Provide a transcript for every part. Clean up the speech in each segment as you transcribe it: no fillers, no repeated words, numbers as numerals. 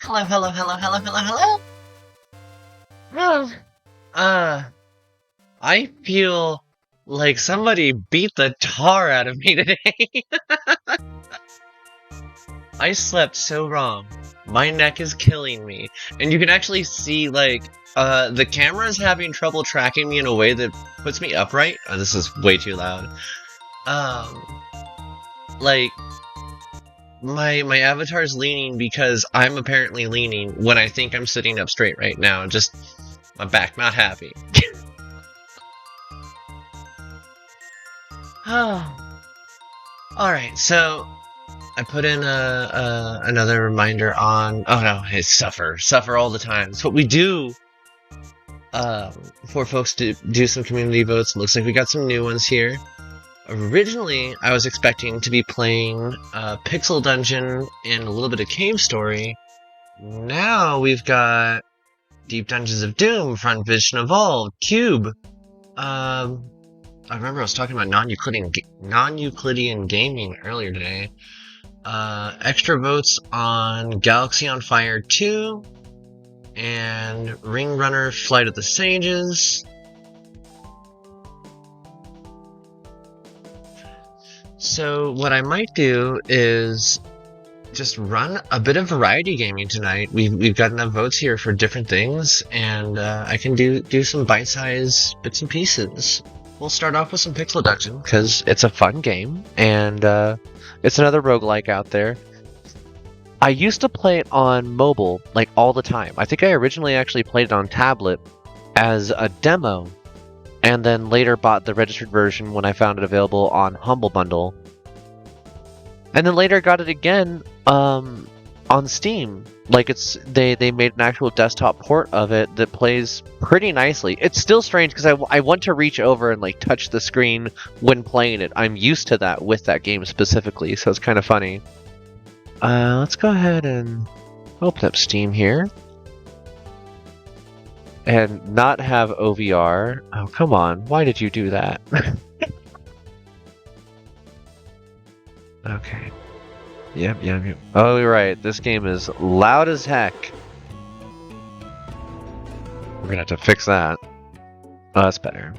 Hello, hello, hello, hello, hello, hello! I feel like somebody beat the tar out of me today. I slept so wrong. My neck is killing me. And you can actually see, like, the camera's having trouble tracking me in a way that puts me upright. Oh, this is way too loud. Like, my avatar's leaning because I'm apparently leaning when I think I'm sitting up straight right now. Just, my back not happy. Alright, so I put in another reminder on. Oh no, it's suffer all the time. It's what we do for folks to do some community votes. Looks like we got some new ones here. Originally, I was expecting to be playing Pixel Dungeon and a little bit of Cave Story. Now we've got Deep Dungeons of Doom, Front Vision Evolved, Cube. I remember I was talking about non-Euclidean gaming earlier today. Extra votes on Galaxy on Fire 2 and Ring Runner Flight of the Sages. So what I might do is just run a bit of variety gaming tonight. We've got enough votes here for different things, and I can do some bite-sized bits and pieces. We'll start off with some Pixel Dungeon, because it's a fun game, and it's another roguelike out there. I used to play it on mobile, like, all the time. I think I originally actually played it on tablet as a demo, and then later bought the registered version when I found it available on Humble Bundle. And then later got it again on Steam. Like, they made an actual desktop port of it that plays pretty nicely. It's still strange because I want to reach over and like touch the screen when playing it. I'm used to that with that game specifically, so it's kind of funny. Let's go ahead and open up Steam here. And not have OVR. Oh, come on. Why did you do that? Okay. Yep. Oh, you're right. This game is loud as heck. We're gonna have to fix that. Oh, that's better.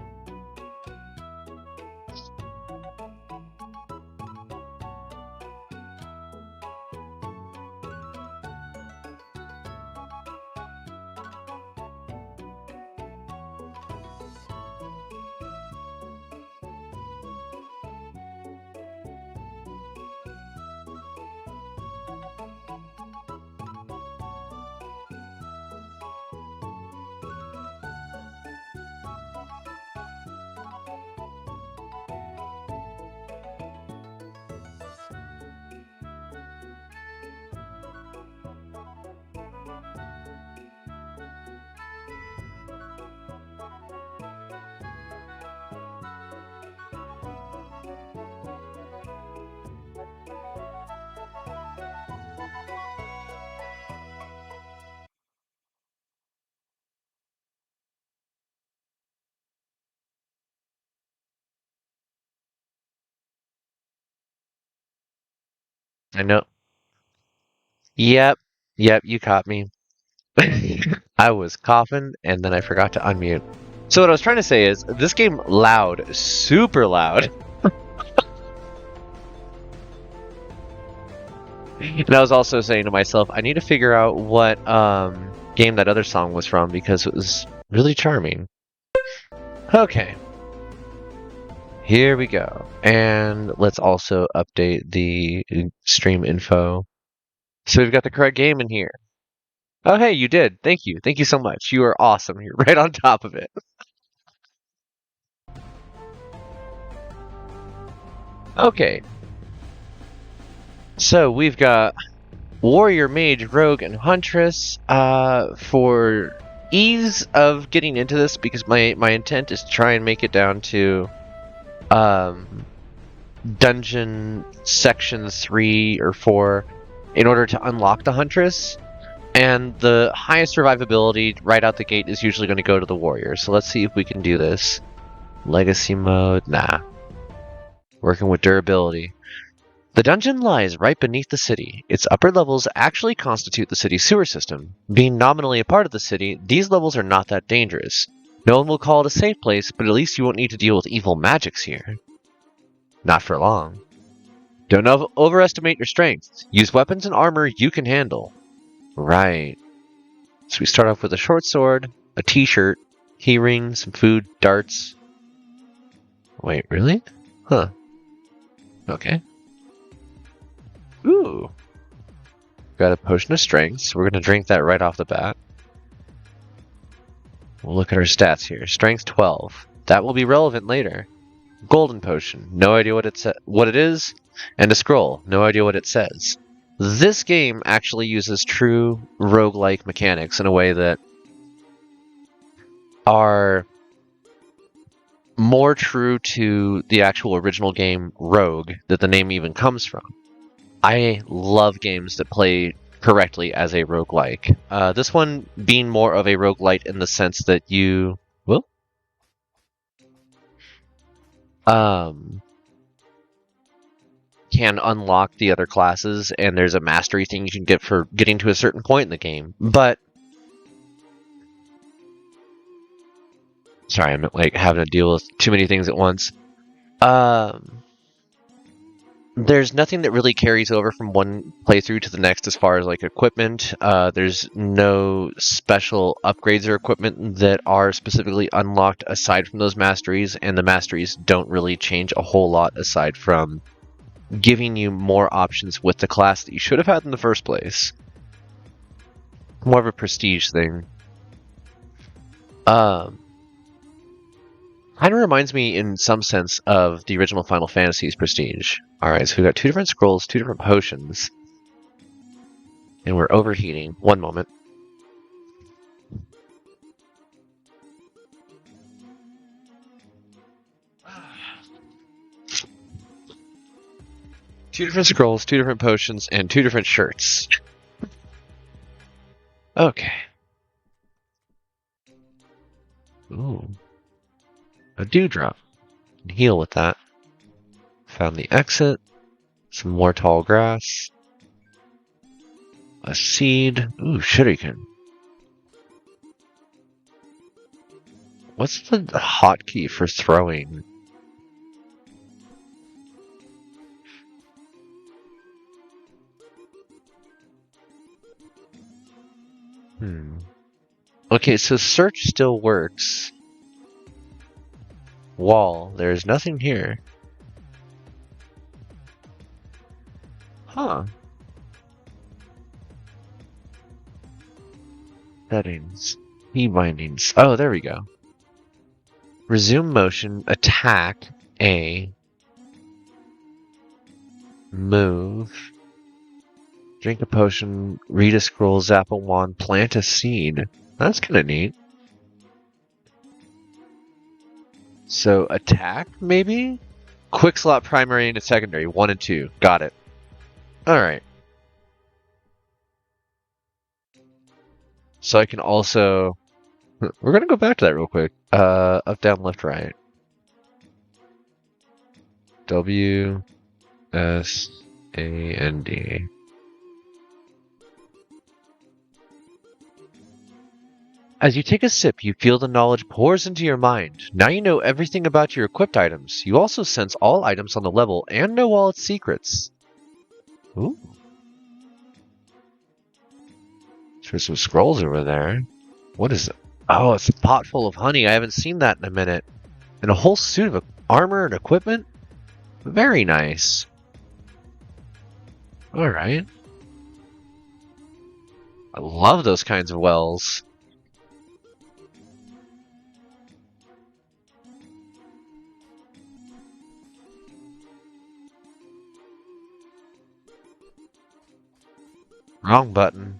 I know. Yep, you caught me. I was coughing and then I forgot to unmute. So what I was trying to say is, this game loud, super loud. And I was also saying to myself, I need to figure out what game that other song was from because it was really charming. Okay. Here we go. And let's also update the stream info. So we've got the correct game in here. Oh, hey, you did. Thank you. Thank you so much. You are awesome. You're right on top of it. Okay. So we've got Warrior, Mage, Rogue, and Huntress. For ease of getting into this, because my intent is to try and make it down to dungeon section 3 or 4 in order to unlock the Huntress. And the highest survivability right out the gate is usually going to go to the Warrior. So let's see if we can do this. Legacy mode, nah. Working with durability. The dungeon lies right beneath the city. Its upper levels actually constitute the city's sewer system. Being nominally a part of the city, these levels are not that dangerous. No one will call it a safe place, but at least you won't need to deal with evil magics here. Not for long. Don't overestimate your strength. Use weapons and armor you can handle. Right. So we start off with a short sword, a t-shirt, key ring, some food, darts. Wait, really? Huh. Okay. Ooh. Got a potion of strength, so we're going to drink that right off the bat. We'll look at our stats here. Strength 12. That will be relevant later. Golden potion. No idea what it is. And a scroll. No idea what it says. This game actually uses true roguelike mechanics in a way that are more true to the actual original game Rogue that the name even comes from. I love games that play correctly as a roguelike. This one being more of a roguelite in the sense that you can unlock the other classes, and there's a mastery thing you can get for getting to a certain point in the game. But sorry, I'm like having to deal with too many things at once. There's nothing that really carries over from one playthrough to the next as far as like equipment. There's no special upgrades or equipment that are specifically unlocked aside from those masteries, and the masteries don't really change a whole lot aside from giving you more options with the class that you should have had in the first place. More of a prestige thing. Kind of reminds me in some sense of the original Final Fantasy's Prestige. Alright, so we've got 2 different scrolls, 2 different potions. And we're overheating. One moment. Two different scrolls, 2 different potions, and 2 different shirts. Okay. Ooh. A dewdrop. Heal with that. Found the exit. Some more tall grass. A seed. Ooh, shuriken. What's the hotkey for throwing? Okay, so search still works. Wall. There's nothing here. Huh. Settings. Key bindings. Oh, there we go. Resume motion. Attack. A. Move. Drink a potion. Read a scroll. Zap a wand. Plant a seed. That's kind of neat. So, attack, maybe? Quick slot primary and a secondary. 1 and 2. Got it. Alright. So I can also... We're going to go back to that real quick. Up, down, left, right. W, S, A, and D. As you take a sip, you feel the knowledge pours into your mind. Now you know everything about your equipped items. You also sense all items on the level and know all its secrets. Ooh. There's some scrolls over there. What is it? Oh, it's a pot full of honey. I haven't seen that in a minute. And a whole suit of armor and equipment? Very nice. Alright. I love those kinds of wells. Wrong button.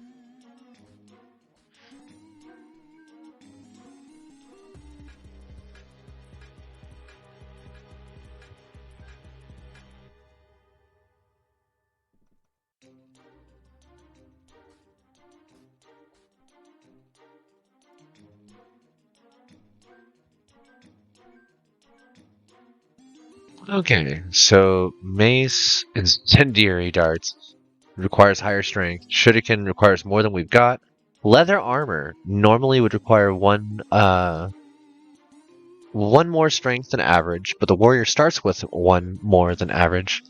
Okay, so mace, incendiary darts requires higher strength. Shuriken requires more than we've got. Leather armor normally would require one more strength than average, but the warrior starts with one more than average.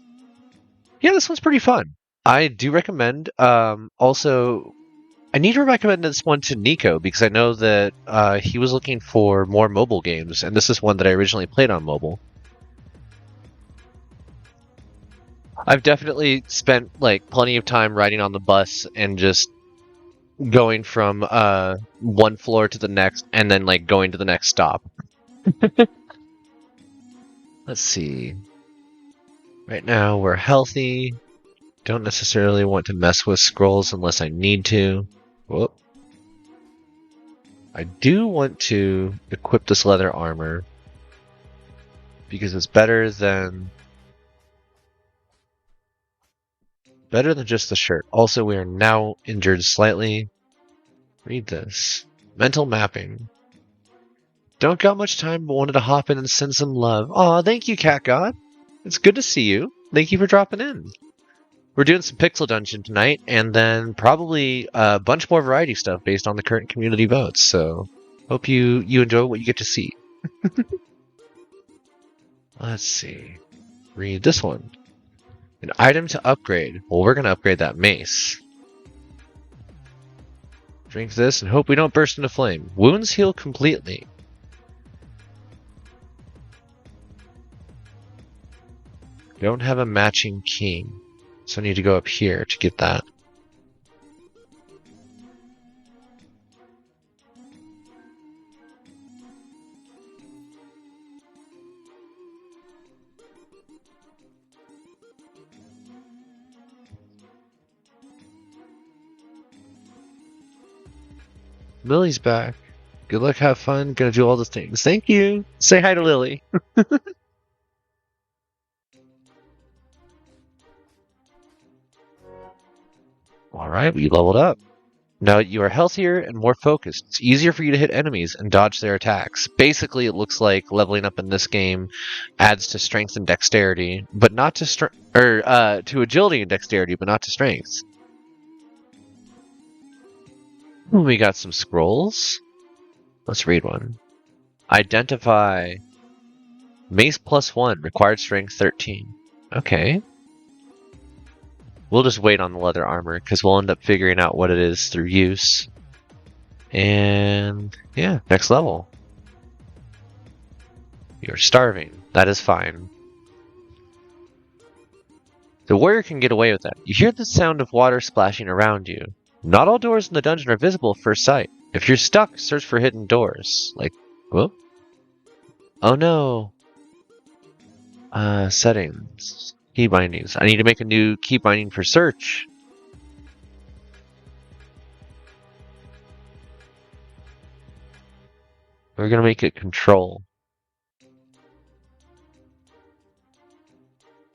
Yeah, this one's pretty fun. I do recommend. Also, I need to recommend this one to Nico because I know that he was looking for more mobile games, and this is one that I originally played on mobile. I've definitely spent like plenty of time riding on the bus and just going from one floor to the next, and then like going to the next stop. Let's see. Right now we're healthy. Don't necessarily want to mess with scrolls unless I need to. Whoop. I do want to equip this leather armor because it's better than just the shirt. Also, we are now injured slightly. Read this. Mental mapping. Don't got much time, but wanted to hop in and send some love. Aw, thank you, Cat God. It's good to see you. Thank you for dropping in. We're doing some Pixel Dungeon tonight, and then probably a bunch more variety stuff based on the current community votes. So, hope you enjoy what you get to see. Let's see. Read this one. An item to upgrade. Well, we're going to upgrade that mace. Drink this and hope we don't burst into flame. Wounds heal completely. Don't have a matching key, so I need to go up here to get that. Lily's back. Good luck, have fun. Gonna do all the things. Thank you. Say hi to Lily. Alright, we leveled up. Now you are healthier and more focused. It's easier for you to hit enemies and dodge their attacks. Basically, it looks like leveling up in this game adds to strength and dexterity, but not to to agility and dexterity, but not to strength. We got some scrolls. Let's read one. Identify. Mace +1, required strength 13. Okay. We'll just wait on the leather armor, because we'll end up figuring out what it is through use. And yeah, next level. You're starving. That is fine. The warrior can get away with that. You hear the sound of water splashing around you. Not all doors in the dungeon are visible at first sight. If you're stuck, search for hidden doors. Like, whoop. Oh no. Settings. Key bindings. I need to make a new key binding for search. We're gonna make it control.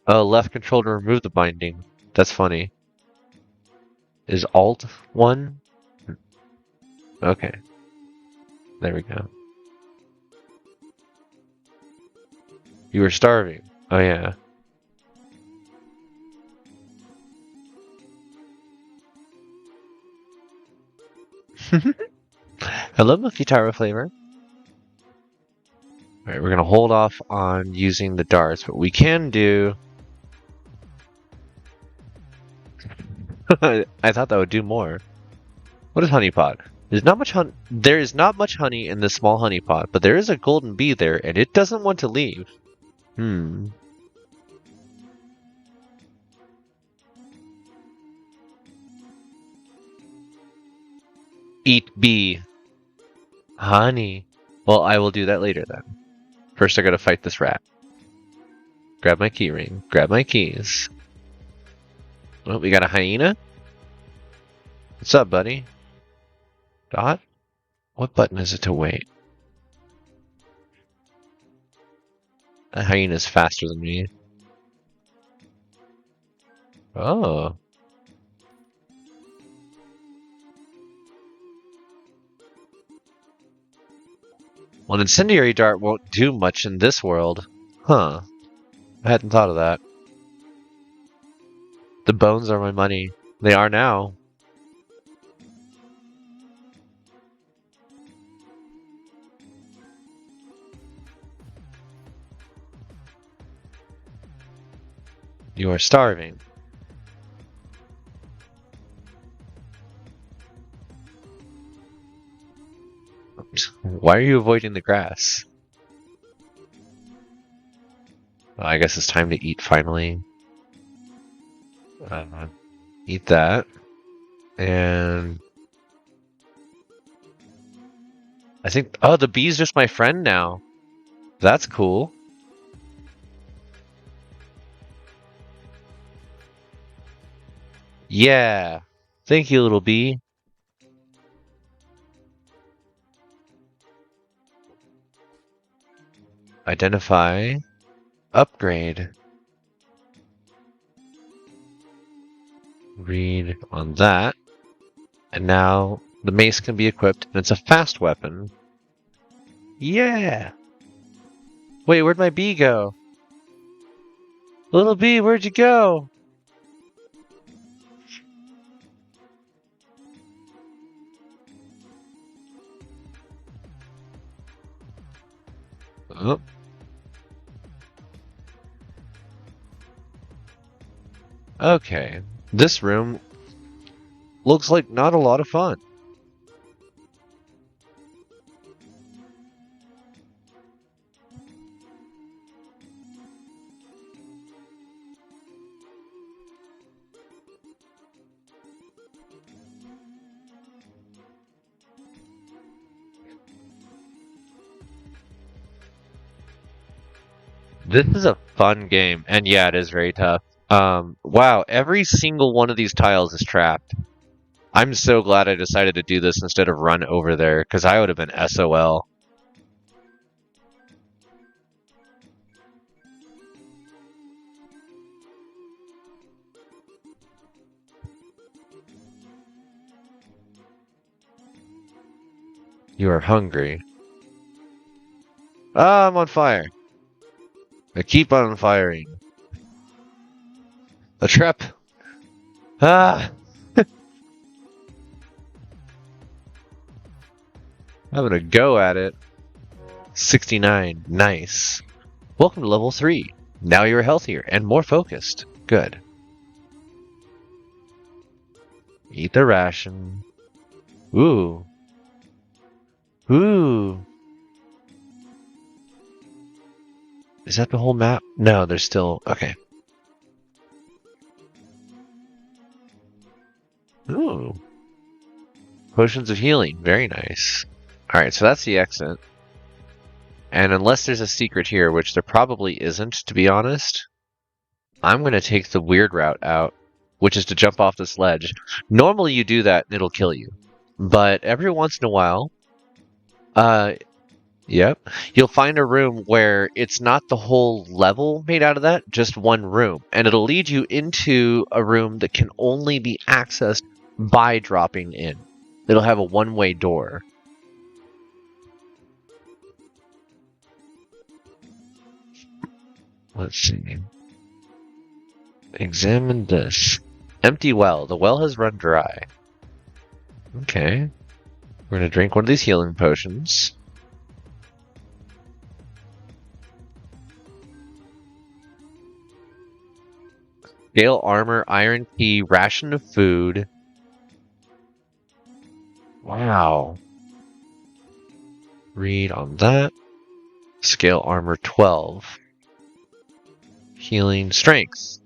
Oh, left control to remove the binding. That's funny. Is Alt 1? Okay. There we go. You were starving. Oh yeah. Hello, Milky Taro flavor. Alright, we're gonna hold off on using the darts, but we can do... I thought that would do more. What is honey pot? There is not much honey in this small honey pot, but there is a golden bee there, and it doesn't want to leave. Eat bee. Honey. Well, I will do that later then. First I gotta fight this rat. Grab my keyring. Grab my keys. Oh, we got a hyena? What's up, buddy? Dot? What button is it to wait? That hyena's faster than me. Oh. Well, an incendiary dart won't do much in this world. Huh. I hadn't thought of that. The bones are my money. They are now. You are starving. Why are you avoiding the grass? Well, I guess it's time to eat finally. Eat that. And I think, oh, the bee's just my friend now. That's cool. Yeah. Thank you, little bee. Identify. Upgrade. Read on that. And now the mace can be equipped, and it's a fast weapon. Yeah! Wait, where'd my bee go? Little bee, where'd you go? Oh. Okay. This room looks like not a lot of fun. This is a fun game, and yeah, it is very tough. Wow, every single one of these tiles is trapped. I'm so glad I decided to do this instead of run over there, because I would have been SOL. You are hungry. Ah, I'm on fire. I keep on firing. A trap. Ah! Having a go at it. 69. Nice. Welcome to level 3. Now you're healthier and more focused. Good. Eat the ration. Ooh. Ooh. Is that the whole map? No, there's still... Okay. Ooh. Potions of healing. Very nice. Alright, so that's the exit. And unless there's a secret here, which there probably isn't, to be honest, I'm going to take the weird route out, which is to jump off this ledge. Normally you do that and it'll kill you. But every once in a while, yep, you'll find a room where it's not the whole level made out of that, just one room. And it'll lead you into a room that can only be accessed by dropping in. It'll have a one-way door. Let's see. Examine this. Empty well. The well has run dry. Okay. We're going to drink one of these healing potions. Scale armor, iron key, ration of food. Wow. Read on that. Scale armor 12. Healing strength.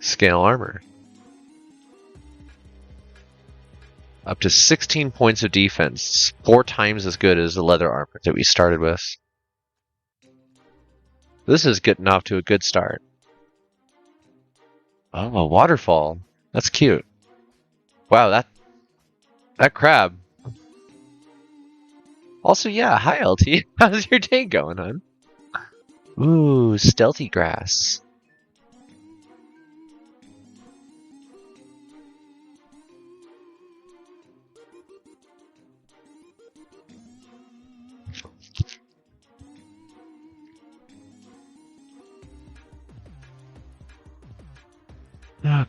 Scale armor. Up to 16 points of defense. 4 times as good as the leather armor that we started with. This is getting off to a good start. Oh, a waterfall. That's cute. Wow, that crab. Also, yeah, hi LT. How's your day going, hon? Ooh, stealthy grass.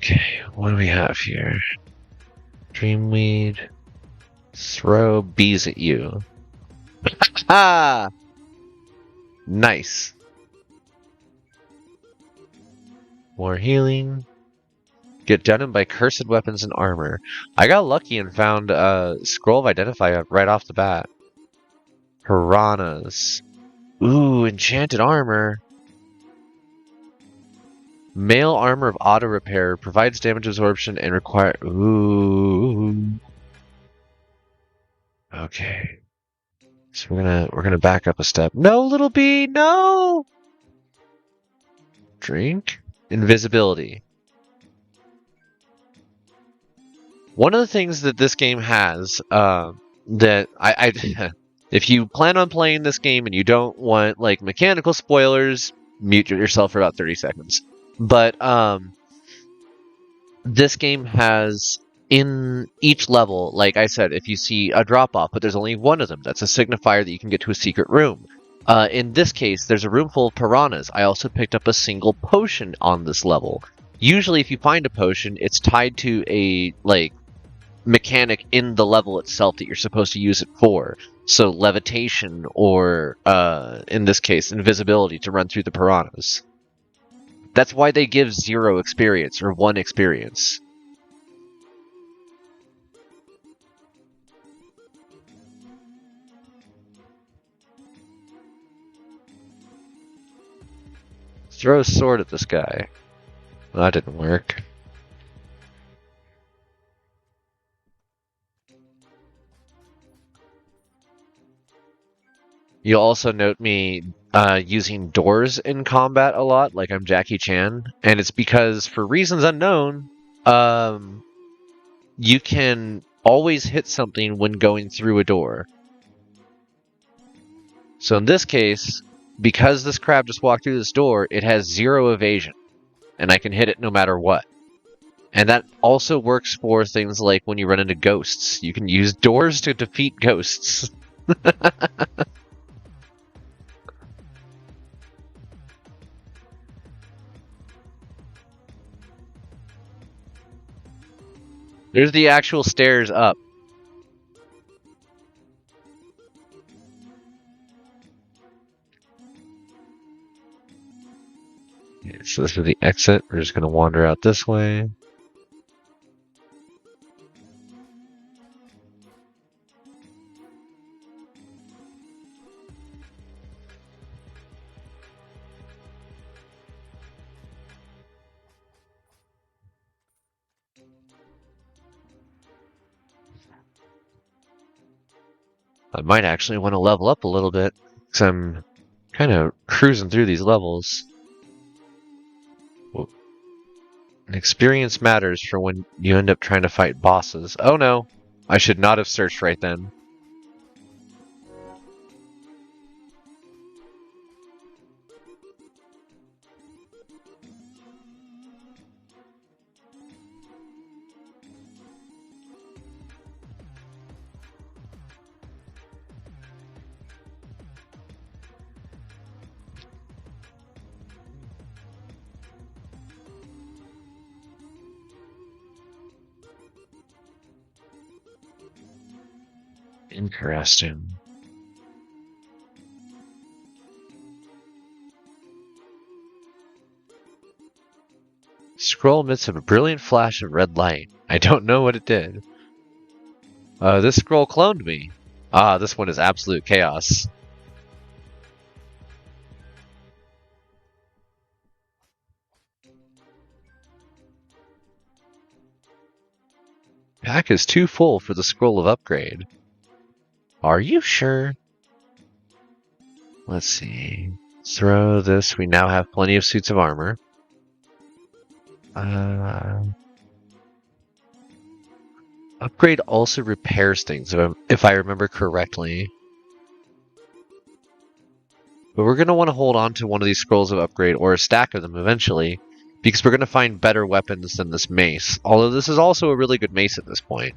Okay, what do we have here? Dreamweed. Throw bees at you. Ah! Nice. More healing. Get deadened by cursed weapons and armor. I got lucky and found Scroll of Identify right off the bat. Piranhas. Ooh, enchanted armor. Male armor of auto repair provides damage absorption and require. Ooh. Okay. So we're gonna back up a step. No, little bee, no. Drink. Invisibility. One of the things that this game has, that if you plan on playing this game and you don't want like mechanical spoilers, mute yourself for about 30 seconds. But this game has in each level, like I said, if you see a drop off, but there's only one of them, that's a signifier that you can get to a secret room. In this case, there's a room full of piranhas. I also picked up a single potion on this level. Usually, if you find a potion, it's tied to a mechanic in the level itself that you're supposed to use it for. So levitation or, in this case, invisibility to run through the piranhas. That's why they give 0 experience or 1 experience. Throw a sword at this guy. Well, that didn't work. You'll also note me using doors in combat a lot, like I'm Jackie Chan, and it's because, for reasons unknown, you can always hit something when going through a door. So in this case, because this crab just walked through this door, it has 0 evasion, and I can hit it no matter what. And that also works for things like when you run into ghosts. You can use doors to defeat ghosts. There's the actual stairs up. Okay, so this is the exit. We're just going to wander out this way. I might actually want to level up a little bit, because I'm kind of cruising through these levels. Experience matters for when you end up trying to fight bosses. Oh no, I should not have searched right then. Interesting. Scroll emits a brilliant flash of red light. I don't know what it did. This scroll cloned me. Ah, this one is absolute chaos. Pack is too full for the scroll of upgrade. Are you sure? Let's see. Throw this. We now have plenty of suits of armor. Upgrade also repairs things, if I remember correctly. But we're going to want to hold on to one of these scrolls of upgrade, or a stack of them eventually, because we're going to find better weapons than this mace. Although this is also a really good mace at this point.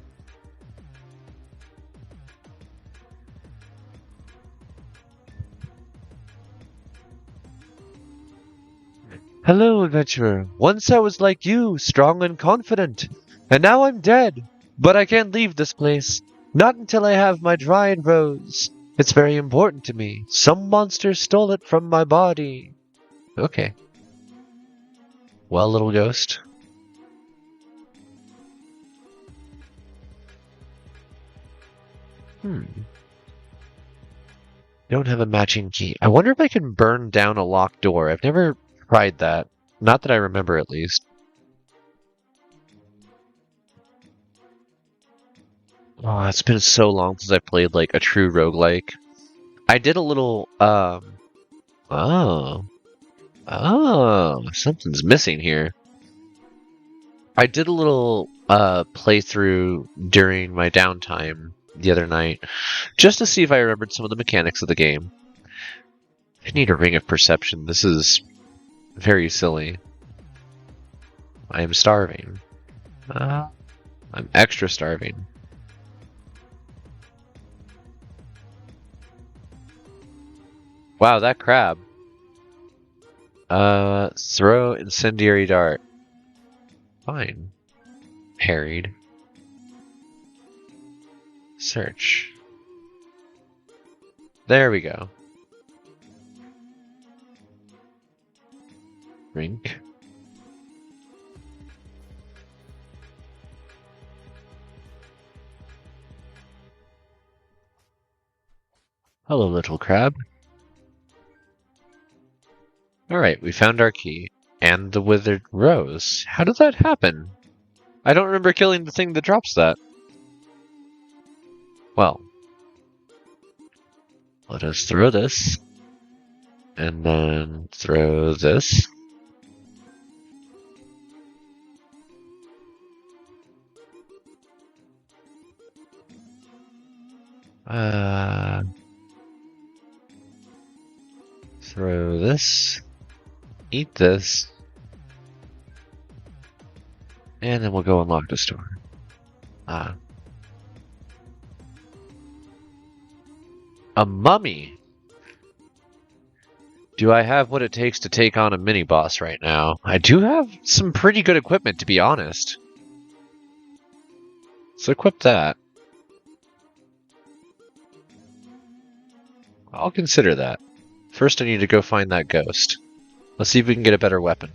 Hello, adventurer. Once I was like you, strong and confident. And now I'm dead. But I can't leave this place. Not until I have my dried rose. It's very important to me. Some monster stole it from my body. Okay. Well, little ghost. Don't have a matching key. I wonder if I can burn down a locked door. I've never tried that. Not that I remember, at least. Oh, it's been so long since I played, like, a true roguelike. I did a little, Oh. Oh, something's missing here. I did a little, playthrough during my downtime the other night, just to see if I remembered some of the mechanics of the game. I need a ring of perception. This is very silly. I am starving. I'm extra starving. Wow, that crab. Throw incendiary dart. Fine. Parried. Search. There we go. Drink. Hello, little crab. Alright, we found our key. And the withered rose. How did that happen? I don't remember killing the thing that drops that. Well. Let us throw this. And then throw this. Throw this. Eat this. And then we'll go unlock the store. A mummy! Do I have what it takes to take on a mini-boss right now? I do have some pretty good equipment, to be honest. So equip that. I'll consider that. First I need to go find that ghost. Let's see if we can get a better weapon.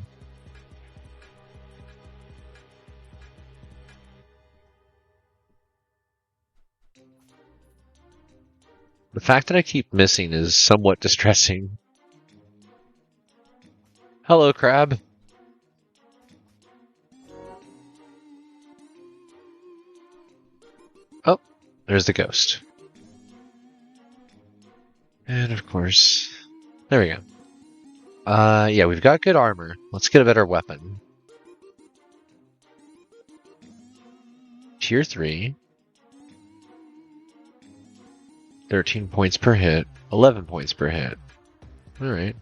The fact that I keep missing is somewhat distressing. Hello, crab. Oh, there's the ghost. And of course, there we go. Yeah, we've got good armor. Let's get a better weapon. Tier 3. 13 points per hit. 11 points per hit. Alright.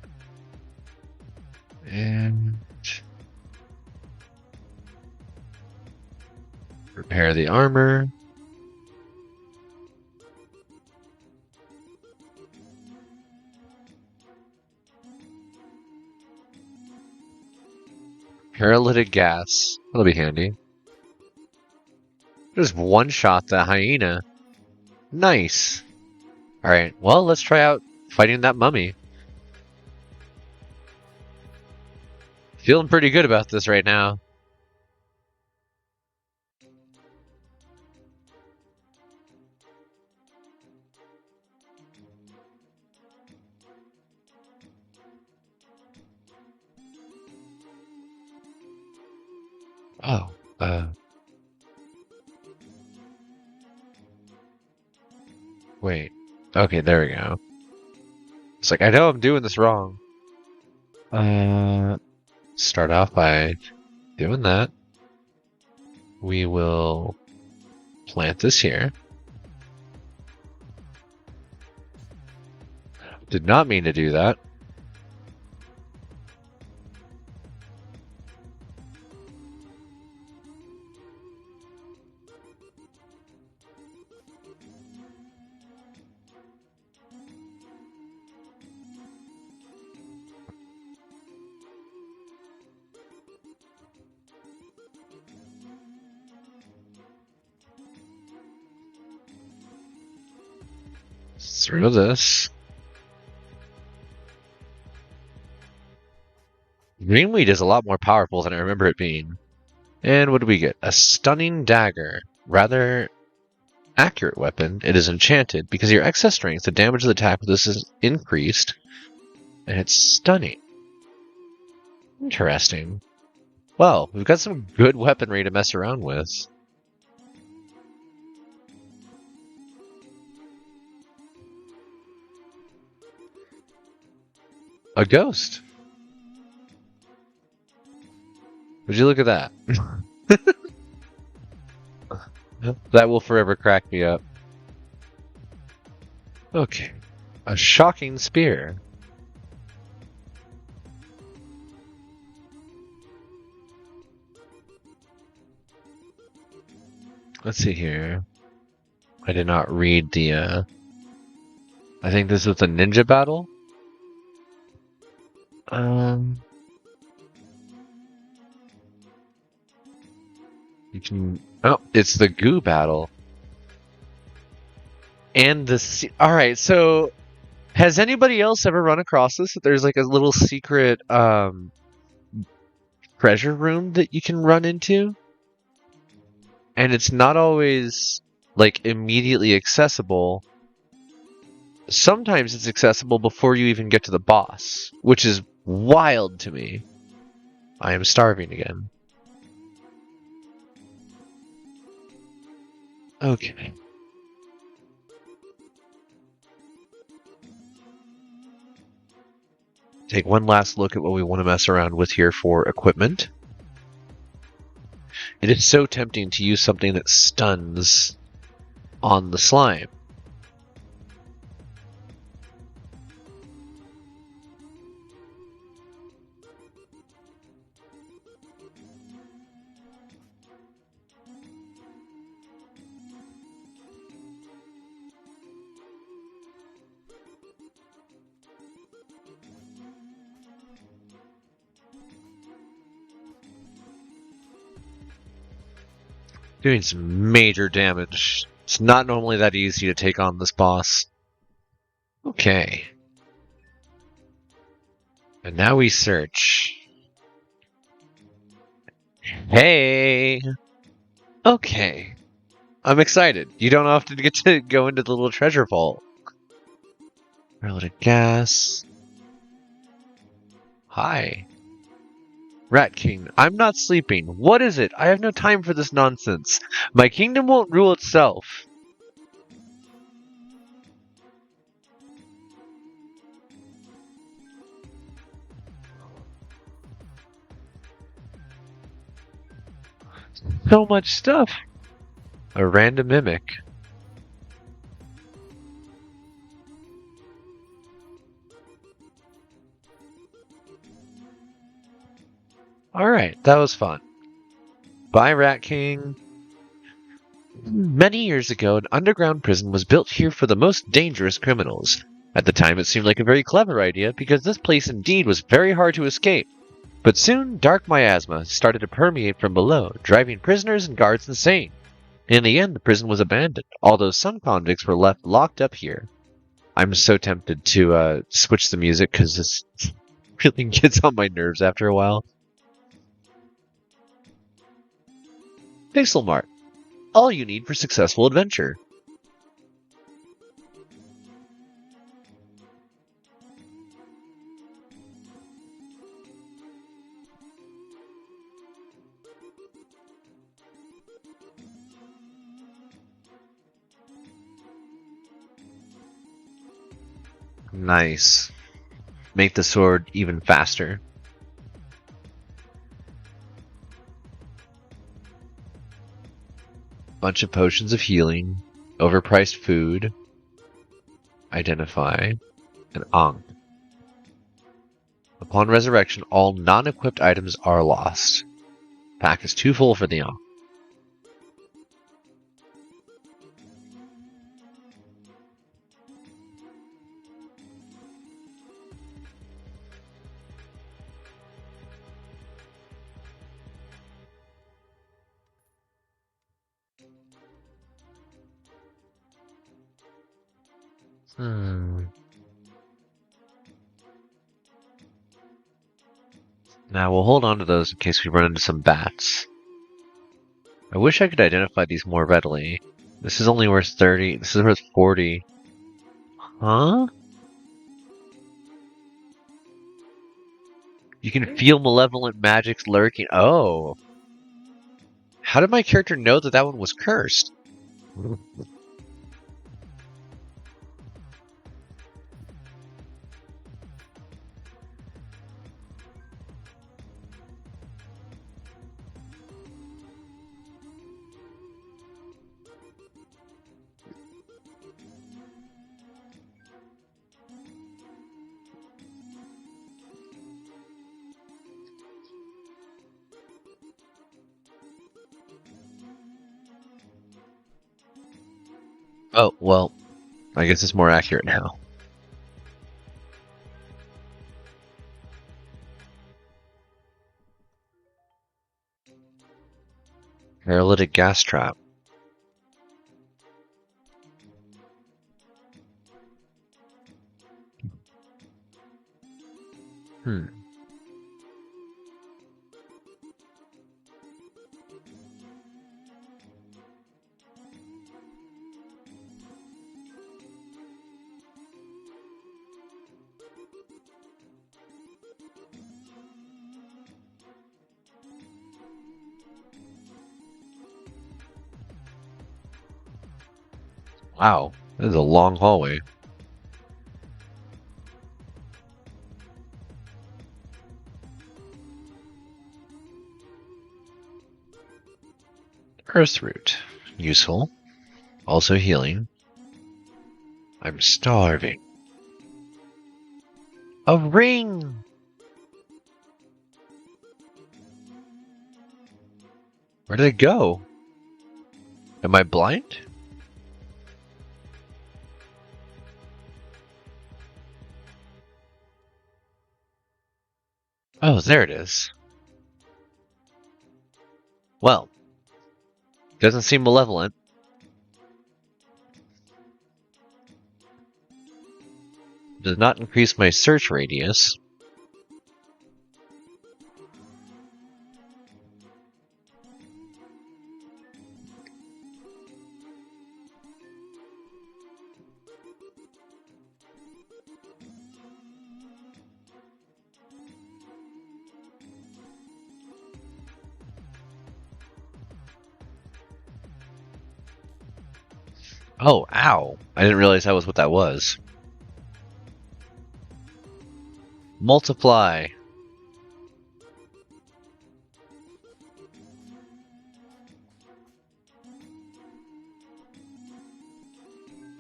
And repair the armor. Paralytic gas. That'll be handy. Just one shot the hyena. Nice. Alright, well, let's try out fighting that mummy. Feeling pretty good about this right now. Oh, wait. Okay, there we go. It's like, I know I'm doing this wrong. Start off by doing that. We will plant this here. Did not mean to do that. Through this. Greenweed is a lot more powerful than I remember it being. And what do we get? A stunning dagger. Rather accurate weapon. It is enchanted. Because of your excess strength, the damage of the attack with this is increased. And it's stunning. Interesting. Well, we've got some good weaponry to mess around with. A ghost. Would you look at that? That will forever crack me up. Okay. A shocking spear. Let's see here. I did not read the, I think this was a ninja battle? You can... Oh, it's the goo battle. And the... Alright, so... Has anybody else ever run across this? That there's like a little secret, treasure room that you can run into? And it's not always, like, immediately accessible. Sometimes it's accessible before you even get to the boss, which is wild to me. I am starving again. Okay. Take one last look at what we want to mess around with here for equipment. It is so tempting to use something that stuns on the slime. Doing some major damage. It's not normally that easy to take on this boss. Okay. And now we search. Hey! Okay. I'm excited. You don't often get to go into the little treasure vault. Relative gas. Hi. Rat King, I'm not sleeping. What is it? I have no time for this nonsense. My kingdom won't rule itself. So much stuff. A random mimic. Alright, that was fun. Bye, Rat King. Many years ago, an underground prison was built here for the most dangerous criminals. At the time, it seemed like a very clever idea because this place indeed was very hard to escape. But soon, dark miasma started to permeate from below, driving prisoners and guards insane. In the end, the prison was abandoned, although some convicts were left locked up here. I'm so tempted to switch the music because this really gets on my nerves after a while. Pixel Mart. All you need for successful adventure. Nice. Make the sword even faster. Bunch of potions of healing, overpriced food, identify, and Ankh. Upon resurrection, all non-equipped items are lost. Pack is too full for the Ankh. Hmm. Now we'll hold on to those in case we run into some bats. I wish I could identify these more readily. This is only worth 30. This is worth 40. Huh? You can feel malevolent magics lurking. Oh. How did my character know that that one was cursed? Oh, well, I guess it's more accurate now. Paralytic gas trap. Hmm. Wow, this is a long hallway. Earth root. Useful. Also healing. I'm starving. A ring! Where did it go? Am I blind? Oh, there it is. Well, doesn't seem malevolent. Does not increase my search radius. Oh, ow. I didn't realize that was what that was. Multiply.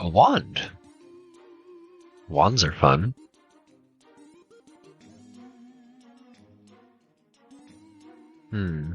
A wand. Wands are fun. Hmm.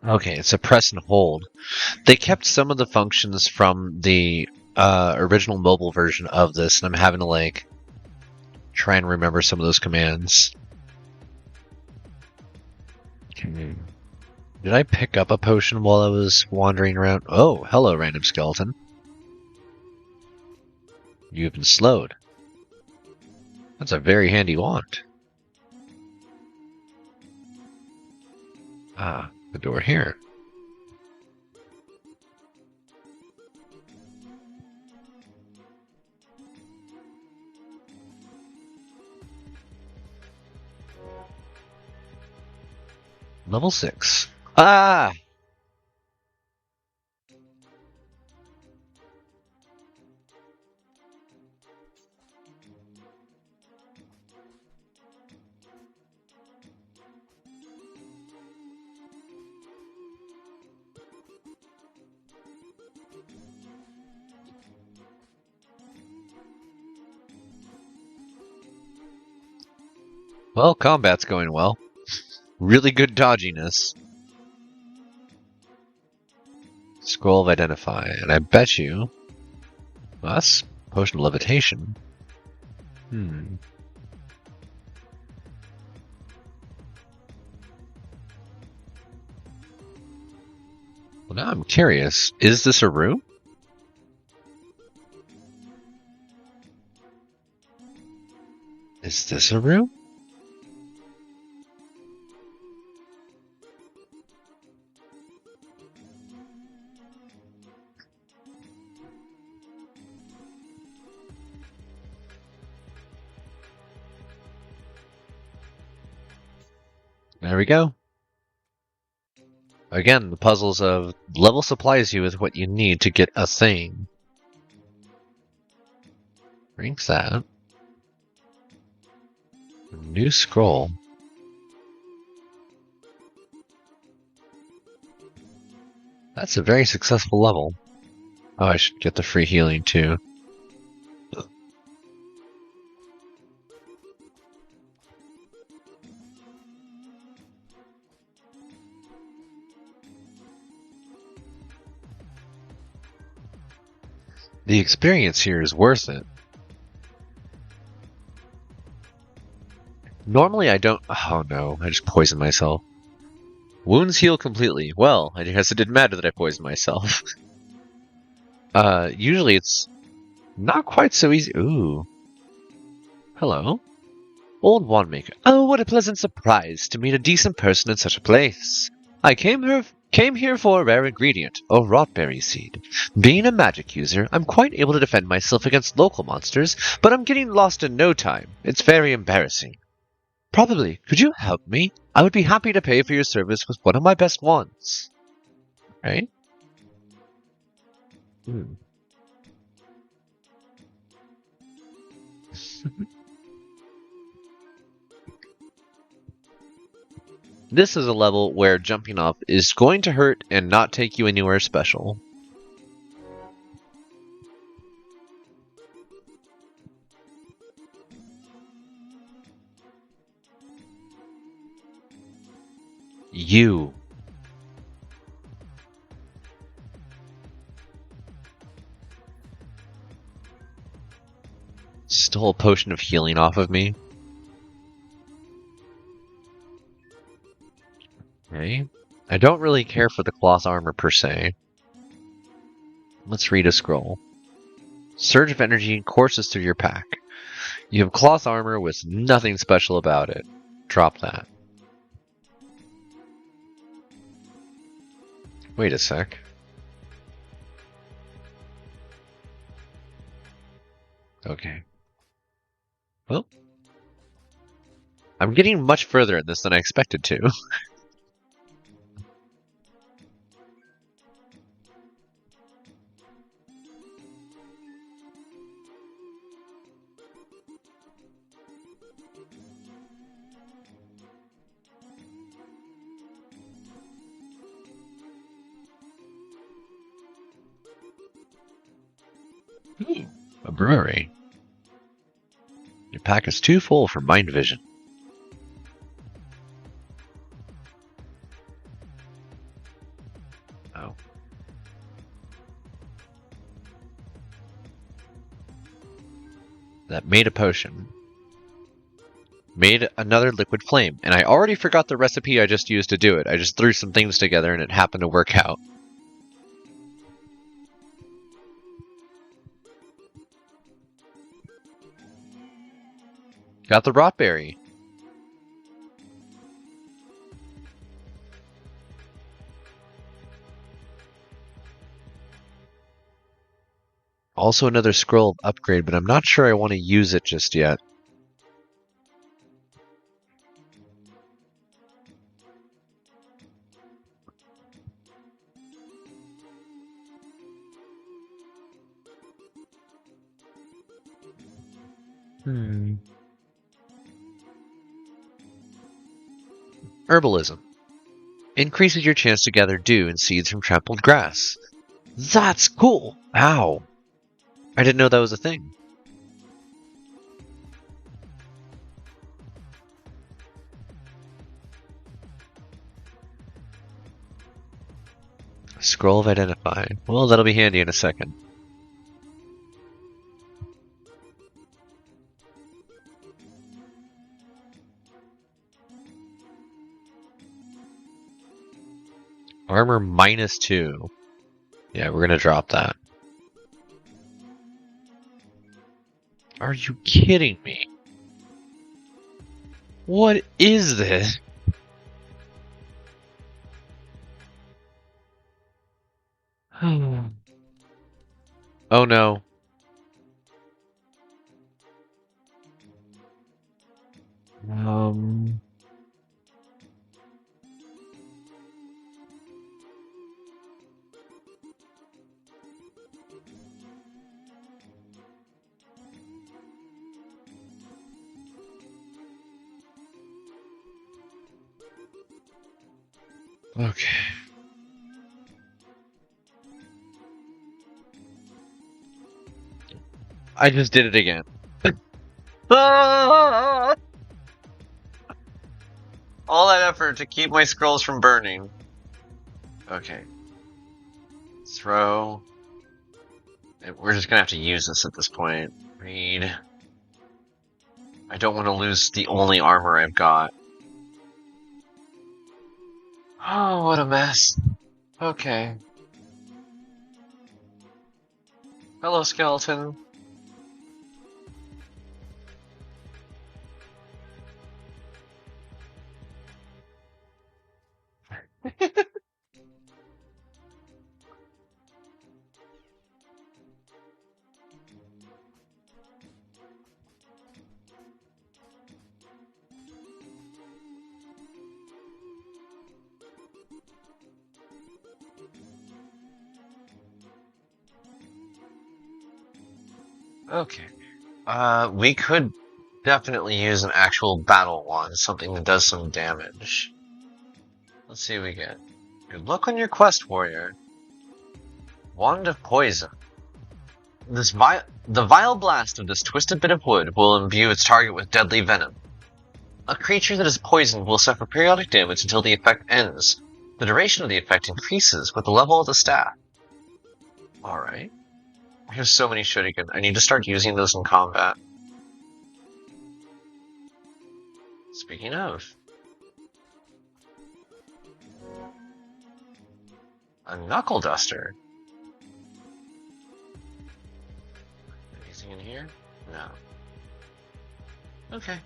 Okay, it's a press and hold. They kept some of the functions from the original mobile version of this, and I'm having to like try and remember some of those commands. Okay. Did I pick up a potion while I was wandering around? Oh, hello, random skeleton. You've been slowed. That's a very handy wand. Ah, the door here. Level 6. Ah! Well, combat's going well. Really good dodginess. Scroll of Identify, and I bet you... Well, that's Potion of Levitation. Well, now I'm curious. Is this a room? Is this a room? There we go. Again, the puzzles of level supplies you with what you need to get a thing. Drinks that. New scroll. That's a very successful level. Oh, I should get the free healing too. The experience here is worth it. Normally I don't... Oh no, I just poisoned myself. Wounds heal completely. Well, I guess it didn't matter that I poisoned myself. Usually it's not quite so easy. Ooh. Hello. Old Wandmaker. Oh, what a pleasant surprise to meet a decent person in such a place. I came here for a rare ingredient, a rotberry seed. Being a magic user, I'm quite able to defend myself against local monsters, but I'm getting lost in no time. It's very embarrassing. Probably. Could you help me? I would be happy to pay for your service with one of my best ones. Right? This is a level where jumping off is going to hurt and not take you anywhere special. You. Stole a potion of healing off of me. Okay. I don't really care for the cloth armor per se. Let's read a scroll. Surge of energy courses through your pack. You have cloth armor with nothing special about it. Drop that. Wait a sec. Okay. Well, I'm getting much further in this than I expected to. Ooh, a brewery. Your pack is too full for mind vision. Oh. That made a potion. Made another liquid flame. And I already forgot the recipe I just used to do it. I just threw some things together and it happened to work out. Got the rotberry. Also another scroll of upgrade, but I'm not sure I want to use it just yet. Herbalism. Increases your chance to gather dew and seeds from trampled grass. That's cool! Ow! I didn't know that was a thing. Scroll of Identify. Well, that'll be handy in a second. Armor -2. Yeah, we're gonna drop that. Are you kidding me? What is this? Oh no. Um. Okay. I just did it again. All that effort to keep my scrolls from burning. Okay. Throw. We're just gonna have to use this at this point. Read. I don't want to lose the only armor I've got. Oh, what a mess. Okay. Hello, skeleton. Okay. We could definitely use an actual battle wand, something that does some damage. Let's see what we get. Good luck on your quest, warrior. Wand of Poison. The vile blast of this twisted bit of wood will imbue its target with deadly venom. A creature that is poisoned will suffer periodic damage until the effect ends. The duration of the effect increases with the level of the staff. Alright. I have so many shuriken. I need to start using those in combat. Speaking of. A knuckle duster. Anything in here? No. Okay.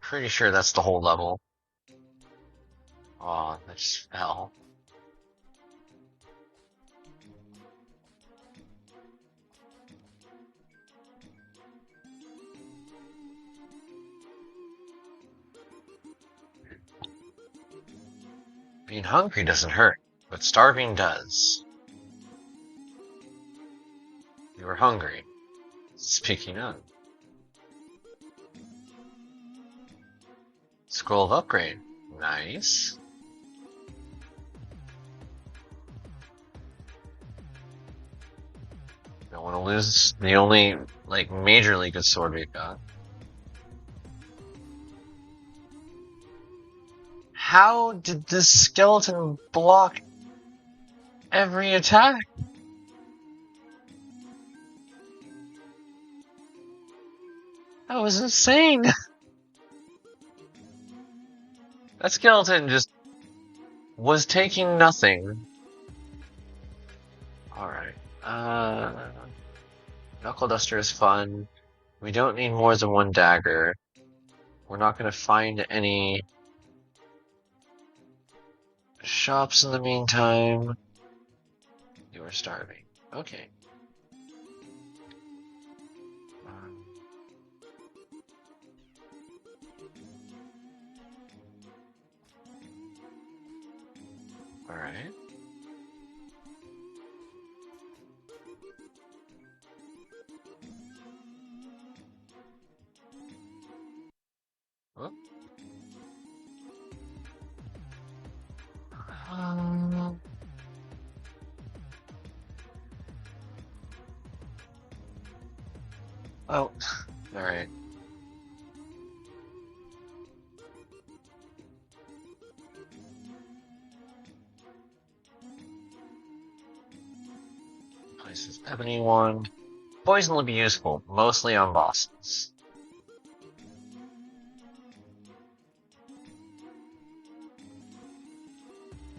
Pretty sure that's the whole level. Aw, that just fell. Being hungry doesn't hurt, but starving does. You were hungry. Speaking of. Scroll of Upgrade. Nice. Don't want to lose the only, like, majorly good sword we've got. How did this skeleton block every attack? That was insane! That skeleton just was taking nothing. Alright. Knuckle Duster is fun. We don't need more than one dagger. We're not gonna find any shops in the meantime. You are starving. Okay. Alright. Oh. Oh, alright. Ebony wand. Poison will be useful, mostly on bosses.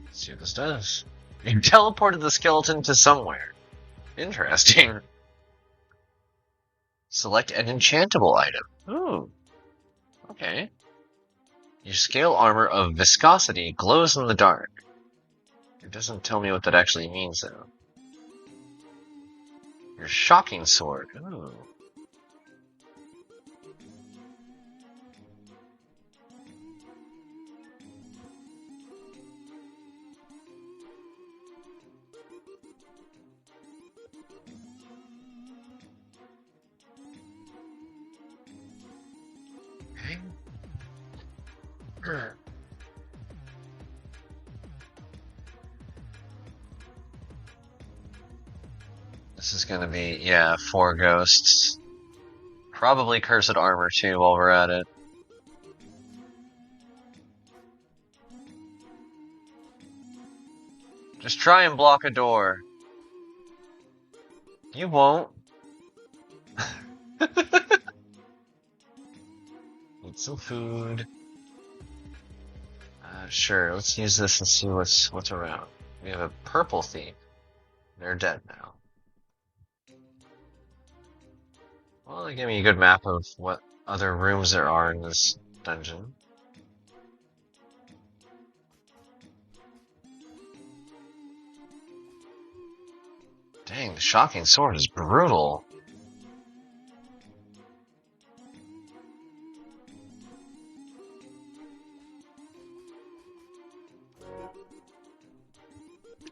Let's see what this does. You teleported the skeleton to somewhere. Interesting. Select an enchantable item. Ooh. Okay. Your scale armor of viscosity glows in the dark. It doesn't tell me what that actually means, though. Your shocking sword. Ooh. Okay. This is gonna be, yeah, 4 ghosts. Probably cursed armor, too, while we're at it. Just try and block a door. You won't. Need some food. Sure, let's use this and see what's around. We have a purple thief. They're dead now. Well, they give me a good map of what other rooms there are in this dungeon. Dang, the shocking sword is brutal.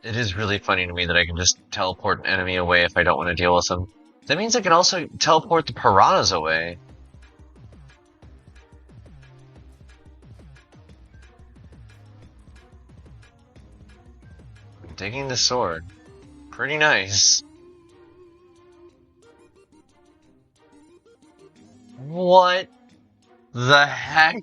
It is really funny to me that I can just teleport an enemy away if I don't want to deal with them. That means I can also teleport the piranhas away. I'm digging the sword. Pretty nice. What the heck?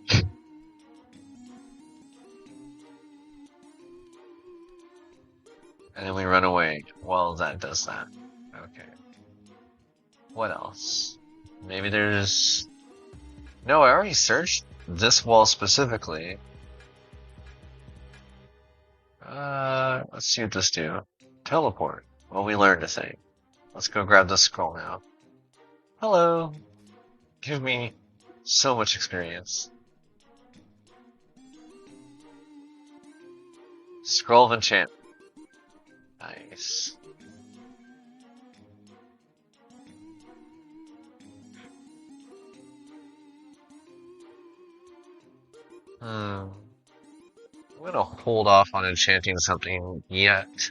And then we run away. Well, that does that. Okay. What else? Maybe there's... No, I already searched this wall specifically. Let's see what this do. Teleport. Well, we learned a thing. Let's go grab this scroll now. Hello. Give me so much experience. Scroll of enchantment. Nice. I'm gonna hold off on enchanting something yet.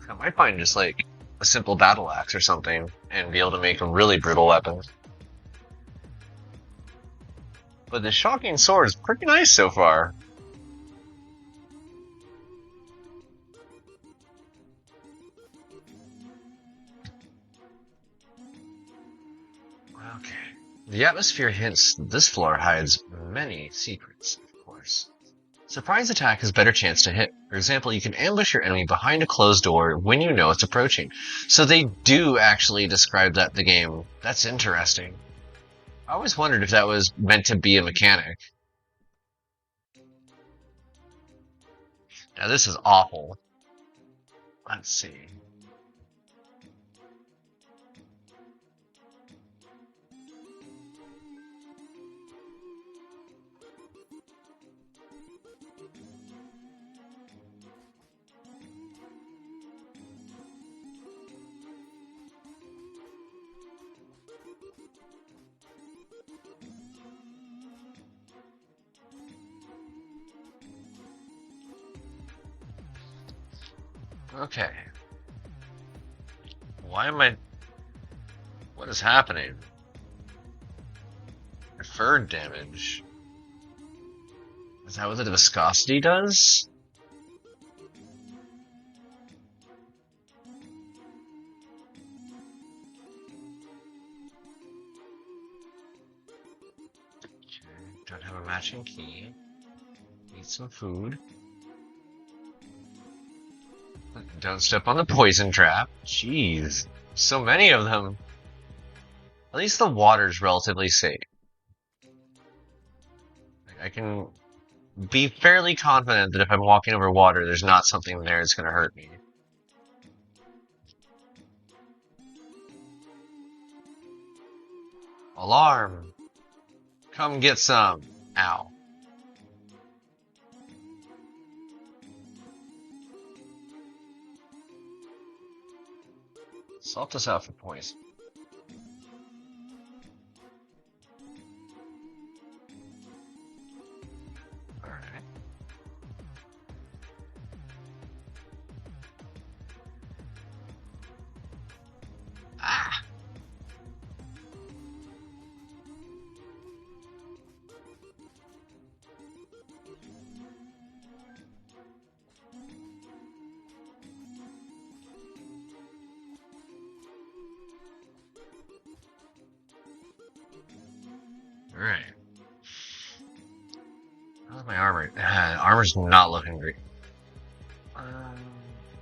I might find just like a simple battle axe or something and be able to make a really brutal weapon. But the shocking sword is pretty nice so far. Okay. The atmosphere hints this floor hides many secrets, of course. Surprise attack has better chance to hit. For example, you can ambush your enemy behind a closed door when you know it's approaching. So they do actually describe that in the game. That's interesting. I always wondered if that was meant to be a mechanic. Now this is awful. Let's see. Okay. Why am I... What is happening? Deferred damage. Is that what the viscosity does? Okay, don't have a matching key. Need some food. Don't step on the poison trap. Jeez. So many of them. At least the water's relatively safe. I can be fairly confident that if I'm walking over water, there's not something there that's gonna hurt me. Alarm! Come get some. Ow. Salt us out for poison. Alright. Ah! Alright. How's my armor? Armor's not looking great.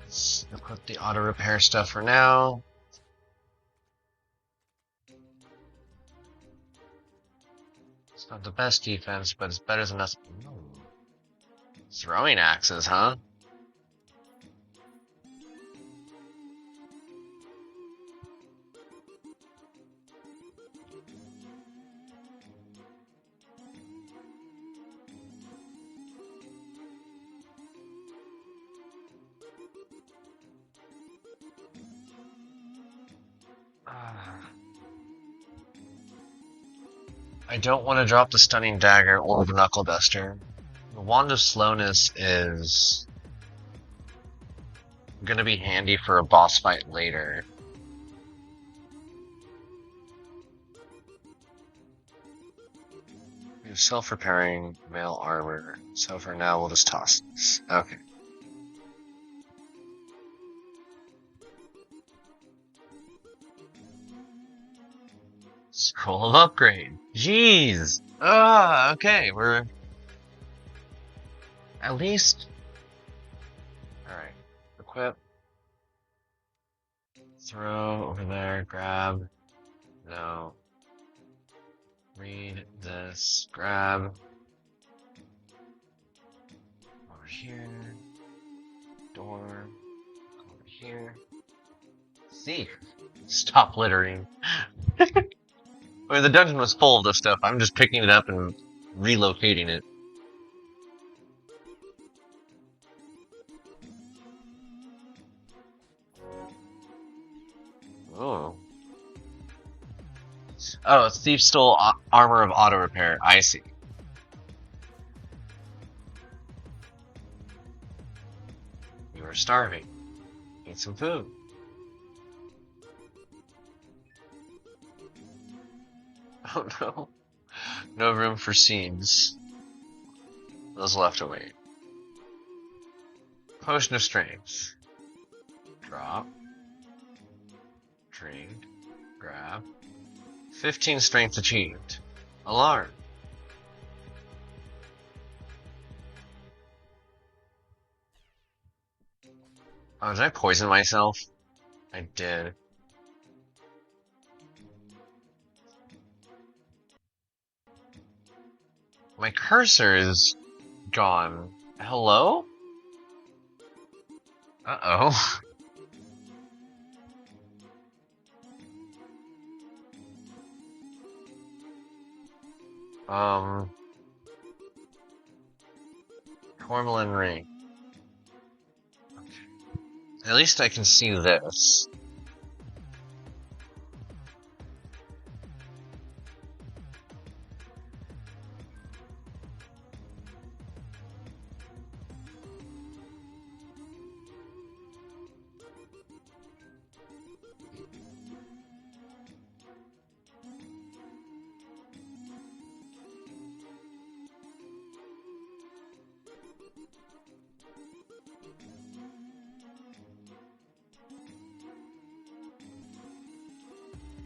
Let's equip the auto repair stuff for now. It's not the best defense, but it's better than us. Ooh. Throwing axes, huh? I don't want to drop the stunning dagger or the knuckle duster. The wand of slowness is gonna be handy for a boss fight later. We have self-repairing mail armor, so for now we'll just toss this. Okay. Scroll of upgrade. Jeez. Okay, we're at least. Alright. Equip. Throw over there, grab. No. Read this, grab. Over here. Door. Over here. Thief. Stop littering. I mean, the dungeon was full of this stuff. I'm just picking it up and relocating it. Oh. Oh, thief stole armor of auto repair. I see. You are starving. Eat some food. Oh no. No room for seeds. Those left to wait. Potion of strength. Drop. Drink. Grab. 15 strength achieved. Alarm. Oh, did I poison myself? I did. My cursor is gone. Hello? Uh-oh. Cormelin ring. Okay. At least I can see this.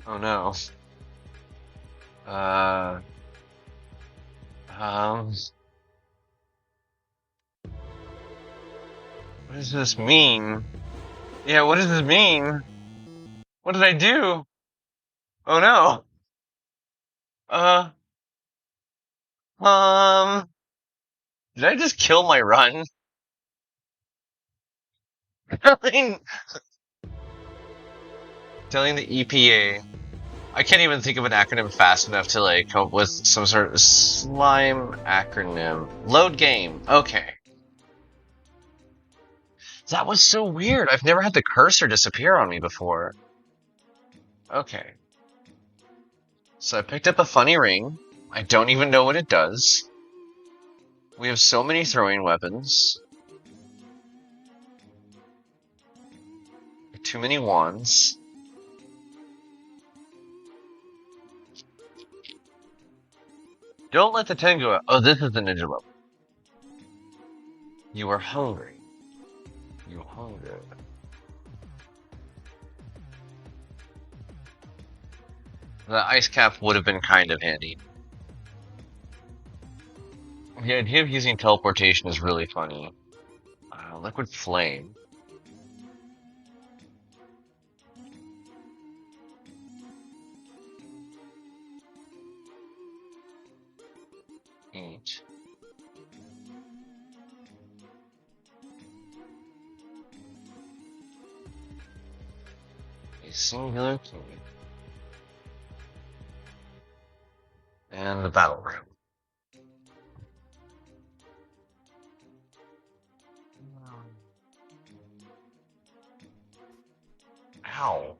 Oh no. What does this mean? Yeah, what does this mean? What did I do? Oh no. Uh, um, did I just kill my run? telling, telling the EPA. I can't even think of an acronym fast enough to like come up with some sort of slime acronym. Load game. Okay. That was so weird. I've never had the cursor disappear on me before. Okay. So I picked up a funny ring. I don't even know what it does. We have so many throwing weapons. Too many wands. Don't let the 10 go out. Oh, this is the ninja level. You are hungry. You hunger. The ice cap would have been kind of handy. The idea of using teleportation is really funny. Liquid flame. Eat. A singular key. And the battle room. Ow.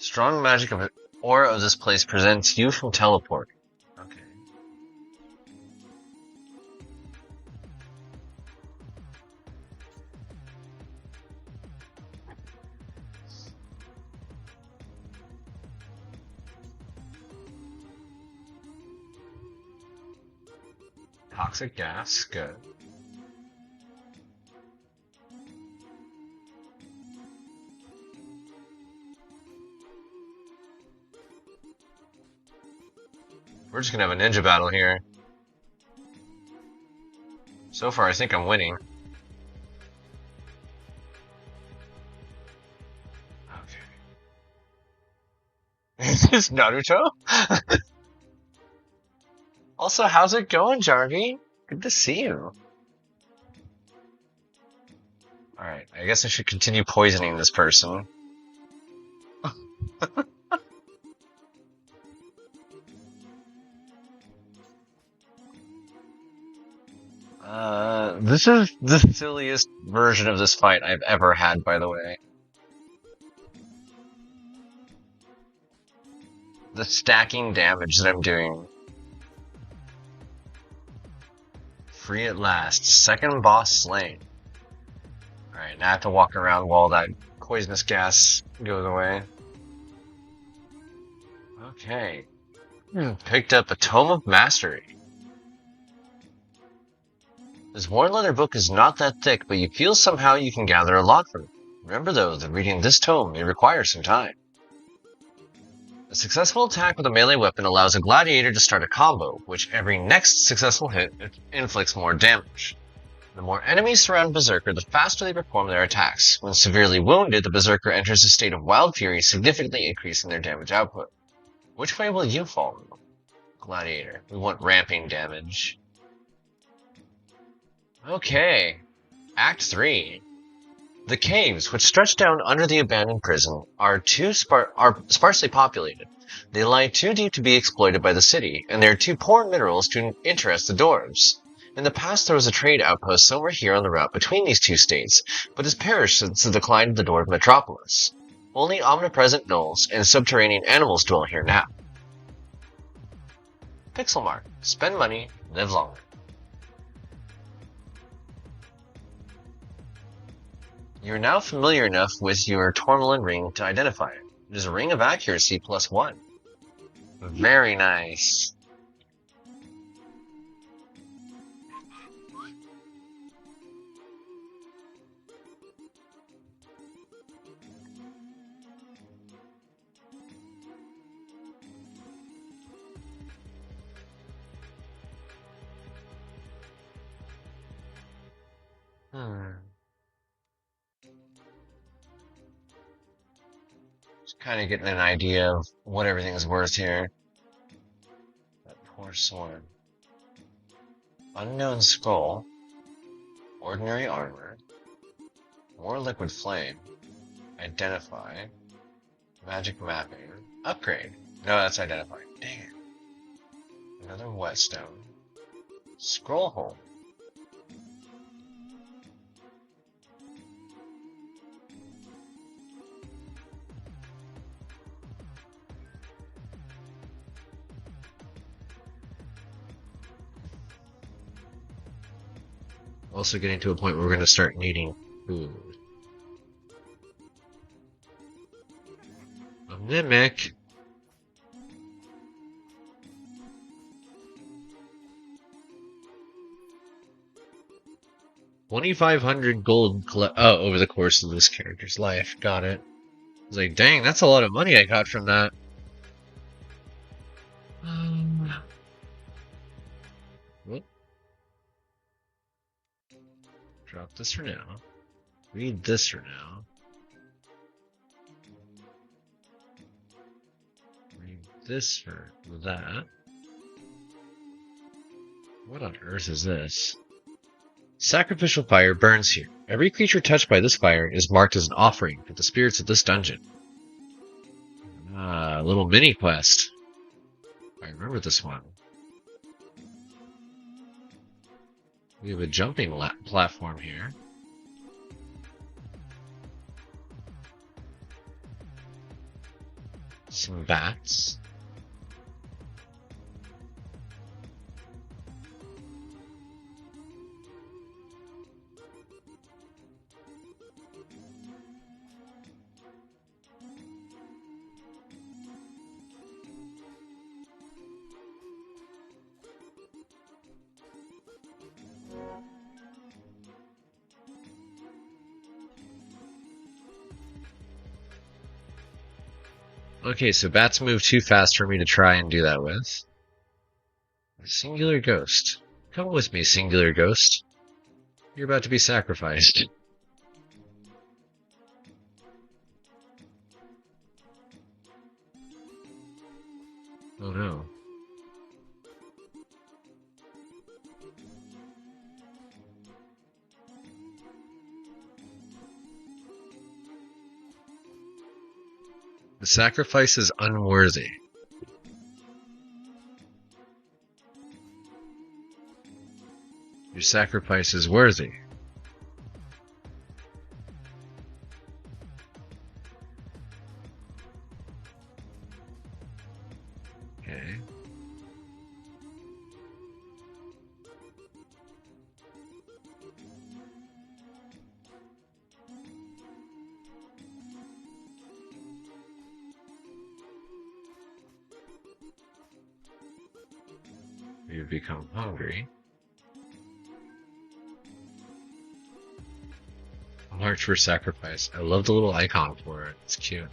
Strong magic of aura of this place prevents you from teleporting. Okay. Toxic gas, good. We're just gonna have a ninja battle here. So far, I think I'm winning. Okay. Is this Naruto? Also, how's it going, Jarvie? Good to see you. Alright, I guess I should continue poisoning this person. This is the silliest version of this fight I've ever had, by the way. The stacking damage that I'm doing. Free at last. Second boss slain. Alright, now I have to walk around while that poisonous gas goes away. Okay. Picked up a Tome of Mastery. This worn leather book is not that thick, but you feel somehow you can gather a lot from it. Remember though, that reading this tome may require some time. A successful attack with a melee weapon allows a gladiator to start a combo, which every next successful hit inflicts more damage. The more enemies surround Berserker, the faster they perform their attacks. When severely wounded, the Berserker enters a state of wild fury, significantly increasing their damage output. Which way will you fall? Gladiator. We want ramping damage. Okay. Act 3. The caves, which stretch down under the abandoned prison, are sparsely populated. They lie too deep to be exploited by the city, and there are too poor minerals to interest the dwarves. In the past, there was a trade outpost somewhere here on the route between these two states, but has perished since the decline of the dwarf metropolis. Only omnipresent gnolls and subterranean animals dwell here now. Pixel Mart. Spend money, live longer. You are now familiar enough with your tourmaline ring to identify it. It is a ring of accuracy +1. Very nice. Just kind of getting an idea of what everything is worth here. That poor sword. Unknown skull. Ordinary armor. More liquid flame. Identify. Magic mapping. Upgrade. No, that's identify. Dang it. Another whetstone. Scroll hole. Also getting to a point where we're going to start needing food. A mimic. $2,500 gold over the course of this character's life. Got it. I was like, dang, that's a lot of money I got from that. Whoop. Drop this for now. Read this for now. Read this for that. What on earth is this? Sacrificial fire burns here. Every creature touched by this fire is marked as an offering to the spirits of this dungeon. Ah, a little mini quest. I remember this one. We have a jumping platform here. Some bats. Okay, so bats move too fast for me to try and do that with. Singular ghost. Come with me, singular ghost. You're about to be sacrificed. Oh no. The sacrifice is unworthy. Your sacrifice is worthy. Okay. You become hungry. March for sacrifice. I love the little icon for it. It's cute.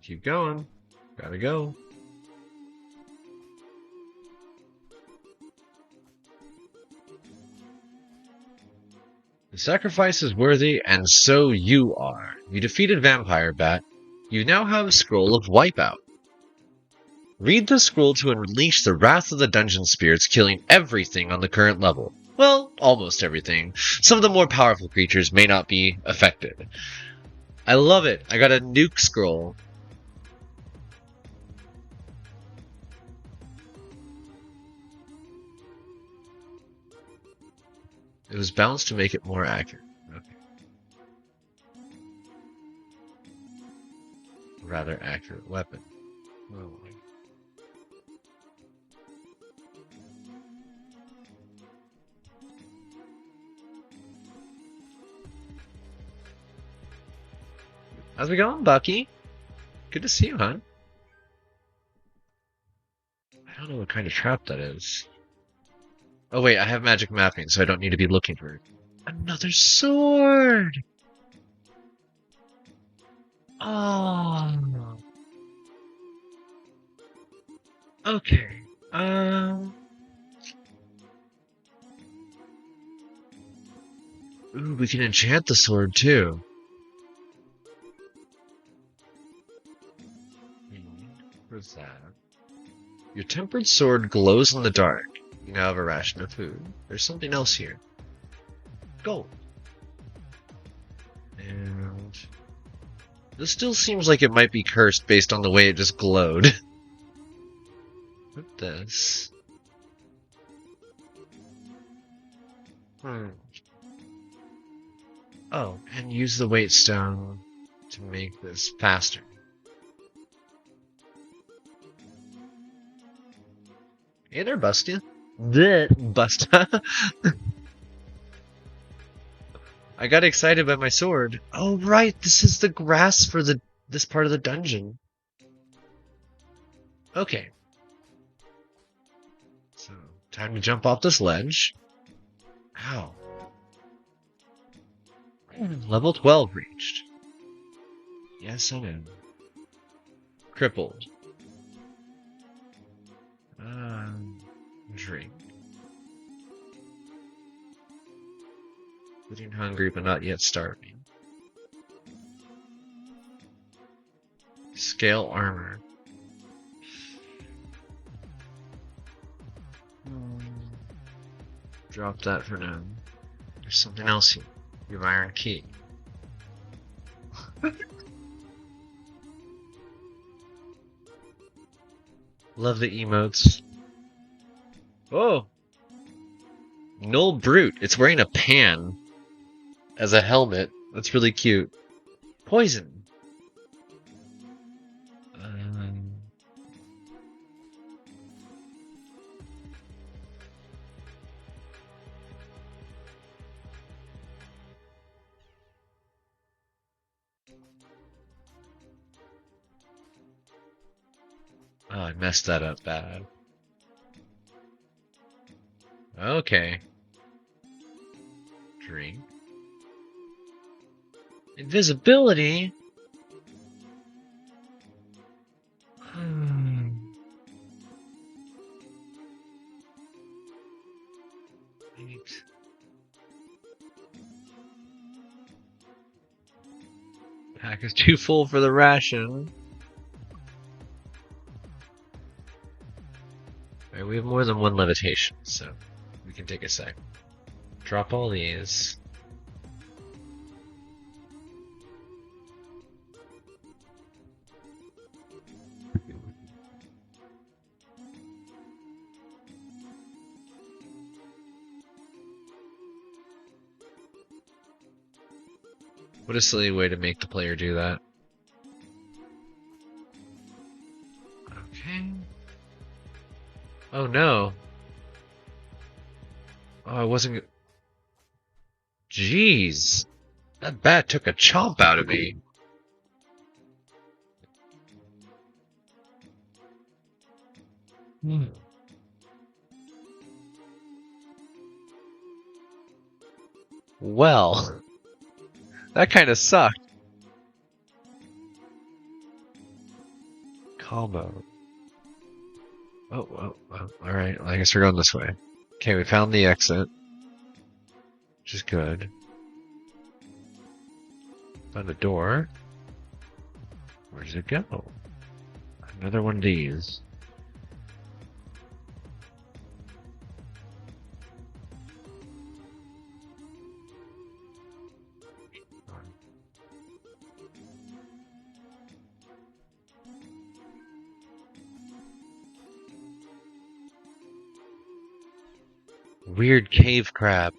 Keep going. Gotta go. The sacrifice is worthy, and so you are. You defeated Vampire Bat. You now have a scroll of Wipeout. Read the scroll to unleash the wrath of the dungeon spirits, killing everything on the current level. Well, almost everything. Some of the more powerful creatures may not be affected. I love it. I got a nuke scroll. It was balanced to make it more accurate. Okay. Rather accurate weapon. Oh. How's it going, Bucky? Good to see you, hon. I don't know what kind of trap that is. Oh wait, I have magic mapping, so I don't need to be looking for it. Another sword! Oh. Okay. Ooh, we can enchant the sword too. What's that? Your tempered sword glows in the dark. You now have a ration of food. There's something else here. Gold. And this still seems like it might be cursed based on the way it just glowed. What this? Oh, and use the weight stone to make this faster. Hey there, Busty. Busta. I got excited by my sword. Oh, right, this is the grass for this part of the dungeon. Okay. So, time to jump off this ledge. Ow. Level 12 reached. Yes, I know. Crippled. Drink. Getting hungry but not yet starving. Scale armor. Drop that for now. There's something else here. You have iron key. Love the emotes. Oh! Null Brute. It's wearing a pan as a helmet. That's really cute. Poison. Oh, I messed that up bad. Okay. Drink. Invisibility? Wait. Pack is too full for the ration. Alright, we have more than one levitation, so we can take a sec. Drop all these. What a silly way to make the player do that. Okay. Oh no. Oh, I wasn't... Jeez. That bat took a chomp out of me. Well, that kind of sucked. Combo. Oh, alright. I guess we're going this way. Okay, we found the exit. Which is good. Found a door. Where does it go? Another one of these. Weird cave crab.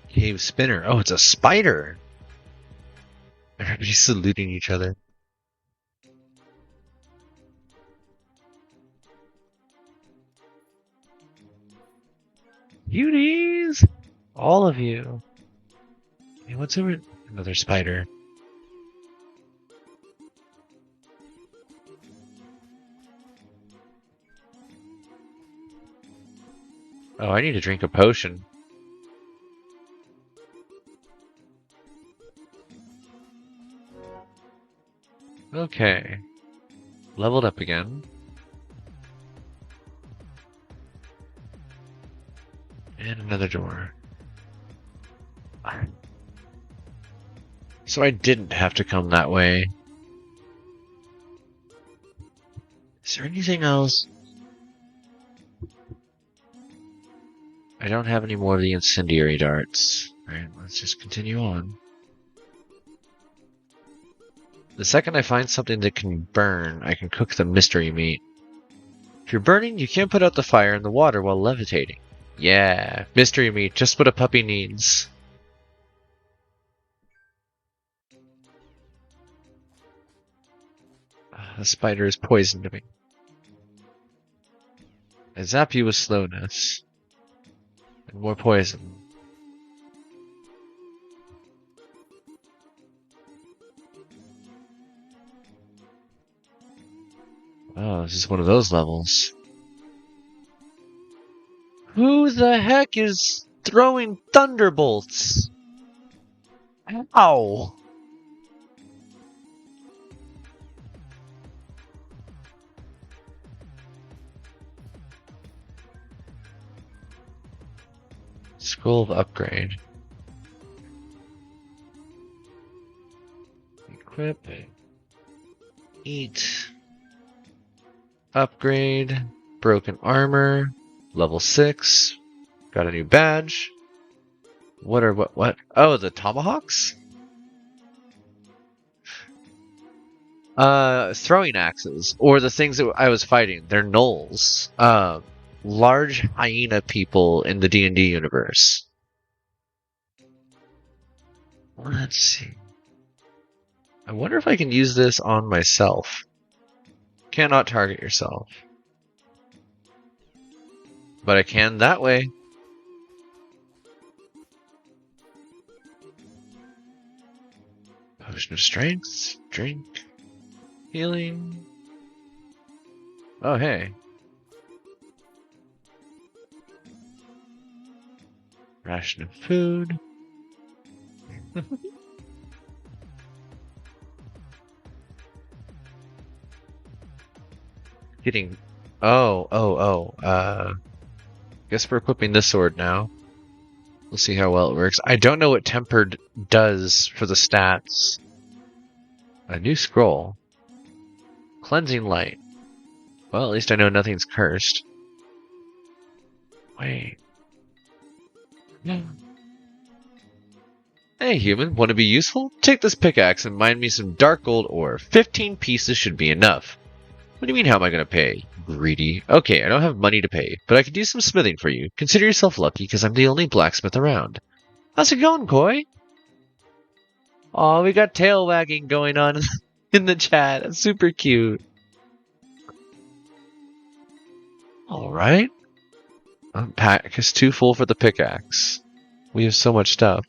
Cave spinner. Oh, it's a spider. Everybody's saluting each other. Beauties! All of you. Hey, what's over? Another spider. Oh, I need to drink a potion. Okay. Leveled up again. And another door. So I didn't have to come that way. Is there anything else? I don't have any more of the incendiary darts. Alright, let's just continue on. The second I find something that can burn, I can cook the mystery meat. If you're burning, you can't put out the fire in the water while levitating. Yeah, mystery meat, just what a puppy needs. The spider is poisoned me. I zap you with slowness. And more poison. Oh, this is one of those levels. Who the heck is throwing thunderbolts? Ow! Scroll of upgrade. Equip. Eat. Upgrade. Broken armor. Level 6. Got a new badge. What? Oh, the tomahawks? Throwing axes. Or the things that I was fighting. They're gnolls. Large hyena people in the D&D universe. Let's see. I wonder if I can use this on myself. Cannot target yourself. But I can that way. Potion of strength. Drink. Healing. Oh, hey. Ration of food. Getting... Guess we're equipping this sword now. We'll see how well it works. I don't know what Tempered does for the stats. A new scroll. Cleansing light. Well, at least I know nothing's cursed. Wait. Hey human, want to be useful? Take this pickaxe and mine me some dark gold ore. 15 pieces should be enough. What do you mean, how am I going to pay? Greedy. Okay, I don't have money to pay, but I could do some smithing for you. Consider yourself lucky, because I'm the only blacksmith around. How's it going, Koi? Aw, we got tail wagging going on in the chat. That's super cute. Alright. Pack is too full for the pickaxe. We have so much stuff.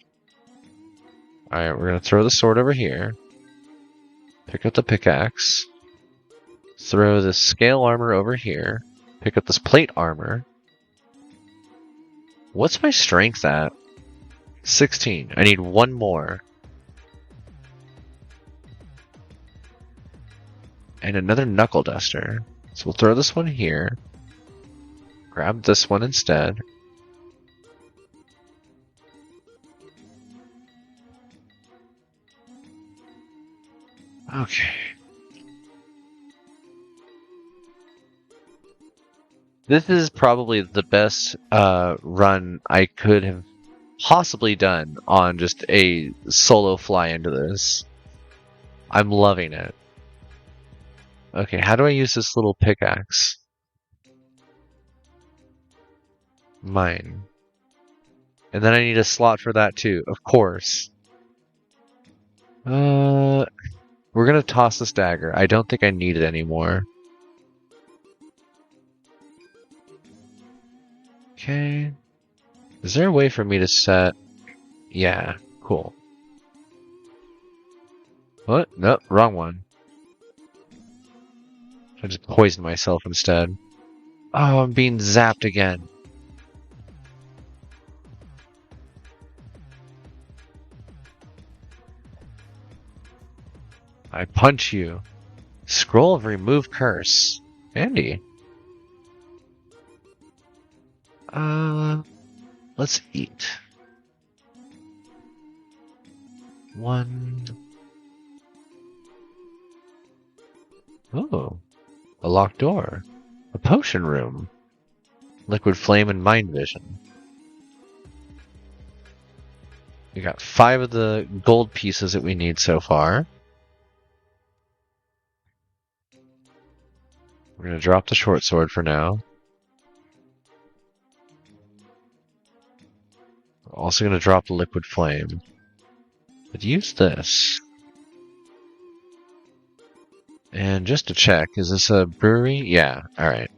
Alright, we're going to throw the sword over here. Pick up the pickaxe. Throw this scale armor over here. Pick up this plate armor. What's my strength at? 16. I need one more. And another knuckle duster. So we'll throw this one here. Grab this one instead. Okay. This is probably the best run I could have possibly done on just a solo fly into this. I'm loving it. Okay, how do I use this little pickaxe? Mine. And then I need a slot for that too, of course. We're gonna toss this dagger. I don't think I need it anymore. Okay. Is there a way for me to set... Yeah, cool. What? Nope, wrong one. I just poisoned myself instead. Oh, I'm being zapped again. I punch you. Scroll of remove curse. Handy. Let's eat. 1. Oh, a locked door. A potion room. Liquid flame and mind vision. We got 5 of the gold pieces that we need so far. We're going to drop the short sword for now. We're also going to drop the liquid flame. But use this. And just to check, is this a brewery? Yeah, alright.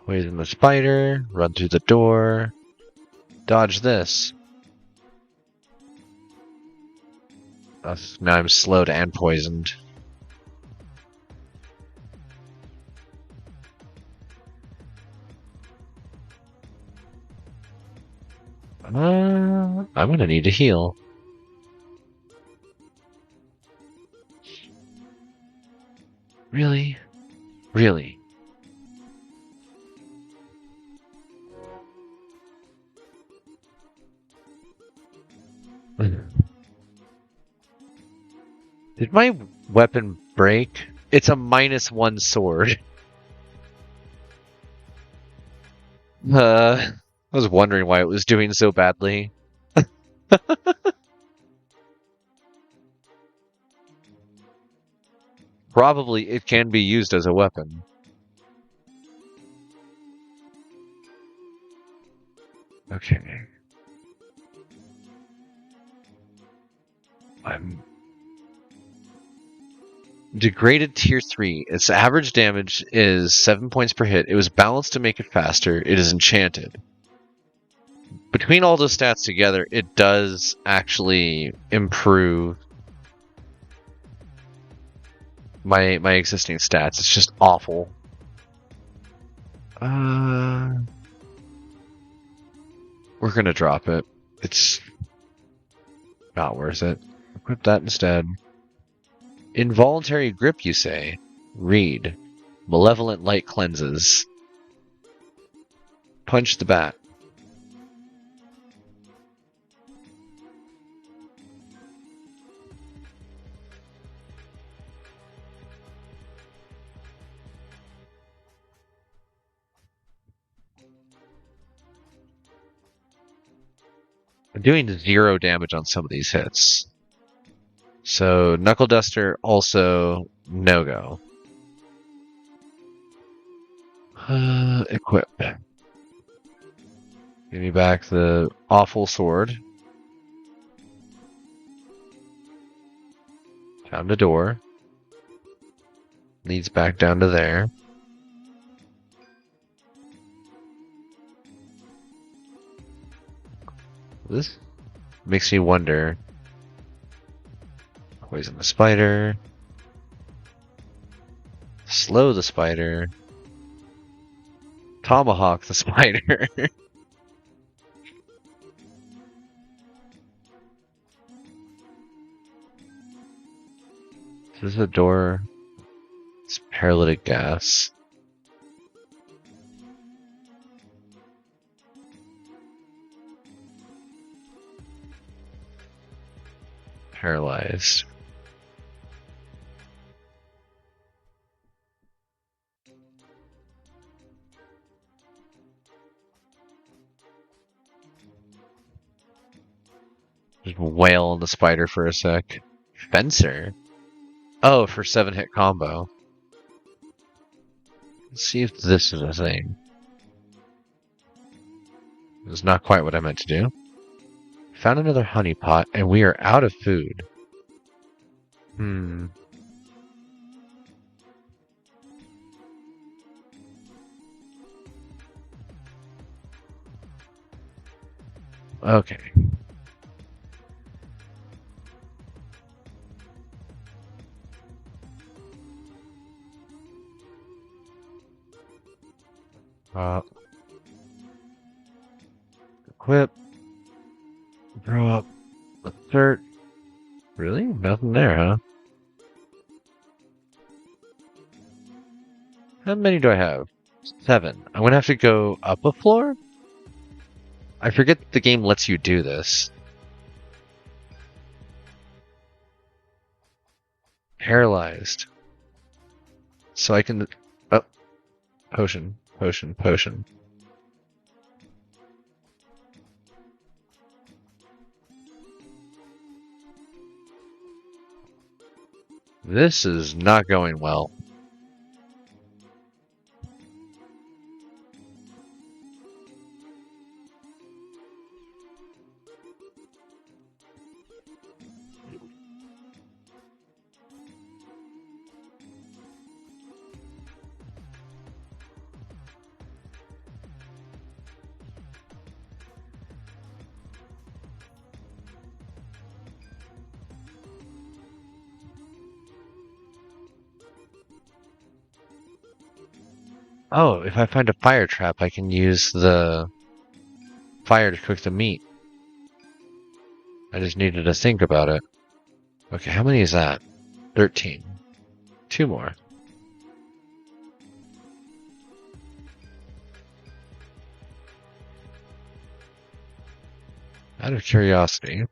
Poison the spider, run through the door, dodge this. Now I'm slowed and poisoned. I'm gonna need to heal. Really? Really? Did my weapon break? It's a -1 sword. I was wondering why it was doing so badly. Probably it can be used as a weapon. Okay. I'm degraded tier 3. Its average damage is 7 points per hit. It was balanced to make it faster. It is enchanted. Between all those stats together, it does actually improve my existing stats. It's just awful. We're gonna drop it. It's not worth it. Equip that instead. Involuntary grip, you say? Read. Malevolent light cleanses. Punch the bat. I'm doing 0 damage on some of these hits. So, Knuckle Duster also no-go. Equip. Give me back the awful sword. Found a door. Leads back down to there. This makes me wonder. Poison the spider. Slow the spider. Tomahawk the spider. This is a door. It's paralytic gas. Paralyzed. Just wail on the spider for a sec. Fencer? Oh, for 7-hit combo. Let's see if this is a thing. It's not quite what I meant to do. Found another honey pot, and we are out of food. Okay. Equip. Throw up a third. Really? Nothing there, huh? How many do I have? 7. I'm gonna have to go up a floor? I forget that the game lets you do this. Paralyzed. So I can... Oh. Potion. Potion. Potion. This is not going well. Oh, if I find a fire trap, I can use the fire to cook the meat. I just needed to think about it. Okay, how many is that? 13. 2 more. Out of curiosity.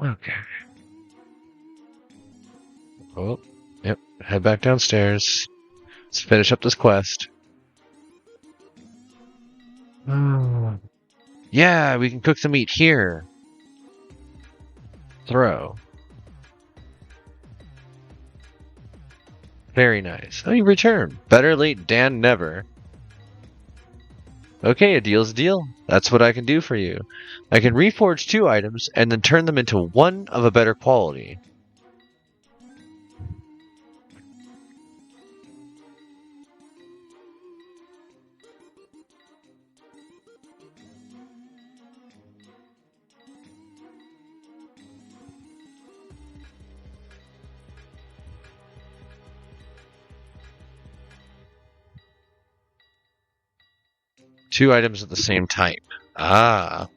Okay. Oh, yep. Head back downstairs. Let's finish up this quest. Yeah, we can cook some meat here. Throw. Very nice. Oh, you return. Better late than never. Okay, a deal's a deal. That's what I can do for you. I can reforge 2 items and then turn them into one of a better quality. Two items at the same type. Ah.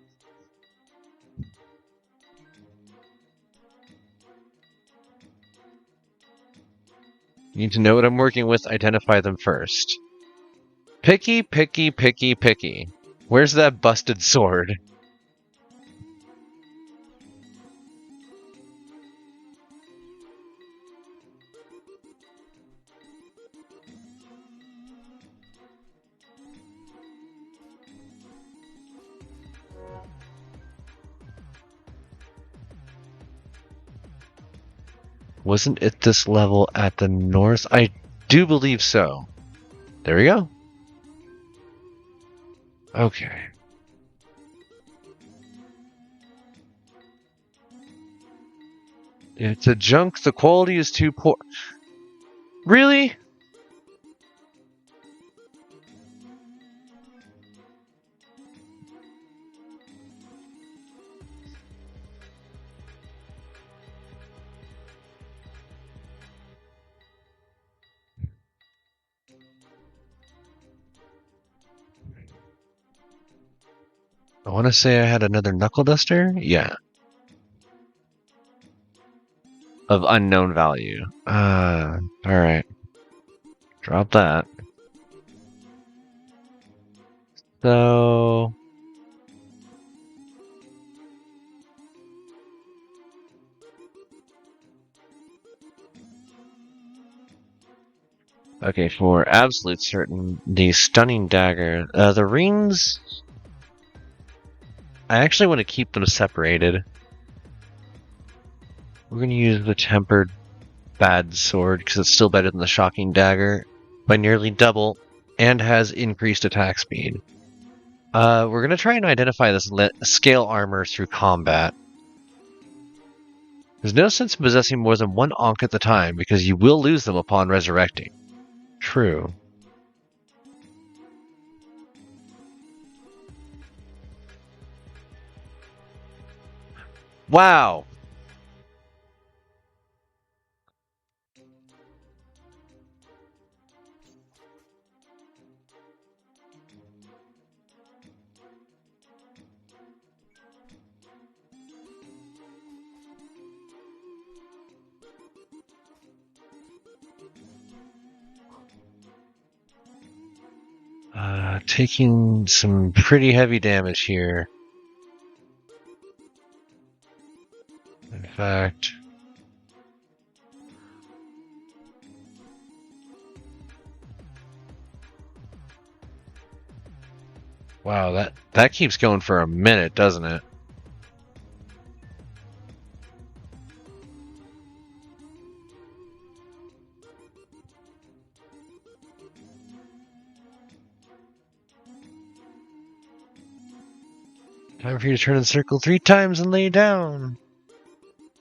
You need to know what I'm working with, identify them first. Picky, picky, picky, picky. Where's that busted sword? Wasn't it this level at the north? I do believe so. There we go. Okay. It's a junk. The quality is too poor. Really? I want to say I had another knuckle duster. Yeah. Of unknown value. Alright. Drop that. So... Okay, for absolute certain, the stunning dagger. The rings... I actually want to keep them separated. We're going to use the tempered bad sword, because it's still better than the shocking dagger by nearly double, and has increased attack speed. We're going to try and identify this scale armor through combat. There's no sense in possessing more than 1 Ankh at the time, because you will lose them upon resurrecting. True. Wow. Taking some pretty heavy damage here. In fact, wow, that keeps going for a minute, doesn't it? Time for you to turn in the circle 3 times and lay down.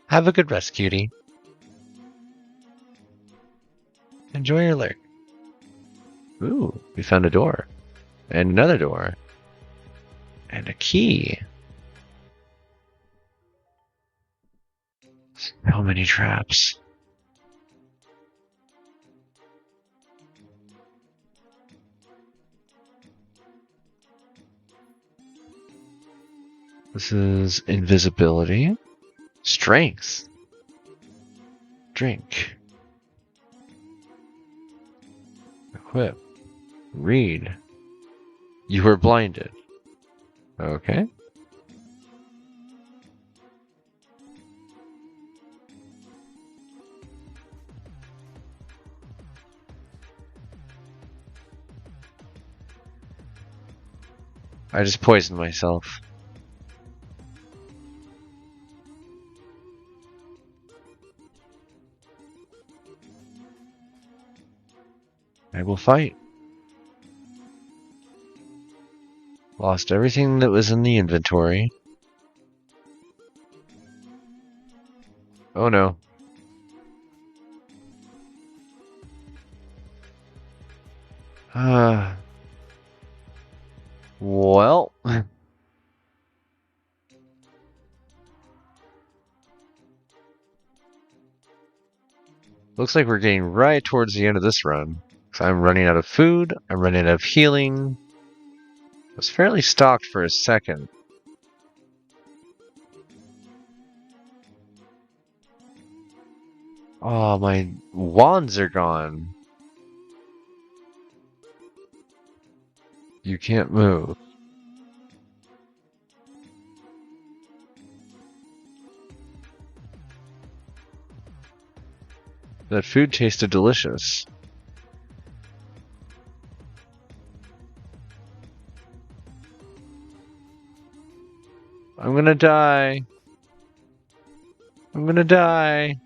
Have a good rest, cutie. Enjoy your lurk. Ooh, we found a door. And another door. And a key. How many traps? This is invisibility. Strength. Drink. Equip. Read. You were blinded. Okay. I just poisoned myself. I will fight. Lost everything that was in the inventory. Oh no. Well. Looks like we're getting right towards the end of this run. So I'm running out of food, I'm running out of healing. I was fairly stocked for a second. Oh, my wands are gone. You can't move. That food tasted delicious. I'm gonna die. I'm gonna die.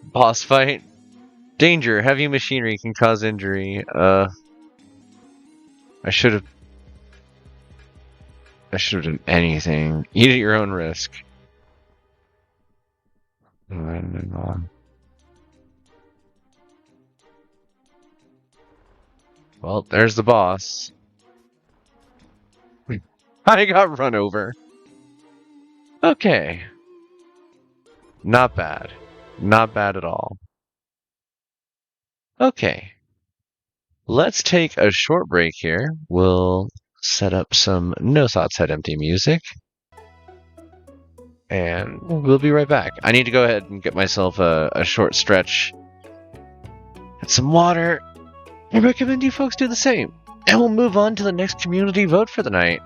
Boss fight. Danger. Heavy machinery can cause injury. I should have done anything. Eat at your own risk. Well, there's the boss. I got run over. Okay. Not bad. Not bad at all. Okay. Let's take a short break here. We'll set up some No Thoughts Head Empty music. And we'll be right back. I need to go ahead and get myself a short stretch. Get some water. I recommend you folks do the same. And we'll move on to the next community vote for the night.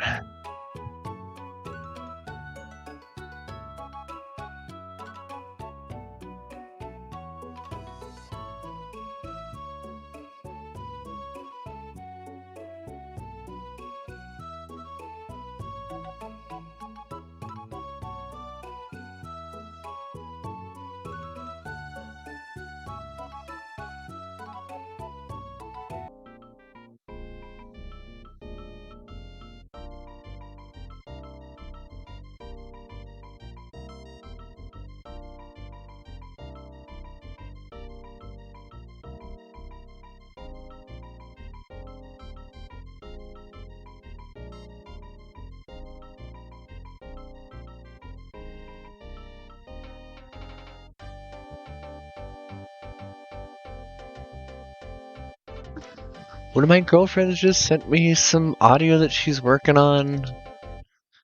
One of my girlfriends just sent me some audio that she's working on.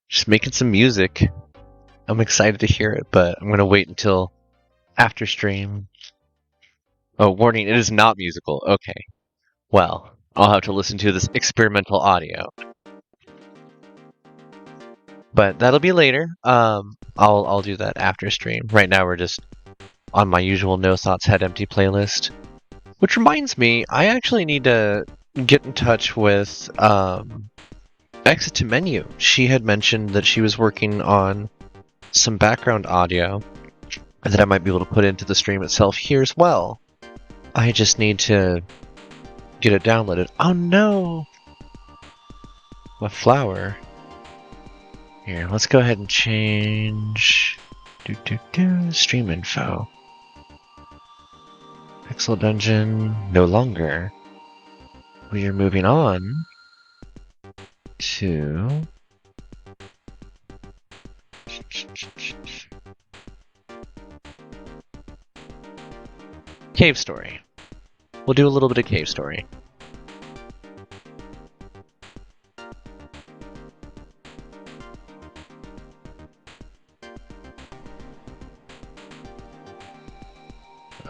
Just making some music. I'm excited to hear it, but I'm gonna wait until after stream. Oh, warning, it is not musical. Okay. Well, I'll have to listen to this experimental audio. But that'll be later. I'll do that after stream. Right now we're just on my usual No Thoughts Head Empty playlist. Which reminds me, I actually need to get in touch with Exit to Menu. She had mentioned that she was working on some background audio that I might be able to put into the stream itself here as well. I just need to get it downloaded. Oh no! A flower. Here, let's go ahead and change stream info. Pixel Dungeon no longer. We are moving on to Cave Story. We'll do a little bit of Cave Story.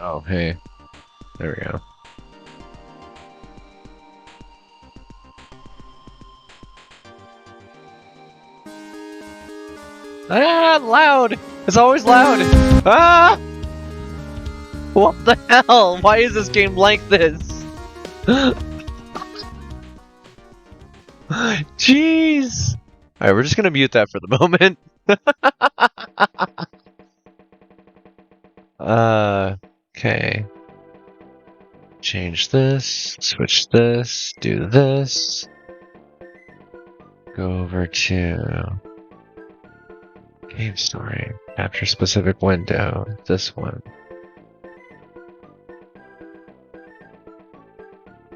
Oh, hey. There we go. Ah, loud! It's always loud! Ah! What the hell? Why is this game like this? Jeez! Alright, we're just gonna mute that for the moment. Okay. Change this, switch this, do this. Go over to Cave Story. Capture specific window. This one.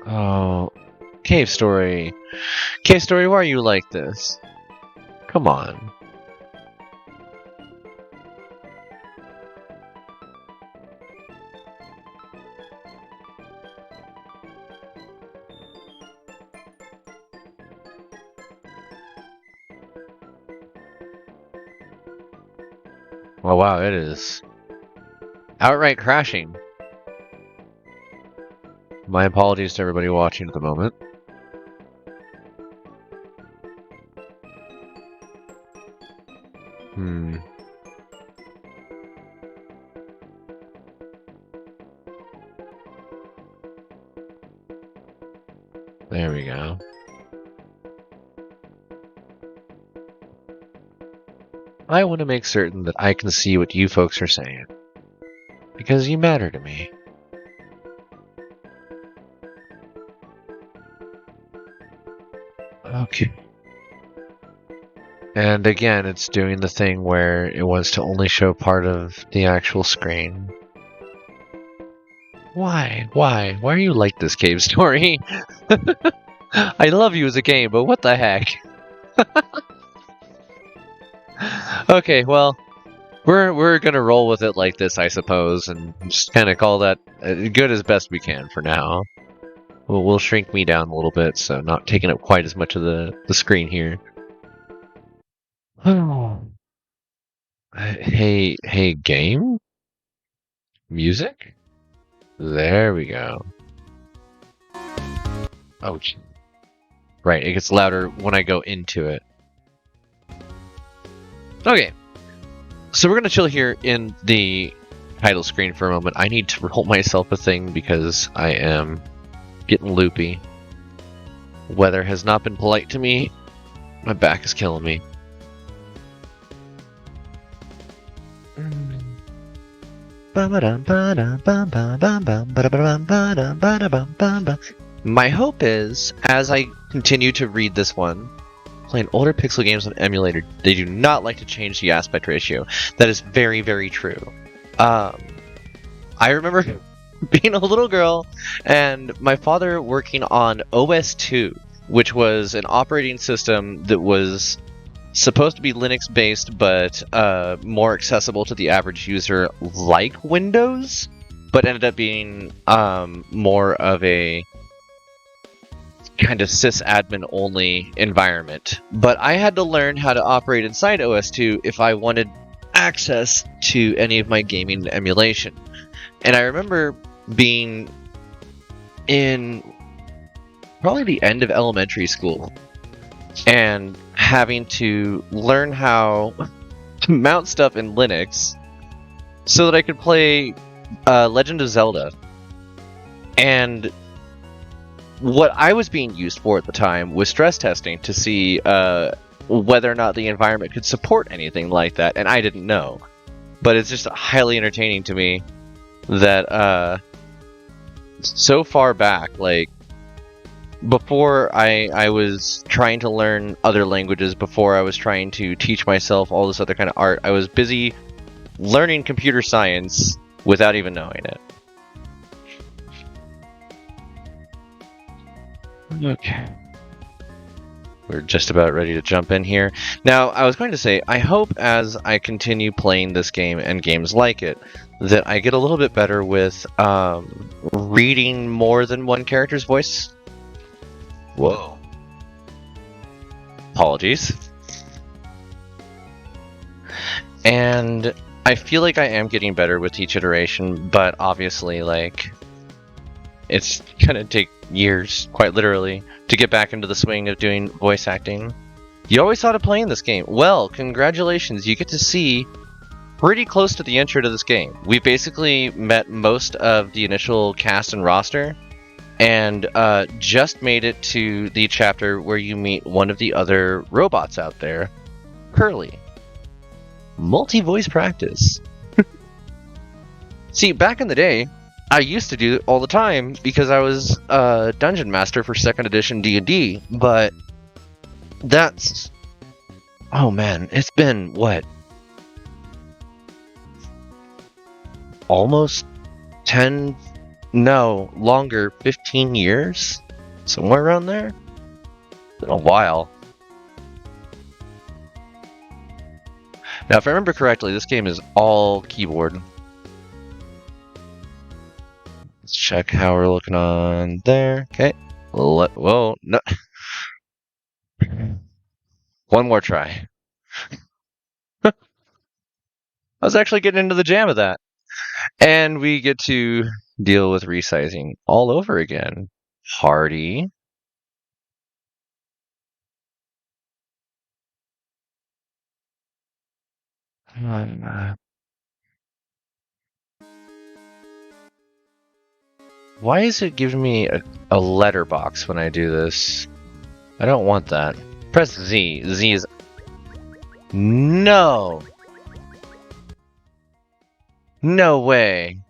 Oh, Cave Story. Cave Story, why are you like this? Come on. Oh wow, it is outright crashing. My apologies to everybody watching at the moment. There we go. I want to make certain that I can see what you folks are saying. Because you matter to me. Okay. And again, it's doing the thing where it wants to only show part of the actual screen. Why? Why? Why are you like this, Cave Story? I love you as a game, but what the heck? Okay, well, we're gonna roll with it like this, I suppose, and just kind of call that good as best we can for now. We'll shrink me down a little bit, so not taking up quite as much of the screen here. Hey, game? Music? There we go. Oh, right, it gets louder when I go into it. Okay, so we're gonna chill here in the title screen for a moment. I need to roll myself a thing because I am getting loopy. Weather has not been polite to me. My back is killing me. My hope is, as I continue to read this one, playing older Pixel games on emulator, they do not like to change the aspect ratio. That is very, very true. I remember being a little girl and my father working on OS2, which was an operating system that was supposed to be Linux based, but more accessible to the average user, like Windows, but ended up being more of a kind of sysadmin only environment. But I had to learn how to operate inside OS2 if I wanted access to any of my gaming emulation. And I remember being in probably the end of elementary school and having to learn how to mount stuff in Linux so that I could play Legend of Zelda. And what I was being used for at the time was stress testing to see whether or not the environment could support anything like that, and I didn't know. But it's just highly entertaining to me that so far back, like before I was trying to learn other languages, before I was trying to teach myself all this other kind of art, I was busy learning computer science without even knowing it. Okay. We're just about ready to jump in here. Now, I was going to say, I hope as I continue playing this game and games like it, that I get a little bit better with reading more than one character's voice. Whoa. Apologies. And I feel like I am getting better with each iteration, but obviously, like, it's gonna take years, quite literally, to get back into the swing of doing voice acting. You always thought of playing this game. Well, congratulations, you get to see pretty close to the intro to this game. We basically met most of the initial cast and roster, and just made it to the chapter where you meet one of the other robots out there, Curly. Multi-voice practice. See, back in the day, I used to do it all the time because I was a dungeon master for 2nd edition D&D, but that's... Oh man, it's been, what? Almost 10... No, longer, 15 years? Somewhere around there? It's been a while. Now, if I remember correctly, this game is all keyboard. Let's check how we're looking on there. Okay. Whoa, no. One more try. I was actually getting into the jam of that. And we get to deal with resizing all over again. Hardy. Why is it giving me a letterbox when I do this? I don't want that. Press Z. Z is... No! No way!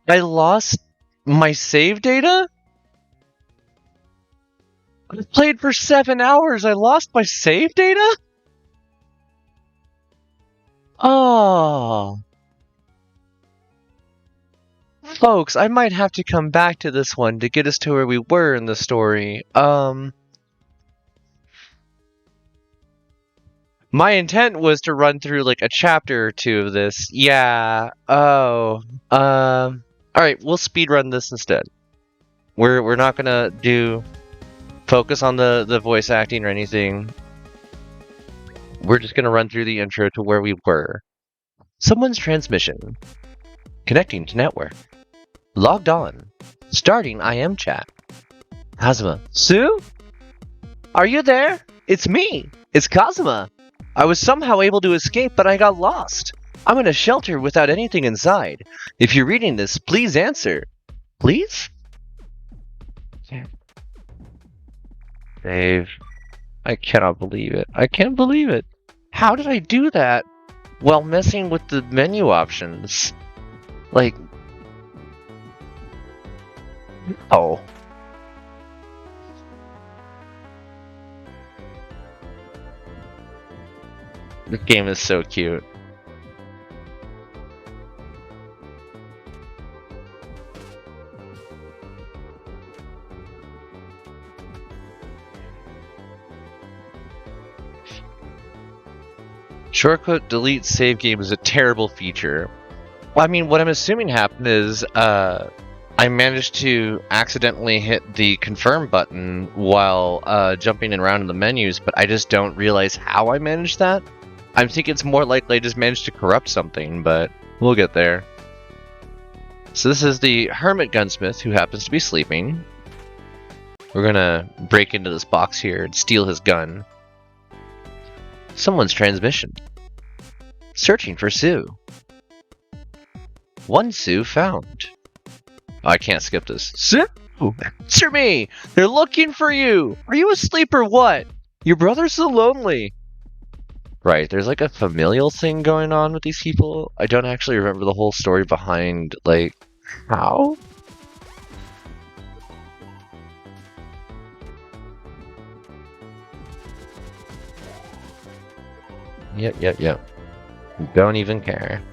I lost my save data? I played for 7 hours. I lost my save data? Oh. Folks, I might have to come back to this one to get us to where we were in the story. My intent was to run through like a chapter or two of this. Yeah. Oh. Alright, we'll speedrun this instead. We're not gonna focus on the voice acting or anything. We're just gonna run through the intro to where we were. Someone's transmission. Connecting to network. Logged on. Starting IM chat. Kazuma. Sue? Are you there? It's me. It's Kazuma. I was somehow able to escape, but I got lost. I'm in a shelter without anything inside. If you're reading this, please answer. Please? Dave. I cannot believe it. I can't believe it. How did I do that while messing with the menu options? Like... Oh. The game is so cute. Shortcut delete save game is a terrible feature. Well, I mean, what I'm assuming happened is I managed to accidentally hit the confirm button while jumping around in the menus, but I just don't realize how I managed that. I think it's more likely I just managed to corrupt something, but we'll get there. So this is the Hermit Gunsmith who happens to be sleeping. We're gonna break into this box here and steal his gun. Someone's transmission. Searching for Sue. One Sue found. Oh, I can't skip this. Sue! Answer me! They're looking for you! Are you asleep or what? Your brother's so lonely. Right, there's like a familial thing going on with these people. I don't actually remember the whole story behind, like, how? Yep. Don't even care.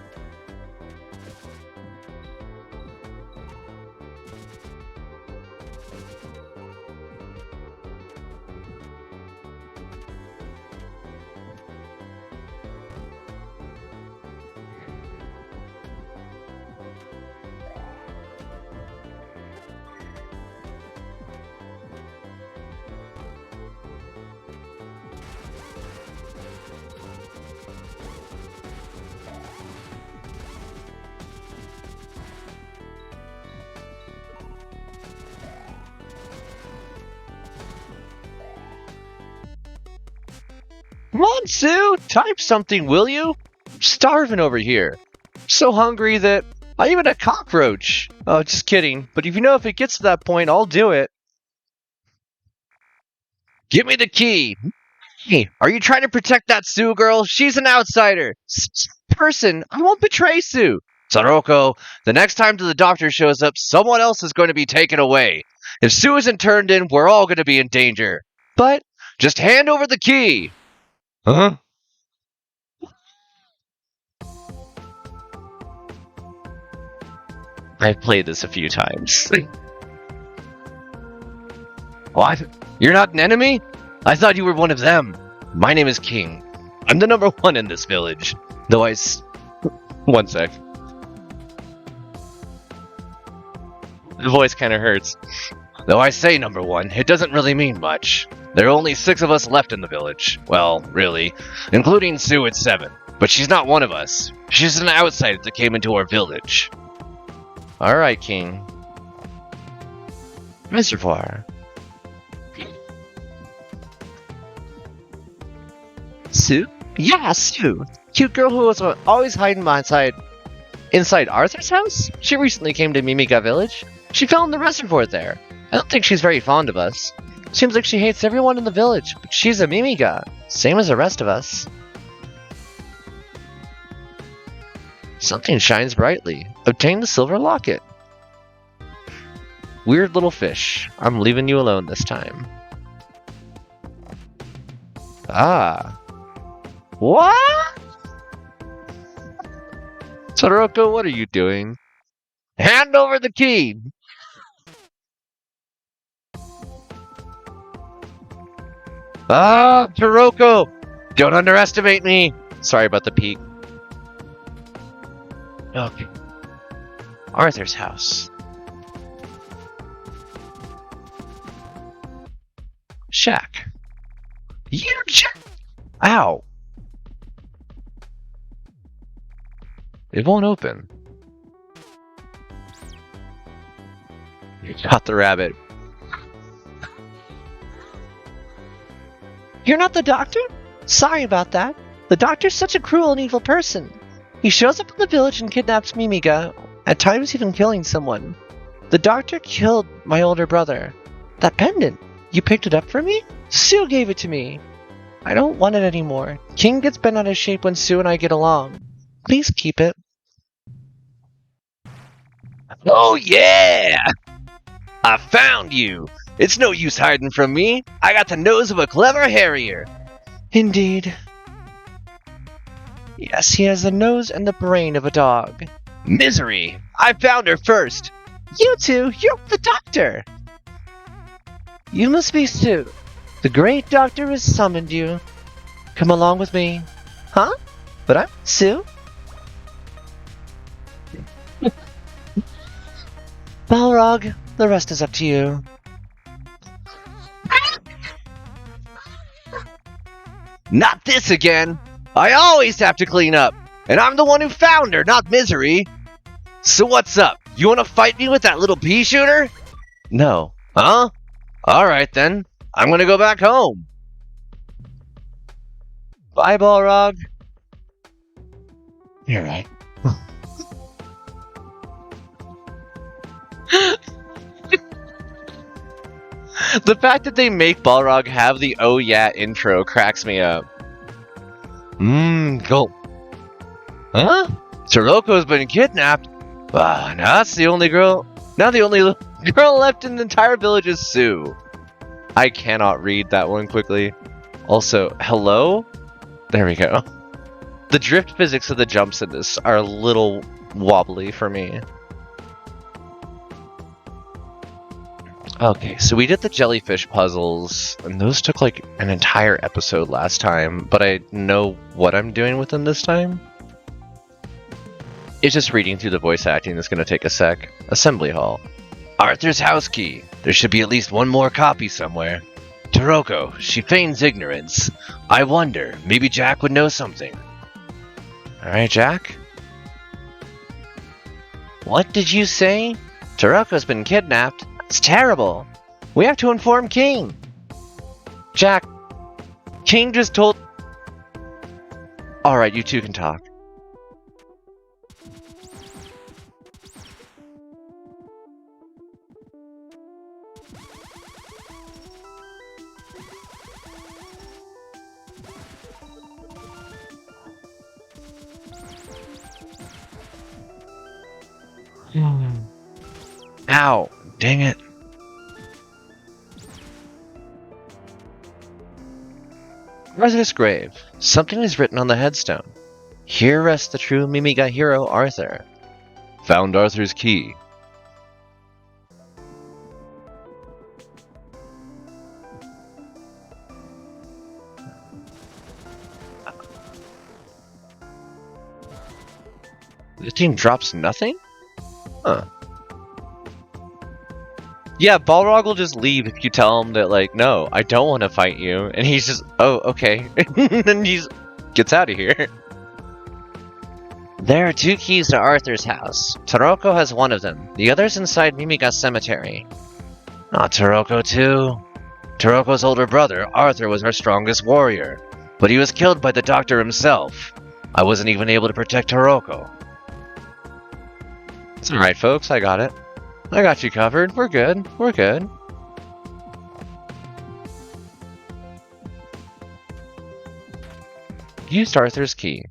Come on, Sue! Type something, will you? I'm starving over here. So hungry that I even a cockroach. Oh, just kidding. But if you know if it gets to that point, I'll do it. Give me the key. Hey, are you trying to protect that Sue girl? She's an outsider. Person, I won't betray Sue. Soroko, the next time the doctor shows up, someone else is going to be taken away. If Sue isn't turned in, we're all going to be in danger. But just hand over the key. Huh? I've played this a few times. What? You're not an enemy? I thought you were one of them. My name is King. I'm the number one in this village. Though One sec. The voice kind of hurts. Though I say number one, it doesn't really mean much. There are only 6 of us left in the village. Well, really. Including Sue at 7. But she's not one of us. She's an outsider that came into our village. Alright, King. Reservoir. Sue? Yeah, Sue. Cute girl who was always hiding inside Arthur's house? She recently came to Mimiga village. She fell in the reservoir there. I don't think she's very fond of us. Seems like she hates everyone in the village, but she's a Mimiga. Same as the rest of us. Something shines brightly. Obtain the silver locket. Weird little fish. I'm leaving you alone this time. Ah. What? Todoroki, what are you doing? Hand over the key! Ah, Todoroki! Don't underestimate me! Sorry about the peek. Okay. Arthur's house. Shack. You Ow! It won't open. You got the rabbit. You're not the doctor? Sorry about that. The doctor's such a cruel and evil person. He shows up in the village and kidnaps Mimiga, at times even killing someone. The doctor killed my older brother. That pendant, you picked it up for me? Sue gave it to me. I don't want it anymore. King gets bent out of shape when Sue and I get along. Please keep it. Oh yeah! I found you! It's no use hiding from me. I got the nose of a clever harrier. Indeed. Yes, he has the nose and the brain of a dog. Misery! I found her first! You two, you're the doctor! You must be Sue. The great doctor has summoned you. Come along with me. Huh? But I'm Sue? Balrog, the rest is up to you. Not this again! I always have to clean up! And I'm the one who found her, not Misery! So what's up? You wanna fight me with that little pea shooter? No. Huh? Alright then. I'm gonna go back home. Bye, Balrog. You're right. The fact that they make Balrog have the oh yeah intro cracks me up. Gulp. Huh? Toroko's been kidnapped? Now that's the only girl. Now the only girl left in the entire village is Sue. I cannot read that one quickly. Also, hello? There we go. The drift physics of the jumps in this are a little wobbly for me. Okay, so we did the jellyfish puzzles, and those took like an entire episode last time, but I know what I'm doing with them this time. It's just reading through the voice acting that's going to take a sec. Assembly Hall. Arthur's house key. There should be at least one more copy somewhere. Toroko, she feigns ignorance. I wonder, maybe Jack would know something. Alright, Jack? What did you say? Toroko's been kidnapped. It's terrible. We have to inform King. Jack, King just told... Alright, you two can talk. Ow, dang it. Arthur's grave. Something is written on the headstone. Here rests the true Mimiga hero, Arthur. Found Arthur's key. This team drops nothing? Huh. Yeah, Balrog will just leave if you tell him that, like, no, I don't want to fight you. And he's just, oh, okay. And then he gets out of here. There are 2 keys to Arthur's house. Toroko has one of them. The other's inside Mimiga's cemetery. Not Toroko, too. Toroko's older brother, Arthur, was our strongest warrior. But he was killed by the doctor himself. I wasn't even able to protect Toroko. It's alright, folks. I got it. I got you covered. We're good. We're good. Used Arthur's key.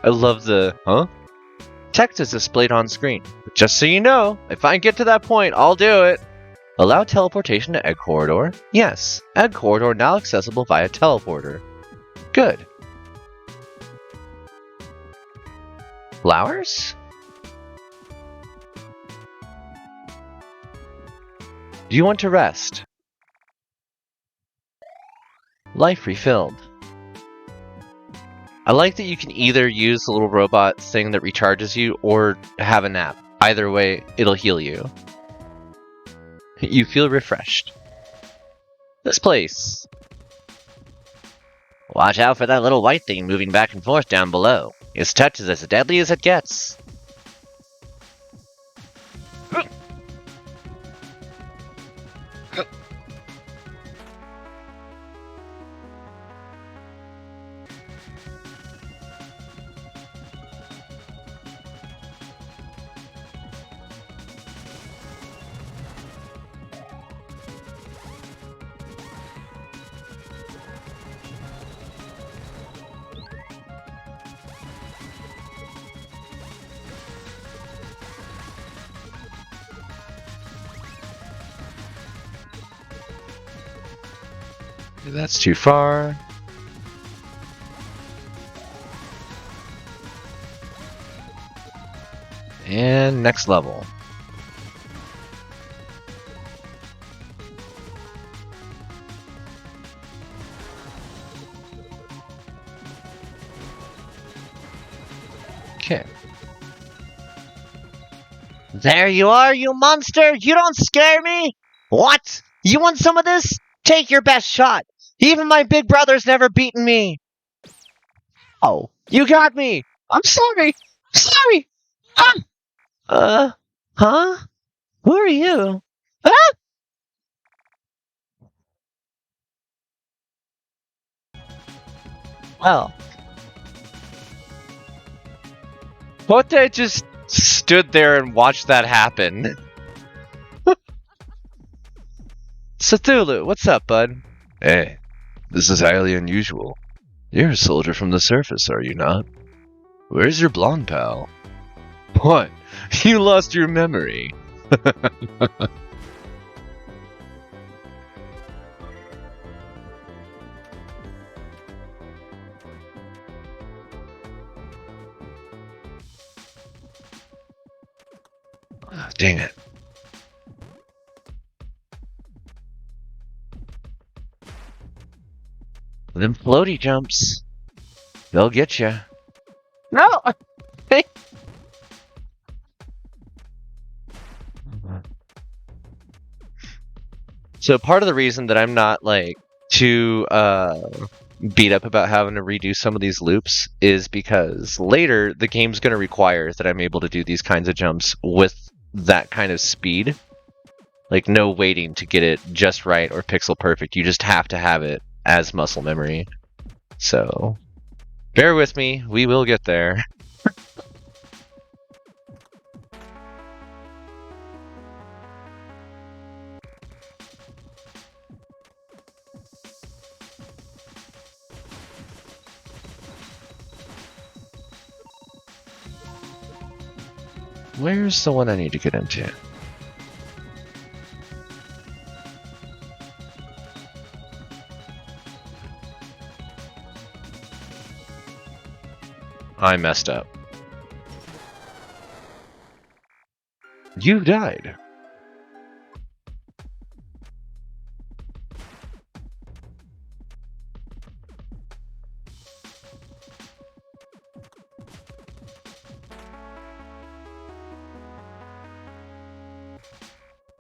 I love the, huh? Text is displayed on screen. But just so you know, if I get to that point, I'll do it. Allow teleportation to Egg Corridor? Yes. Egg Corridor now accessible via teleporter. Good. Flowers? Do you want to rest? Life refilled. I like that you can either use the little robot thing that recharges you or have a nap. Either way, it'll heal you. You feel refreshed. This place. Watch out for that little white thing moving back and forth down below. Its touch is as deadly as it gets. That's too far. And next level. There you are, you monster! You don't scare me! What? You want some of this? Take your best shot! Even my big brother's never beaten me! Oh, you got me! I'm sorry! Sorry! Ah! Huh? Who are you? Ah! Well, what I just stood there and watched that happen. Cthulhu, what's up, bud? Hey, this is highly unusual. You're a soldier from the surface, are you not? Where's your blonde pal? What? You lost your memory? Ah, dang it. Them floaty jumps. They'll get you. No! So part of the reason that I'm not, like, too, beat up about having to redo some of these loops is because later the game's going to require that I'm able to do these kinds of jumps with that kind of speed. Like, no waiting to get it just right or pixel perfect. You just have to have it as muscle memory. So, bear with me. We will get there. Where's the one I need to get into? I messed up. You died.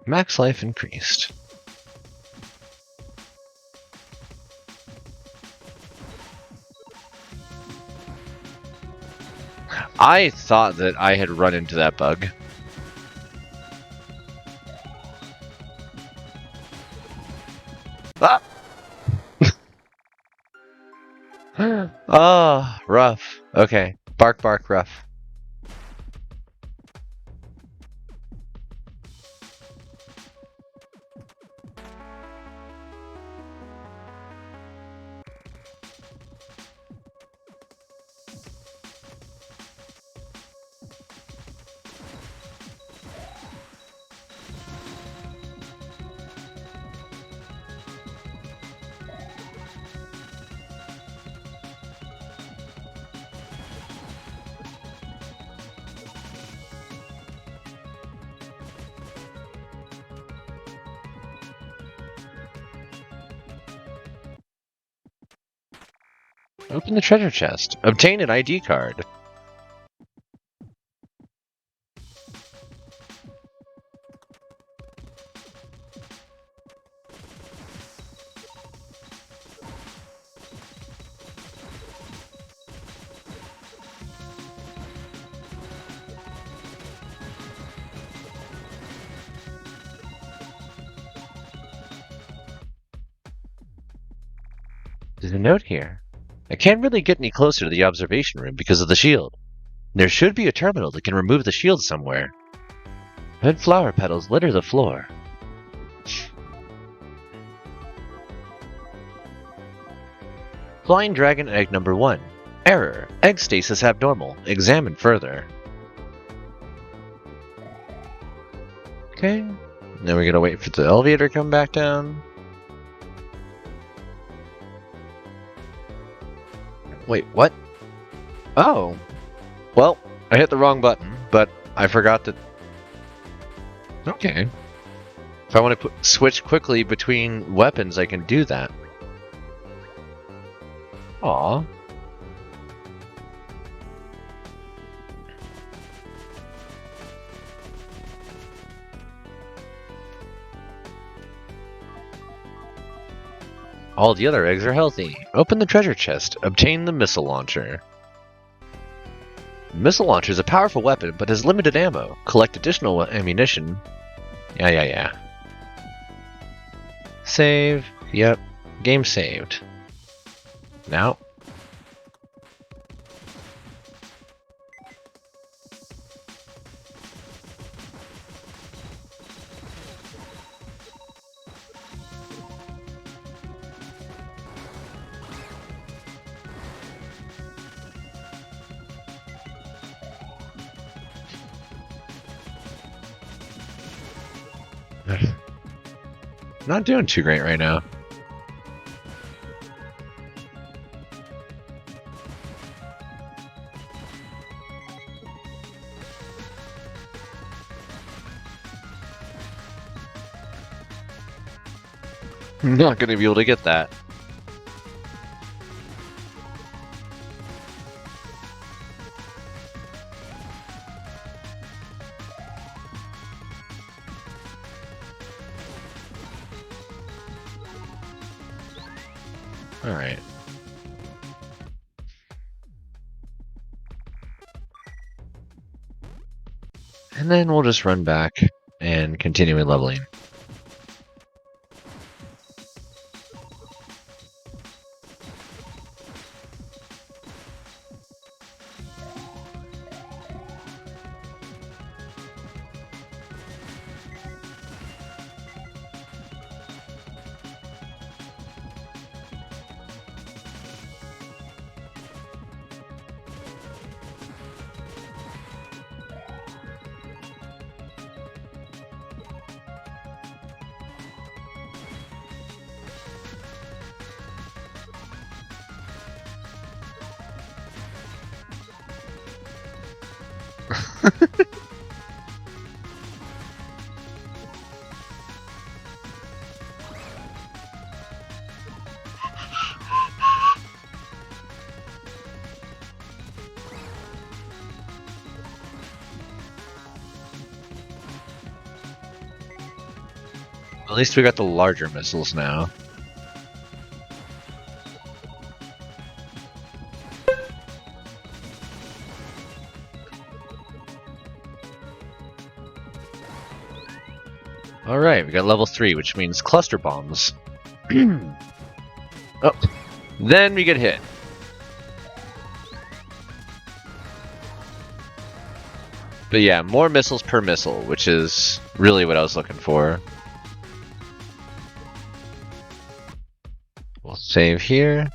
Max life increased. I thought that I had run into that bug. Ah! Oh, rough. Okay. Bark, bark, rough. Open the treasure chest. Obtain an ID card. There's a note here. I can't really get any closer to the observation room because of the shield. There should be a terminal that can remove the shield somewhere. Red flower petals litter the floor. Flying Dragon Egg number 1. Error. Egg stasis abnormal. Examine further. Okay. Now we're gonna wait for the elevator to come back down. Wait, what? Oh. Well, I hit the wrong button, but I forgot that... Okay. If I want to switch quickly between weapons, I can do that. Aw. All the other eggs are healthy. Open the treasure chest. Obtain the missile launcher. Missile launcher is a powerful weapon, but has limited ammo. Collect additional ammunition. Yeah. Save. Yep. Game saved. Now. Not doing too great right now. I'm not going to be able to get that. Alright. And then we'll just run back and continue leveling. At least we got the larger missiles now. Alright, we got level 3, which means cluster bombs. Oh, then we get hit. But yeah, more missiles per missile, which is really what I was looking for. We'll save here.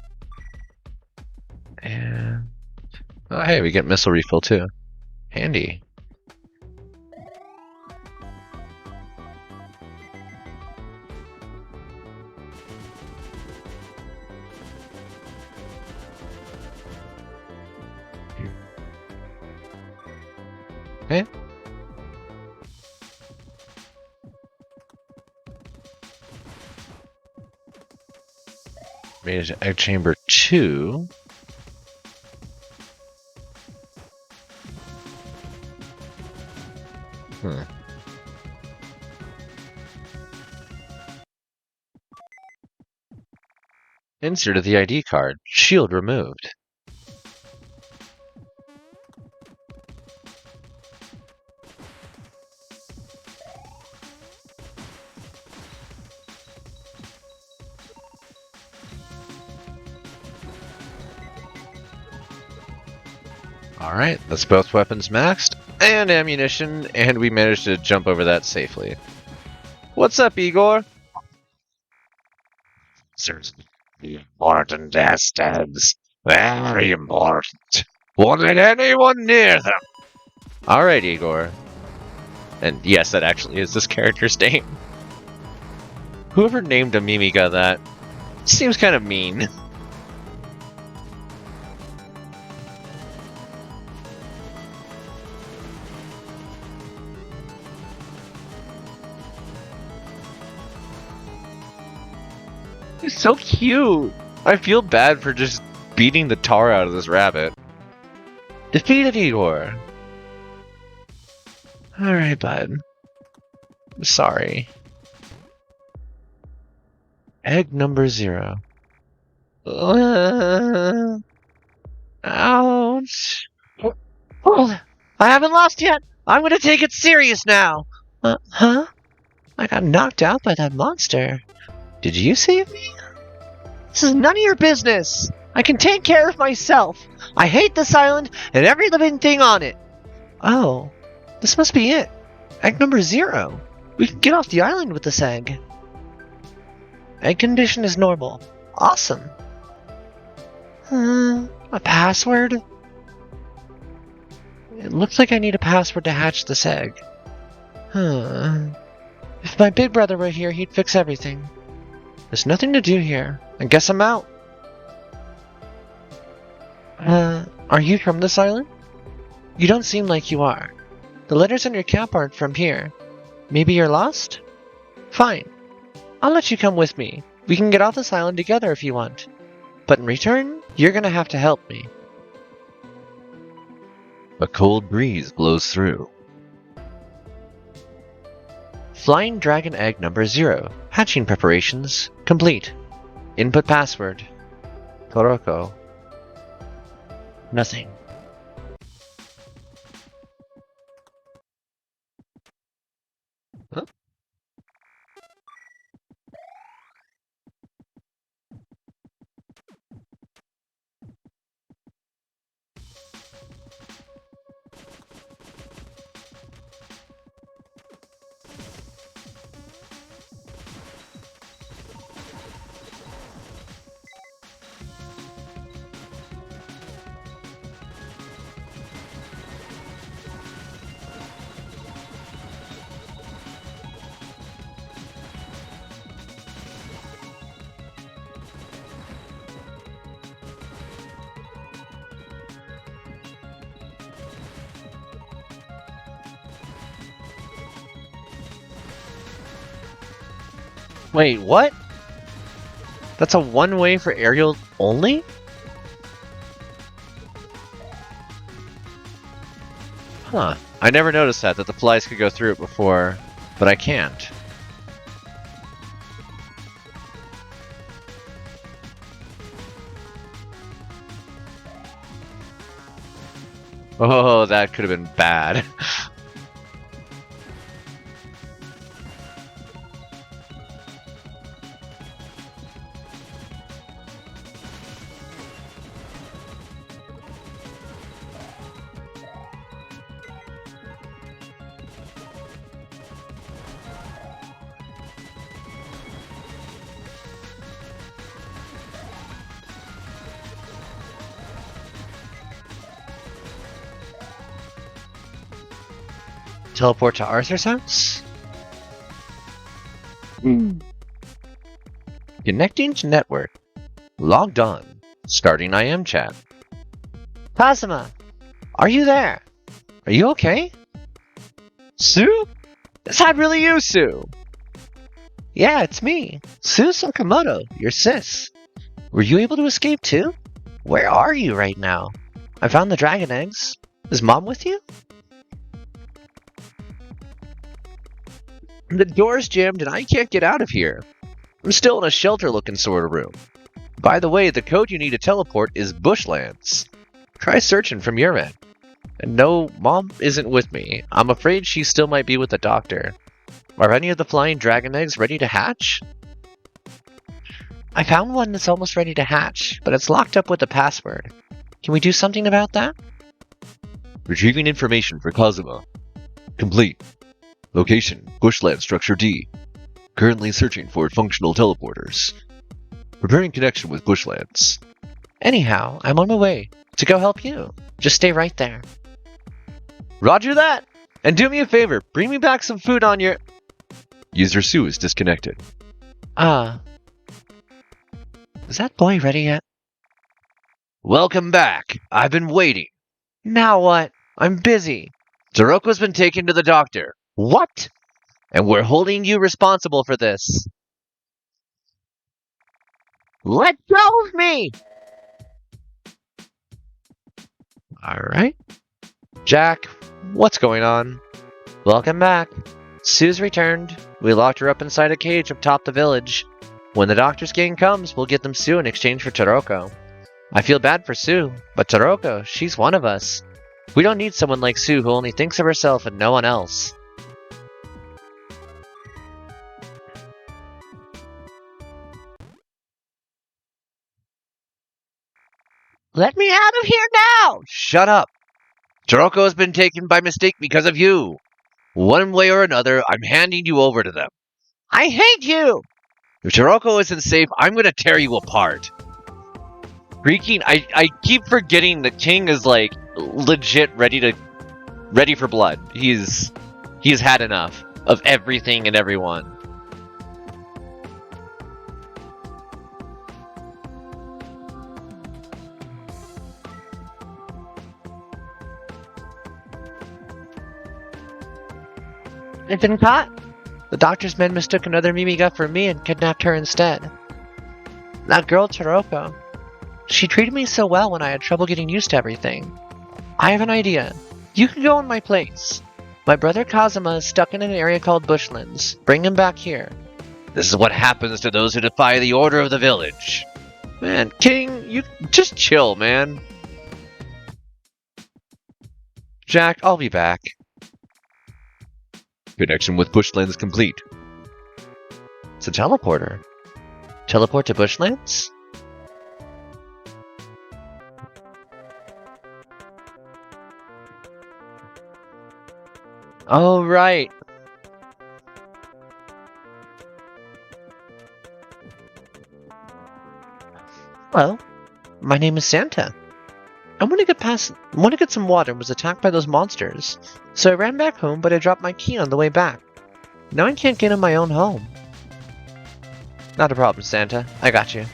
And... oh, hey, we get missile refill too. Handy. Okay. Made it to egg chamber 2. Inserted the ID card. Shield removed. Alright, that's both weapons maxed, and ammunition, and we managed to jump over that safely. What's up, Igor? Certainly important bastards. Very important. Wanted anyone near them. Alright, Igor. And yes, that actually is this character's name. Whoever named a Mimiga that seems kind of mean. He's so cute. I feel bad for just beating the tar out of this rabbit. Defeated Igor. Alright, bud. I'm sorry. Egg number 0. Ouch. Oh, I haven't lost yet. I'm gonna take it serious now. Huh? I got knocked out by that monster. Did you save me? This is none of your business. I can take care of myself. I hate this island and every living thing on it. Oh, this must be it. Egg number 0. We can get off the island with this egg. Egg condition is normal. Awesome. A password? It looks like I need a password to hatch this egg. If my big brother were here, he'd fix everything. There's nothing to do here. I guess I'm out. Are you from this island? You don't seem like you are. The letters on your cap aren't from here. Maybe you're lost? Fine. I'll let you come with me. We can get off this island together if you want. But in return, you're gonna have to help me. A cold breeze blows through. Flying Dragon Egg number 0. Hatching preparations complete. Input password. Toroko. Nothing. Huh? Wait, what? That's a one-way for aerial only? Huh. I never noticed that the flies could go through it before, but I can't. Oh, that could have been bad. Teleport to Arthur's house? Connecting to network. Logged on. Starting IM chat. Kazuma! Are you there? Are you okay? Sue? Is that really you, Sue? Yeah, it's me. Sue Sakamoto, your sis. Were you able to escape too? Where are you right now? I found the dragon eggs. Is Mom with you? The door's jammed and I can't get out of here. I'm still in a shelter-looking sort of room. By the way, the code you need to teleport is Bushlands. Try searching from your end. And no, Mom isn't with me. I'm afraid she still might be with the doctor. Are any of the flying dragon eggs ready to hatch? I found one that's almost ready to hatch, but it's locked up with a password. Can we do something about that? Retrieving information for Kazuma. Complete. Location, Bushland Structure D. Currently searching for functional teleporters. Preparing connection with Bushlands. Anyhow, I'm on my way to go help you. Just stay right there. Roger that! And do me a favor, bring me back some food on your... User Sue is disconnected. Is that boy ready yet? Welcome back. I've been waiting. Now what? I'm busy. Toroko's been taken to the doctor. What? And we're holding you responsible for this. Let go of me! Alright. Jack, what's going on? Welcome back. Sue's returned. We locked her up inside a cage up top the village. When the doctor's gang comes, we'll get them Sue in exchange for Taroko. I feel bad for Sue, but Taroko, she's one of us. We don't need someone like Sue who only thinks of herself and no one else. Let me out of here now! Shut up! Taroko has been taken by mistake because of you. One way or another, I'm handing you over to them. I hate you! If Taroko isn't safe, I'm gonna tear you apart. Freaking, I keep forgetting the king is like legit ready for blood. He's had enough of everything and everyone. I've been caught. The doctor's men mistook another Mimiga for me and kidnapped her instead. That girl Taroko. She treated me so well when I had trouble getting used to everything. I have an idea. You can go in my place. My brother Kazuma is stuck in an area called Bushlands. Bring him back here. This is what happens to those who defy the order of the village. Man, King, you just chill, man. Jack, I'll be back. Connection with Bushlands complete. It's a teleporter. Teleport to Bushlands? Oh, right. Well, my name is Santa. I want to get some water and was attacked by those monsters. So I ran back home, but I dropped my key on the way back. Now I can't get in my own home. Not a problem, Santa. I got you.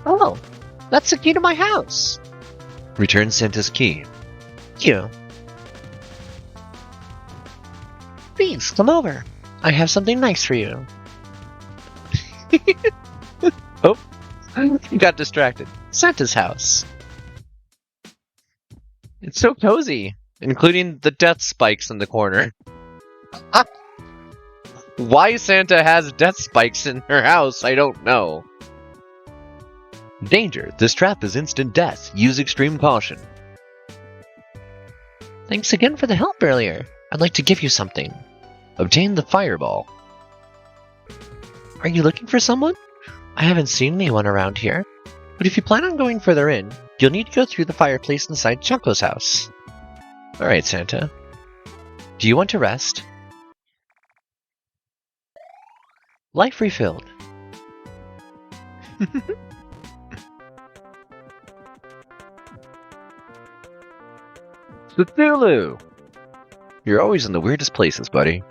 Oh, that's the key to my house. Return Santa's key. You. Please, come over. I have something nice for you. Oh, you got distracted. Santa's house. It's so cozy, including the death spikes in the corner. Why Santa has death spikes in her house, I don't know. Danger! This trap is instant death. Use extreme caution. Thanks again for the help earlier. I'd like to give you something. Obtain the fireball. Are you looking for someone? I haven't seen anyone around here. But if you plan on going further in, you'll need to go through the fireplace inside Choco's house. Alright, Santa. Do you want to rest? Life refilled. Cthulhu! You're always in the weirdest places, buddy.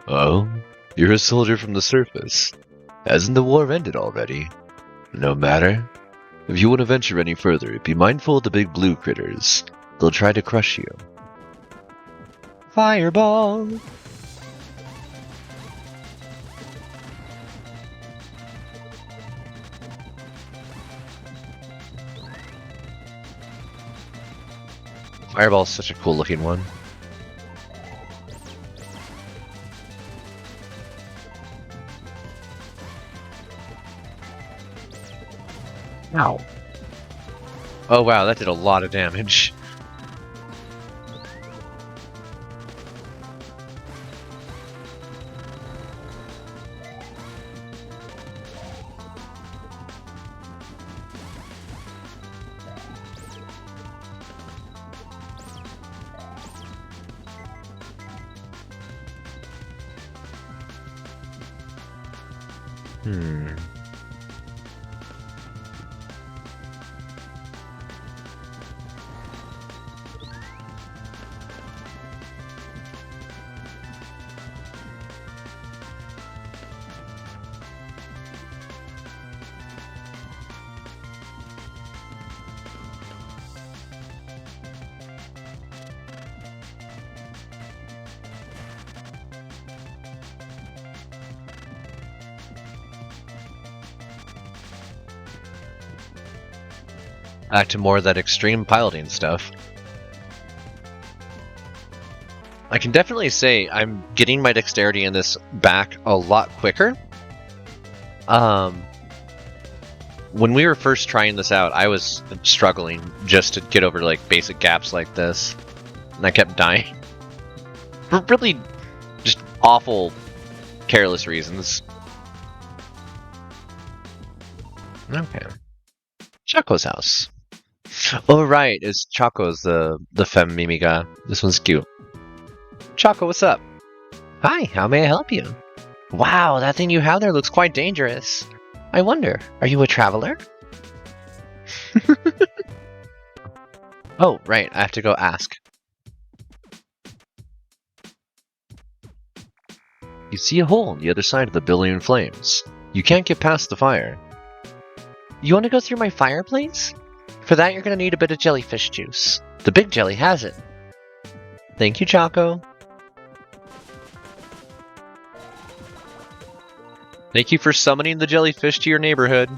Oh, you're a soldier from the surface. Hasn't the war ended already? No matter. If you want to venture any further, be mindful of the big blue critters. They'll try to crush you. Fireball! Fireball's such a cool looking one. Ow. Oh wow, that did a lot of damage. Back to more of that extreme piloting stuff. I can definitely say I'm getting my dexterity in this back a lot quicker. When we were first trying this out, I was struggling just to get over like basic gaps like this, and I kept dying for really just awful, careless reasons. Okay, Choco's house. Oh right, it's Choco's the femme mimiga. This one's cute. Choco, what's up? Hi, how may I help you? Wow, that thing you have there looks quite dangerous. I wonder, are you a traveler? Oh, right, I have to go ask. You see a hole on the other side of the billion flames. You can't get past the fire. You want to go through my fireplace? For that, you're going to need a bit of jellyfish juice. The big jelly has it. Thank you, Choco. Thank you for summoning the jellyfish to your neighborhood.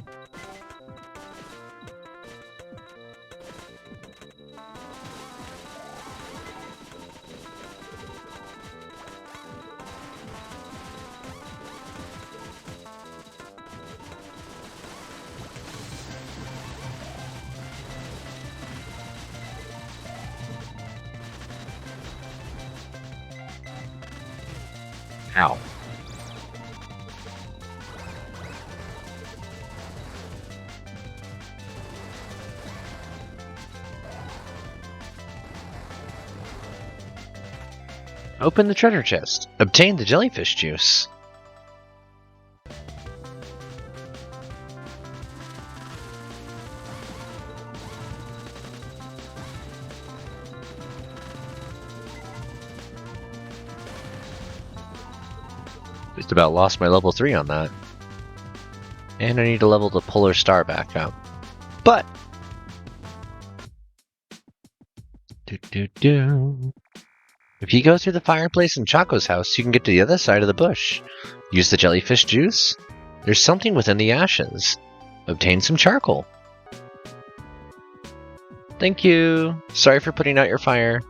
Ow. Open the treasure chest. Obtain the jellyfish juice. Just about lost my level 3 on that. And I need to level the polar star back up. But if you go through the fireplace in Choco's house, you can get to the other side of the bush. Use the jellyfish juice. There's something within the ashes. Obtain some charcoal. Thank you. Sorry for putting out your fire.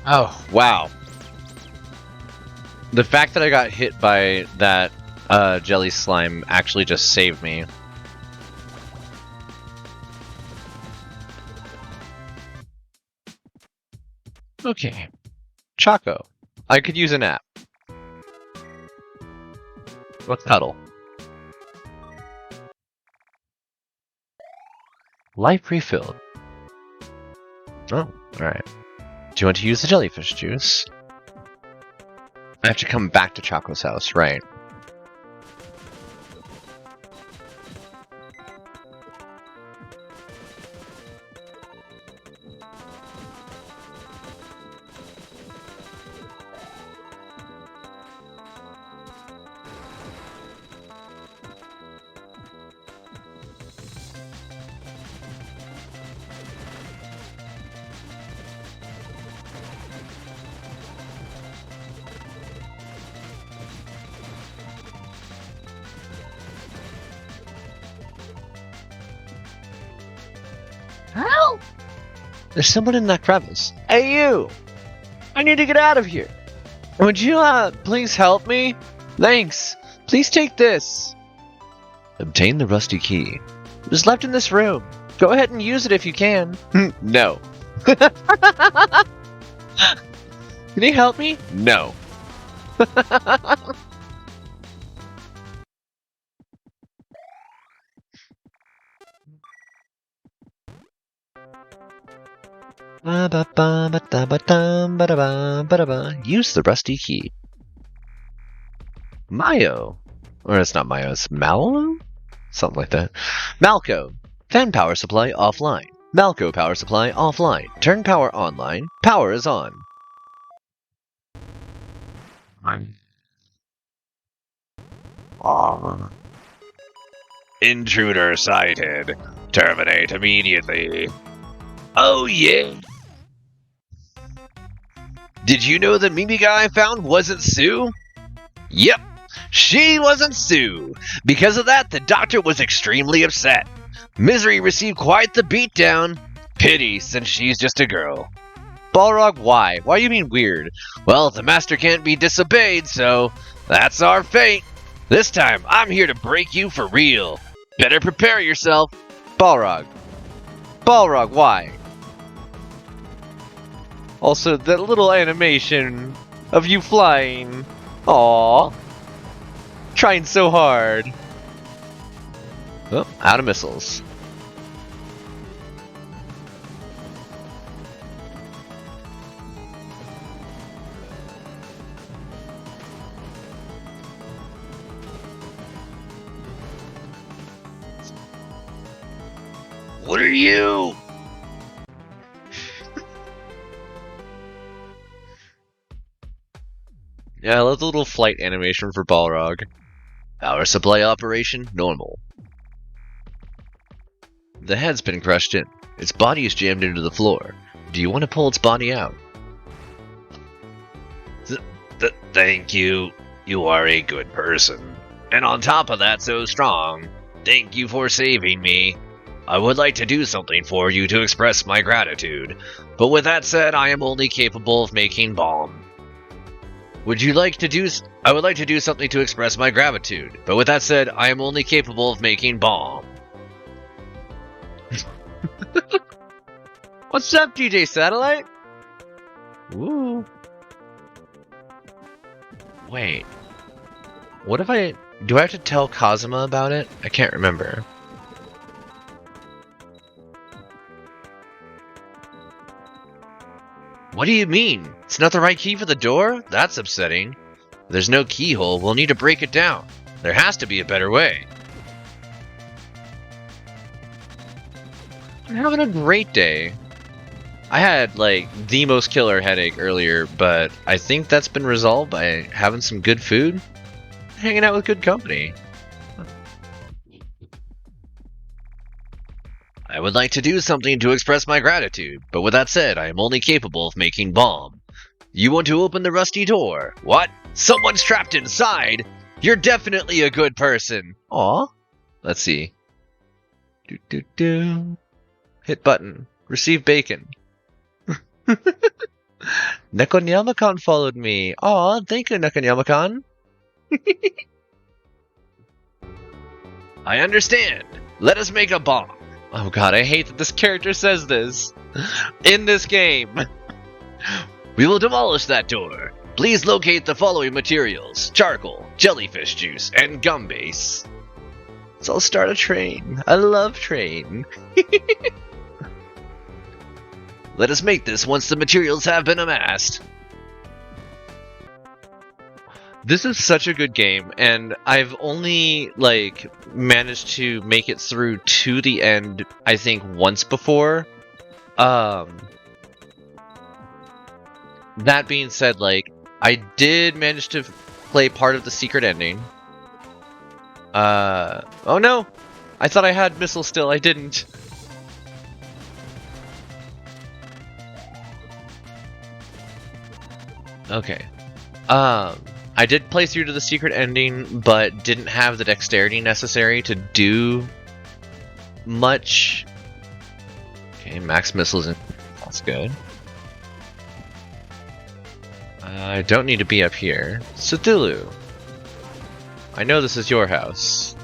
Oh, wow. The fact that I got hit by that jelly slime actually just saved me. Okay. Choco. I could use a nap. What cuddle? Life refilled. Oh, alright. Do you want to use the jellyfish juice? I have to come back to Choco's house, right? There's someone in that crevice. Hey, you! I need to get out of here. Would you, please help me? Thanks. Please take this. Obtain the rusty key. It was left in this room. Go ahead and use it if you can. No. Can you help me? No. Use the rusty key. Mayo. Or it's not Mayo, it's Mallow? Something like that. Malco. Fan power supply offline. Malco power supply offline. Turn power online. Power is on. Intruder sighted. Terminate immediately. Oh yeah! Did you know the Mimi guy I found wasn't Sue? Yep, she wasn't Sue. Because of that, the doctor was extremely upset. Misery received quite the beatdown. Pity, since she's just a girl. Balrog, why? Why you mean weird? Well, the master can't be disobeyed, so that's our fate. This time, I'm here to break you for real. Better prepare yourself. Balrog. Balrog, why? Also, that little animation of you flying. Aww. Trying so hard. Oh, out of missiles. What are you? Yeah, I love the little flight animation for Balrog. Power supply operation normal. The head's been crushed in. Its body is jammed into the floor. Do you want to pull its body out? Thank you. You are a good person. And on top of that, so strong. Thank you for saving me. I would like to do something for you to express my gratitude. But with that said, I am only capable of making bomb. I would like to do something to express my gratitude. But with that said, I am only capable of making bomb. What's up, DJ Satellite? Ooh. Wait. What if do I have to tell Kazuma about it? I can't remember. What do you mean? It's not the right key for the door? That's upsetting. If there's no keyhole, we'll need to break it down. There has to be a better way. I'm having a great day. I had, like, the most killer headache earlier, but I think that's been resolved by having some good food, hanging out with good company. I would like to do something to express my gratitude, but with that said, I am only capable of making bomb. You want to open the rusty door? What? Someone's trapped inside? You're definitely a good person. Aw. Let's see. Hit button. Receive bacon. Nekonyama-kan followed me. Aw, thank you, Nekonyama-kan. I understand. Let us make a bomb. Oh god, I hate that this character says this. In this game. We will demolish that door. Please locate the following materials: charcoal, jellyfish juice, and gum base. So I'll start a train. I love train. Let us make this once the materials have been amassed. This is such a good game, and I've only, like, managed to make it through to the end, I think, once before. That being said, like, I did manage to play part of the secret ending. Oh no! I thought I had missiles still, I didn't. Okay. I did play through to the secret ending, but didn't have the dexterity necessary to do much. Okay, max missiles in. That's good. I don't need to be up here. Cthulhu! I know this is your house.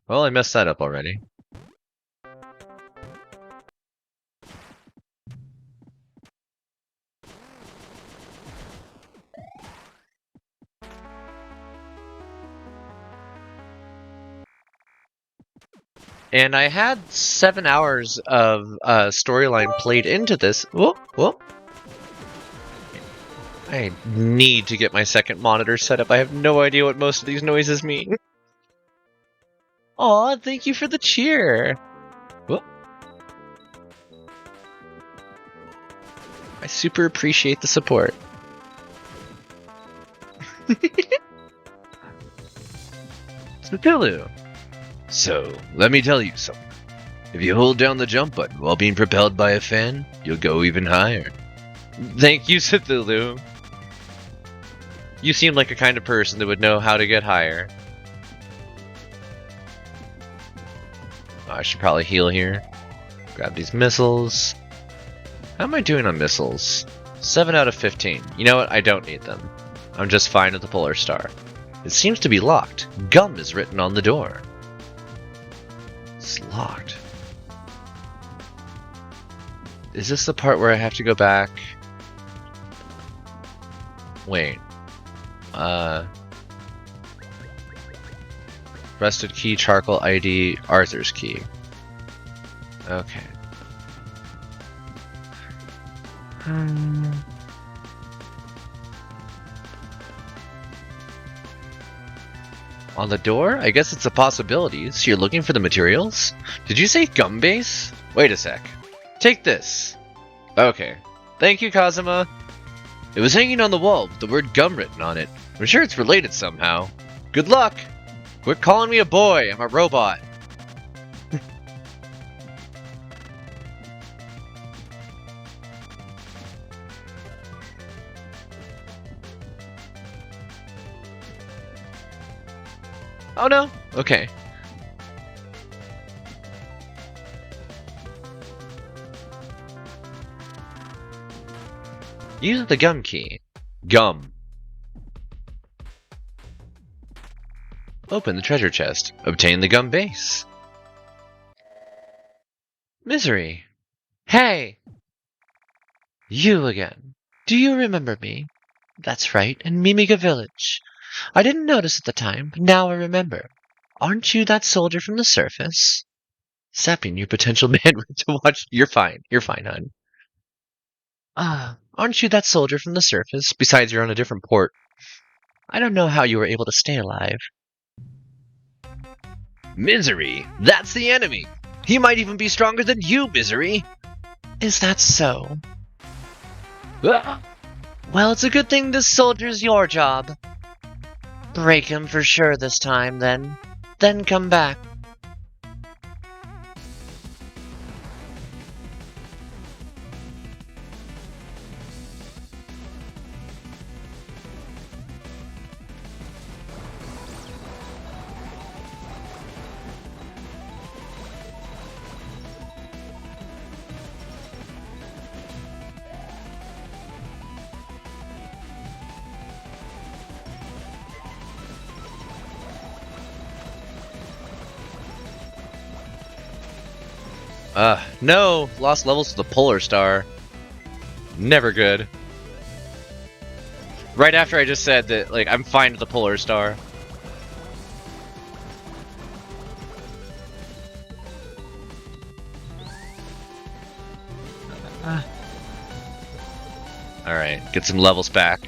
Well, I messed that up already. And I had 7 hours of storyline played into this. Whoop, whoop. I need to get my second monitor set up. I have no idea what most of these noises mean. Aw, thank you for the cheer. Whoop. I super appreciate the support. Cthulhu. So, let me tell you something. If you hold down the jump button while being propelled by a fan, you'll go even higher. Thank you, Cthulhu. You seem like a kind of person that would know how to get higher. I should probably heal here. Grab these missiles. How am I doing on missiles? 7 out of 15. You know what? I don't need them. I'm just fine with the Polar Star. It seems to be locked. Gum is written on the door. It's locked. Is this the part where I have to go back? Wait. Rusted key, charcoal ID, Arthur's key. Okay. On the door? I guess it's a possibility. So you're looking for the materials? Did you say gum base? Wait a sec. Take this. Okay. Thank you, Kazuma. It was hanging on the wall with the word gum written on it. I'm sure it's related somehow. Good luck! Quit calling me a boy, I'm a robot. Oh no? Okay. Use the gum key. Gum. Open the treasure chest. Obtain the gum base. Misery. Hey! You again. Do you remember me? That's right, in Mimiga Village. I didn't notice at the time, but now I remember. Aren't you that soldier from the surface? Sapping your potential bandwidth to watch. You're fine, hon. Aren't you that soldier from the surface? Besides, you're on a different port. I don't know how you were able to stay alive. Misery? That's the enemy! He might even be stronger than you, Misery! Is that so? Ah! Well, it's a good thing this soldier's your job. Break him for sure this time, then. Then come back. No! Lost levels to the Polar Star. Never good. Right after I just said that, like, I'm fine with the Polar Star. Alright, get some levels back.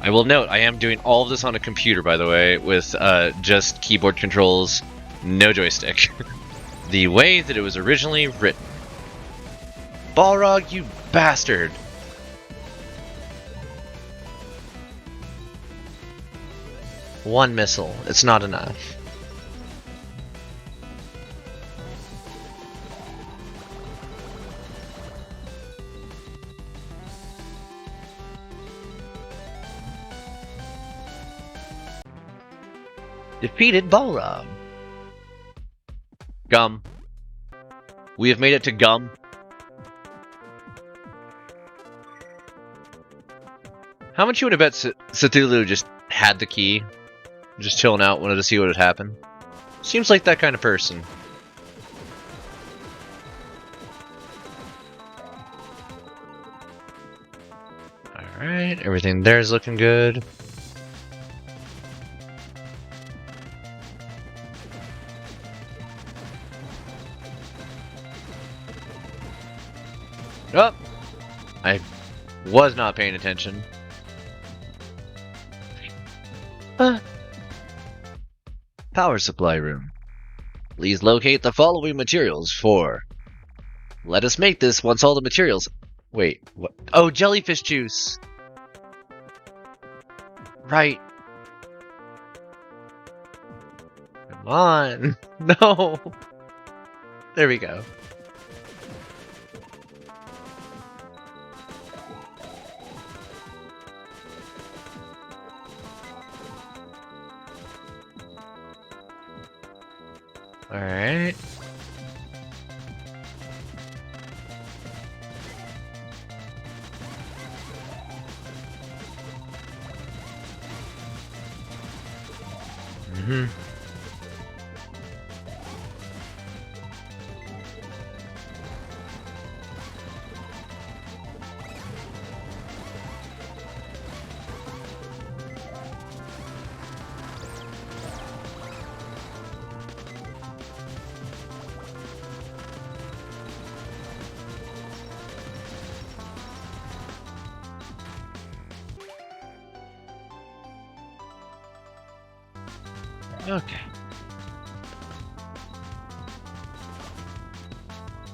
I will note, I am doing all of this on a computer, by the way, with just keyboard controls, no joystick. The way that it was originally written. Balrog, you bastard! One missile, it's not enough. Defeated Balrog. Gum. We have made it to Gum. How much you would have bet Cthulhu just had the key? Just chilling out, wanted to see what had happened. Seems like that kind of person. Alright, everything there's looking good. Oh! I was not paying attention. Power supply room. Please locate the following materials for... Let us make this once all the materials... Wait, what? Oh, jellyfish juice! Right. Come on. No. There we go. Alright. Mm-hmm. Okay.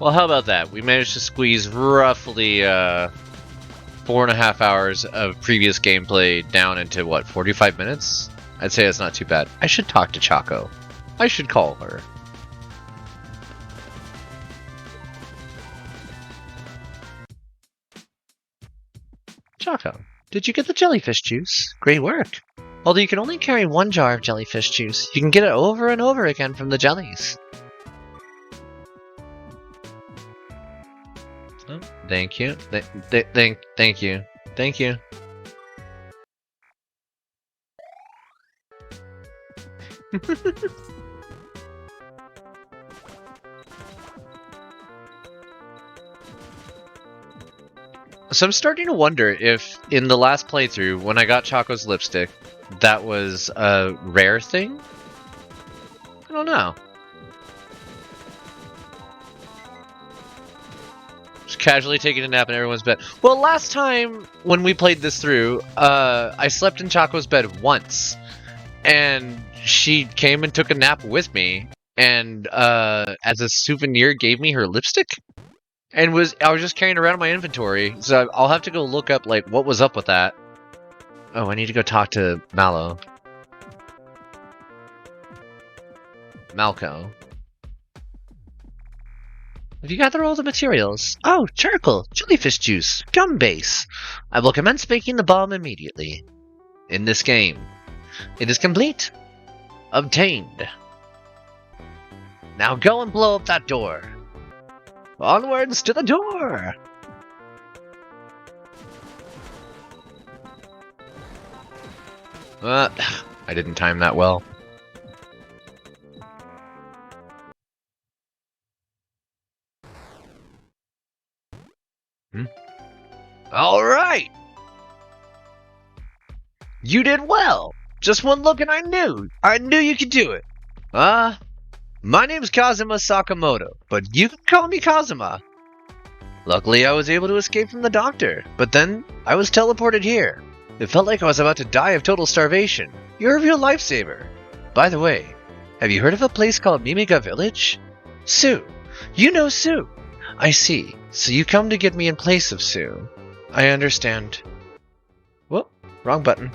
Well, how about that? We managed to squeeze roughly 4.5 hours of previous gameplay down into, what, 45 minutes? I'd say that's not too bad. I should talk to Choco. I should call her. Choco, did you get the jellyfish juice? Great work. Although you can only carry 1 jar of jellyfish juice, you can get it over and over again from the jellies. Oh, thank you. Thank you. Thank you. So I'm starting to wonder if in the last playthrough, when I got Choco's lipstick, that was a rare thing? I don't know. Just casually taking a nap in everyone's bed. Well, last time when we played this through, I slept in Choco's bed once. And she came and took a nap with me. And as a souvenir gave me her lipstick. And I was just carrying around in my inventory. So I'll have to go look up like what was up with that. Oh, I need to go talk to Mallow. Malco. Have you gathered all the materials? Oh, charcoal, jellyfish juice, gum base. I will commence making the bomb immediately. In this game. It is complete. Obtained. Now go and blow up that door. Onwards to the door! I didn't time that well. Alright! You did well! Just one look and I knew you could do it! My name's Kazuma Sakamoto, but you can call me Kazuma. Luckily I was able to escape from the doctor, but then I was teleported here. It felt like I was about to die of total starvation. You're a real lifesaver. By the way, have you heard of a place called Mimiga Village? Sue. You know Sue. I see. So you come to get me in place of Sue. I understand. Whoop, wrong button.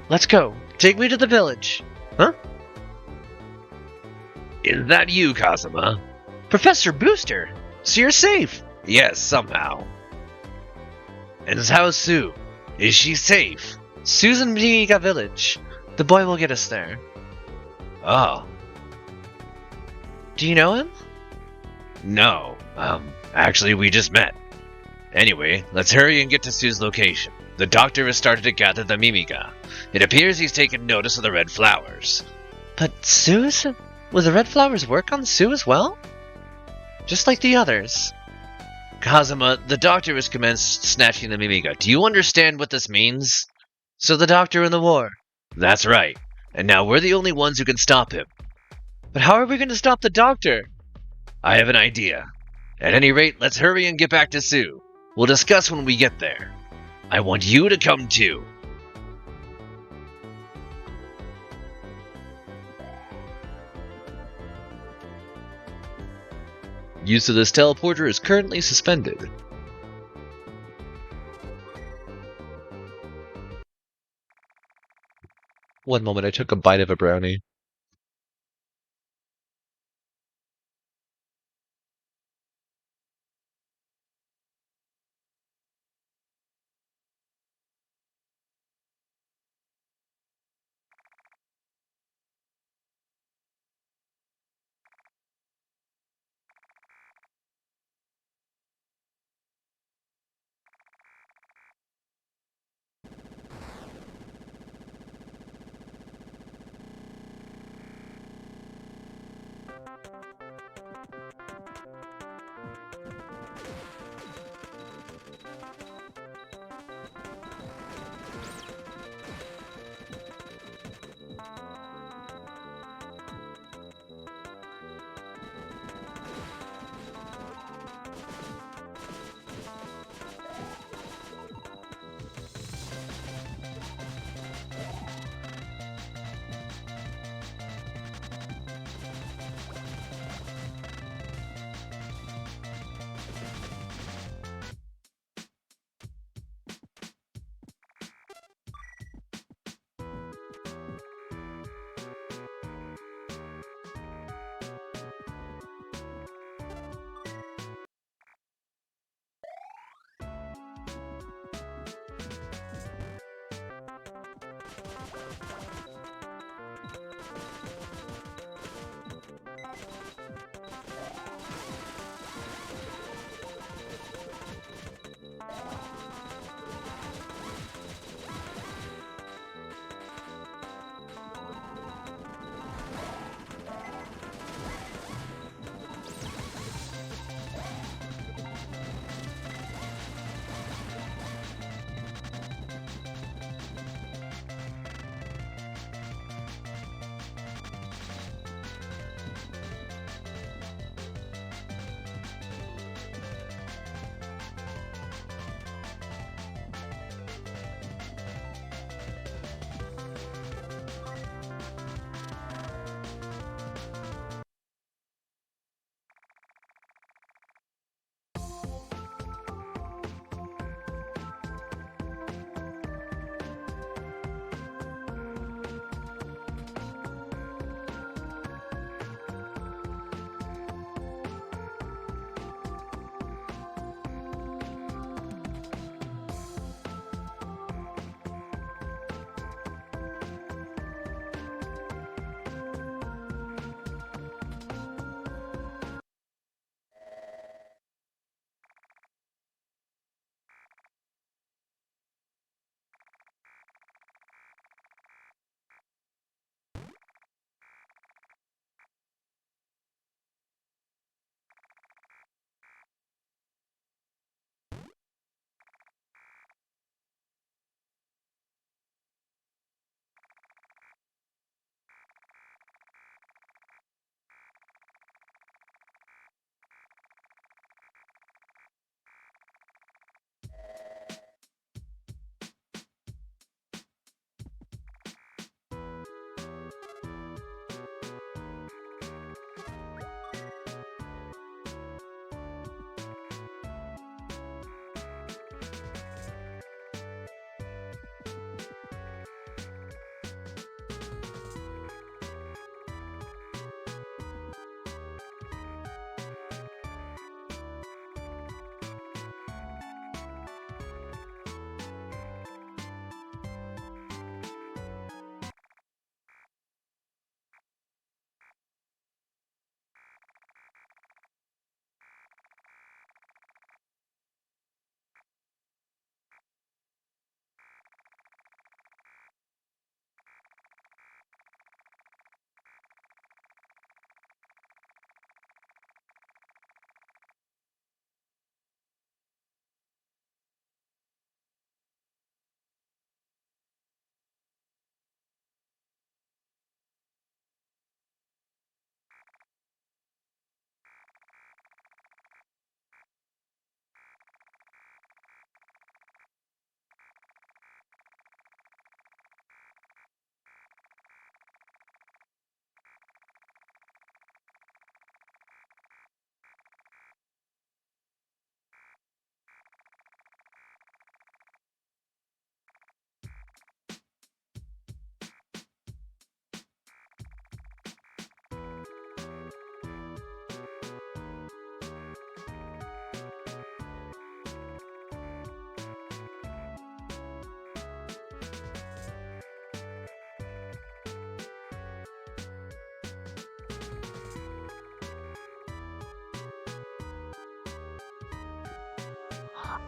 Let's go. Take me to the village. Huh? Is that you, Kazuma? Professor Booster! So you're safe! Yes, somehow. And how's Sue? Is she safe? Sue's in Mimiga Village. The boy will get us there. Oh. Do you know him? No. Actually, we just met. Anyway, let's hurry and get to Sue's location. The doctor has started to gather the Mimiga. It appears he's taken notice of the red flowers. But Sue's? Will the red flowers work on Sue as well? Just like the others. Kazuma, the doctor has commenced snatching the Mimiga. Do you understand what this means? So the doctor in the war. That's right. And now we're the only ones who can stop him. But how are we going to stop the doctor? I have an idea. At any rate, let's hurry and get back to Sue. We'll discuss when we get there. I want you to come too. Use of this teleporter is currently suspended. One moment, I took a bite of a brownie.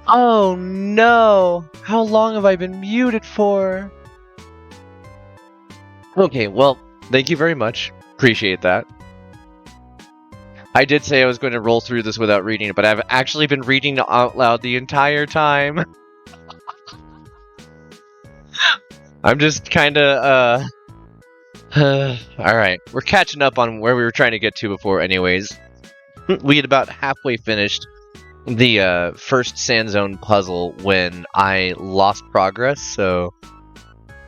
Oh no! How long have I been muted for? Okay, well, thank you very much. Appreciate that. I did say I was going to roll through this without reading it, but I've actually been reading out loud the entire time. I'm just kind of, Alright, we're catching up on where we were trying to get to before anyways. We had about halfway finished the first sand zone puzzle when I lost progress, so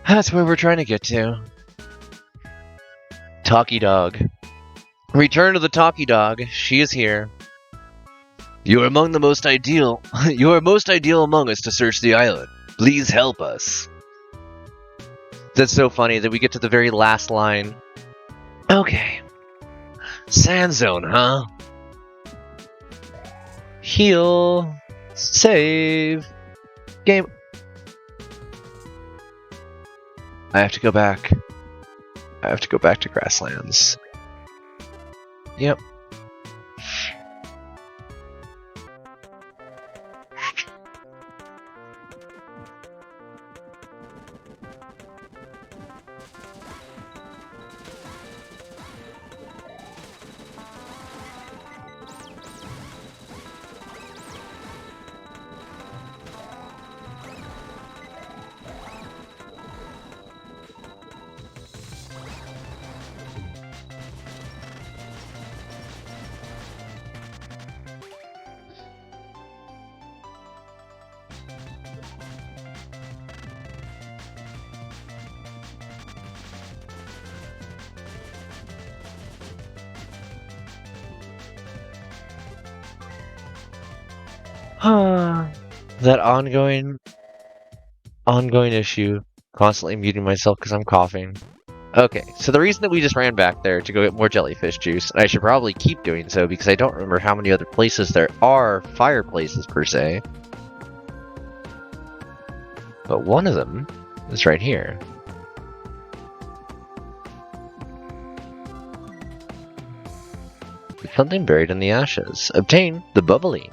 that's where we're trying to get to. Talkie Dog. Return to the Talkie Dog. She is here. You are among the most ideal. You are most ideal among us to search the island. Please help us. That's so funny that we get to the very last line. Okay. Sand zone, huh? Heal. Save. Game. I have to go back. I have to go back to Grasslands. Yep. That ongoing issue. Constantly muting myself because I'm coughing. Okay, so the reason that we just ran back there to go get more jellyfish juice, and I should probably keep doing so because I don't remember how many other places there are fireplaces per se. But one of them is right here. Something buried in the ashes. Obtain the bubbling.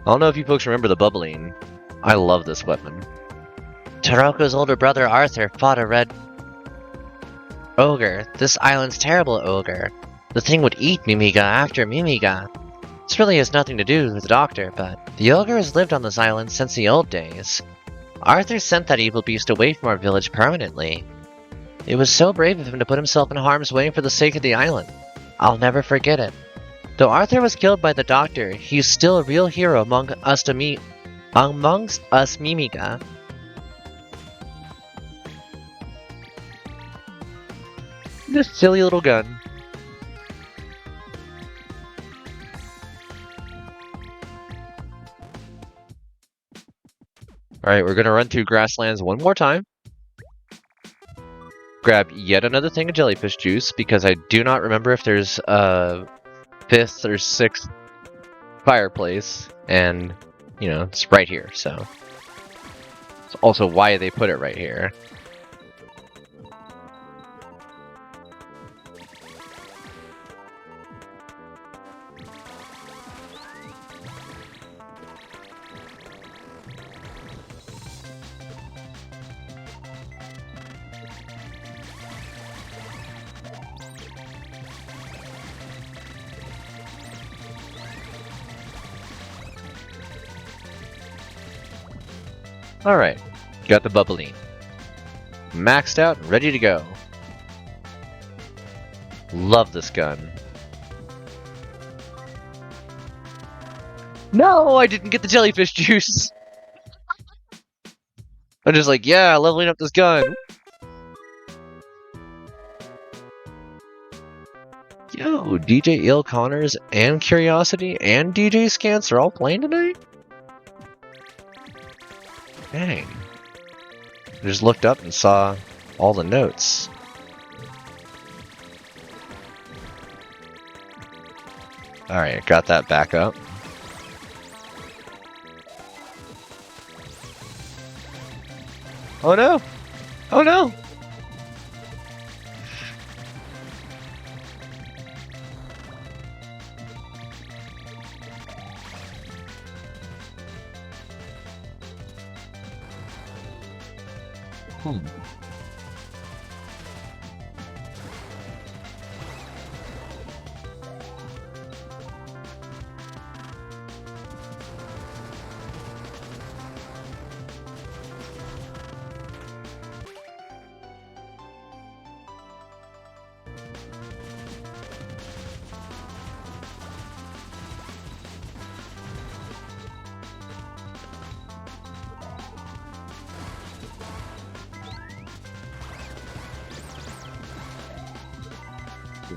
I don't know if you folks remember the bubbling. I love this weapon. Taroko's older brother Arthur fought a red ogre. This island's terrible ogre. The thing would eat Mimiga after Mimiga. This really has nothing to do with the doctor, but the ogre has lived on this island since the old days. Arthur sent that evil beast away from our village permanently. It was so brave of him to put himself in harm's way for the sake of the island. I'll never forget it. Though Arthur was killed by the doctor, he's still a real hero amongst us Mimiga. This silly little gun. Alright, we're gonna run through Grasslands one more time. Grab yet another thing of jellyfish juice, because I do not remember if there's a 5th or 6th fireplace, and, you know, it's right here, so. It's also why they put it right here. Alright, got the bubbling. Maxed out, ready to go. Love this gun. No, I didn't get the jellyfish juice! I'm just like, yeah, leveling up this gun. Yo, DJ Il Connors and Curiosity and DJ Scants are all playing tonight? Dang. I just looked up and saw all the notes. Alright, got that back up. Oh no! Oh no!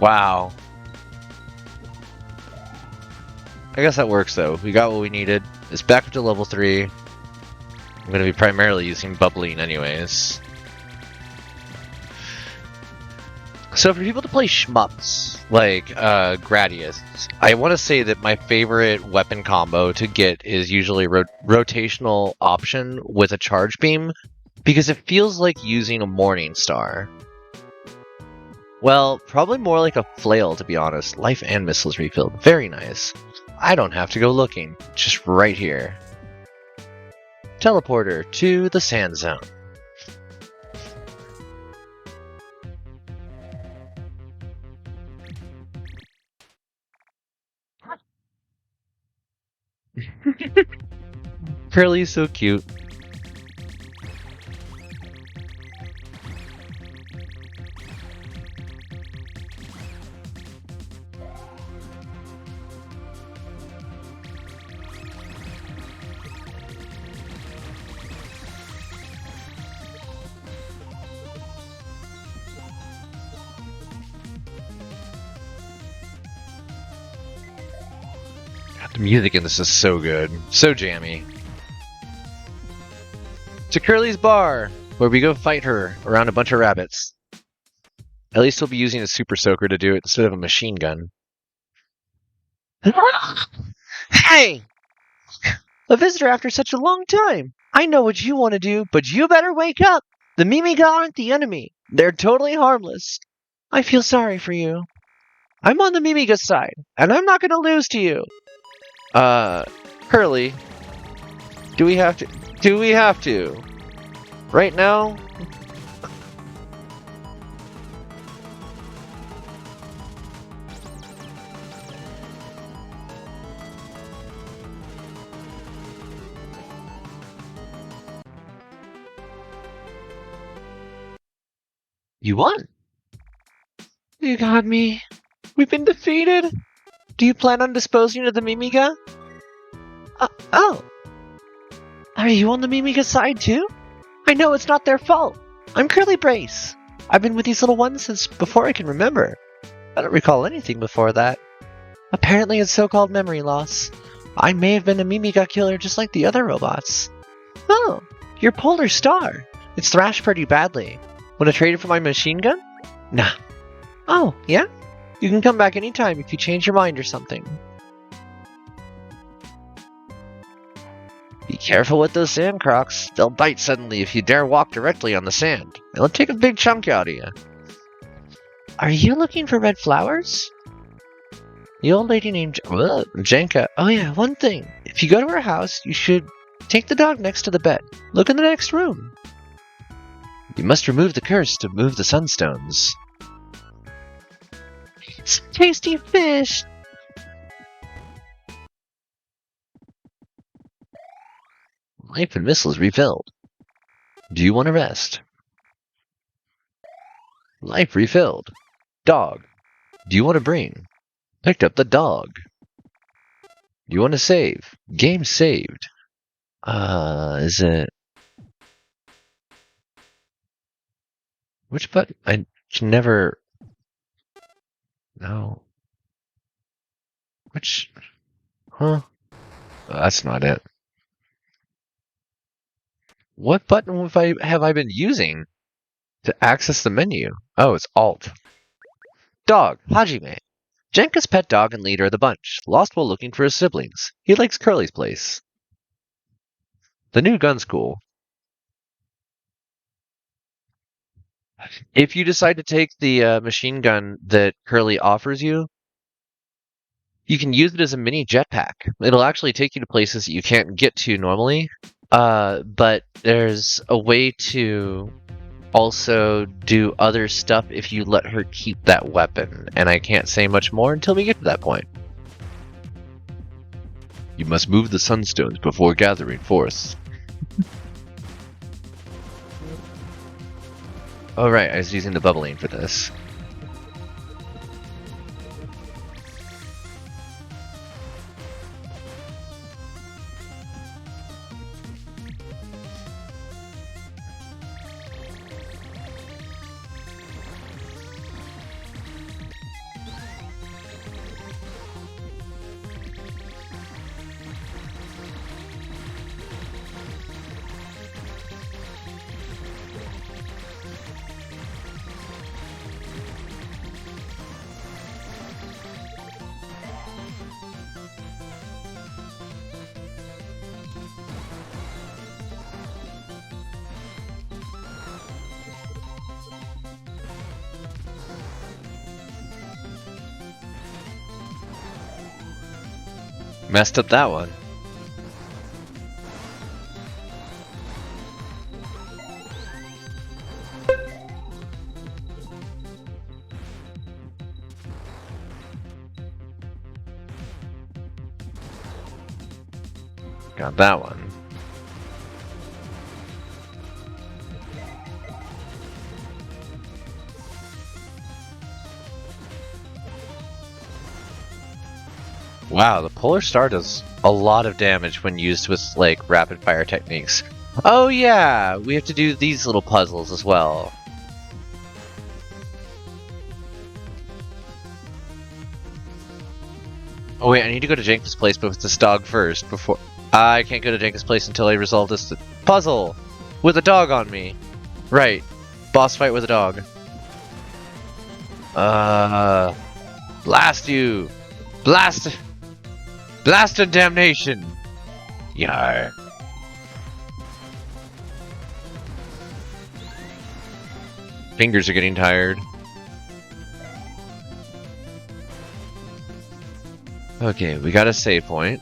Wow. I guess that works though. We got what we needed. It's back up to level 3. I'm going to be primarily using bubbling anyways. So for people to play shmups, like Gradius, I want to say that my favorite weapon combo to get is usually rotational option with a charge beam, because it feels like using a Morning Star. Well, probably more like a flail, to be honest. Life and missiles refilled. Very nice. I don't have to go looking. Just right here. Teleporter to the sand zone. Curly's so cute. The music in this is so good. So jammy. To Curly's bar, where we go fight her around a bunch of rabbits. At least we'll be using a super soaker to do it instead of a machine gun. Hey! A visitor after such a long time! I know what you want to do, but you better wake up! The Mimiga aren't the enemy. They're totally harmless. I feel sorry for you. I'm on the Mimiga side, and I'm not gonna lose to you. Curly, do we have to? Do we have to? Right now? You won. You got me. We've been defeated. Do you plan on disposing of the Mimiga? Oh. Are you on the Mimiga side too? I know it's not their fault. I'm Curly Brace. I've been with these little ones since before I can remember. I don't recall anything before that. Apparently it's so-called memory loss. I may have been a Mimiga killer just like the other robots. Oh, your Polar Star. It's thrashed pretty badly. Want to trade it for my machine gun? Nah. Oh, yeah? You can come back anytime if you change your mind or something. Be careful with those sand crocs. They'll bite suddenly if you dare walk directly on the sand. They'll take a big chunk out of you. Are you looking for red flowers? The old lady named Jenka. Oh yeah, one thing. If you go to her house, you should take the dog next to the bed. Look in the next room. You must remove the curse to move the sunstones. Some tasty fish! Life and missiles refilled. Do you want to rest? Life refilled. Dog. Do you want to bring? Picked up the dog. Do you want to save? Game saved. Is it... Which button? I can never... No. Which... Huh? That's not it. What button have I been using to access the menu? Oh, it's Alt. Dog, Hajime. Jenka's pet dog and leader of the bunch, lost while looking for his siblings. He likes Curly's place. The new gun's cool. If you decide to take the machine gun that Curly offers you, you can use it as a mini jetpack. It'll actually take you to places that you can't get to normally. But there's a way to also do other stuff if you let her keep that weapon, and I can't say much more until we get to that point. You must move the sunstones before gathering force. Oh right, I was using the bubbling for this. Messed up that one. Got that one. Wow, the Polar Star does a lot of damage when used with, like, rapid fire techniques. Oh yeah, we have to do these little puzzles as well. Oh wait, I need to go to Jenkins' place, but with this dog first, before... I can't go to Jenkins' place until I resolve this puzzle! With a dog on me! Right. Boss fight with a dog. Blast you! Blast! Blast and damnation! Yar. Fingers are getting tired. Okay, we got a save point.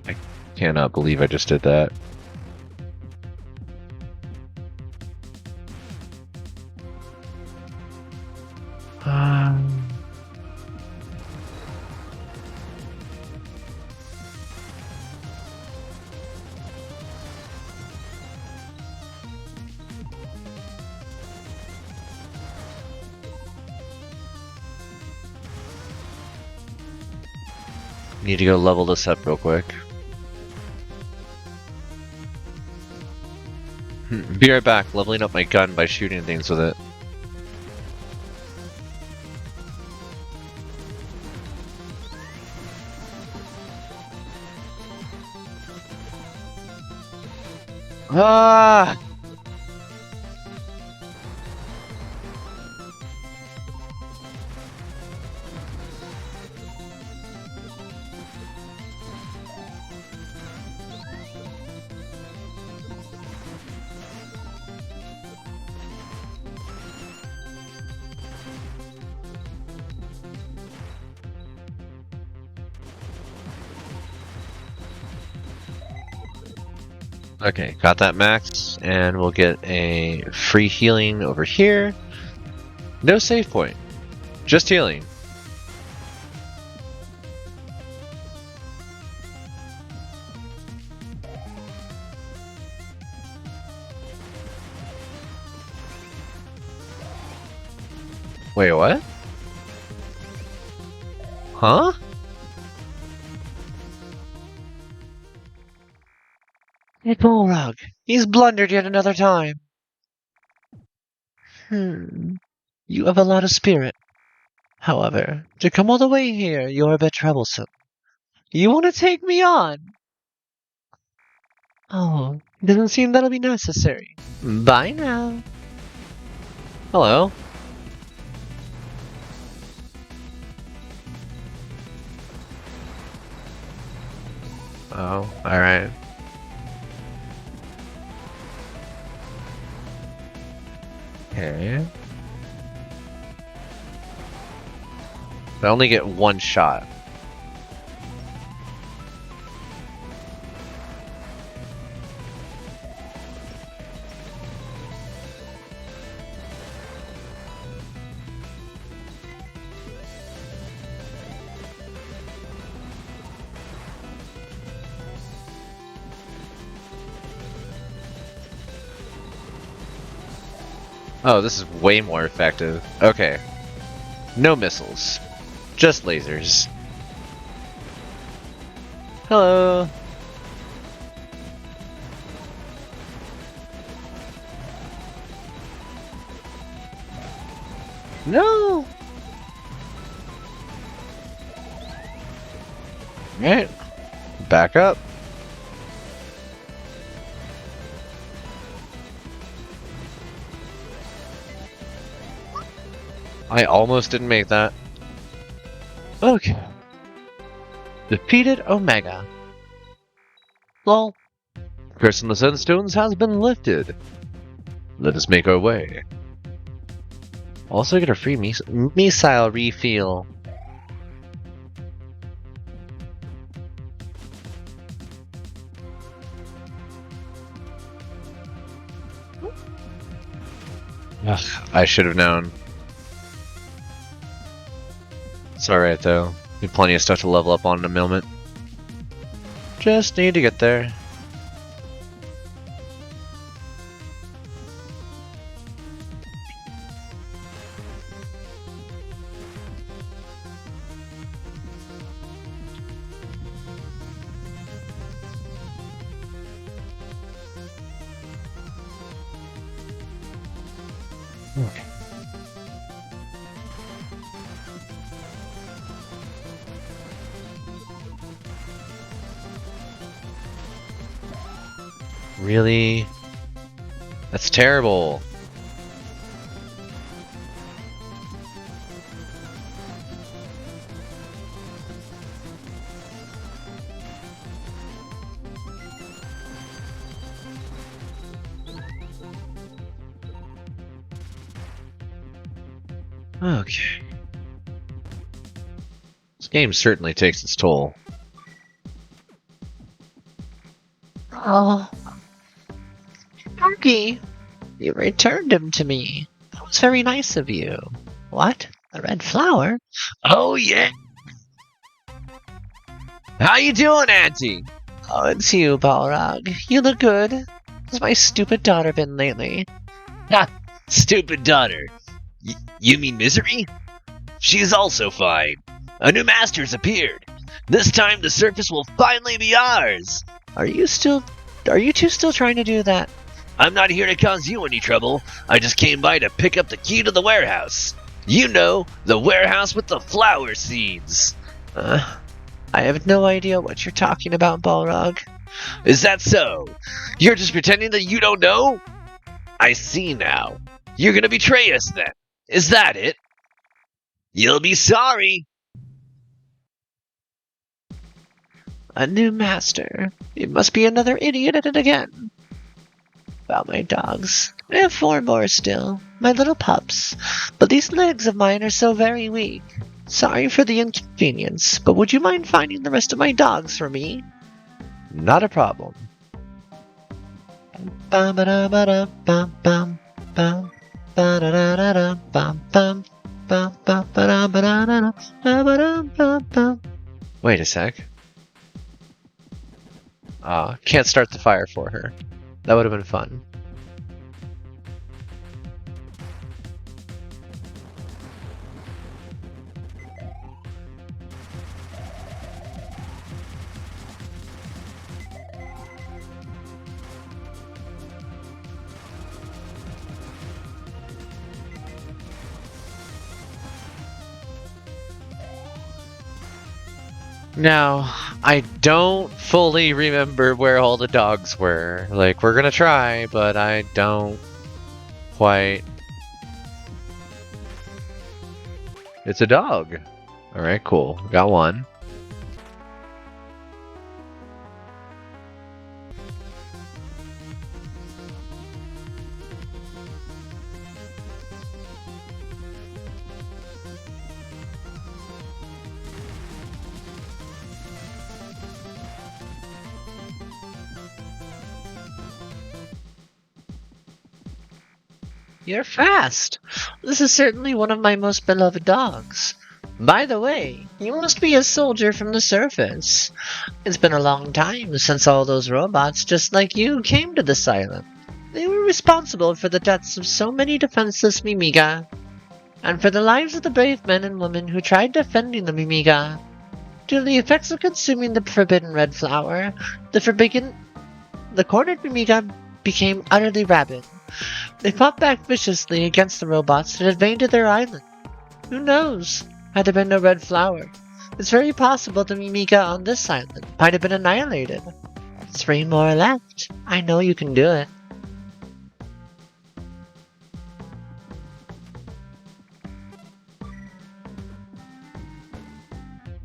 I cannot believe I just did that. Need to go level this up real quick. Be right back, leveling up my gun by shooting things with it. Ah! Okay, got that max, and we'll get a free healing over here. No save point, just healing. Wait, what? Huh? That Bullrug! He's blundered yet another time! You have a lot of spirit. However, to come all the way here, you're a bit troublesome. You want to take me on? Oh, doesn't seem that'll be necessary. Bye now. Hello. Oh, alright. Okay. I only get one shot. Oh, this is way more effective. Okay. No missiles. Just lasers. Hello. No. Alright. Back up. I almost didn't make that. Okay. Defeated Omega. Lol. Curse on the Sunstones has been lifted. Let us make our way. Also get a free missile refill. Ugh, I should have known. It's alright though. We have plenty of stuff to level up on in a moment. Just need to get there. Okay. Really? That's terrible. Okay. This game certainly takes its toll. Oh. Arky, you returned him to me. That was very nice of you. What? A red flower? Oh yeah! How you doing, Auntie? Oh, it's you, Balrog. You look good. How's my stupid daughter been lately? Ha! Stupid daughter. You mean Misery? She's also fine. A new master's appeared. This time the surface will finally be ours. Are you two still trying to do that? I'm not here to cause you any trouble. I just came by to pick up the key to the warehouse. You know, the warehouse with the flower seeds. I have no idea what you're talking about, Balrog. Is that so? You're just pretending that you don't know? I see now. You're gonna betray us then. Is that it? You'll be sorry. A new master. You must be another idiot at it again. About my dogs. I have 4 more still. My little pups. But these legs of mine are so very weak. Sorry for the inconvenience, but would you mind finding the rest of my dogs for me? Not a problem. Wait a sec. Can't start the fire for her. That would have been fun. Now, I don't fully remember where all the dogs were. Like, we're gonna try, but I don't quite... It's a dog. Alright, cool. Got one. You're fast. This is certainly one of my most beloved dogs. By the way, you must be a soldier from the surface. It's been a long time since all those robots just like you came to this island. They were responsible for the deaths of so many defenseless Mimiga, and for the lives of the brave men and women who tried defending the Mimiga. Due to the effects of consuming the forbidden red flower, the cornered Mimiga became utterly rabid. They fought back viciously against the robots that invaded their island. Who knows? Had there been no red flower, it's very possible the Mimiga on this island might have been annihilated. 3 more left. I know you can do it.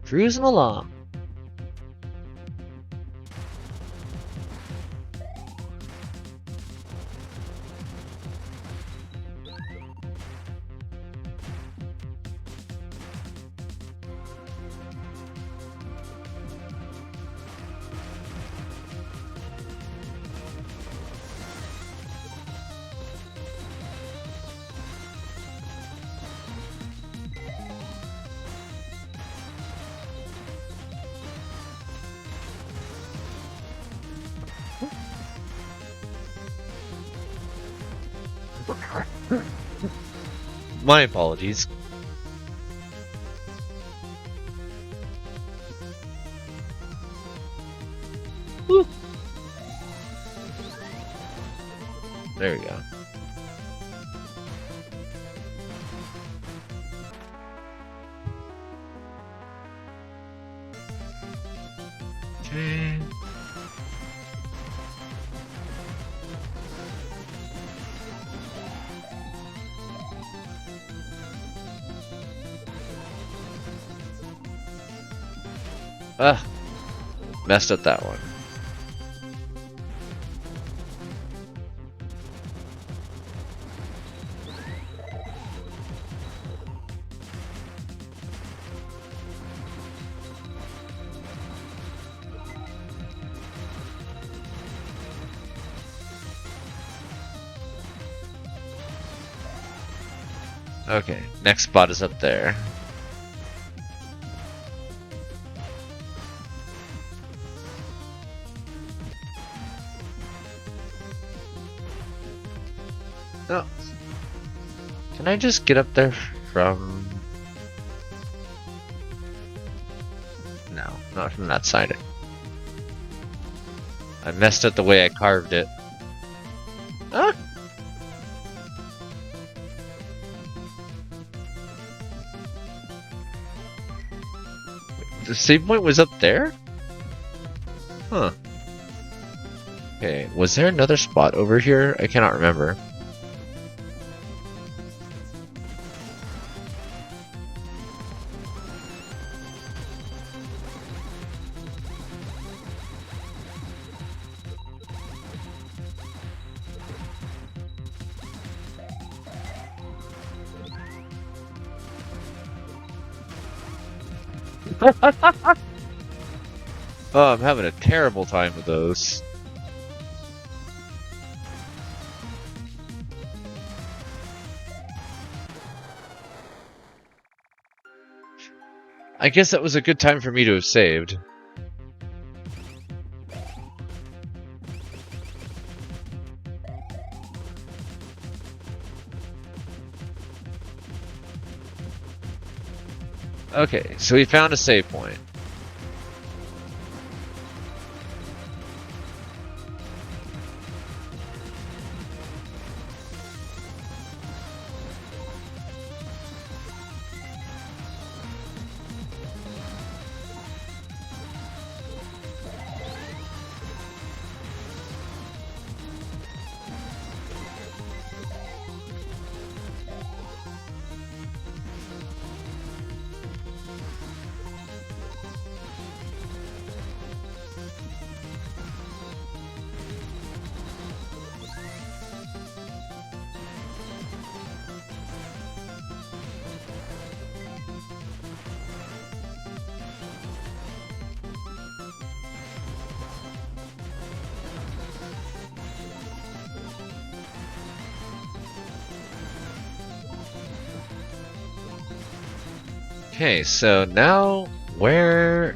Cruising along. My apologies. Woo. There we go. Okay. Ah, messed up that one. Okay, next spot is up there. Oh. Can I just get up there from... No, not from that side. I messed up the way I carved it. Ah! The save point was up there? Huh. Okay, was there another spot over here? I cannot remember. Oh, I'm having a terrible time with those. I guess that was a good time for me to have saved. Okay, so we found a save point. Okay, so now where...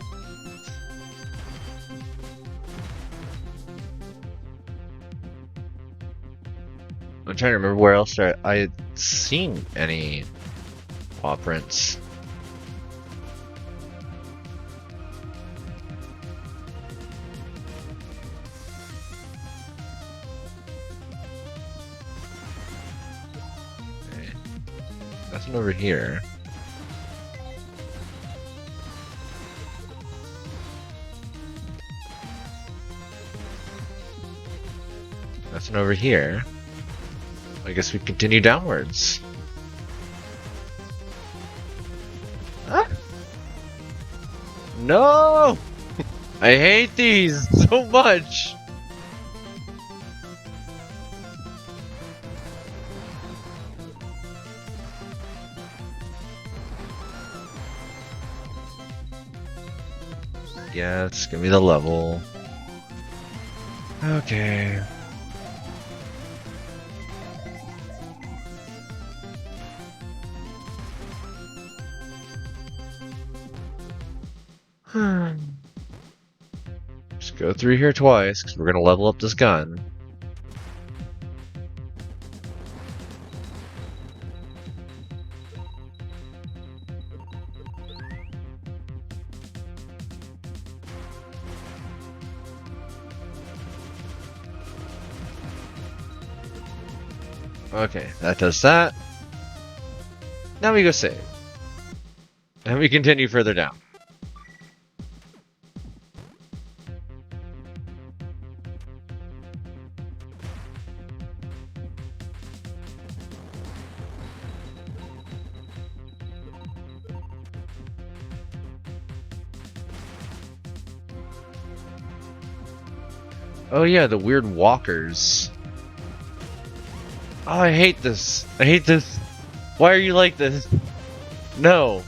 I'm trying to remember where else I had seen any paw prints. Okay. Nothing over here. Nothing over here. I guess we continue downwards. Ah! No! I hate these so much! Yes, give me the level. Okay. Just go through here twice, because we're going to level up this gun. Okay, that does that. Now we go save. And we continue further down. Oh yeah, the weird walkers. Oh, I hate this. I hate this. Why are you like this? No.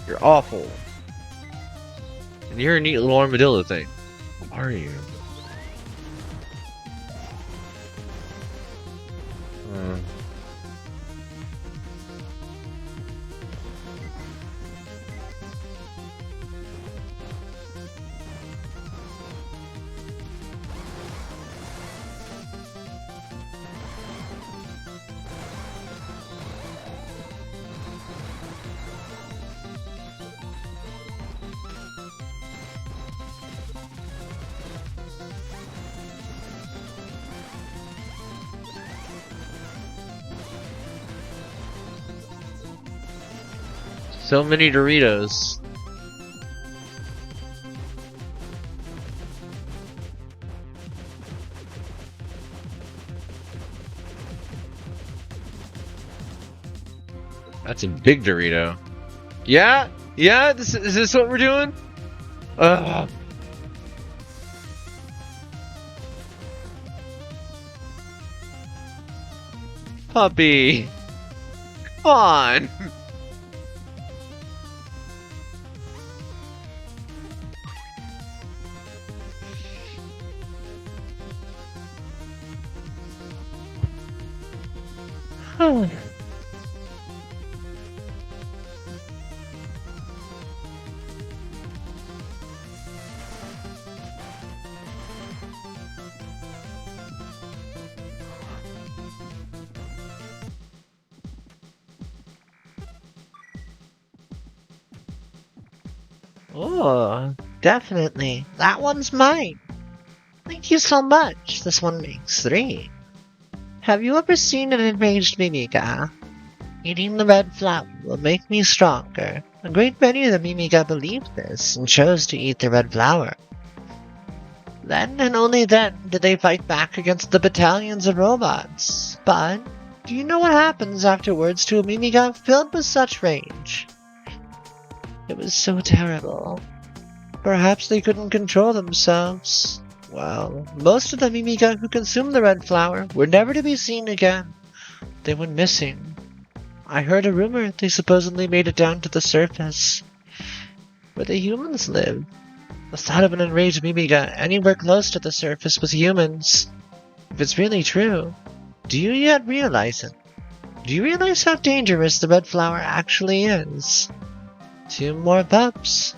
You're awful. And you're a neat little armadillo thing. What are you? So many Doritos. That's a big Dorito. Yeah? Yeah? Is this what we're doing? Puppy. Come on. Oh, definitely. That one's mine. Thank you so much. This one makes 3. Have you ever seen an enraged Mimiga? Eating the red flower will make me stronger. A great many of the Mimiga believed this and chose to eat the red flower. Then and only then did they fight back against the battalions of robots. But do you know what happens afterwards to a Mimiga filled with such rage? It was so terrible. Perhaps they couldn't control themselves. Well, most of the Mimiga who consumed the red flower were never to be seen again. They went missing. I heard a rumor they supposedly made it down to the surface, where the humans live. The thought of an enraged Mimiga anywhere close to the surface with humans. If it's really true, do you yet realize it? Do you realize how dangerous the red flower actually is? 2 more pups.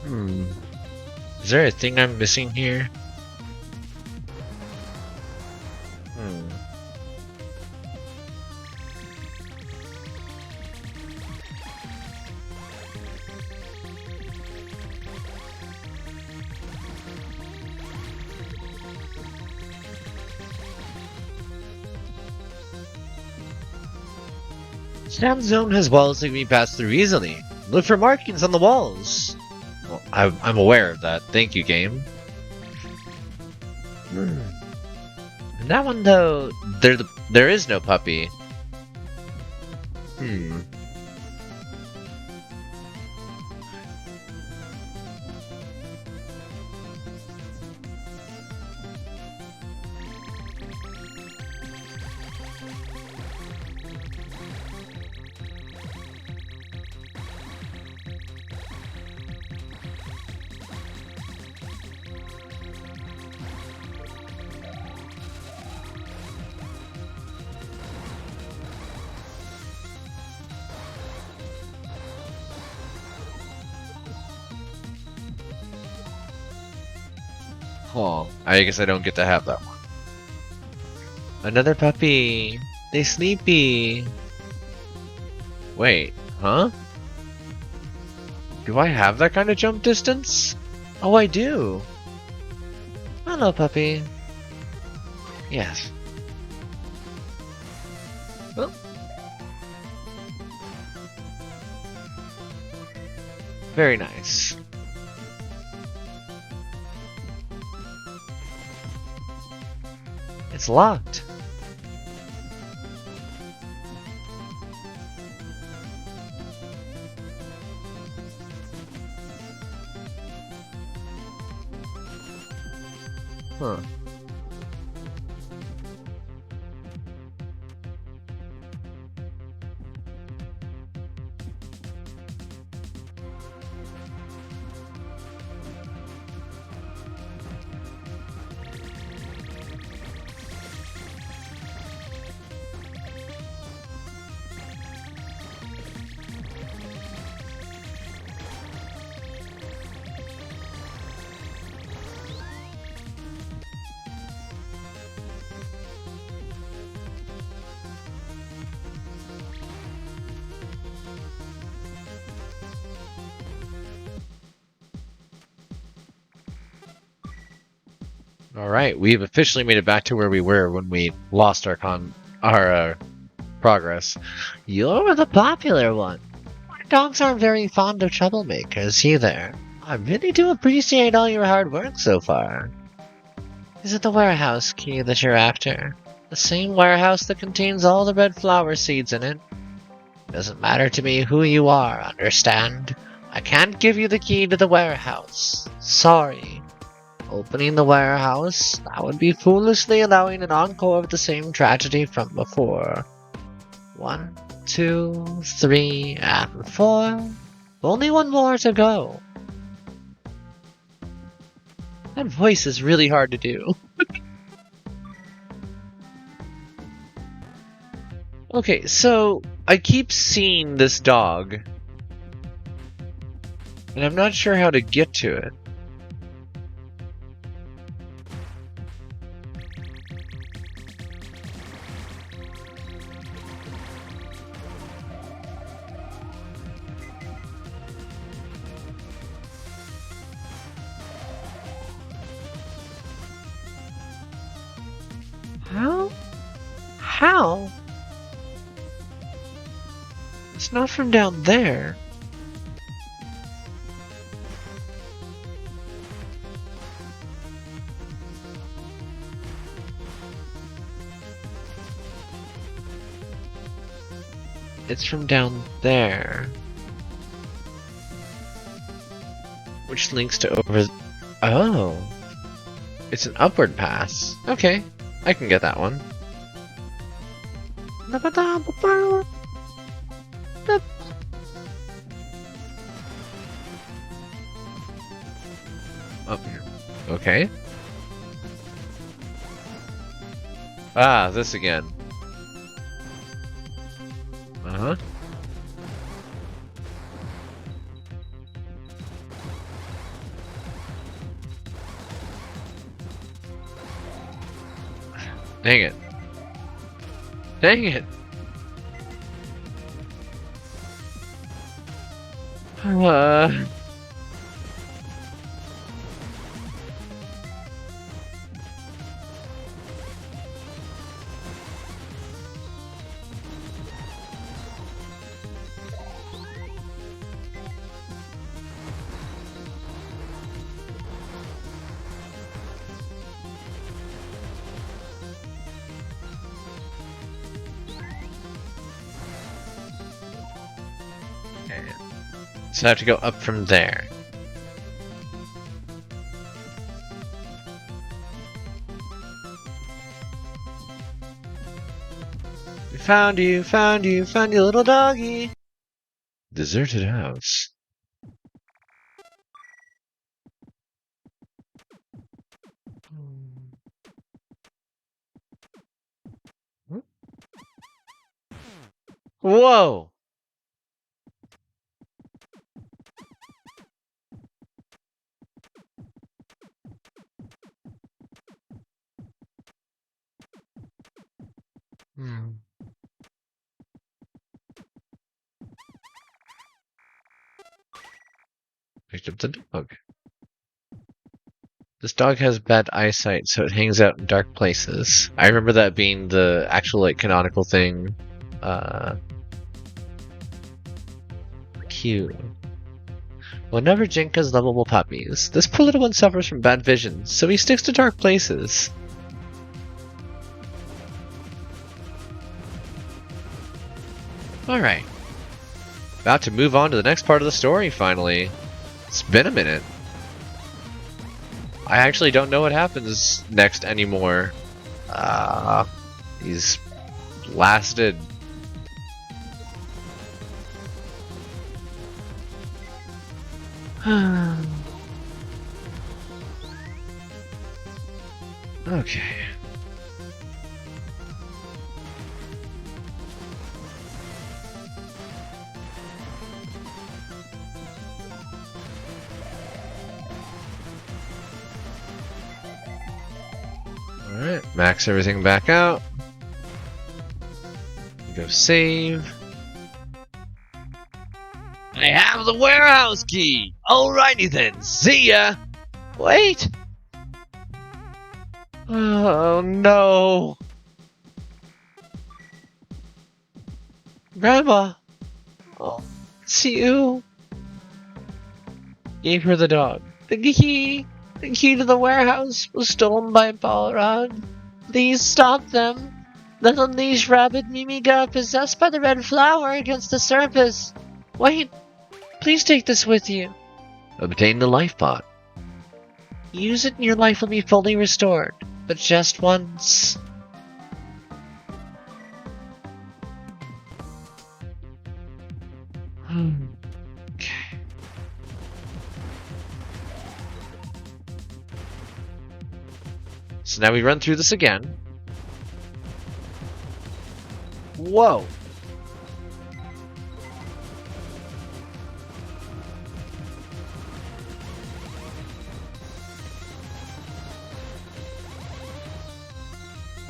Is there a thing I'm missing here? Sand zone has walls that can be passed through easily. Look for markings on the walls. Well, I'm aware of that. Thank you, game. In that one, though, there is no puppy. Oh, I guess I don't get to have that one. Another puppy. They sleepy. Wait, huh? Do I have that kind of jump distance? Oh, I do. Hello, puppy. Yes. Well. Very nice. It's locked. Huh. Alright, we've officially made it back to where we were when we lost our progress. You're the popular one. Dogs aren't very fond of troublemakers either. I really do appreciate all your hard work so far. Is it the warehouse key that you're after? The same warehouse that contains all the red flower seeds in it? Doesn't matter to me who you are, understand? I can't give you the key to the warehouse. Sorry. Opening the warehouse, that would be foolishly allowing an encore of the same tragedy from before. 1, 2, 3, and 4. Only one more to go. That voice is really hard to do. Okay, so I keep seeing this dog, and I'm not sure how to get to it. How? It's not from down there. It's from down there. Which links to over... Oh. It's an upward pass. Okay, I can get that one. Up here. Okay. Ah, this again. Uh-huh. Dang it. Dang it! So I have to go up from there. We found you, found you, found you, little doggy. Deserted house. Whoa! Picked up the dog. This dog has bad eyesight, so it hangs out in dark places. I remember that being the actual, like, canonical thing. Cute. Whenever Jink has lovable puppies, this poor little one suffers from bad vision, so he sticks to dark places. Alright. About to move on to the next part of the story, finally. It's been a minute. I actually don't know what happens next anymore. He's lasted. Okay. Alright, max everything back out. Go save. I have the warehouse key! Alrighty then, see ya! Wait! Oh no! Grandma! Oh, it's you! Gave her the dog. The key! The key to the warehouse was stolen by Balrog. Please stop them. Let unleash rabid Mimiga possessed by the red flower against the surface. Wait, please take this with you. Obtain the life pot. Use it and your life will be fully restored, but just once. Okay. So now we run through this again. Whoa!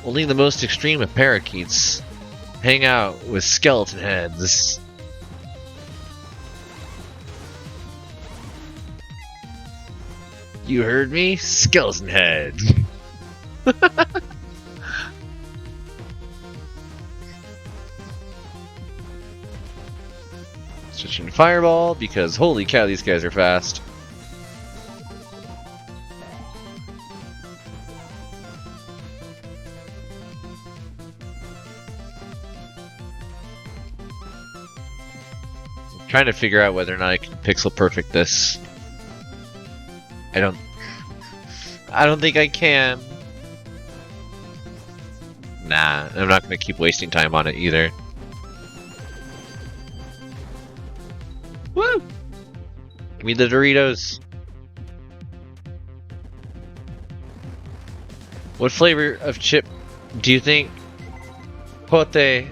Only the most extreme of parakeets hang out with skeleton heads. You heard me? Skeleton head. Switching to fireball because holy cow, these guys are fast. I'm trying to figure out whether or not I can pixel perfect this. I don't think I can. Nah, I'm not gonna keep wasting time on it either. Woo! Give me the Doritos. What flavor of chip do you think Pote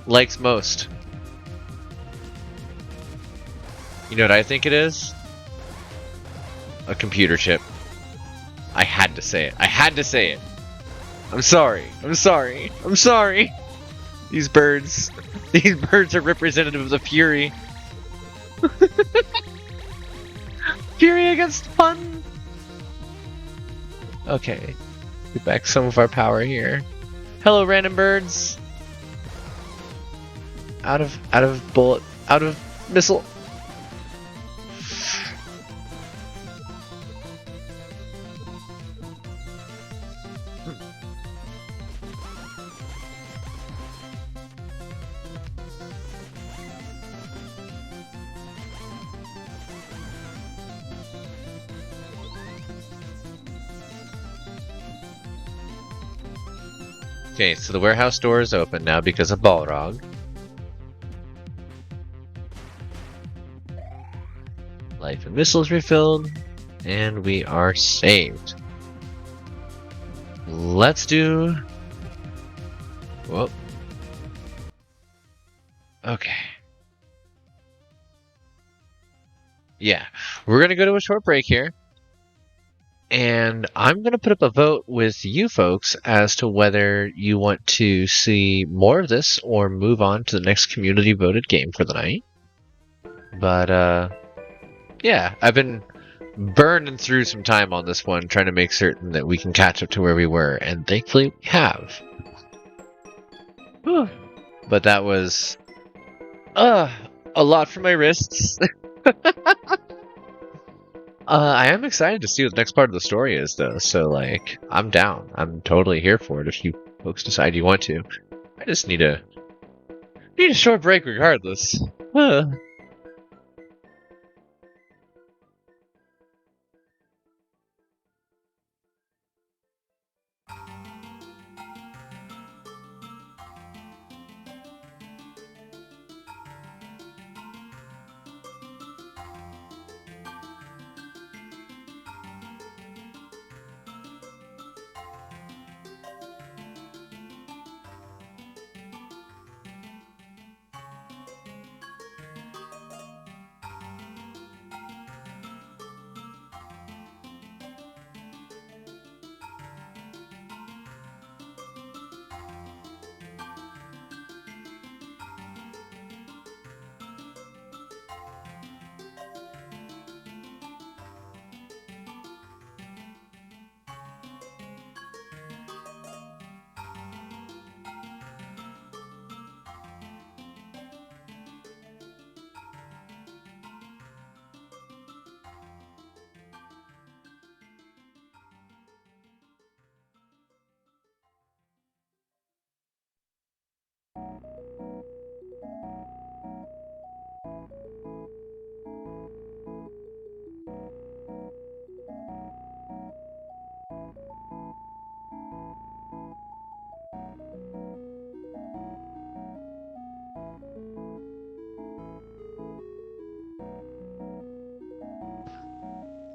likes most? You know what I think it is? A computer chip. I had to say it. I had to say it. I'm sorry. I'm sorry. I'm sorry. These birds are representative of the Fury. Fury against fun. Okay. Get back some of our power here. Hello, random birds. Out of bullet, out of missile. Okay, so the warehouse door is open now because of Balrog. Life and missiles refilled, and we are saved. Let's do... Whoa. Okay. Yeah, we're gonna go to a short break here. And I'm going to put up a vote with you folks as to whether you want to see more of this or move on to the next community voted game for the night. But, yeah, I've been burning through some time on this one, trying to make certain that we can catch up to where we were, and thankfully we have. Whew. But that was, a lot for my wrists. I am excited to see what the next part of the story is, though, so, like, I'm down. I'm totally here for it if you folks decide you want to. I just need a short break regardless.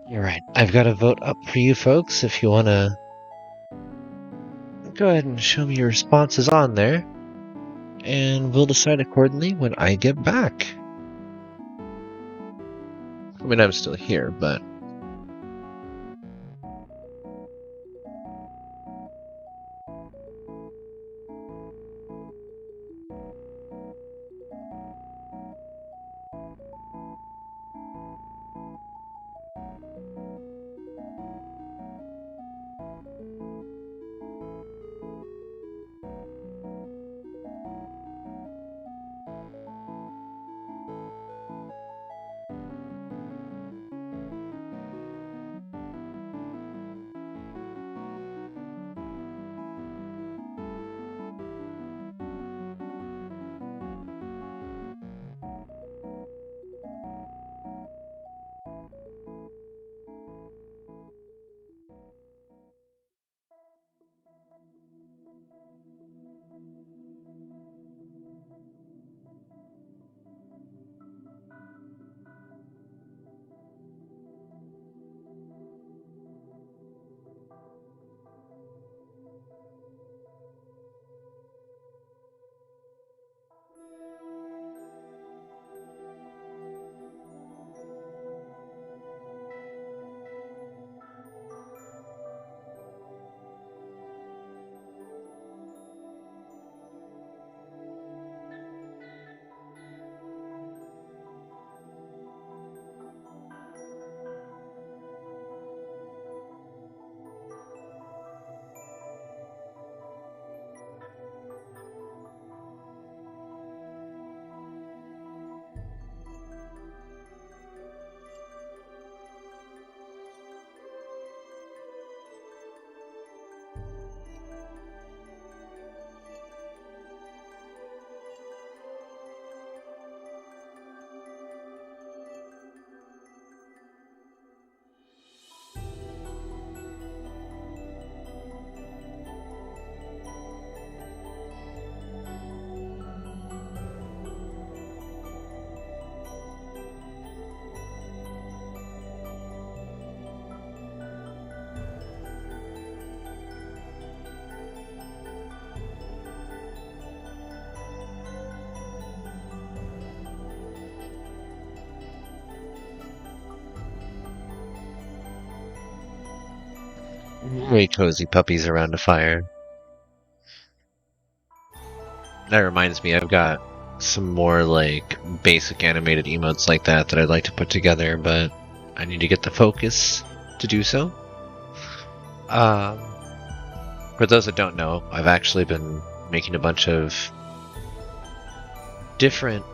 You're right. I've got a vote up for you folks if you want to go ahead and show me your responses on there, and we'll decide accordingly when I get back. I mean, I'm still here, but... Very cozy puppies around a fire. That reminds me, I've got some more like basic animated emotes like that I'd like to put together, but I need to get the focus to do so. For those that don't know, I've actually been making a bunch of different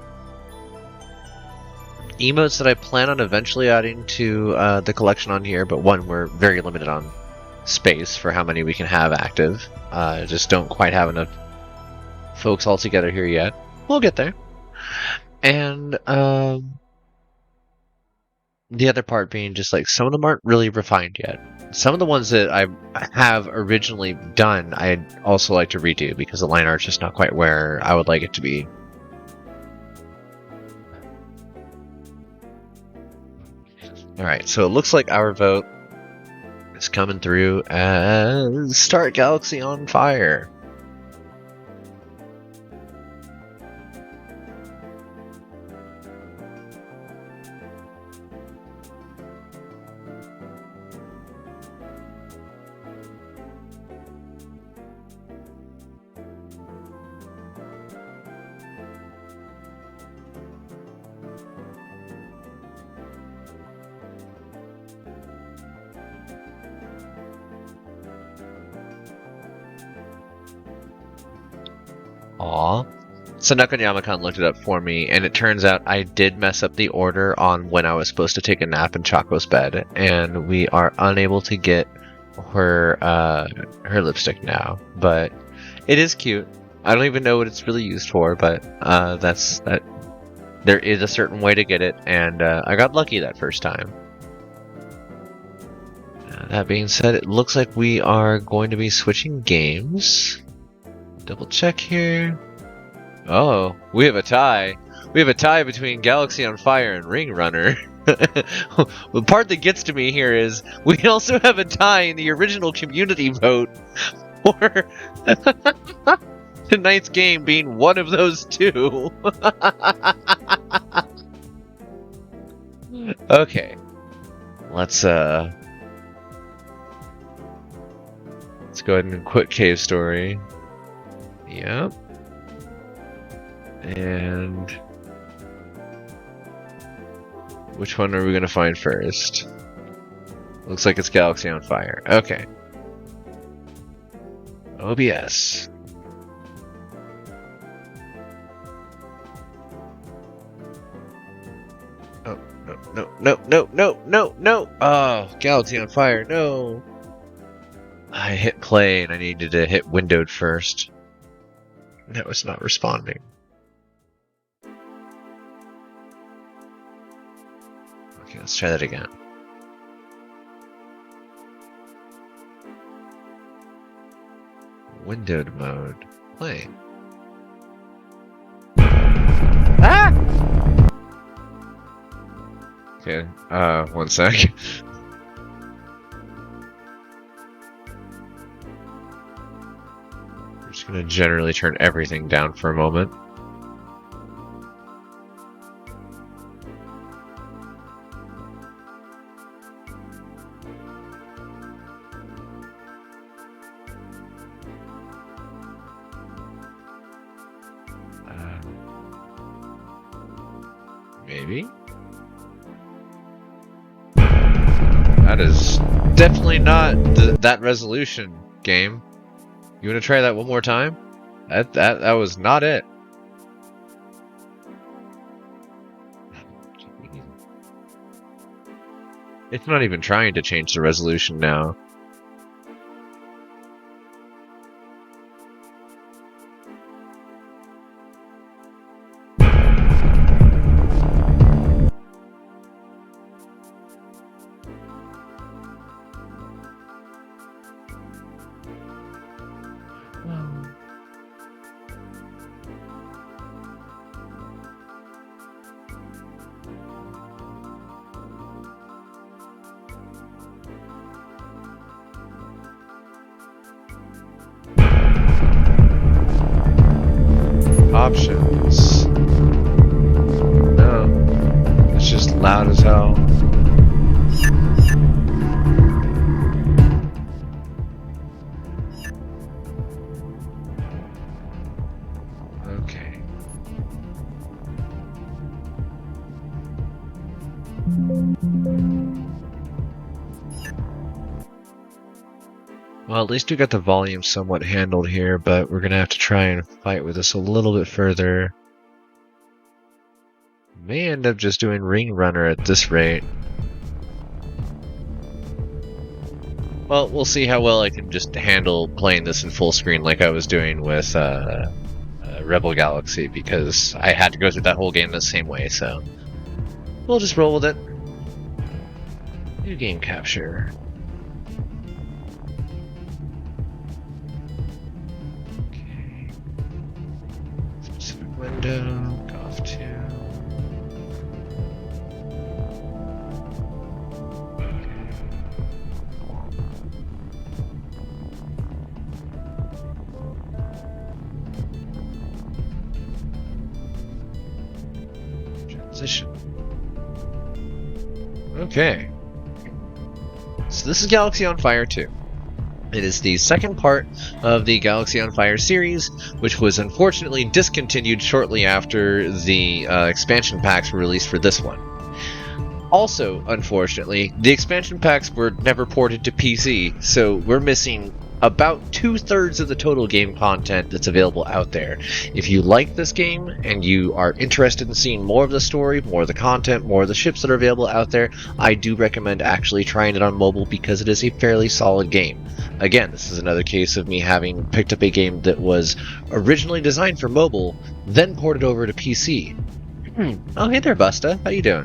emotes that I plan on eventually adding to the collection on here, but one, we're very limited on space for how many we can have active. Just don't quite have enough folks all together here yet. We'll get there. And the other part being just like some of them aren't really refined yet. Some of the ones that I have originally done, I'd also like to redo because the line art's just not quite where I would like it to be. Alright, so it looks like our vote is coming through as Start Galaxy on Fire. Aw. So Nakanyama-kan looked it up for me, and it turns out I did mess up the order on when I was supposed to take a nap in Choco's bed, and we are unable to get her her lipstick now. But it is cute. I don't even know what it's really used for, but that's that. There is a certain way to get it, and I got lucky that first time. That being said, it looks like we are going to be switching games. Double check here. Oh, we have a tie. We have a tie between Galaxy on Fire and Ring Runner. The part that gets to me here is we also have a tie in the original community vote for tonight's game being one of those two. Okay. Let's go ahead and quit Cave Story. Yep. And which one are we going to find first? Looks like it's Galaxy on Fire. Okay. OBS. Oh, no. Oh, Galaxy on Fire, no. I hit play and I needed to hit windowed first. That was not responding. Okay, let's try that again. Windowed mode. Play. Ah! Okay, one sec. I'm just gonna generally turn everything down for a moment. Maybe? That is definitely not that resolution, game. You want to try that one more time? That was not it. It's not even trying to change the resolution now. Options. No. It's just loud as hell. Well, at least we got the volume somewhat handled here, but we're gonna have to try and fight with this a little bit further. May end up just doing Ring Runner at this rate. Well, we'll see how well I can just handle playing this in full screen like I was doing with Rebel Galaxy, because I had to go through that whole game the same way, so we'll just roll with it. New game capture. Okay. Specific window, GOF2. Okay. So this is Galaxy on Fire 2. It is the second part of the Galaxy on Fire series, which was unfortunately discontinued shortly after the expansion packs were released for this one. Also, unfortunately, the expansion packs were never ported to PC, so we're missing about 2/3 of the total game content that's available out there. If you like this game and you are interested in seeing more of the story, more of the content, more of the ships that are available out there, I do recommend actually trying it on mobile because it is a fairly solid game. Again, this is another case of me having picked up a game that was originally designed for mobile, then ported over to PC. Oh, hey there, Busta. How you doing?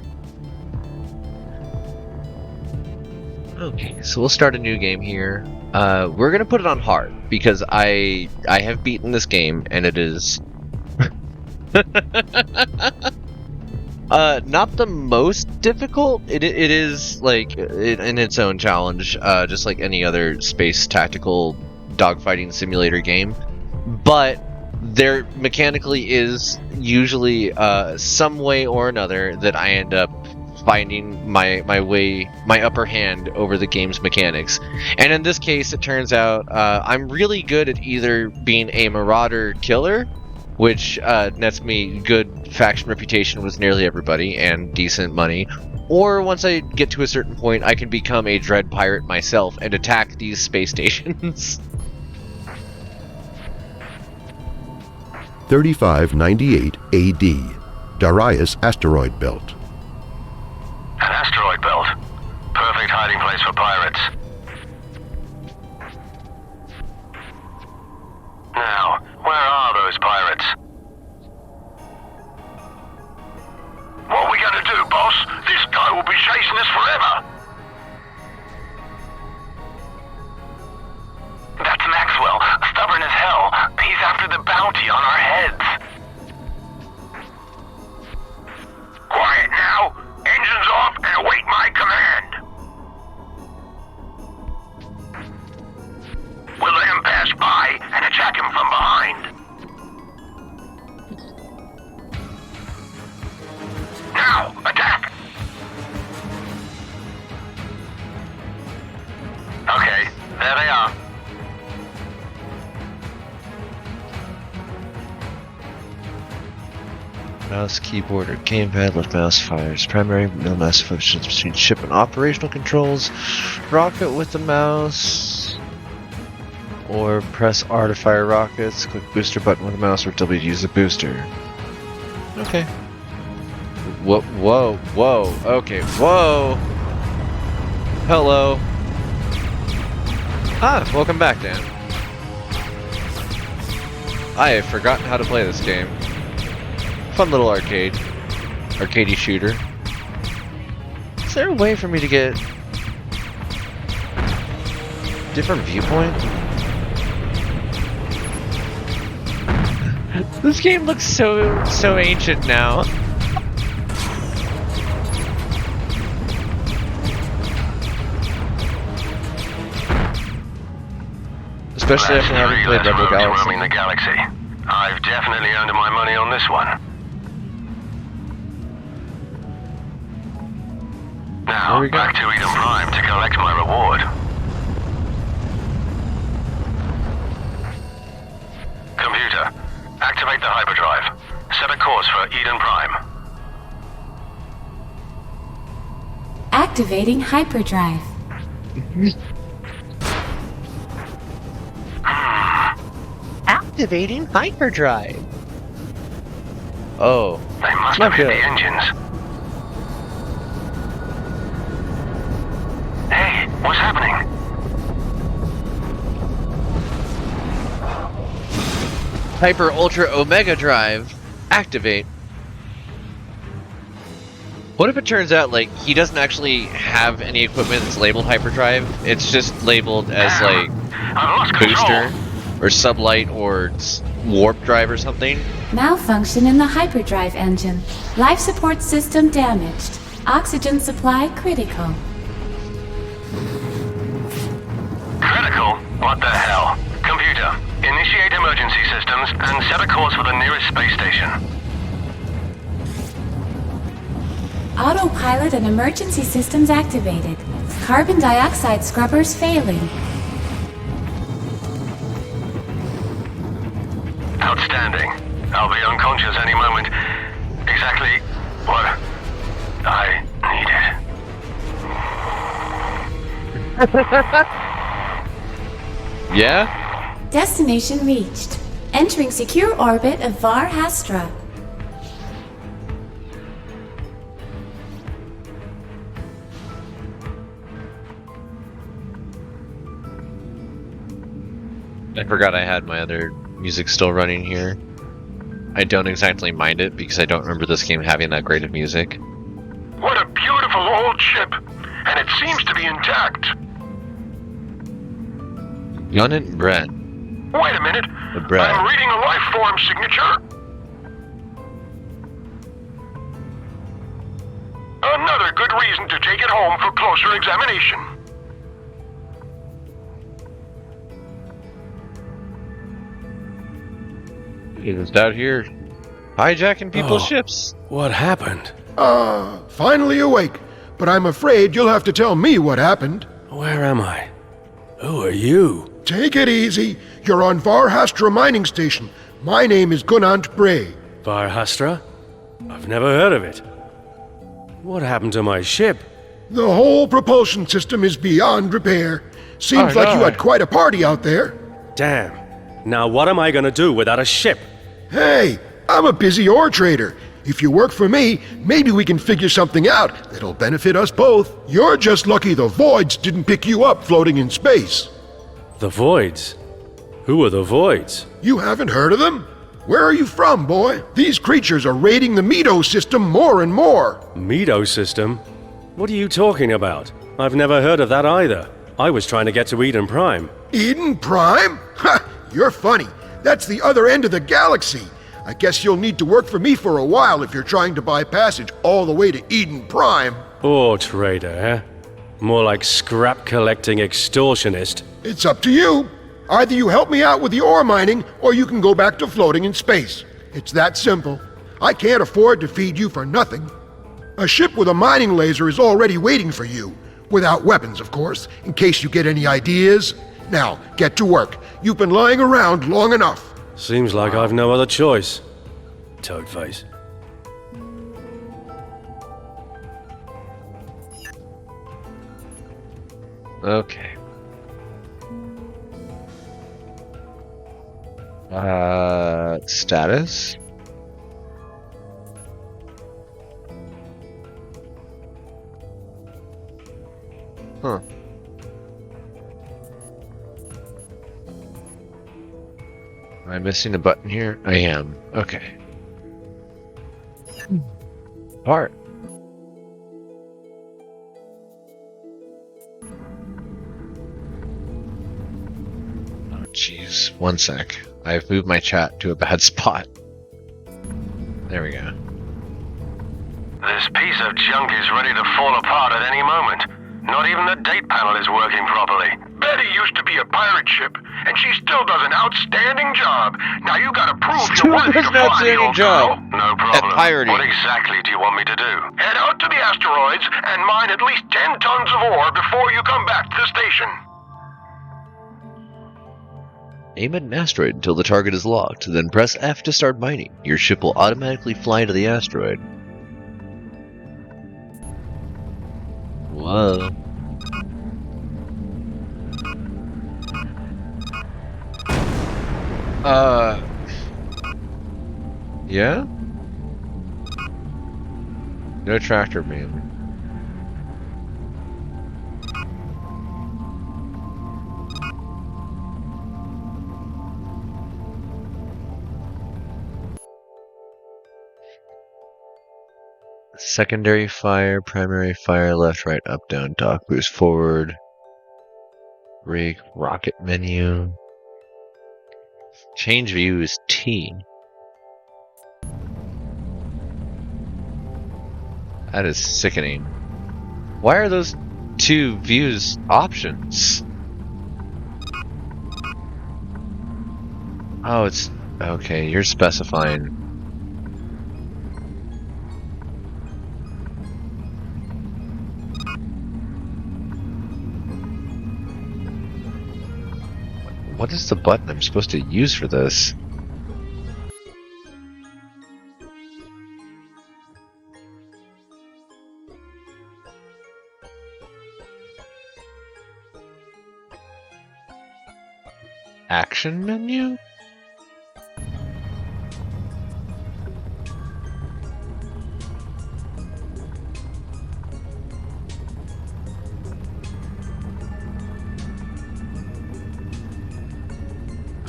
Okay, so we'll start a new game here. We're gonna put it on hard because I have beaten this game and it is not the most difficult. It is like in its own challenge, just like any other space tactical dogfighting simulator game. But there mechanically is usually some way or another that I end up finding my upper hand over the game's mechanics. And in this case, it turns out I'm really good at either being a marauder killer, which nets me good faction reputation with nearly everybody and decent money, or once I get to a certain point, I can become a dread pirate myself and attack these space stations. 3598 AD, Darius Asteroid Belt. An asteroid belt. Perfect hiding place for pirates. Now, where are those pirates? What are we gonna do, boss? This guy will be chasing us forever. That's Maxwell, stubborn as hell. He's after the bounty on our heads. Quiet now! Engines off and await my command! We'll let him pass by and attack him from behind. Now, attack! Okay, there they are. Mouse, keyboard, or gamepad, left mouse fires. Primary, middle mouse functions between ship and operational controls. Rocket with the mouse. Or press R to fire rockets. Click booster button with the mouse, or W to use the booster. Okay. Whoa, whoa, whoa. Okay, whoa. Hello. Ah, welcome back, Dan. I have forgotten how to play this game. Fun little arcadey shooter. Is there a way for me to get different viewpoint? This game looks so ancient now. Especially after having played Rebel Galaxy. The Galaxy. I've definitely earned my money on this one. Now, back to Eden Prime to collect my reward. Computer, activate the hyperdrive. Set a course for Eden Prime. Activating hyperdrive. Activating hyperdrive. Oh, They must Not have hit good. the engines. Hey, what's happening? Hyper Ultra Omega Drive. Activate. What if it turns out, like, he doesn't actually have any equipment that's labeled hyperdrive? It's just labeled as, like, I've lost control. booster, or sublight, or warp drive or something? Malfunction in the hyperdrive engine. Life support system damaged. Oxygen supply critical. Critical? What the hell? Computer, initiate emergency systems and set a course for the nearest space station. Autopilot and emergency systems activated. Carbon dioxide scrubbers failing. Outstanding. I'll be unconscious any moment. Exactly what I needed. Yeah? Destination reached. Entering secure orbit of Var Hastra. I forgot I had my other music still running here. I don't exactly mind it because I don't remember this game having that great of music. What a beautiful old ship! And it seems to be intact. Yonit Brett. Wait a minute. Brett. I'm reading a life form signature. Another good reason to take it home for closer examination. He's just out here hijacking people's ships. What happened? Finally awake. But I'm afraid you'll have to tell me what happened. Where am I? Who are you? Take it easy. You're on Varhastra Mining Station. My name is Gunant Bray. Varhastra? I've never heard of it. What happened to my ship? The whole propulsion system is beyond repair. Seems like you had quite a party out there. Damn. Now what am I gonna do without a ship? Hey, I'm a busy ore trader. If you work for me, maybe we can figure something out that'll benefit us both. You're just lucky the Voids didn't pick you up floating in space. The Voids? Who are the Voids? You haven't heard of them? Where are you from, boy? These creatures are raiding the Meadow system more and more. Meadow system? What are you talking about? I've never heard of that either. I was trying to get to Eden Prime. Eden Prime? Ha! You're funny. That's the other end of the galaxy. I guess you'll need to work for me for a while if you're trying to buy passage all the way to Eden Prime. Ore trader, eh? More like scrap collecting extortionist. It's up to you. Either you help me out with the ore mining, or you can go back to floating in space. It's that simple. I can't afford to feed you for nothing. A ship with a mining laser is already waiting for you. Without weapons, of course, in case you get any ideas. Now, get to work. You've been lying around long enough. Seems like I've no other choice. Toadface. Okay. Status? Huh. Am I missing a button here? I am. Okay. Part. Oh, jeez. One sec. I've moved my chat to a bad spot. There we go. This piece of junk is ready to fall apart at any moment. Not even the date panel is working properly. Betty used to be a pirate ship, and she still does an outstanding job. Now you gotta prove you're worthy to fly the old girl. No problem. pirating. What exactly do you want me to do? Head out to the asteroids and mine at least 10 tons of ore before you come back to the station. Aim at an asteroid until the target is locked, then press F to start mining. Your ship will automatically fly to the asteroid. What? Whoa. Yeah? No tractor beam. Secondary fire, primary fire, left, right, up, down, dock, boost forward, rig, rocket menu. Change view is T. That is sickening. Why are those two views options? Oh, it's... okay, you're specifying. What is the button I'm supposed to use for this? Action menu?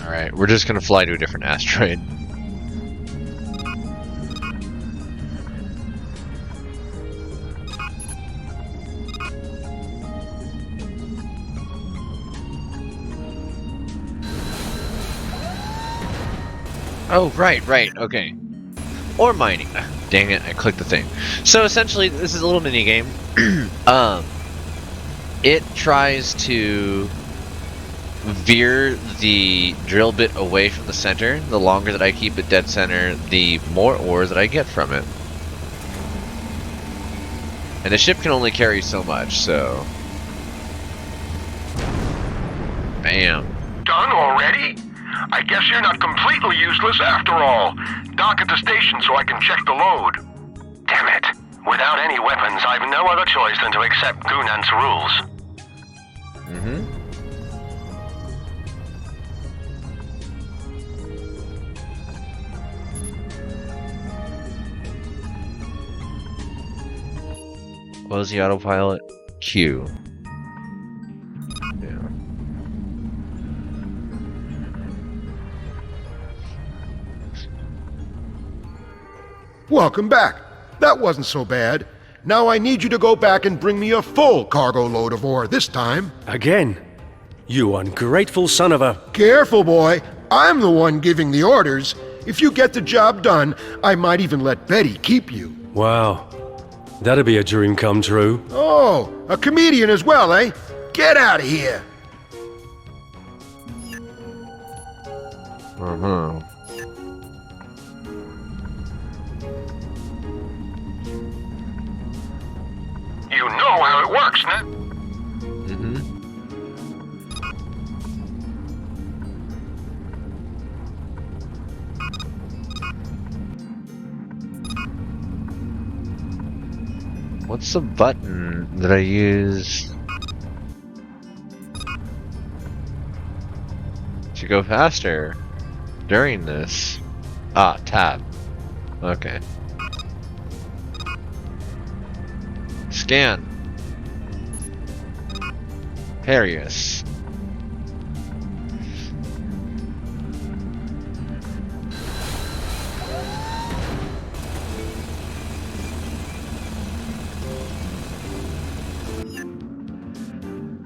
Alright, we're just gonna fly to a different asteroid. Oh, right, okay. Or mining. Dang it, I clicked the thing. So essentially, this is a little mini game. It tries to veer the drill bit away from the center. The longer that I keep it dead center, the more ore that I get from it. And the ship can only carry so much, so... Bam. Done already? I guess you're not completely useless after all. Dock at the station so I can check the load. Damn it. Without any weapons, I've no other choice than to accept Gunant's rules. What was the autopilot? Q. Yeah. Welcome back. That wasn't so bad. Now I need you to go back and bring me a full cargo load of ore this time. Again? You ungrateful son of a... Careful, boy. I'm the one giving the orders. If you get the job done, I might even let Betty keep you. Wow. That'd be a dream come true. Oh, a comedian as well, eh? Get out of here. You know how it works, Ned. What's the button that I use to go faster during this? Ah, tab. Okay. Scan. Harius.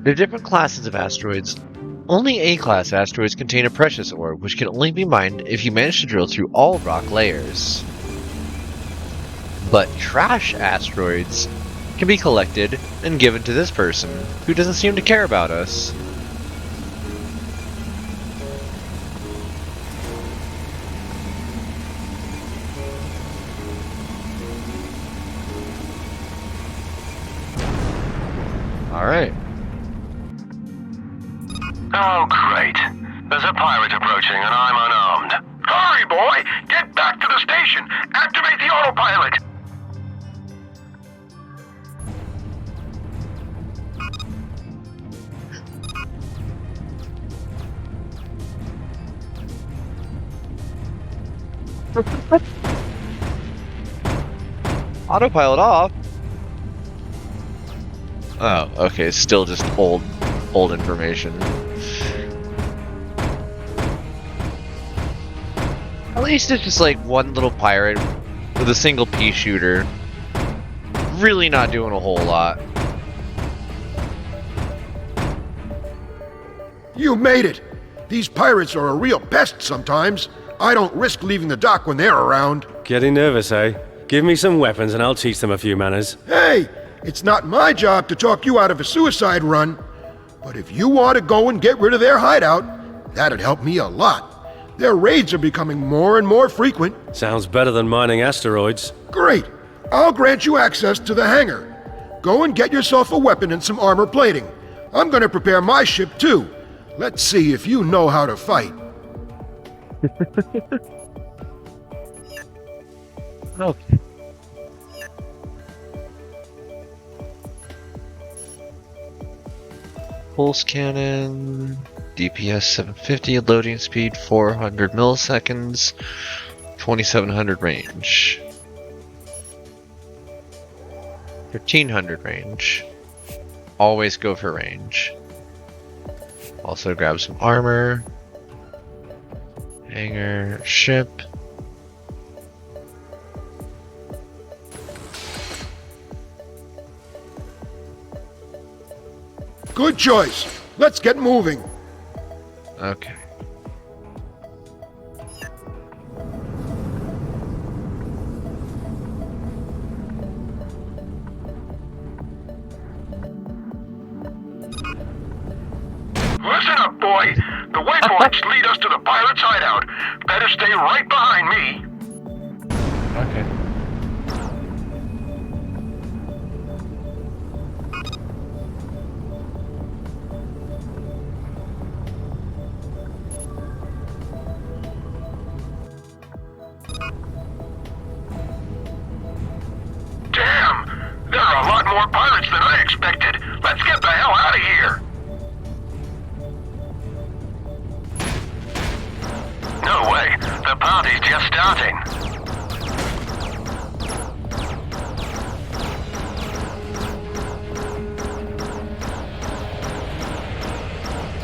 There are different classes of asteroids. Only A-class asteroids contain a precious ore, which can only be mined if you manage to drill through all rock layers. But trash asteroids can be collected and given to this person, who doesn't seem to care about us. Alright. Oh, great. There's a pirate approaching and I'm unarmed. Hurry, boy! Get back to the station! Activate the autopilot! Autopilot off. Oh, okay. Still just old information. At least it's just like one little pirate with a single pea shooter. Really not doing a whole lot. You made it! These pirates are a real pest sometimes. I don't risk leaving the dock when they're around. Getting nervous, eh? Give me some weapons and I'll teach them a few manners. Hey! It's not my job to talk you out of a suicide run. But if you want to go and get rid of their hideout, that'd help me a lot. Their raids are becoming more and more frequent. Sounds better than mining asteroids. Great! I'll grant you access to the hangar. Go and get yourself a weapon and some armor plating. I'm going to prepare my ship too. Let's see if you know how to fight. Okay. Pulse cannon, DPS 750, loading speed 400 milliseconds, 2700 range, 1300 range. Always go for range. Also grab some armor, hangar, ship. Good choice. Let's get moving. Okay. Listen up, boy. The waypoints lead us to the pirate's hideout. Better stay right behind me. Okay. Damn! There are a lot more pirates than I expected. Let's get the hell out of here. No way. The party's just starting.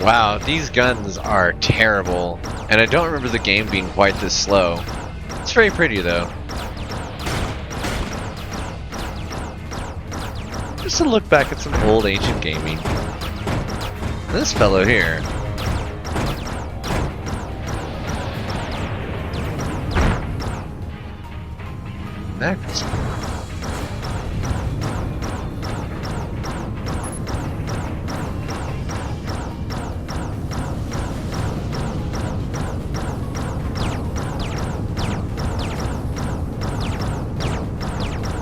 Wow, these guns are terrible. And I don't remember the game being quite this slow. It's very pretty though. Just to look back at some old ancient gaming. This fellow here. Next.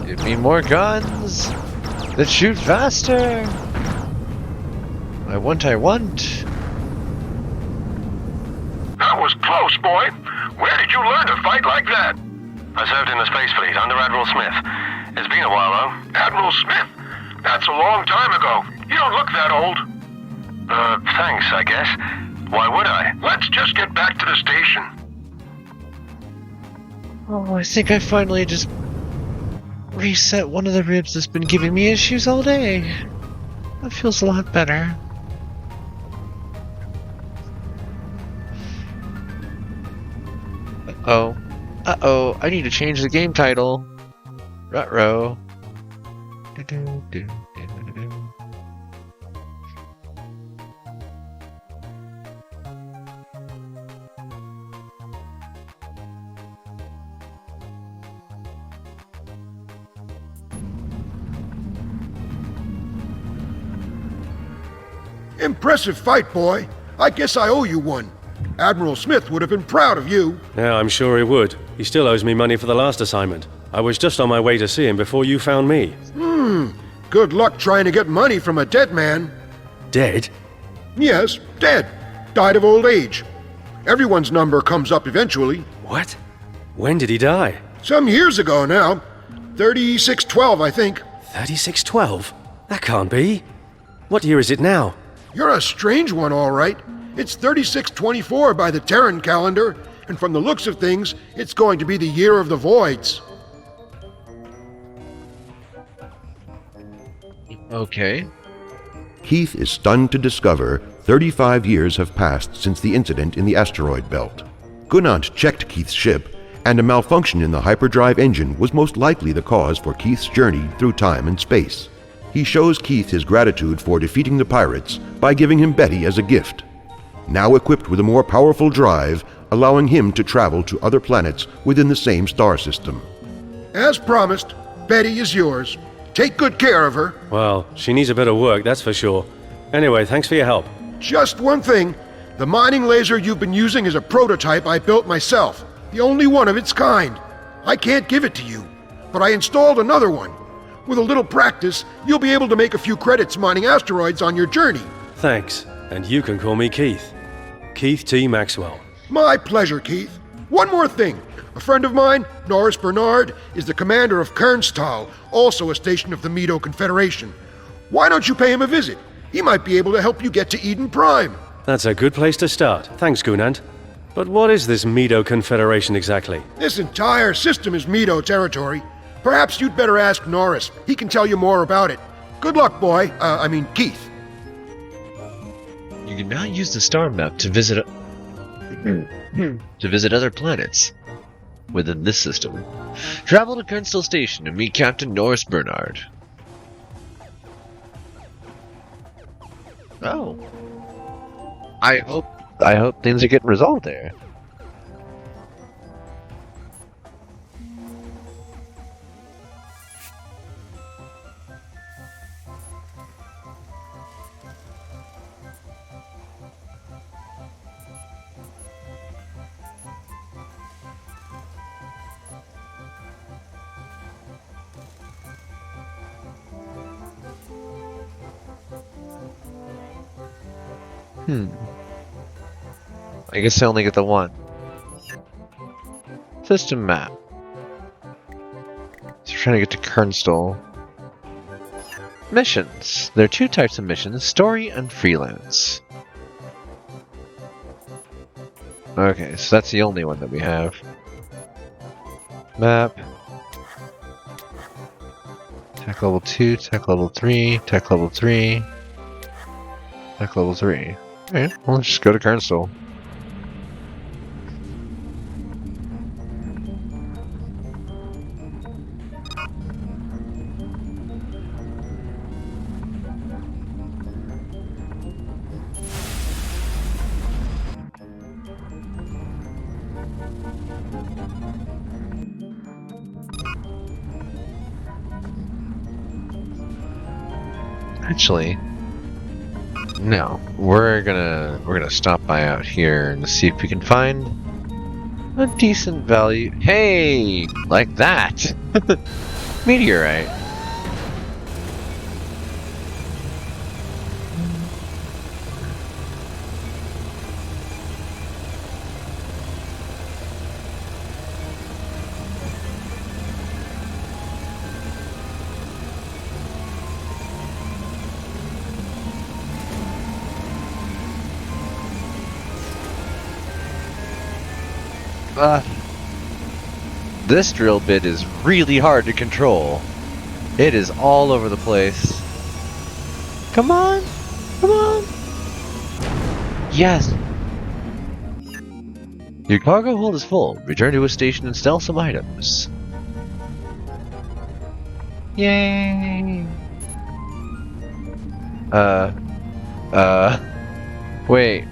Give me more guns that shoot faster. I want. That was close, boy. Where did you learn to fight like that? I served in the Space Fleet under Admiral Smith. It's been a while, though. Admiral Smith? That's a long time ago. You don't look that old. Thanks, I guess. Why would I? Let's just get back to the station. Oh, I think I finally just reset one of the ribs that's been giving me issues all day. That feels a lot better. Uh-oh. Uh-oh, I need to change the game title. Ruh-roh. Impressive fight, boy. I guess I owe you one. Admiral Smith would have been proud of you. Yeah, I'm sure he would. He still owes me money for the last assignment. I was just on my way to see him before you found me. Good luck trying to get money from a dead man. Dead? Yes, dead. Died of old age. Everyone's number comes up eventually. What? When did he die? Some years ago now. 3612, I think. 3612? That can't be. What year is it now? You're a strange one, all right. It's 3624 by the Terran calendar, and from the looks of things, it's going to be the year of the voids. Okay. Keith is stunned to discover 35 years have passed since the incident in the asteroid belt. Gunant checked Keith's ship, and a malfunction in the hyperdrive engine was most likely the cause for Keith's journey through time and space. He shows Keith his gratitude for defeating the pirates by giving him Betty as a gift, now equipped with a more powerful drive, allowing him to travel to other planets within the same star system. As promised, Betty is yours. Take good care of her. Well, she needs a bit of work, that's for sure. Anyway, thanks for your help. Just one thing. The mining laser you've been using is a prototype I built myself, the only one of its kind. I can't give it to you, but I installed another one. With a little practice, you'll be able to make a few credits mining asteroids on your journey. Thanks, and you can call me Keith. Keith T. Maxwell. My pleasure, Keith. One more thing. A friend of mine, Norris Bernard, is the commander of Kernstahl, also a station of the Medo Confederation. Why don't you pay him a visit? He might be able to help you get to Eden Prime. That's a good place to start. Thanks, Gunant. But what is this Medo Confederation exactly? This entire system is Medo territory. Perhaps you'd better ask Norris. He can tell you more about it. Good luck, boy. Keith. You can now use the star map to visit other planets within this system. Travel to Kernstahl Station and meet Captain Norris Bernard. Oh. I hope things are getting resolved there. I guess I only get the one. System map. So we're trying to get to Kernstahl. Missions. There are two types of missions, story and freelance. Okay, so that's the only one that we have. Map. Tech level 2, tech level 3, tech level 3, tech level 3. Okay, well, let's just go to Kernstahl. Actually, no. We're gonna stop by out here and see if we can find a decent value. Hey, like that. Meteorite. This drill bit is really hard to control. It is all over the place. Come on! Come on! Yes! Your cargo hold is full. Return to a station and sell some items. Yay! Wait.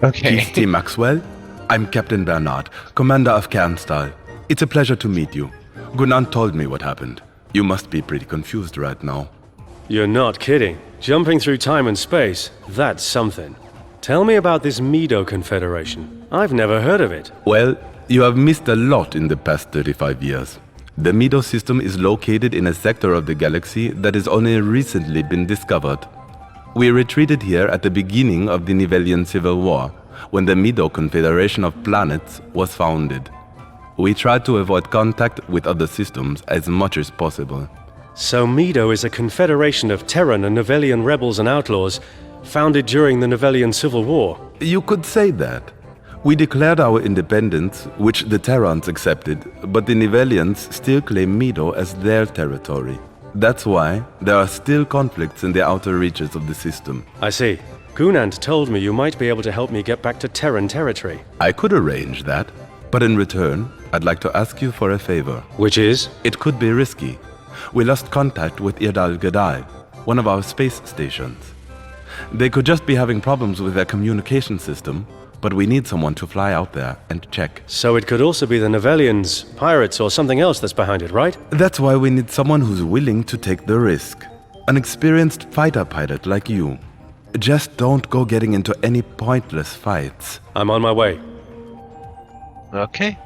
Okay. Keith T. Maxwell? I'm Captain Bernard, commander of Kernstahl. It's a pleasure to meet you. Gunant told me what happened. You must be pretty confused right now. You're not kidding. Jumping through time and space, that's something. Tell me about this Medo Confederation. I've never heard of it. Well, you have missed a lot in the past 35 years. The Medo system is located in a sector of the galaxy that has only recently been discovered. We retreated here at the beginning of the Nivelian Civil War, when the Medo Confederation of Planets was founded. We tried to avoid contact with other systems as much as possible. So Medo is a confederation of Terran and Nivelian rebels and outlaws, founded during the Nivelian Civil War. You could say that. We declared our independence, which the Terrans accepted, but the Nivelians still claim Mido as their territory. That's why there are still conflicts in the outer reaches of the system. I see. Gunant told me you might be able to help me get back to Terran territory. I could arrange that, but in return, I'd like to ask you for a favor. Which is? It could be risky. We lost contact with Irdal Gadai, one of our space stations. They could just be having problems with their communication system, but we need someone to fly out there and check. So it could also be the Nivelians, pirates, or something else that's behind it, right? That's why we need someone who's willing to take the risk. An experienced fighter pilot like you. Just don't go getting into any pointless fights. I'm on my way. Okay.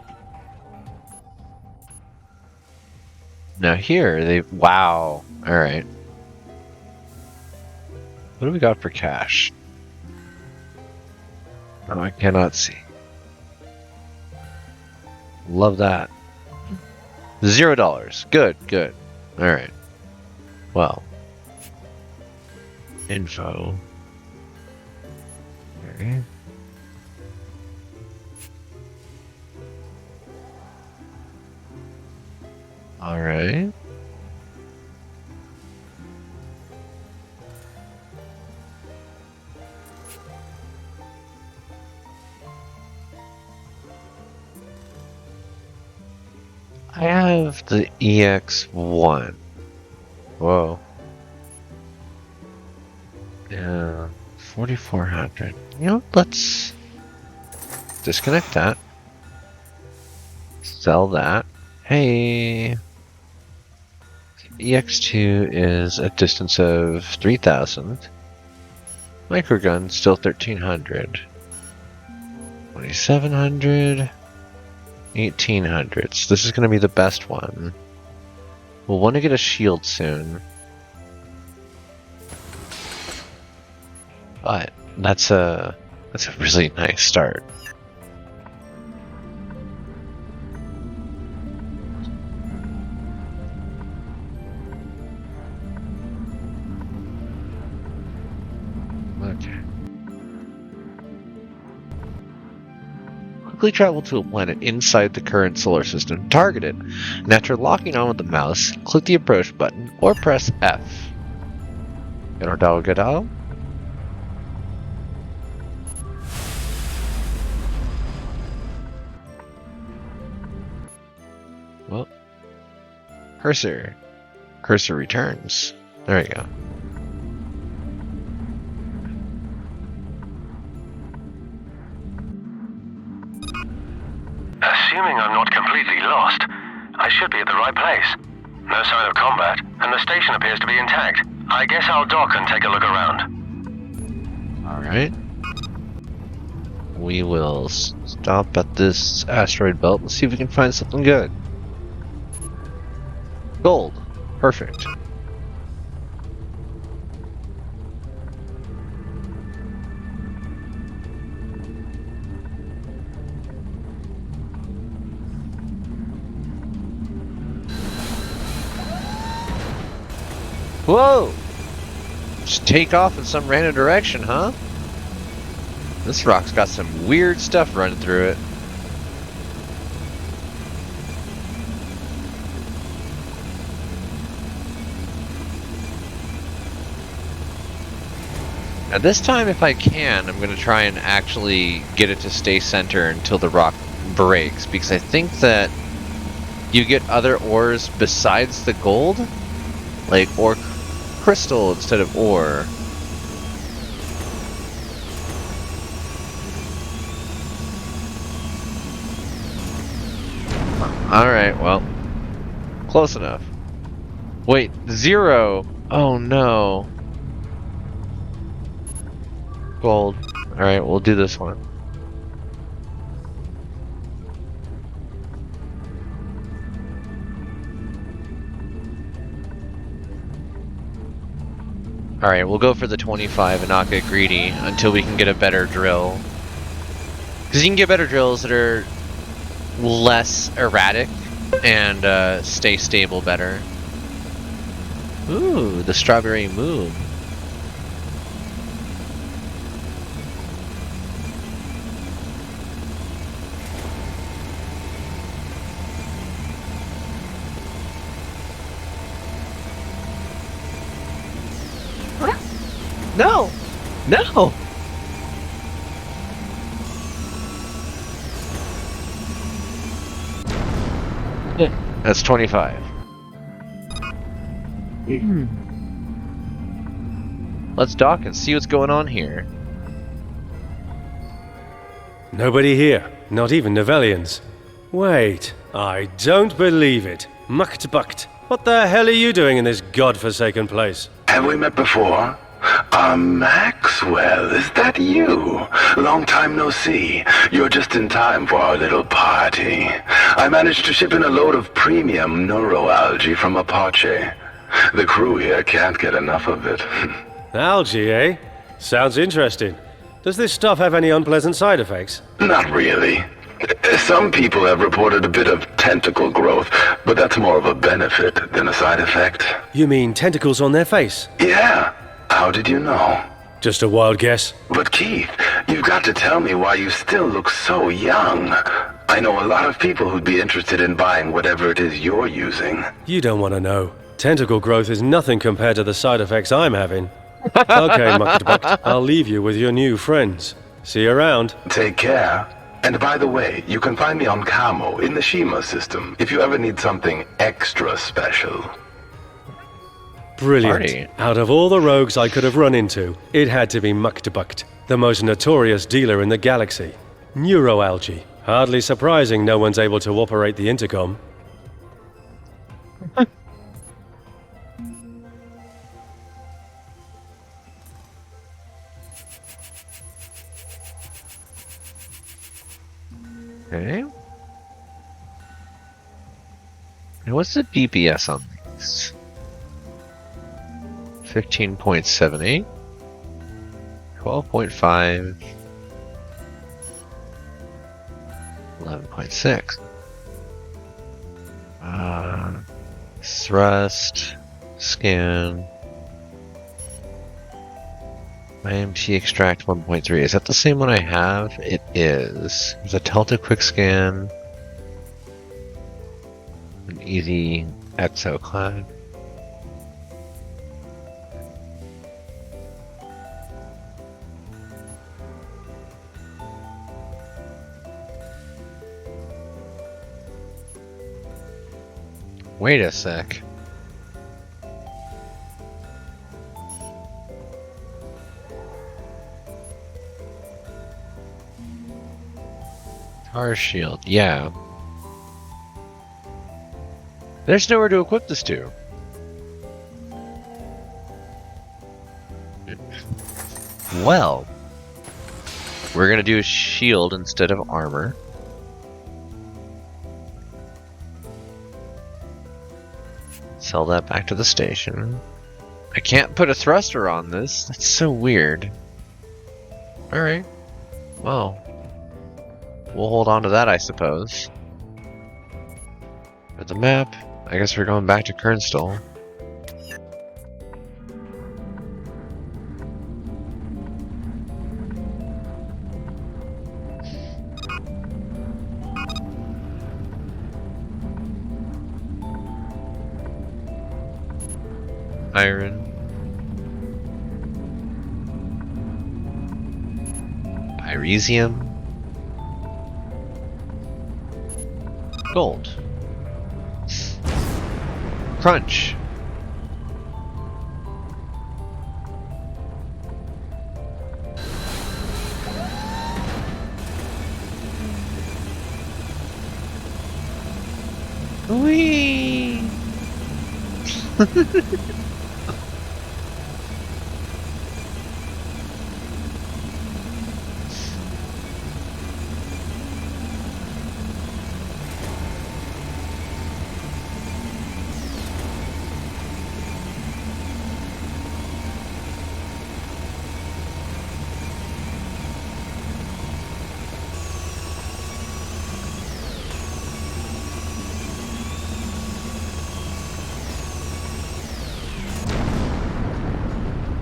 Now here, wow. Alright. What do we got for cash? Oh, I cannot see. Love that. $0. Good, good. Alright. Well. Info. Okay. Alright. I have the EX1. Whoa. Yeah, 4400. You know, let's disconnect that. Sell that. Hey. EX2 is a distance of 3000. Microgun still 1300. 2700. 1800. So this is going to be the best one. We'll want to get a shield soon. But that's a really nice start. Okay. Quickly travel to a planet inside the current solar system. Target it, and after locking on with the mouse, click the approach button or press F. Gadal. Well, cursor returns. There we go. Assuming I'm not completely lost, I should be at the right place. No sign of combat, and the station appears to be intact. I guess I'll dock and take a look around. Alright. We will stop at this asteroid belt and see if we can find something good. Gold. Perfect. Whoa! Just take off in some random direction, huh? This rock's got some weird stuff running through it. Now this time, if I can, I'm going to try and actually get it to stay center until the rock breaks, because I think that you get other ores besides the gold, like ore crystal instead of ore. Alright, well, close enough. Wait, 0! Oh no. Gold. Alright, we'll do this one. Alright, we'll go for the 25 and not get greedy until we can get a better drill. Because you can get better drills that are less erratic and stay stable better. Ooh, the strawberry moon. No! No! That's 25. Let's dock and see what's going on here. Nobody here, not even Novellians. Wait, I don't believe it. Mucked-bucked. What the hell are you doing in this godforsaken place? Have we met before? Maxwell, is that you? Long time no see. You're just in time for our little party. I managed to ship in a load of premium neuroalgae from Apache. The crew here can't get enough of it. Algae, eh? Sounds interesting. Does this stuff have any unpleasant side effects? Not really. Some people have reported a bit of tentacle growth, but that's more of a benefit than a side effect. You mean tentacles on their face? Yeah. How did you know? Just a wild guess. But Keith, you've got to tell me why you still look so young. I know a lot of people who'd be interested in buying whatever it is you're using. You don't want to know. Tentacle growth is nothing compared to the side effects I'm having. Okay, Mucked-bucked, I'll leave you with your new friends. See you around. Take care. And by the way, you can find me on Camo in the Shima system if you ever need something extra special. Brilliant. Party. Out of all the rogues I could have run into, it had to be Mucked-bucked, the most notorious dealer in the galaxy. Neuroalgae. Hardly surprising no one's able to operate the intercom. Okay. And what's the DPS on these? 15.78, 12.5, 11.6. Thrust, scan, IMT extract 1.3. Is that the same one I have? It is. There's a Delta quick scan, an easy exoclad. Wait a sec. Tar shield, yeah. There's nowhere to equip this to. Well, we're gonna do a shield instead of armor. Sell that back to the station. I can't put a thruster on this. That's so weird. Alright. Well, we'll hold on to that, I suppose. For the map, I guess we're going back to Kernstall. Iron. Pyresium. Gold. Crunch. Whee!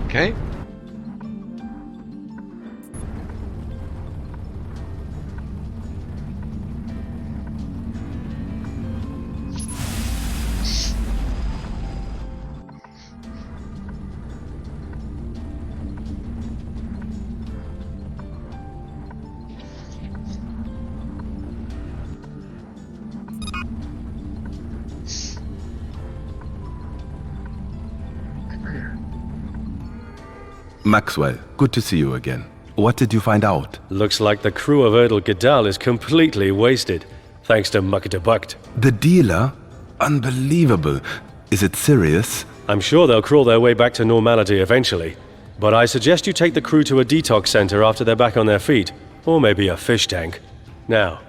Okay. Maxwell, good to see you again. What did you find out? Looks like the crew of Erdl Gadal is completely wasted, thanks to Muktabukt. The dealer? Unbelievable. Is it serious? I'm sure they'll crawl their way back to normality eventually. But I suggest you take the crew to a detox center after they're back on their feet. Or maybe a fish tank. Now,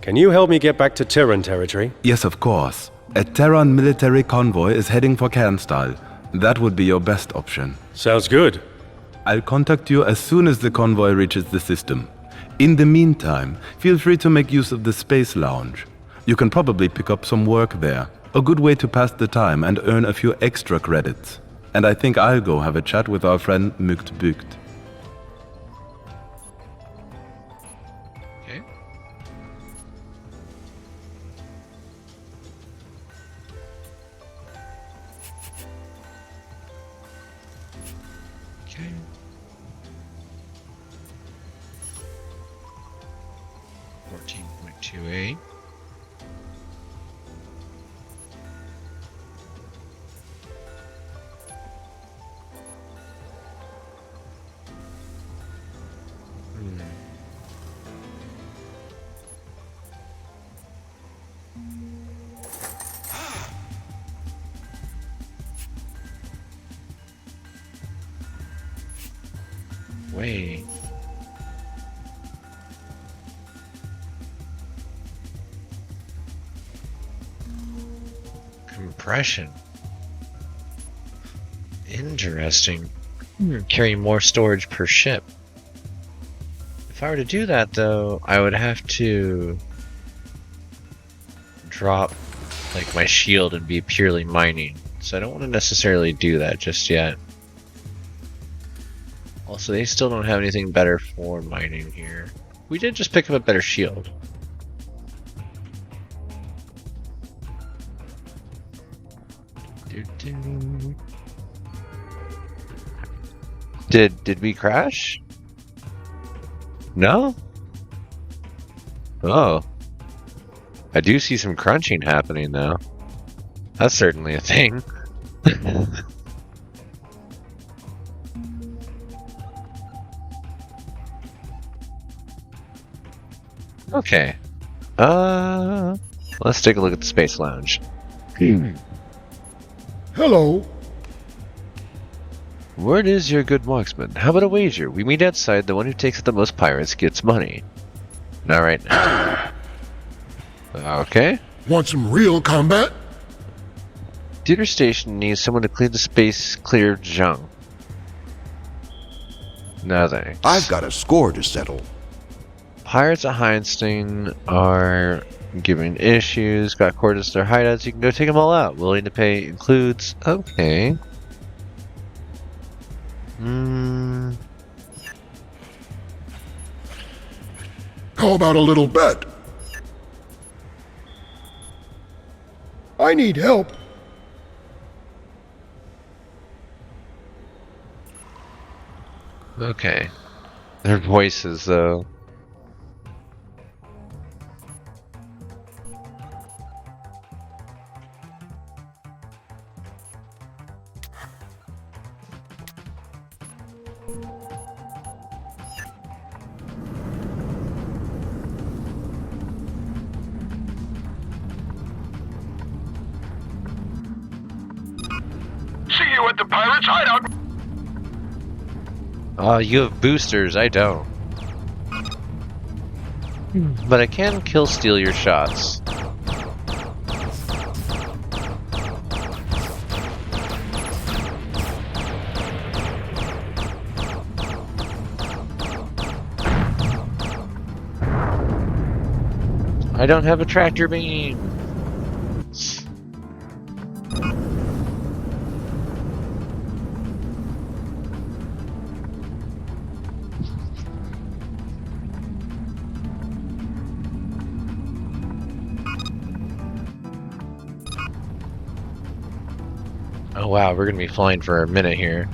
can you help me get back to Terran territory? Yes, of course. A Terran military convoy is heading for Cairnstal. That would be your best option. Sounds good. I'll contact you as soon as the convoy reaches the system. In the meantime, feel free to make use of the Space Lounge. You can probably pick up some work there. A good way to pass the time and earn a few extra credits. And I think I'll go have a chat with our friend Muktabukt. Okay. Okay. $14.28. Wait. Compression. Interesting. Carry more storage per ship. If I were to do that, though, I would have to drop like my shield and be purely mining. So I don't want to necessarily do that just yet. Also, they still don't have anything better for mining here. We did just pick up a better shield. Did we crash? No? Oh. I do see some crunching happening though. That's certainly a thing. Okay. Let's take a look at the Space Lounge. Hello. Word is you're a good marksman. How about a wager? We meet outside, the one who takes out the most pirates gets money. Not right now. Okay. Want some real combat? Theater station needs someone to clean the space clear junk. No thanks. I've got a score to settle. Pirates at Heinstein are giving issues. Got quarters to their hideouts. You can go take them all out. Willing to pay includes. Okay. How about a little bet? I need help. Okay. Their voices, though. See you at the pirates' hideout. You have boosters, I don't. But I can kill steal your shots. I don't have a tractor beam. Oh wow, we're gonna be flying for a minute here.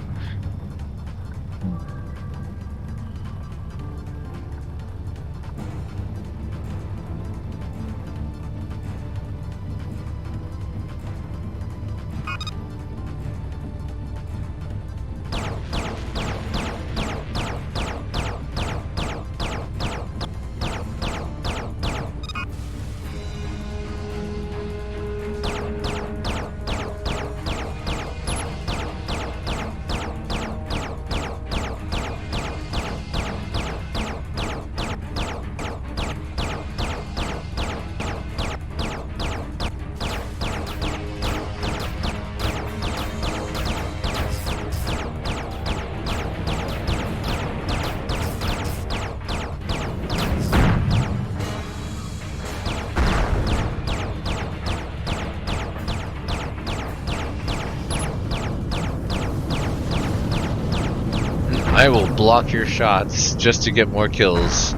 I will block your shots just to get more kills.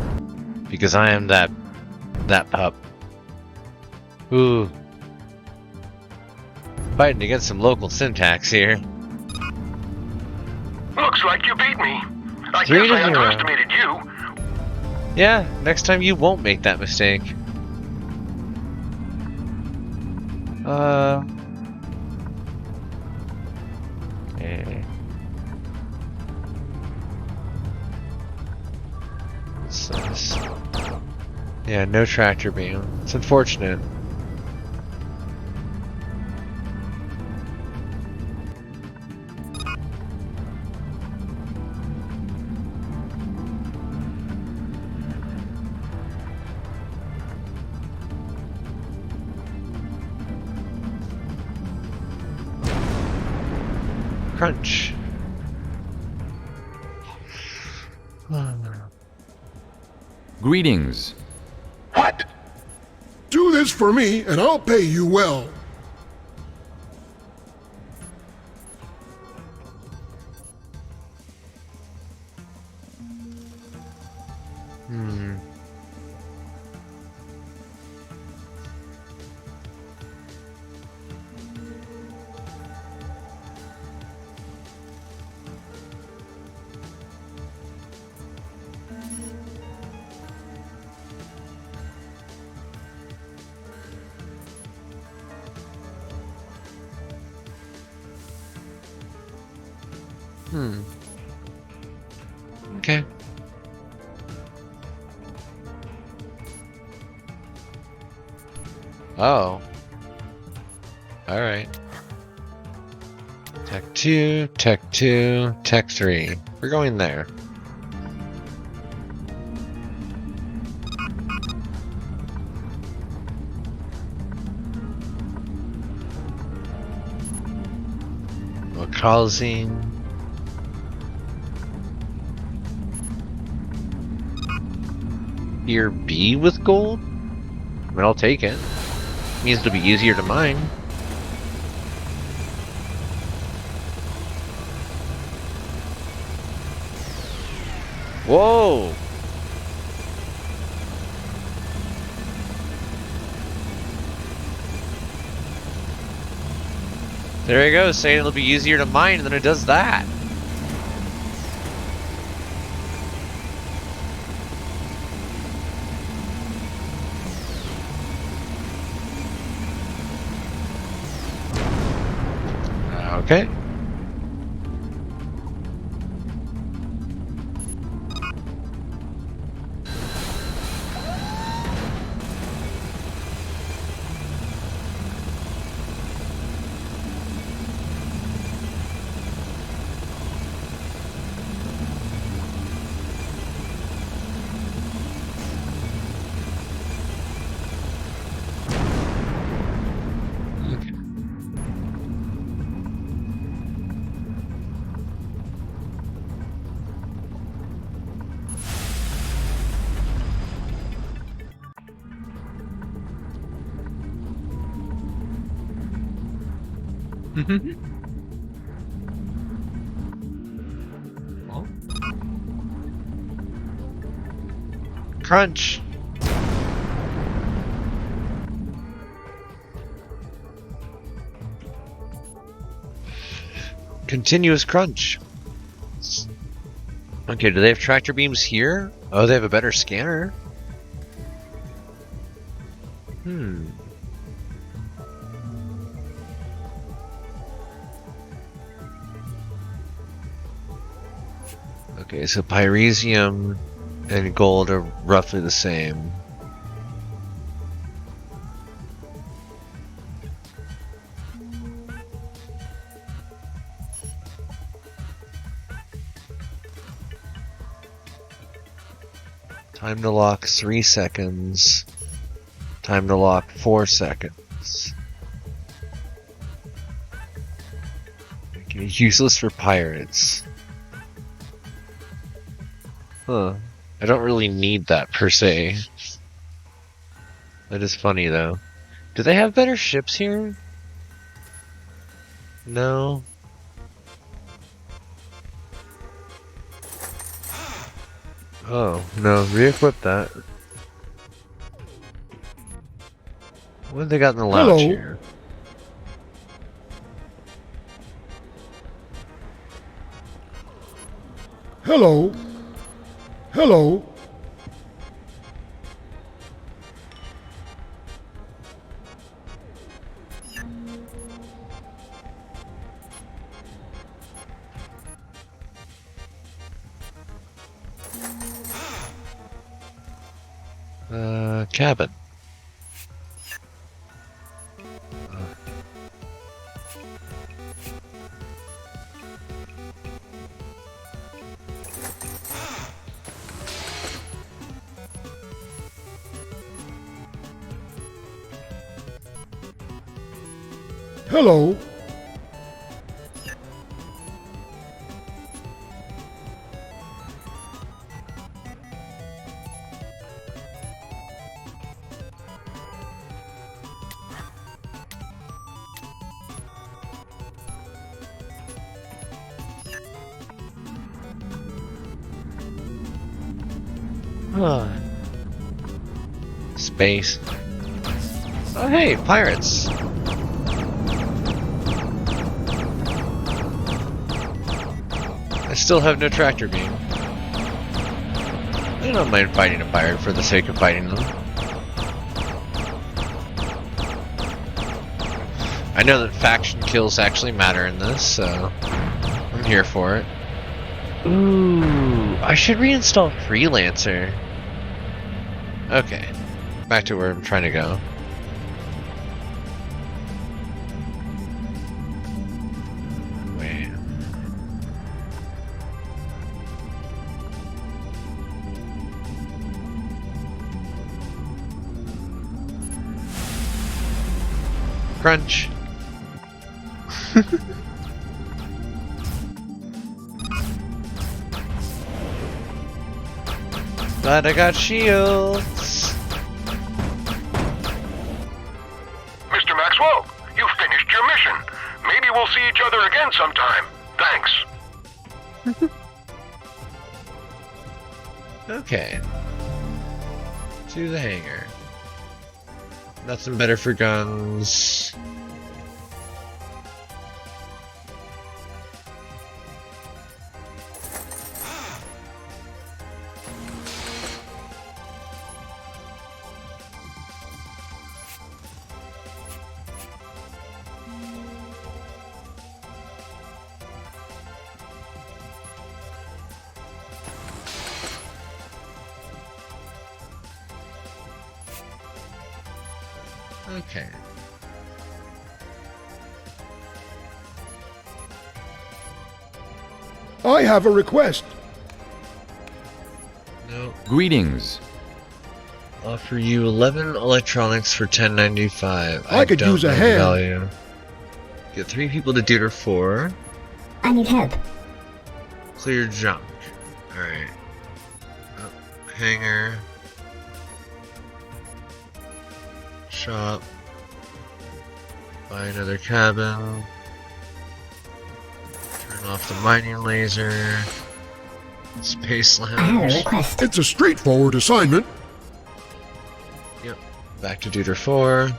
Because I am that pup. Ooh. Fighting against some local syntax here. Looks like you beat me. I 3 guess to I 0. underestimated you. Yeah, next time you won't make that mistake. Okay. Yeah, no tractor beam. It's unfortunate. Crunch. Greetings. What? Do this for me, and I'll pay you well. Okay. Oh. Alright. Tech 2, Tech 2, Tech 3. We're going there. Causing Tier B with gold? I mean, I'll take it. Means it'll be easier to mine. Whoa! There you go, saying it'll be easier to mine than it does that. Okay. Crunch. Continuous crunch. Okay, do they have tractor beams here? Oh, they have a better scanner. Okay, so pyresium and gold are roughly the same. Time to lock 3 seconds. Time to lock 4 seconds. Okay, useless for pirates. Huh. I don't really need that per se. That is funny though. Do they have better ships here? No. Oh, no, re-equip that. What have they got in the lounge Hello. here? Hello. Hello. Cabin. Hello. Space. Oh hey, pirates! I still have no tractor beam. I don't mind fighting a pirate for the sake of fighting them. I know that faction kills actually matter in this, so I'm here for it. Ooh, I should reinstall Freelancer. Okay, back to where I'm trying to go. Wait. Crunch. Glad I got shields. Mr. Maxwell, you finished your mission. Maybe we'll see each other again sometime. Thanks. Okay. To the hangar. Nothing better for guns. Okay. I have a request. No. Greetings. Offer you 11 electronics for $10.95. I could don't use a know the hand. value. Get 3 people to Deuter 4. I need help. Clear junk. Alright. Oh, hangar. Shop. Buy another cabin. Turn off the mining laser. Space I have a lounge. request. It's a straightforward assignment. Yep. Back to Deuter 4.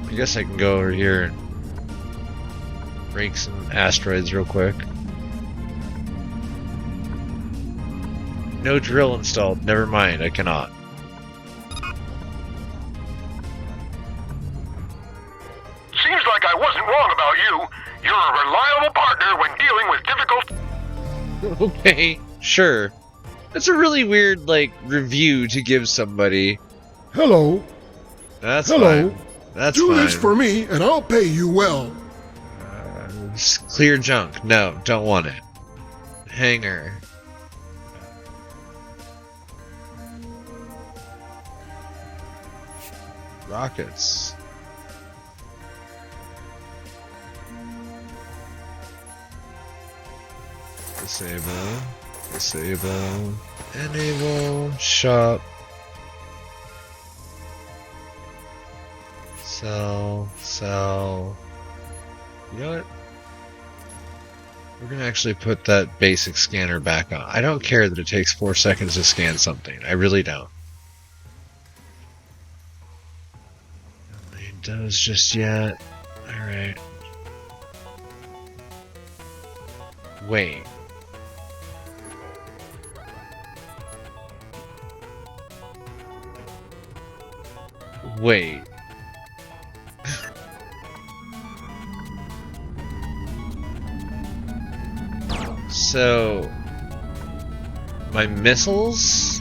I guess I can go over here and break some asteroids real quick. No drill installed. Never mind, I cannot. Seems like I wasn't wrong about you. You're a reliable partner when dealing with difficult... Okay, sure. That's a really weird, like, review to give somebody. Hello. That's Hello. fine. That's Do fine. this for me, and I'll pay you well. Clear junk. No, don't want it. Hangar. Rockets. Disable. Disable. Enable. Shop. Sell. Sell. You know what? We're gonna actually put that basic scanner back on. I don't care that it takes 4 seconds to scan something. I really don't. It does just yet. Alright. Wait. Wait. So, my missiles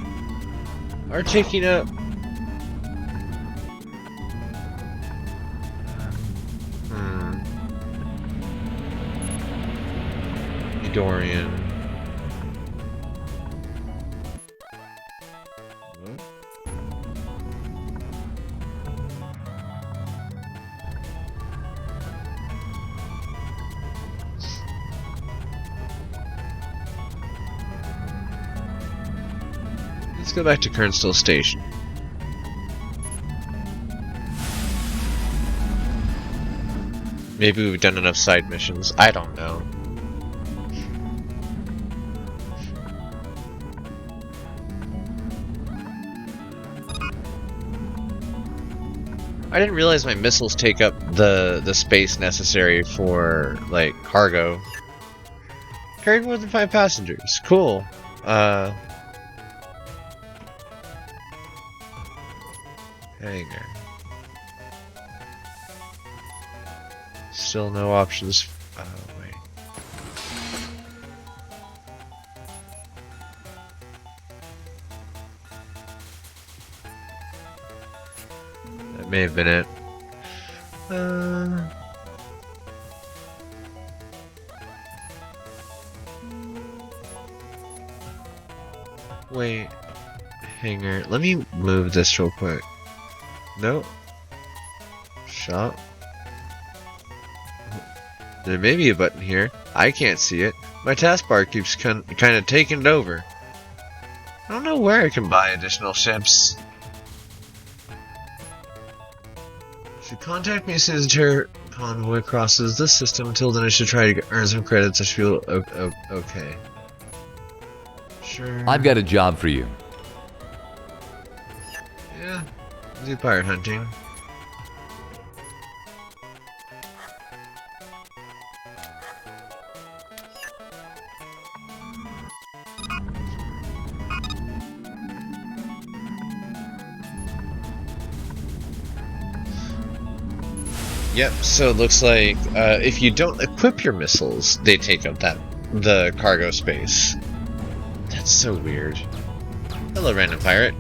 are taking up. Dorian. What? Let's go back to Kernstill Station. Maybe we've done enough side missions. I don't know. I didn't realize my missiles take up the space necessary for, like, cargo. Carried more than 5 passengers. Cool. Hangar. Still no options. Oh, wait. That may have been it. Wait. Hangar. Let me move this real quick. Nope. Shop. There may be a button here. I can't see it. My taskbar keeps kind of taking it over. I don't know where I can buy additional ships. If you contact me as soon as the terror convoy crosses this system, until then I should try to earn some credits. I should feel okay. Sure. I've got a job for you. Yeah. Do pirate hunting. Yep, so it looks like if you don't equip your missiles, they take up the cargo space. That's so weird. Hello, random pirate.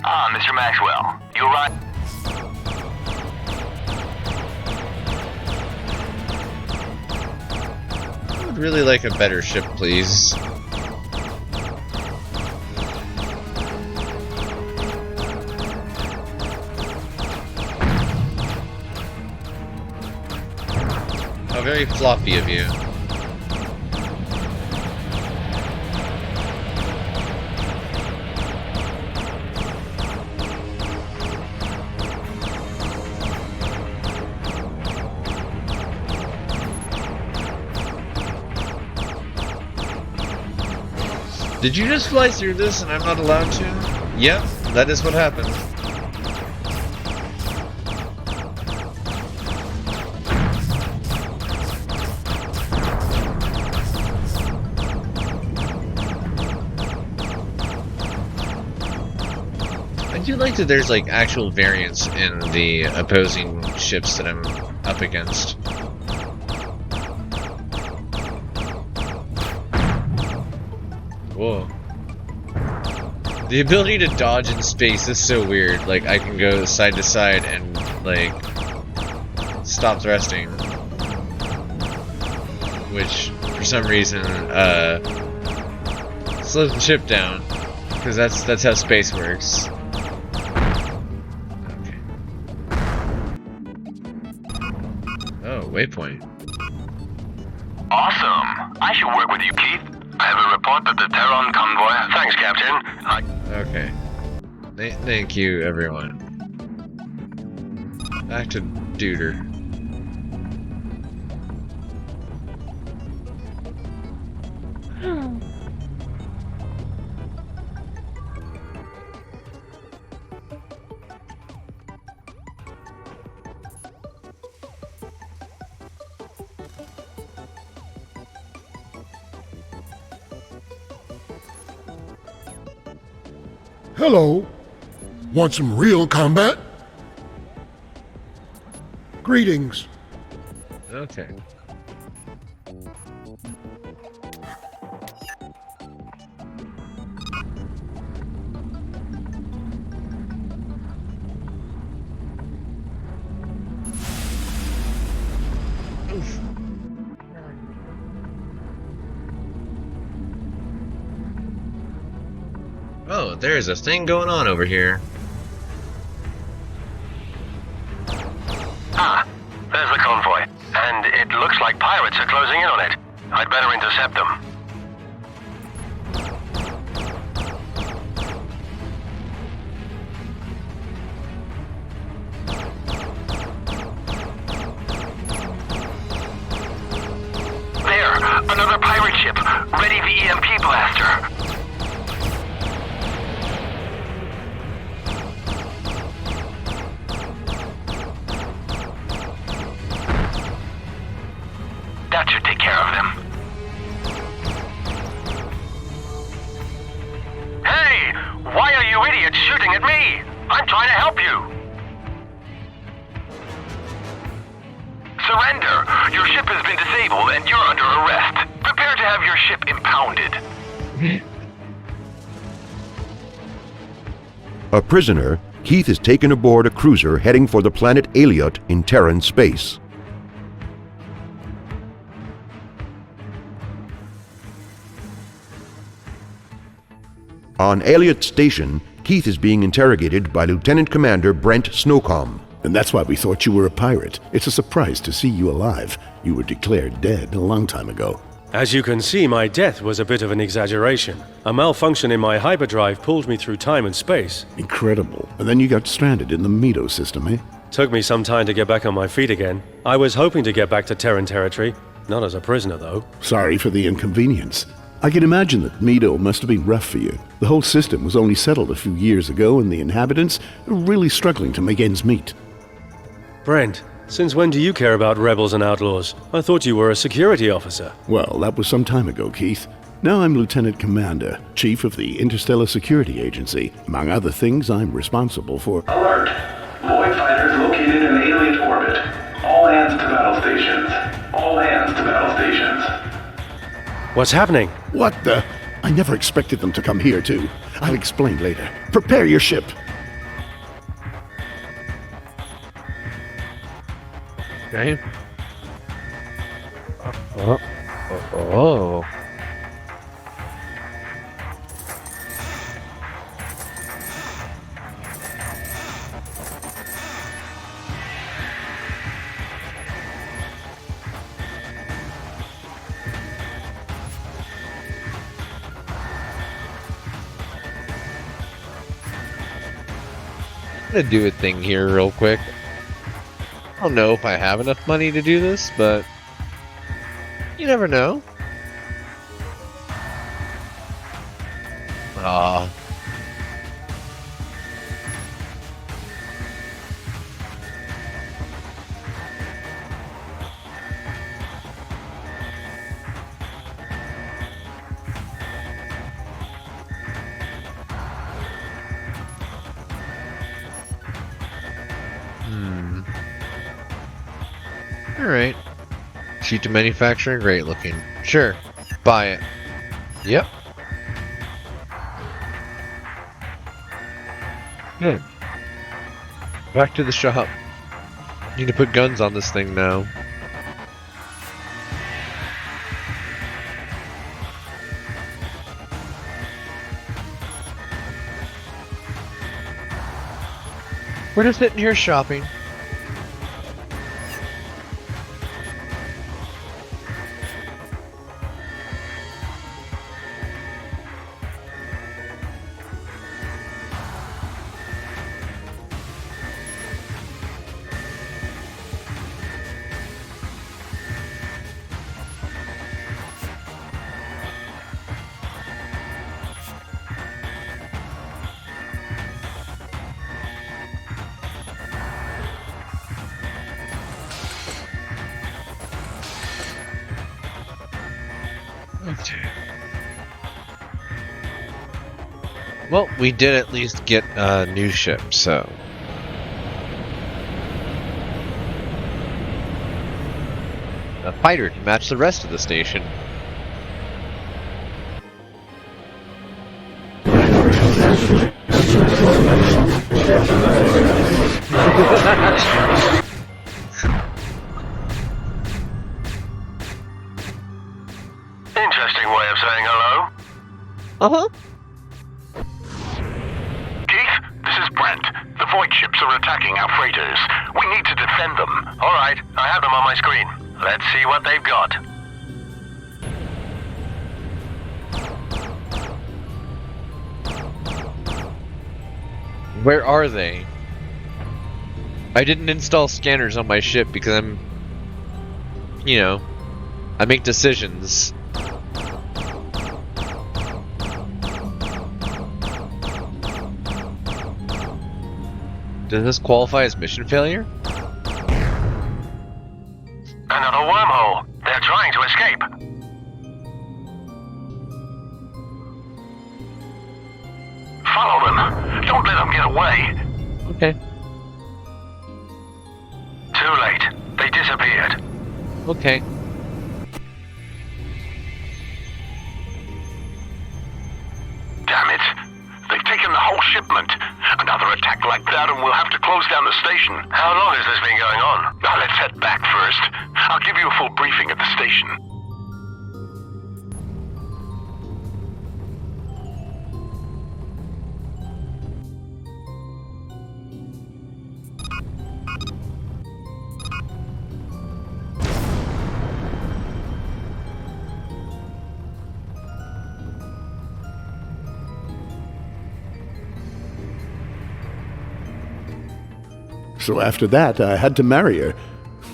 Ah, Mr. Maxwell. You right. I would really like a better ship, please. How very floppy of you. Did you just fly through this and I'm not allowed to? Yep, that is what happened. I do like that there's like actual variance in the opposing ships that I'm up against. Whoa. The ability to dodge in space is so weird. Like, I can go side to side and, like, stop thrusting. Which, for some reason, slows the ship down. Because that's how space works. waypoint. Awesome. I should work with you, Keith. I have a report that the Terran convoy... Thanks, Captain. Okay. Thank you, everyone. Back to Duder. Hello. Want some real combat? Greetings. Okay. Oh, there's a thing going on over here. Ah, there's the convoy. And it looks like pirates are closing in on it. I'd better intercept them. There, another pirate ship. Ready the EMP blaster. That should take care of them. Hey! Why are you idiots shooting at me? I'm trying to help you. Surrender! Your ship has been disabled and you're under arrest. Prepare to have your ship impounded. A prisoner, Keith is taken aboard a cruiser heading for the planet Aliot in Terran space. On Aliot Station, Keith is being interrogated by Lieutenant Commander Brent Snowcomb. And that's why we thought you were a pirate. It's a surprise to see you alive. You were declared dead a long time ago. As you can see, my death was a bit of an exaggeration. A malfunction in my hyperdrive pulled me through time and space. Incredible. And then you got stranded in the Meadow system, eh? Took me some time to get back on my feet again. I was hoping to get back to Terran territory. Not as a prisoner, though. Sorry for the inconvenience. I can imagine that Meadow must have been rough for you. The whole system was only settled a few years ago, and the inhabitants are really struggling to make ends meet. Brent, since when do you care about rebels and outlaws? I thought you were a security officer. Well, that was some time ago, Keith. Now I'm Lieutenant Commander, Chief of the Interstellar Security Agency. Among other things, I'm responsible for... Alert! Void fighters located in alien orbit. All hands to battle stations. All hands to battle stations. What's happening? What the... I never expected them to come here, too. I'll explain later. Prepare your ship. Okay. Oh. I'm gonna do a thing here real quick. I don't know if I have enough money to do this, but you never know. Ah. Alright. Sheet to manufacturing, great looking. Sure. Buy it. Yep. Good. Back to the shop. Need to put guns on this thing now. We're just sitting here shopping. Well, we did at least get a new ship, so... A fighter to match the rest of the station. Interesting way of saying hello. Uh-huh. Keith, this is Brent. The Void ships are attacking our freighters. We need to defend them. All right, I have them on my screen. Let's see what they've got. Where are they? I didn't install scanners on my ship because I'm... You know, I make decisions. Does this qualify as mission failure? Another wormhole. They're trying to escape. Follow them. Don't let them get away. Okay. Too late. They disappeared. Okay. Damn it. They've taken the whole shipment. Another attack like that and we'll have to close down the station. How long has this been going on? Now let's head back first. I'll give you a full briefing at the station. So after that, I had to marry her.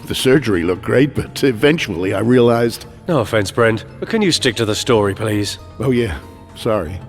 The surgery looked great, but eventually I realized... No offense, Brent, but can you stick to the story, please? Oh yeah, sorry.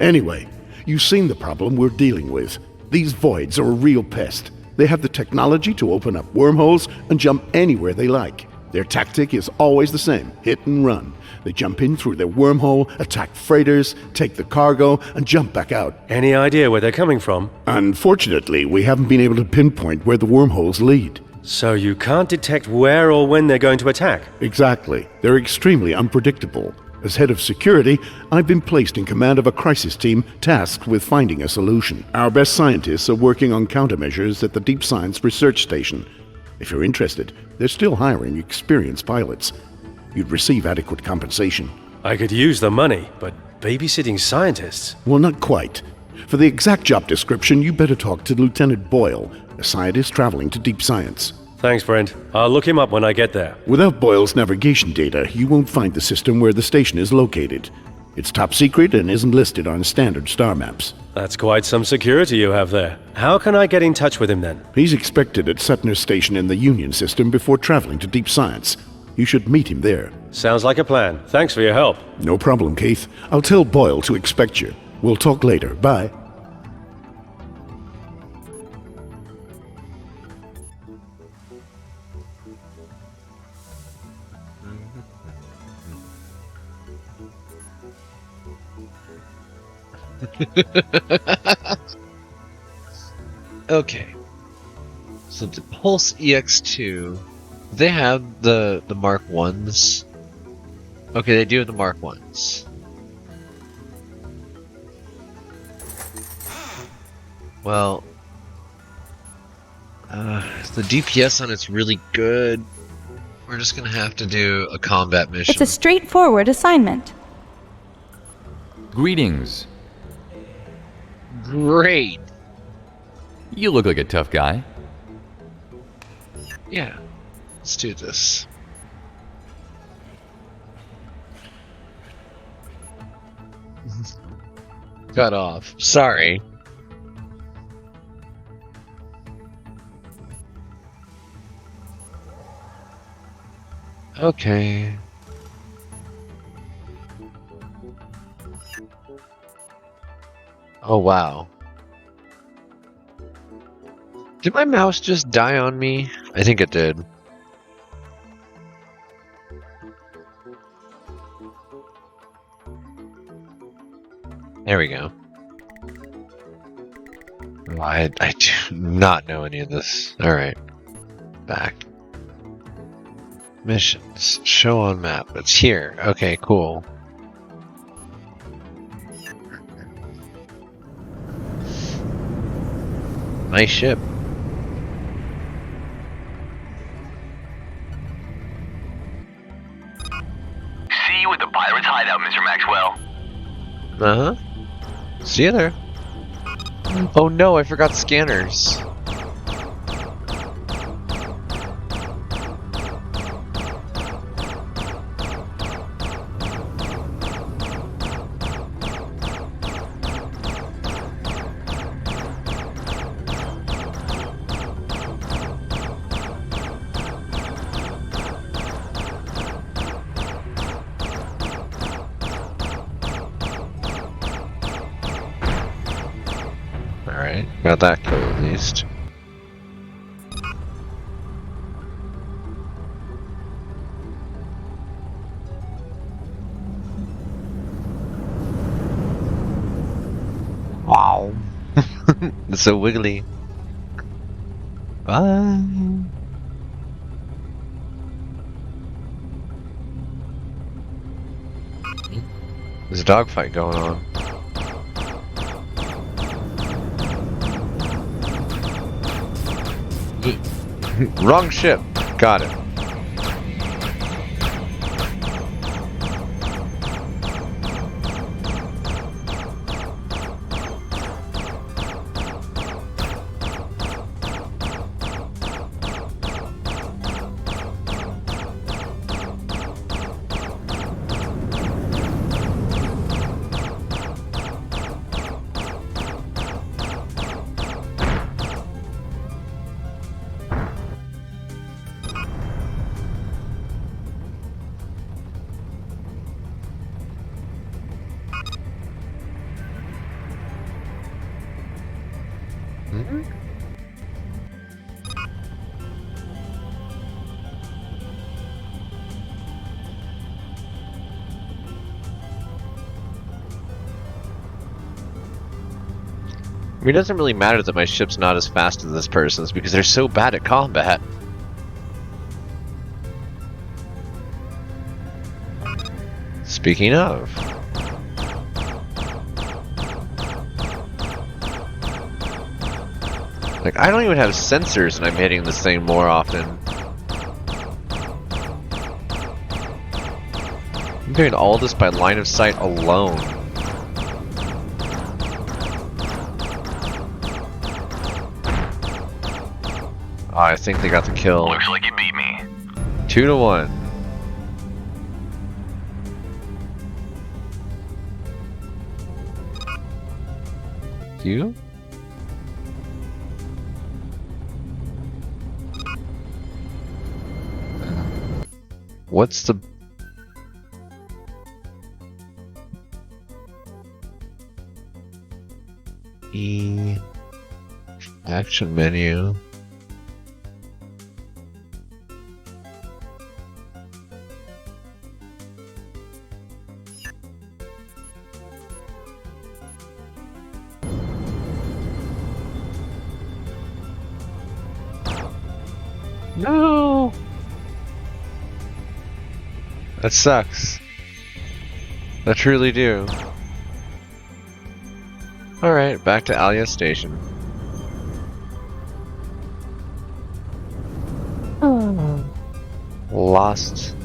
Anyway, you've seen the problem we're dealing with. These voids are a real pest. They have the technology to open up wormholes and jump anywhere they like. Their tactic is always the same, hit and run. They jump in through their wormhole, attack freighters, take the cargo, and jump back out. Any idea where they're coming from? Unfortunately, we haven't been able to pinpoint where the wormholes lead. So you can't detect where or when they're going to attack? Exactly. They're extremely unpredictable. As head of security, I've been placed in command of a crisis team tasked with finding a solution. Our best scientists are working on countermeasures at the Deep Science Research Station. If you're interested, they're still hiring experienced pilots. You'd receive adequate compensation. I could use the money, but babysitting scientists? Well, not quite. For the exact job description, you better talk to Lieutenant Boyle, a scientist traveling to Deep Science. Thanks, Brent. I'll look him up when I get there. Without Boyle's navigation data, you won't find the system where the station is located. It's top secret and isn't listed on standard star maps. That's quite some security you have there. How can I get in touch with him then? He's expected at Sutner Station in the Union system before traveling to Deep Science. You should meet him there. Sounds like a plan. Thanks for your help. No problem, Keith. I'll tell Boyle to expect you. We'll talk later. Bye. Okay. So the Pulse EX2, they have the Mark 1s. Okay, they do have the Mark 1s. Well, the DPS on it's really good. We're just gonna have to do a combat mission. It's a straightforward assignment. Greetings. Great. You look like a tough guy. Yeah. Let's do this. Cut off. Sorry. Okay. Oh, wow. Did my mouse just die on me? I think it did. There we go. Oh, I do not know any of this. Alright. Back. Missions. Show on map. It's here. Okay, cool. Nice ship. See you at the pirate's hideout, Mr. Maxwell. Uh-huh. See you there. Oh no, I forgot scanners. Alright, got that kill at least. Wow. It's so wiggly. Bye. There's a dogfight going on. Wrong ship. Got it. I mean, it doesn't really matter that my ship's not as fast as this person's because they're so bad at combat. Speaking of. Like, I don't even have sensors and I'm hitting this thing more often. I'm doing all this by line of sight alone. Oh, I think they got the kill. Looks like you beat me. 2-1. You? What's the... Action menu. No! That sucks. I truly do. Alright, back to Alia Station. Lost.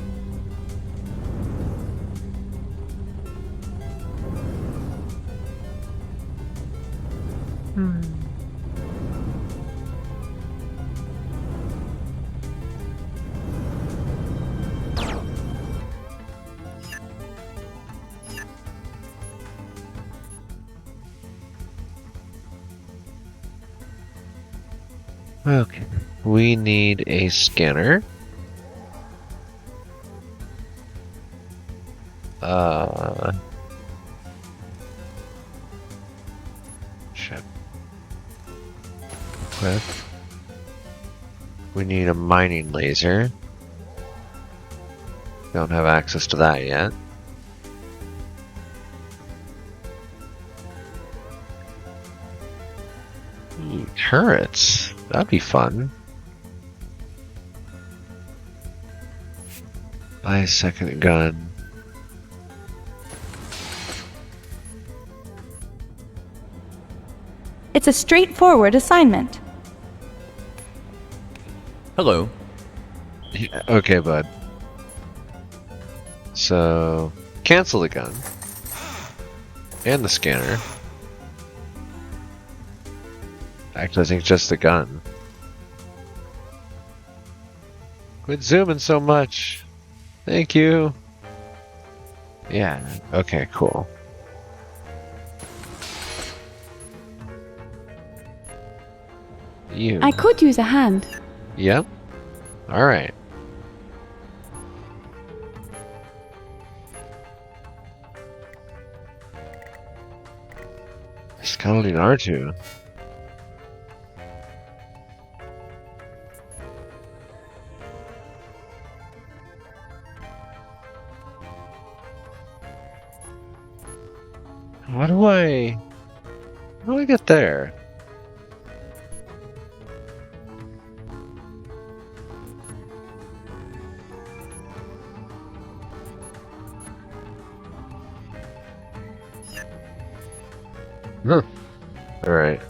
Okay, we need a scanner. Shit. Equip. We need a mining laser. Don't have access to that yet. Turrets. That'd be fun. Buy a second gun. It's a straightforward assignment. Hello. Okay, bud. So, cancel the gun. And the scanner. Actually, I think just the gun. Quit zooming so much. Thank you. Yeah, okay, cool. You. I could use a hand. Yep. Alright. Scalding R2. How do I get there? Alright.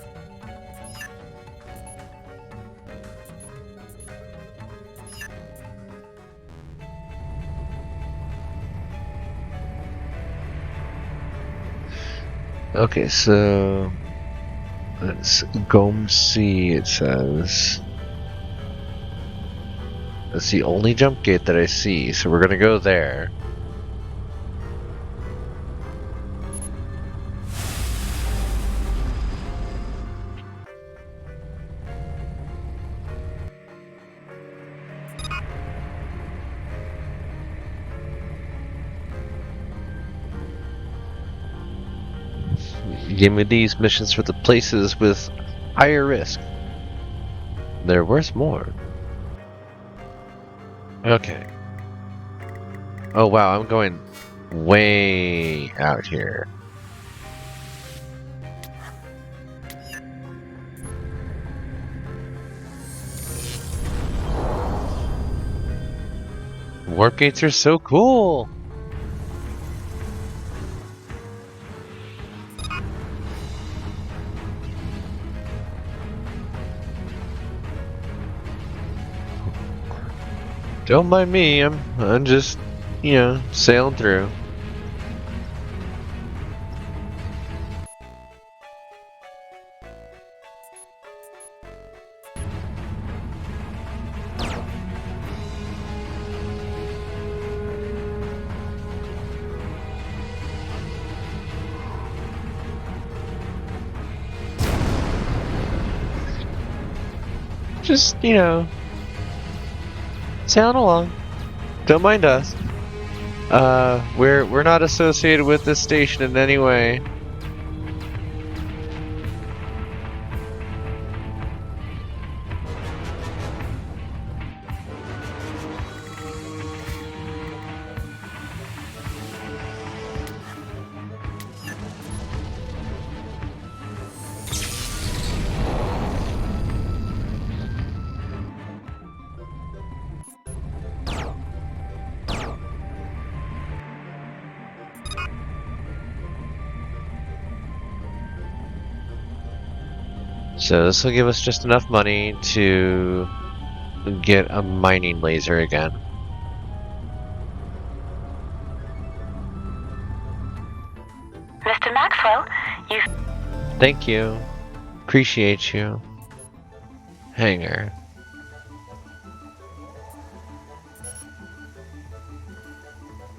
Okay, so let's go and see, it says. That's the only jump gate that I see, so we're gonna go there. Give me these missions for the places with higher risk. They're worth more. Okay. Oh wow, I'm going way out here. Warp gates are so cool! Don't mind me, I'm just, you know, sailing through. Just, you know, sailing along. Don't mind us. We're not associated with this station in any way. So this will give us just enough money to get a mining laser again. Mr. Maxwell, you... Thank you. Appreciate you. Hangar.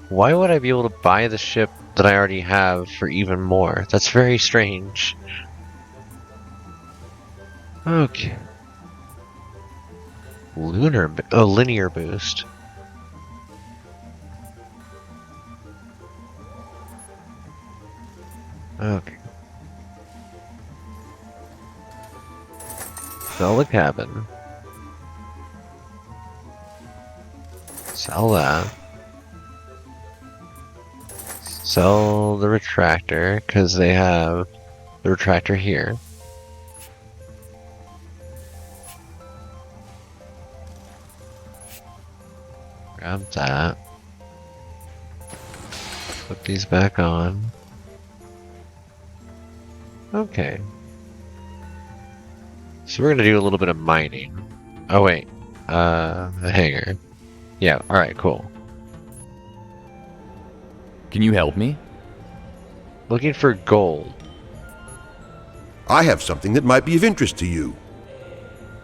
Why would I be able to buy the ship that I already have for even more? That's very strange. Okay. Linear boost. Okay. Sell the cabin. Sell that. Sell the retractor, because they have the retractor here. Grab that. Put these back on. Okay. So we're gonna do a little bit of mining. Oh wait, the hangar. Yeah, alright, cool. Can you help me? Looking for gold. I have something that might be of interest to you.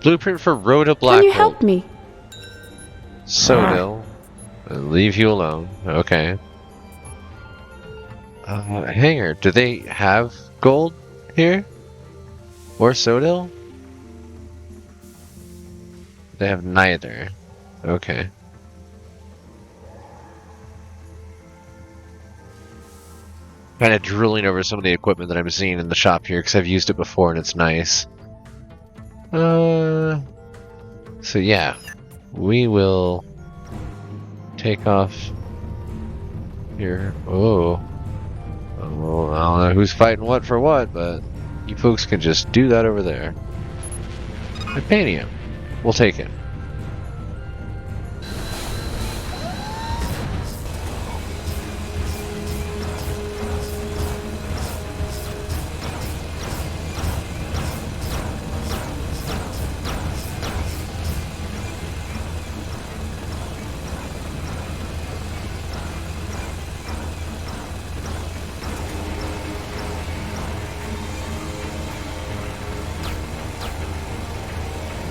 Blueprint for road to black Can you hole. help me? Sodil. Leave you alone. Okay. Hangar. Do they have gold here? Or Sodil? They have neither. Okay. Kind of drooling over some of the equipment that I'm seeing in the shop here because I've used it before and it's nice. So yeah, we will take off here. Oh, I don't know who's fighting what for what, but you folks can just do that over there. Titanium. We'll take it.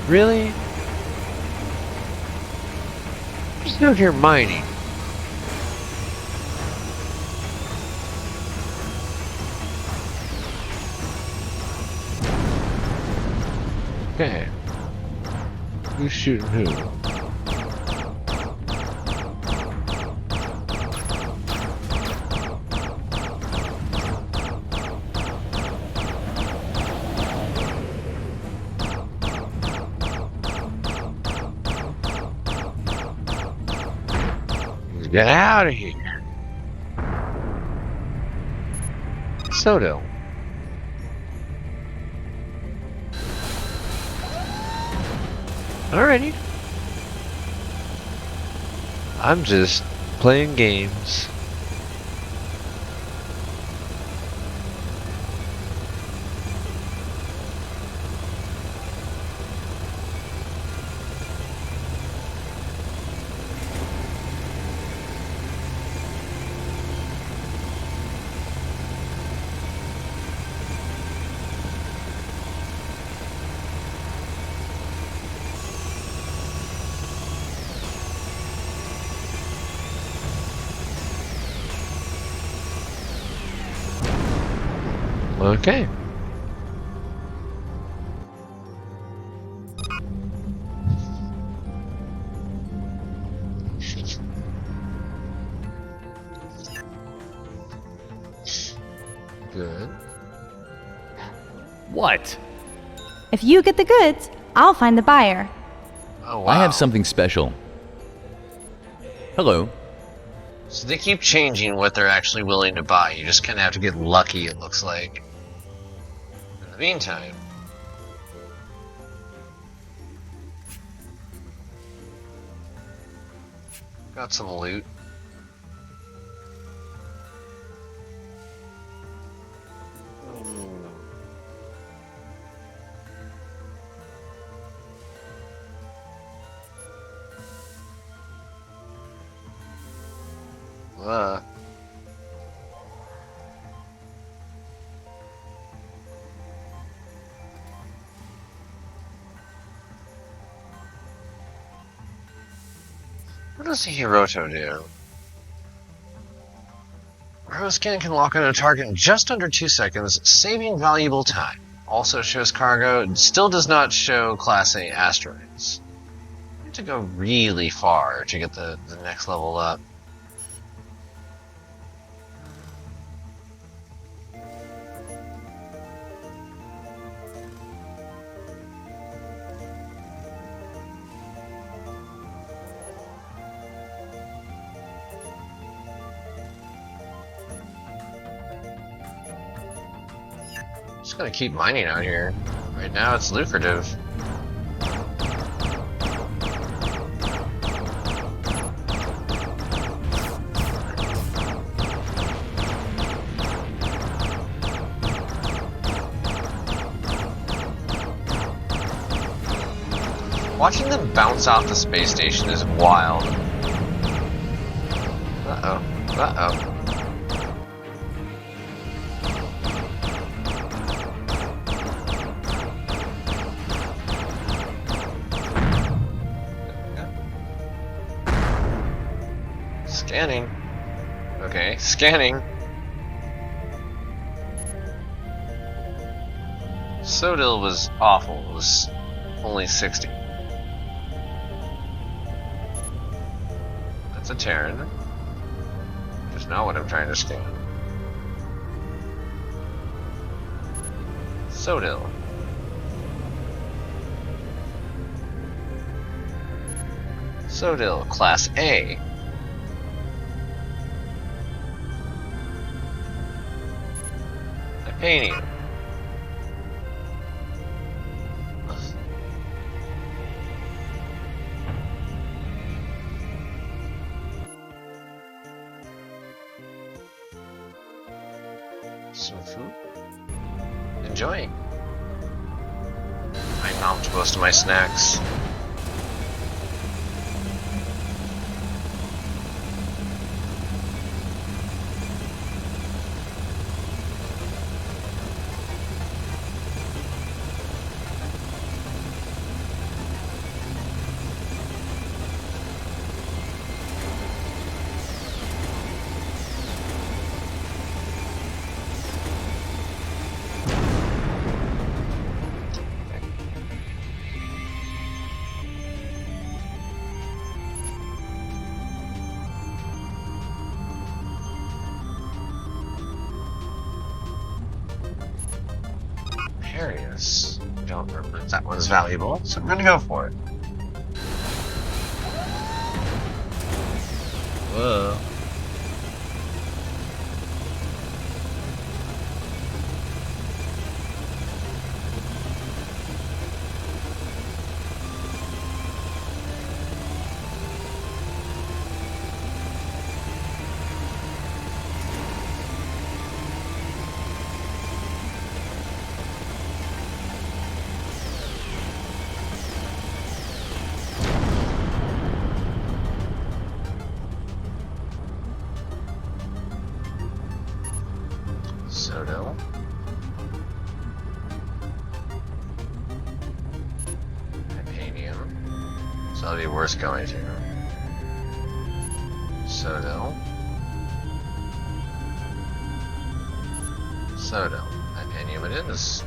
Really? I'm just out here mining. Okay. Who's shooting who? Get out of here. Sodil. Alrighty. I'm just playing games. Okay. Good. What? If you get the goods, I'll find the buyer. Oh, wow. I have something special. Hello. So they keep changing what they're actually willing to buy. You just kind of have to get lucky, it looks like. In the meantime... got some loot. What does the Hiroto do? Rose scan can lock on a target in just under 2 seconds, saving valuable time. Also shows cargo, it still does not show Class A asteroids. You have to go really far to get the next level up. Just gonna keep mining out here. Right now it's lucrative. Watching them bounce off the space station is wild. Uh-oh. Uh-oh. Scanning. Okay, scanning. Sodil was awful. It was only 60. That's a Terran. That's not what I'm trying to scan. Sodil. Sodil, Class A. Painting. Some food? Enjoying. I knocked most of my snacks. Arius. Don't remember if that one's valuable, so I'm gonna go for it. Whoa. Soto. Titanium. So that'll be worth going to. Soto. Soto. Titanium it is.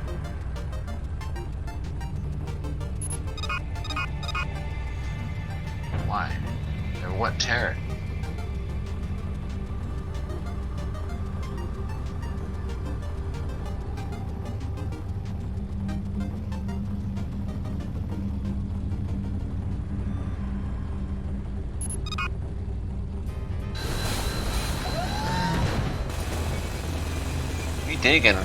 Why? And what Terran? Digging.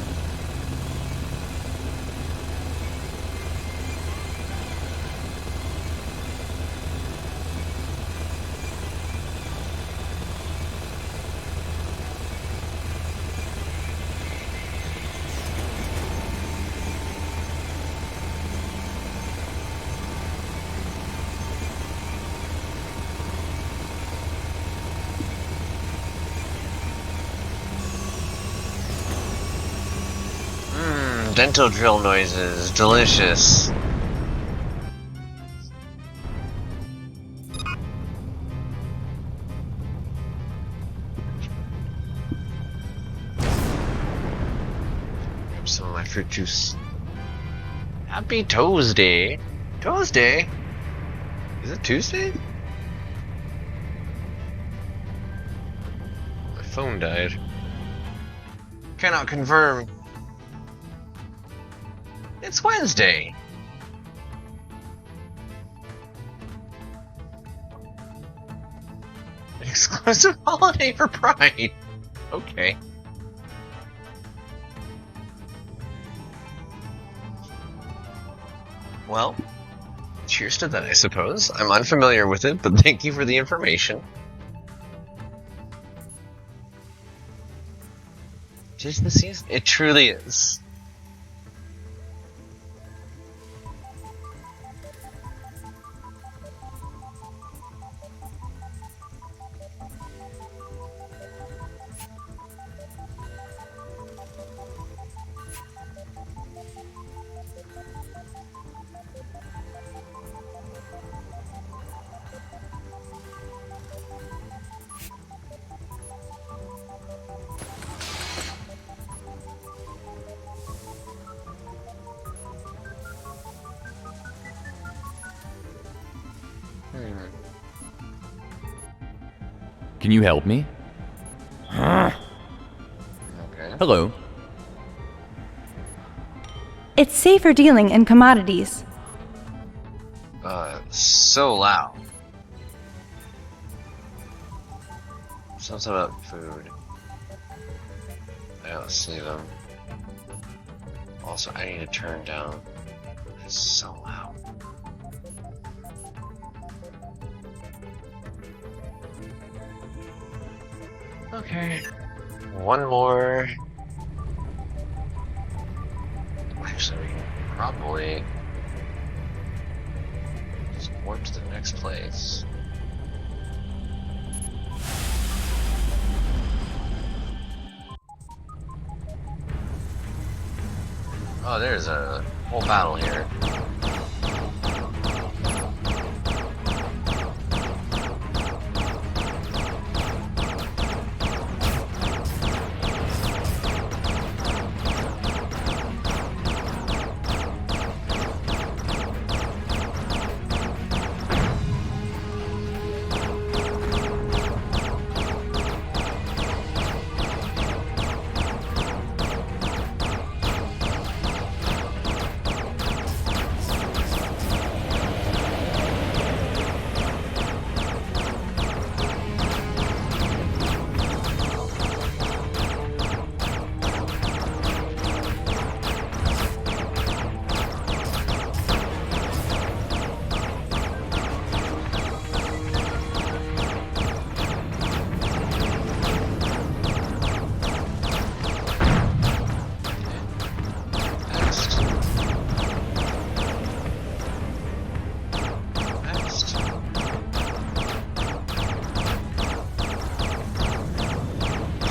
Dental drill noises, delicious. Grab some of my fruit juice. Happy Tuesday. Tuesday? Is it Tuesday? My phone died. Cannot confirm. It's Wednesday. Exclusive holiday for Pride. Okay. Well, cheers to that, I suppose. I'm unfamiliar with it, but thank you for the information. 'Tis the season. It truly is. Can you help me? Okay. Hello. It's safer dealing in commodities. So loud. Something about food. I don't see them. Also, I need to turn down. It's so loud. Okay. One more. Actually, we can probably just warp to the next place. Oh, there's a whole battle here.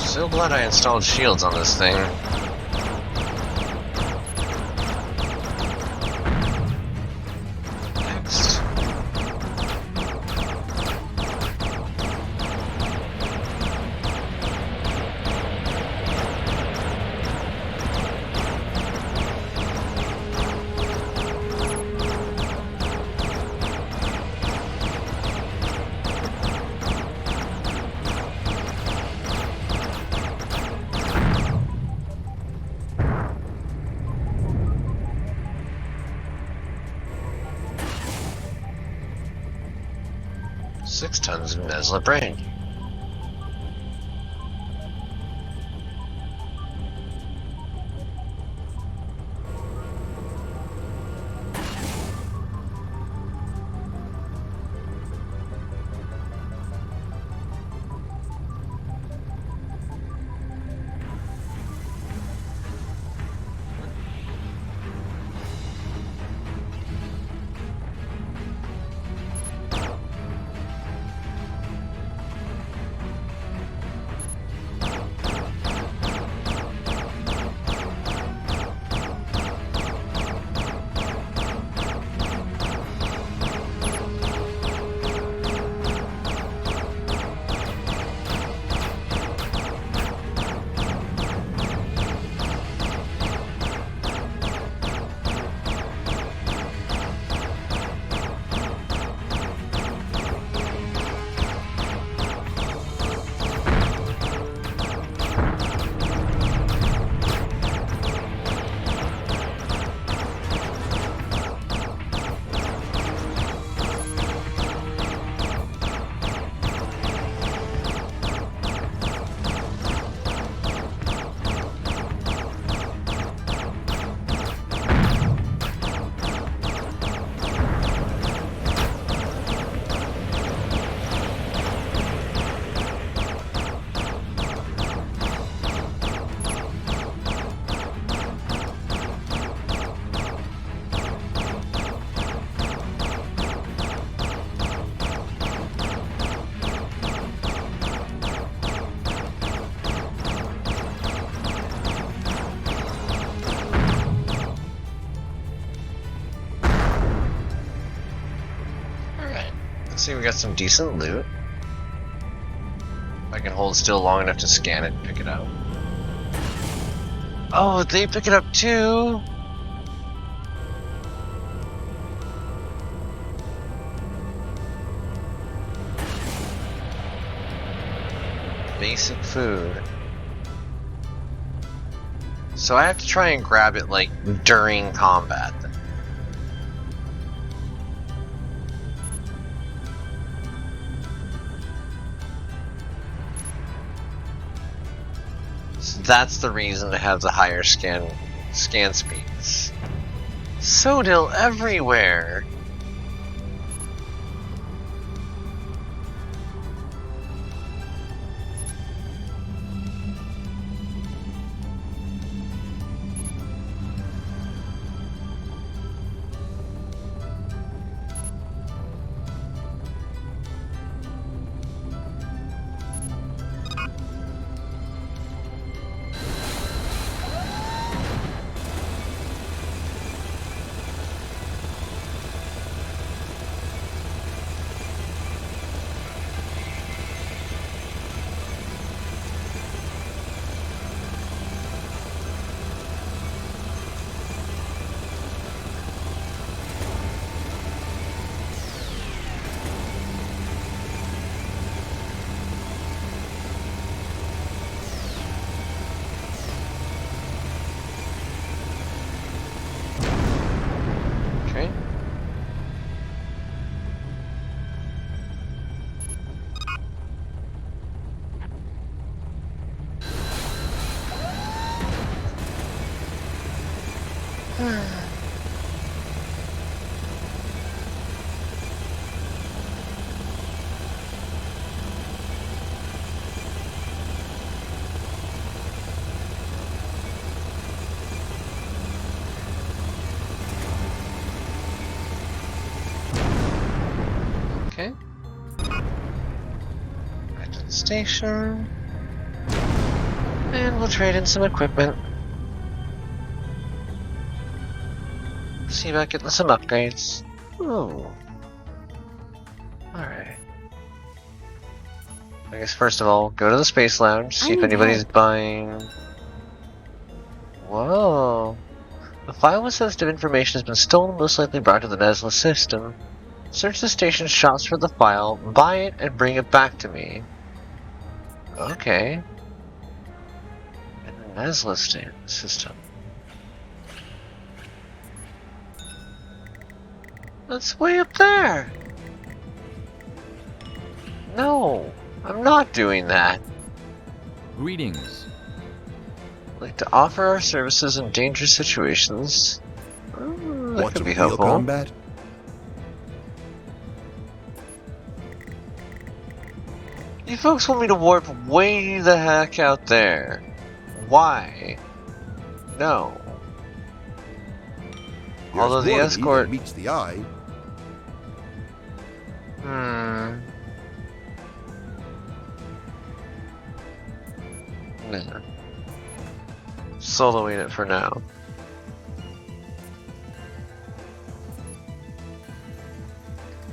So glad I installed shields on this thing. Next. Six tons of Mesla brain. See, we got some decent loot. I can hold still long enough to scan it and pick it up. Oh, they pick it up too? basic food. So I have to try and grab it, like, during combat. So that's the reason to have the higher scan speeds. Sodil everywhere! Okay. Back to the station. And we'll trade in some equipment. See about getting some upgrades. Ooh. Alright. I guess first of all, go to the Space Lounge, see if anybody's buying... Whoa. The file with sensitive information has been stolen, most likely brought to the Nesla system. Search the station's shops for the file, buy it, and bring it back to me. Okay. In the Nesla system. That's way up there! No, I'm not doing that. Greetings. I'd like to offer our services in dangerous situations. That could be helpful. Combat? You folks want me to warp way the heck out there. Why? No. Although the escort meets the eye. Nah. Soloing it for now.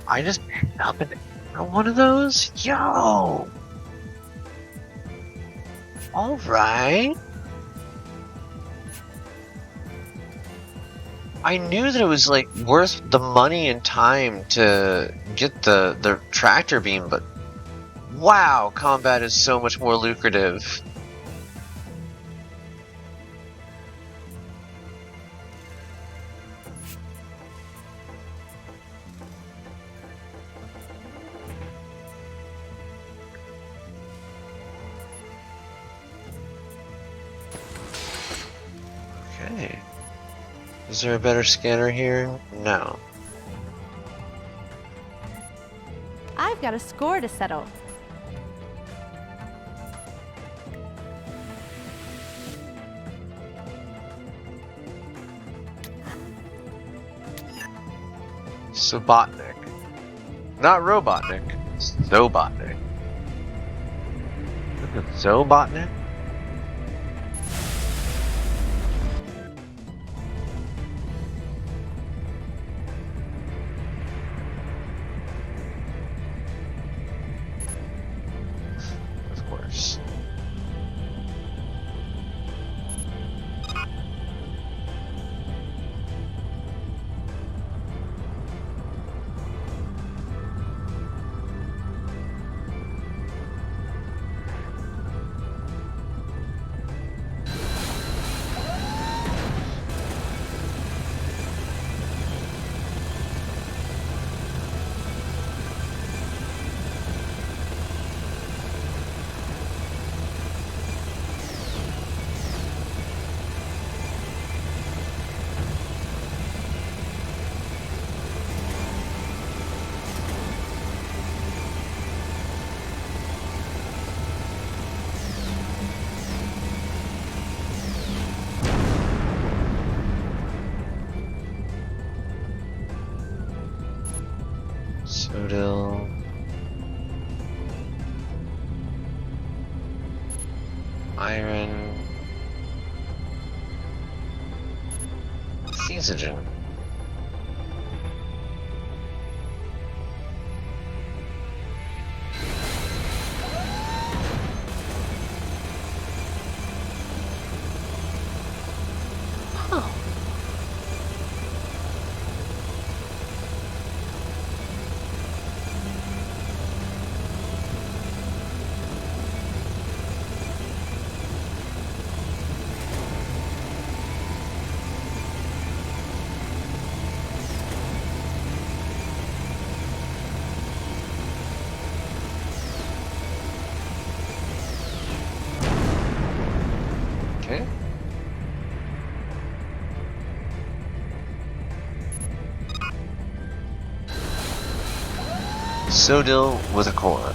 I just picked up one of those? Yo! Alright. I knew that it was like worth the money and time to get the tractor beam, but wow, combat is so much more lucrative. Okay. Is there a better scanner here? No. I've got a score to settle. Sobotnik. Not Robotnik. Zobotnik. Zobotnik? Of course. Oxygen. Okay. Sodil with a core.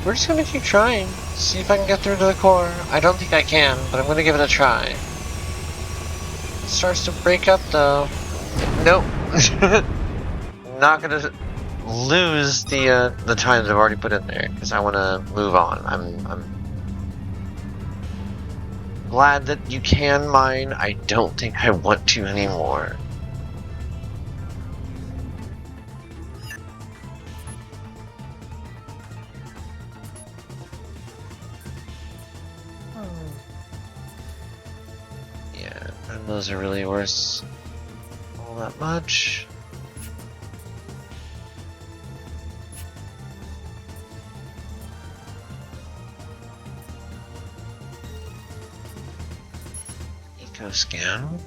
We're just gonna keep trying. See if I can get through to the core. I don't think I can, but I'm gonna give it a try. It starts to break up though. Nope. Not gonna lose the time that I've already put in there because I want to move on. I'm glad that you can mine. I don't think I want to anymore. Yeah, none of those are really worth all that much. Eco scan.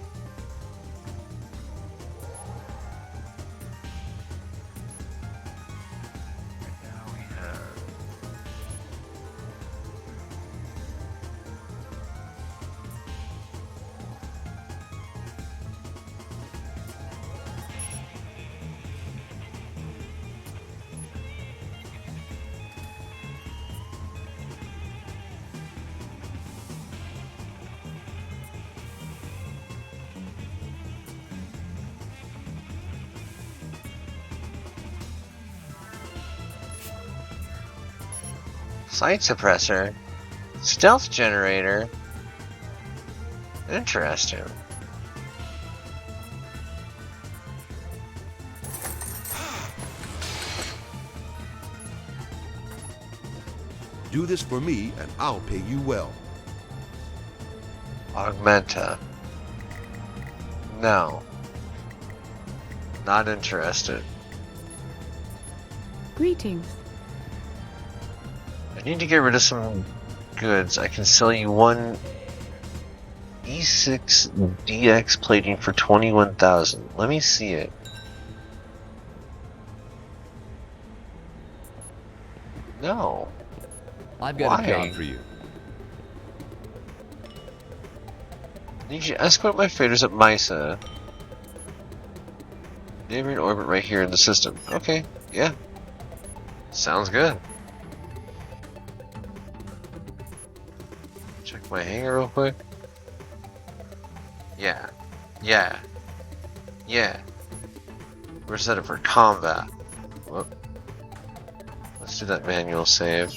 Sight suppressor, stealth generator. Interesting. Do this for me and I'll pay you well. Augmenta. No. Not interested. Greetings. I need to get rid of some goods. I can sell you one E6 DX plating for 21,000. Let me see it. No. I've got Why? a job for you. Need you to escort my freighters up Misa. Neighboring orbit right here in the system. Okay, yeah. Sounds good. Check my hangar real quick. Yeah. Yeah. Yeah. We're set up for combat. Whoop. Let's do that manual save.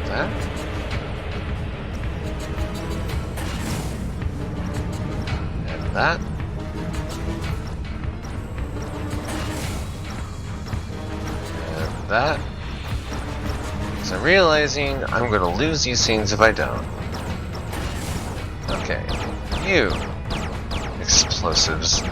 That. And that. And that. So I'm realizing I'm going to lose these things if I don't. Okay. You. Explosives.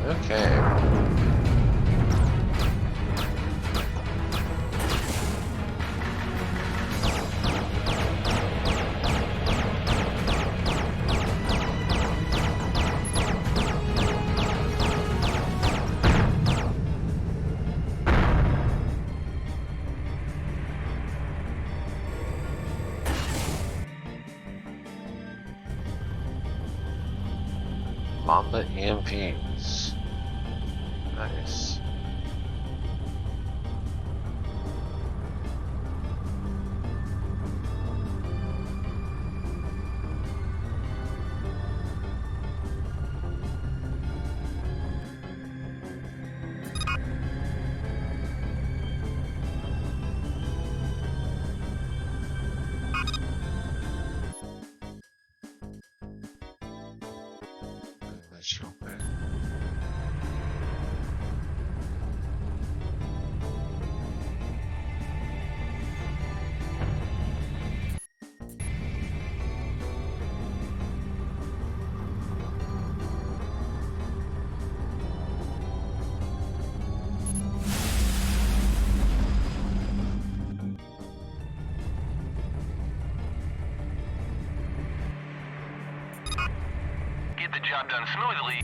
Okay. Mamba EMPs. Nice. Let's open. Get the job done smoothly.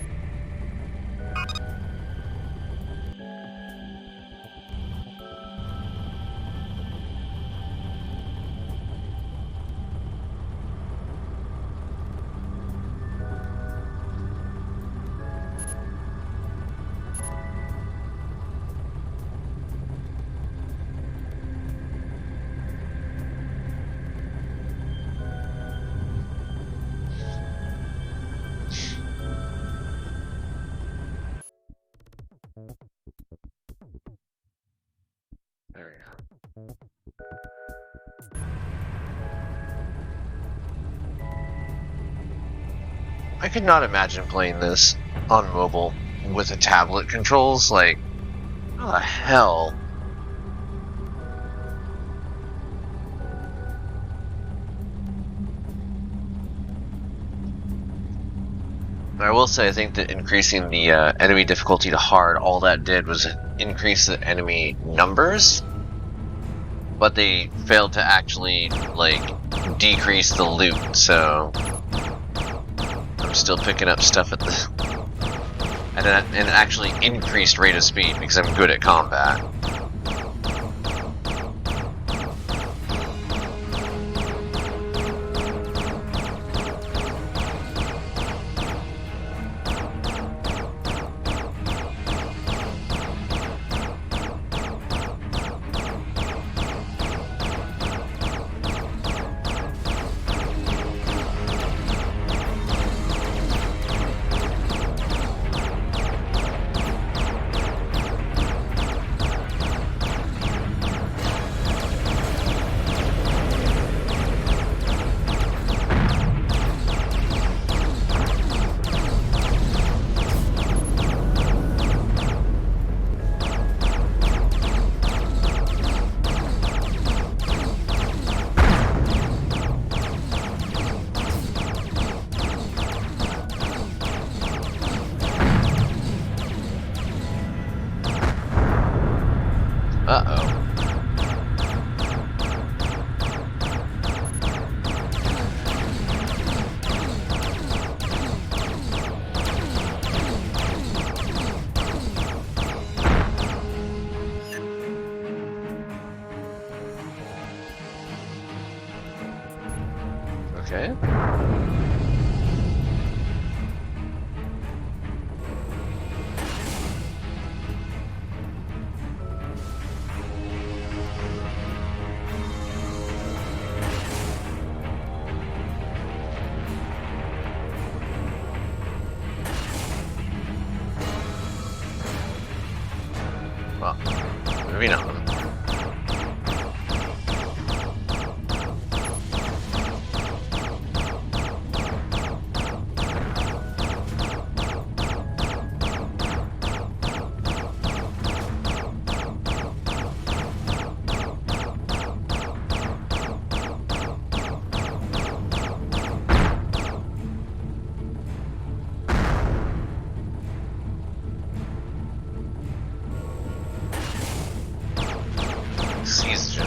There we go. I could not imagine playing this on mobile with the tablet controls. Like, how the hell? I will say, I think that increasing the enemy difficulty to hard, all that did was increase the enemy numbers, but they failed to actually, like, decrease the loot, so I'm still picking up stuff at the at an actually increased rate of speed because I'm good at combat. Okay. Well, maybe not. Season.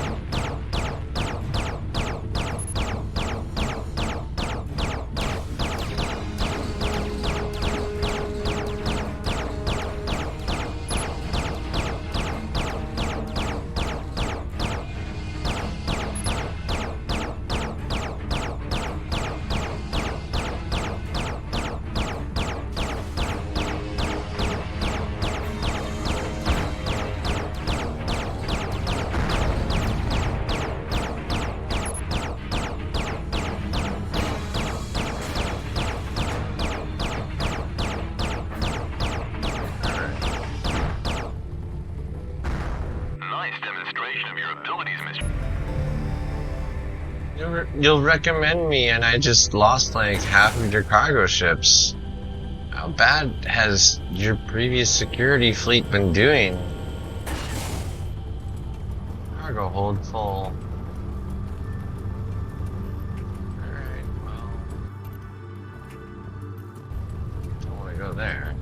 You'll recommend me, and I just lost like half of your cargo ships. How bad has your previous security fleet been doing? Cargo hold full. Alright, well. Don't want to go there.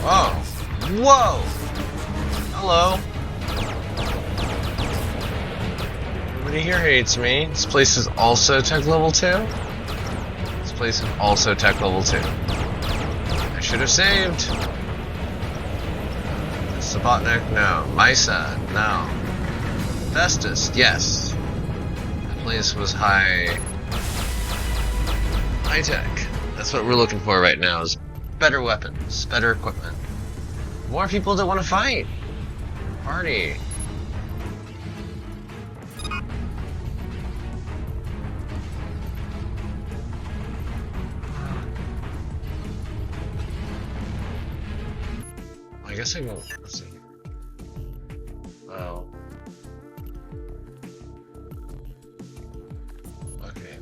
Oh, whoa! Hello. Everybody here hates me. This place is also tech level 2? This place is also tech level 2. I should have saved. Sabotnik, no. Misa, no. Festus, yes. That place was high tech. That's what we're looking for right now, is better weapons, better equipment. More people that want to fight. Party. I guess I can. Let's see. Oh. Okay.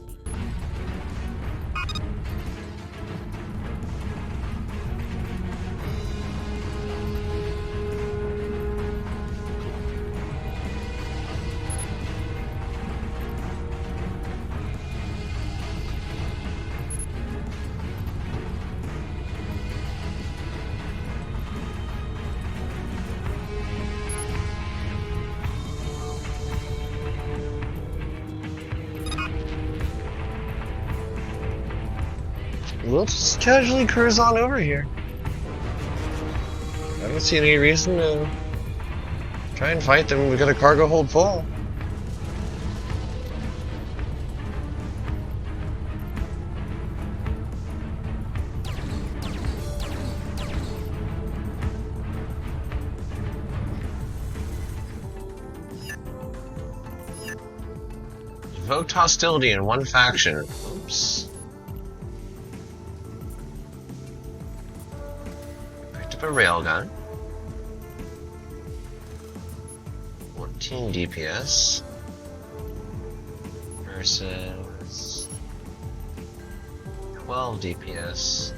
We'll just casually cruise on over here. I don't see any reason to try and fight them. We've got a cargo hold full. Evoked hostility in one faction. Oops. A railgun, 14 DPS versus 12 DPS.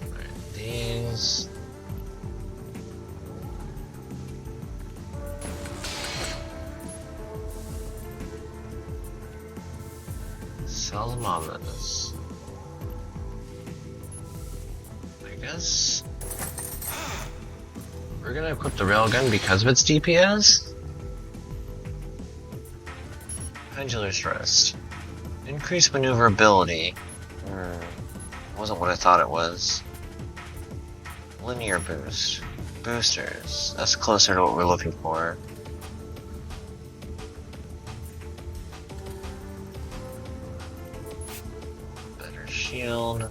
Alright, these. Sell them on this. Yes. We're gonna equip the railgun because of its DPS. Pendular thrust. Increased maneuverability. Wasn't what I thought it was. Linear boost. Boosters. That's closer to what we're looking for. Better shield.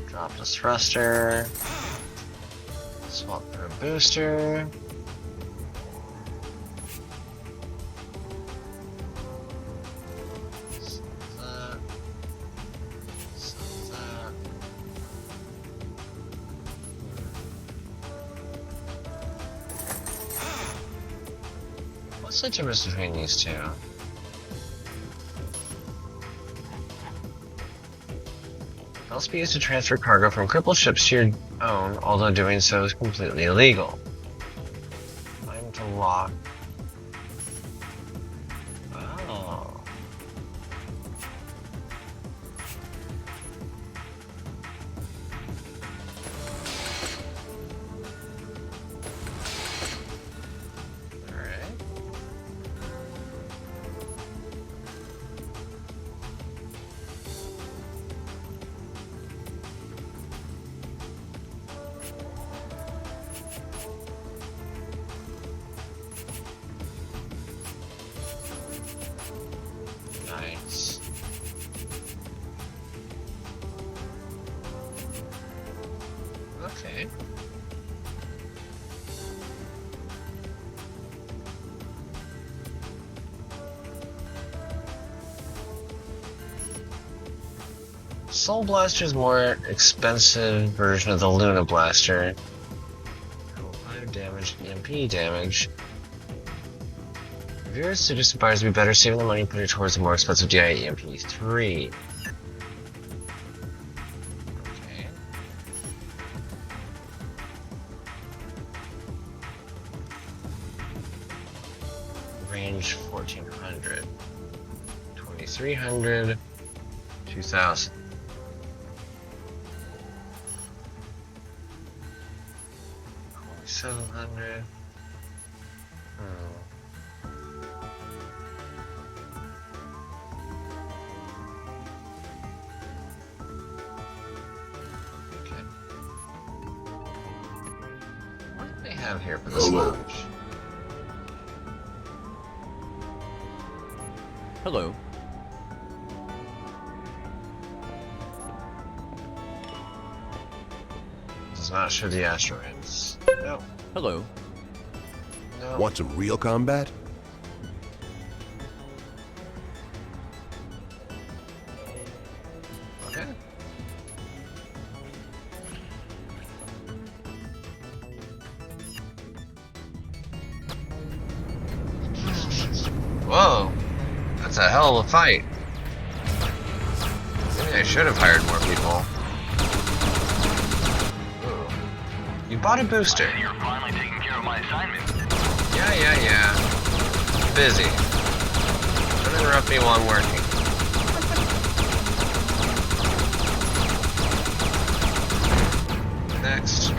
Drop the thruster. Swap for a booster. What's the difference between these two? Must be used to transfer cargo from crippled ships to your own, although doing so is completely illegal. Time to lock. Oh. Alright. Nice. Okay. Soul Blaster is more expensive version of the Luna Blaster. 5 damage, EMP damage. Viewers suggest buyers to be better saving the money and putting it towards the more expensive DI EMP3. Okay. Range 1400. 2300. 2000. 2700. Okay. What do they have here for this launch? Hello. Does not show the asteroids. No. Hello. No. Want some real combat? Okay. Whoa. That's a hell of a fight. Maybe I should have hired more people. Ooh. You bought a booster. You're finally taking care of my assignment. Yeah. Busy. Don't interrupt me while I'm working. Next.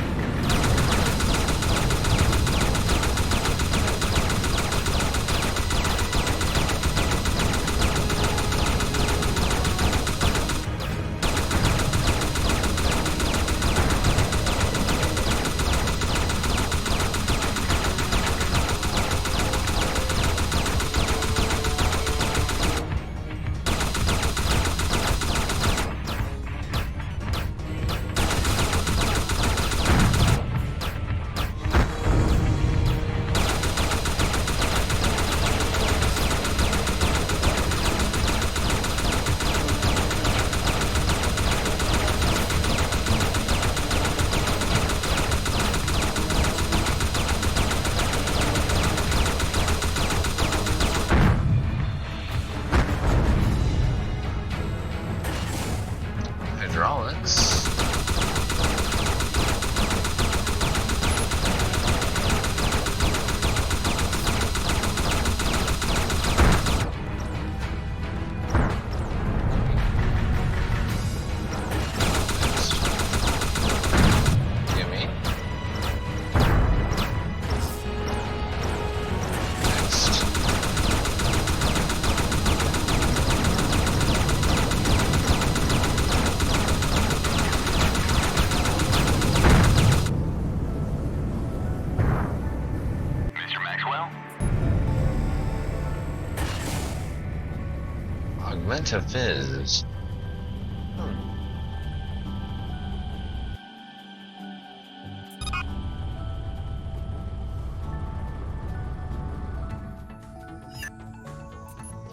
Augmenta Fizz.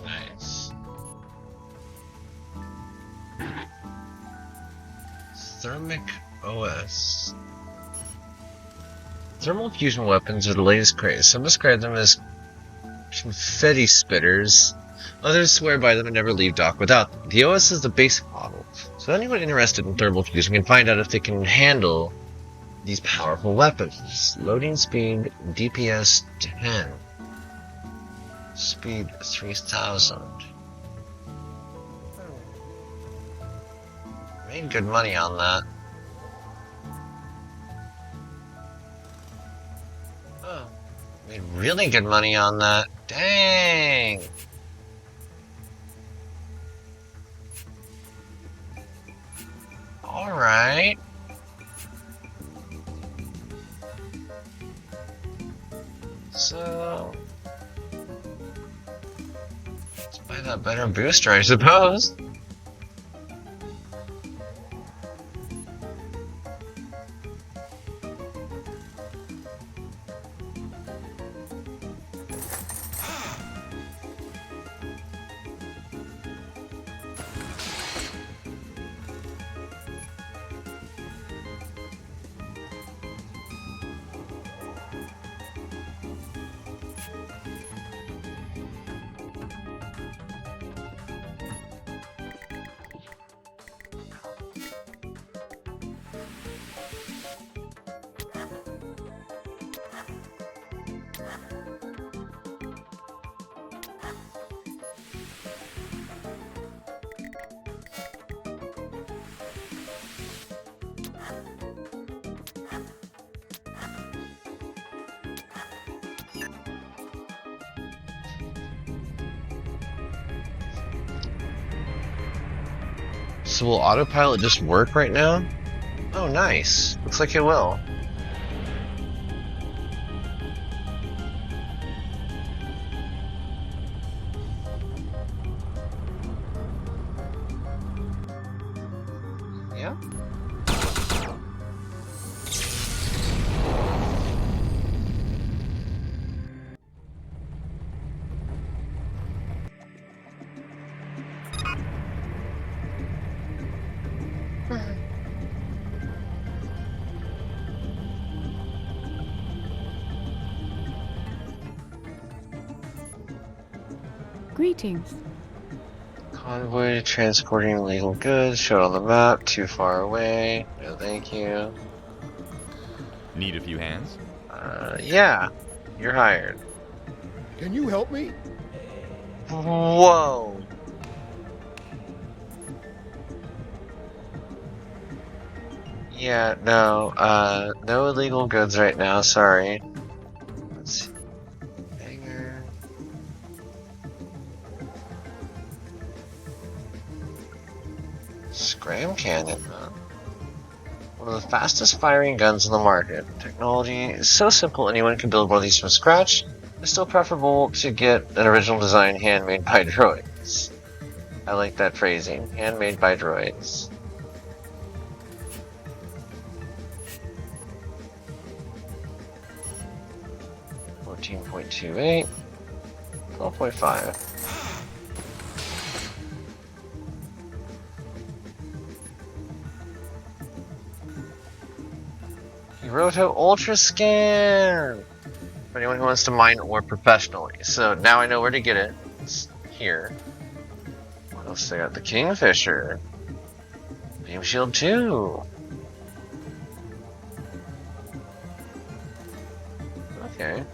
Nice. Thermic OS. Thermal fusion weapons are the latest craze. Some describe them as confetti spitters. Others swear by them and never leave dock without them. The OS is the basic model, so anyone interested in thermal fusion can find out if they can handle these powerful weapons. Loading speed DPS 10. Speed 3000. Made good money on that. Oh, made really good money on that. Dang! Alright. So... let's buy that better booster, I suppose. So will autopilot just work right now? Oh, nice. Looks like it will. Yeah. Greetings. Convoy transporting illegal goods, shown on the map, too far away. No, thank you. Need a few hands? Yeah. You're hired. Can you help me? Whoa. Yeah, no, no illegal goods right now, sorry. Let's see. Hanger. Scram cannon, huh? One of the fastest firing guns in the market. Technology is so simple anyone can build one of these from scratch. It's still preferable to get an original design handmade by droids. I like that phrasing, handmade by droids. .28, 12.5. Hiroto Ultra Scan! For anyone who wants to mine ore professionally. So now I know where to get it. It's here. What else they got? The Kingfisher. Beam Shield 2. Okay.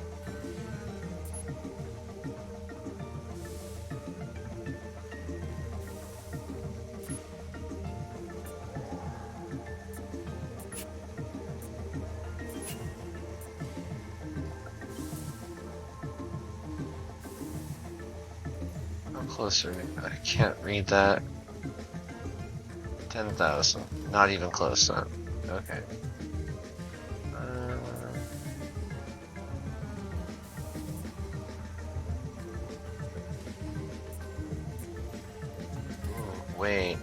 Closer. I can't read that. 10,000. Not even close then. Okay. Wait.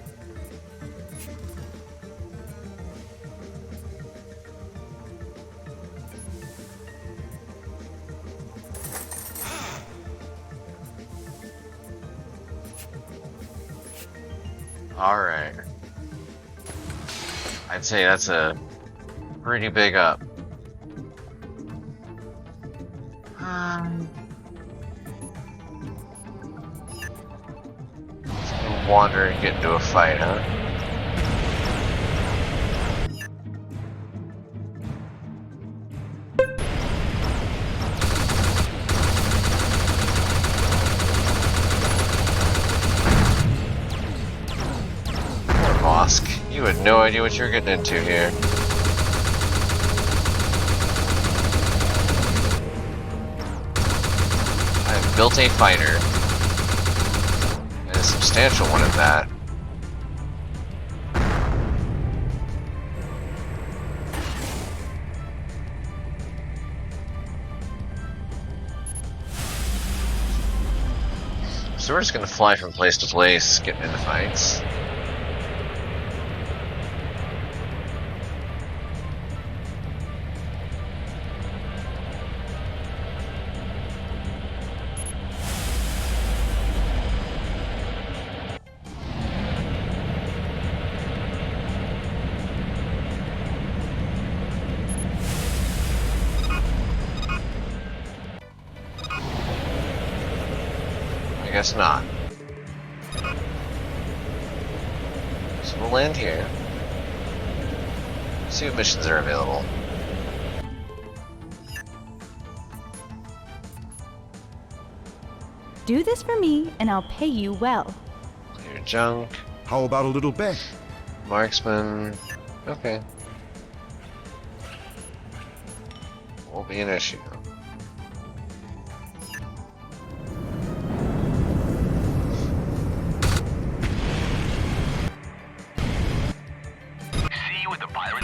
Alright. I'd say that's a pretty big up. Wander and get into a fight, huh? Poor Mosk. You had no idea what you were getting into here. I've built a fighter. And a substantial one at that. So we're just gonna fly from place to place, getting into fights. I guess not. So we'll land here. See what missions are available. Do this for me, and I'll pay you well. Clear junk. How about a little bet? Marksman. Okay. Won't be an issue. See you with the pirate.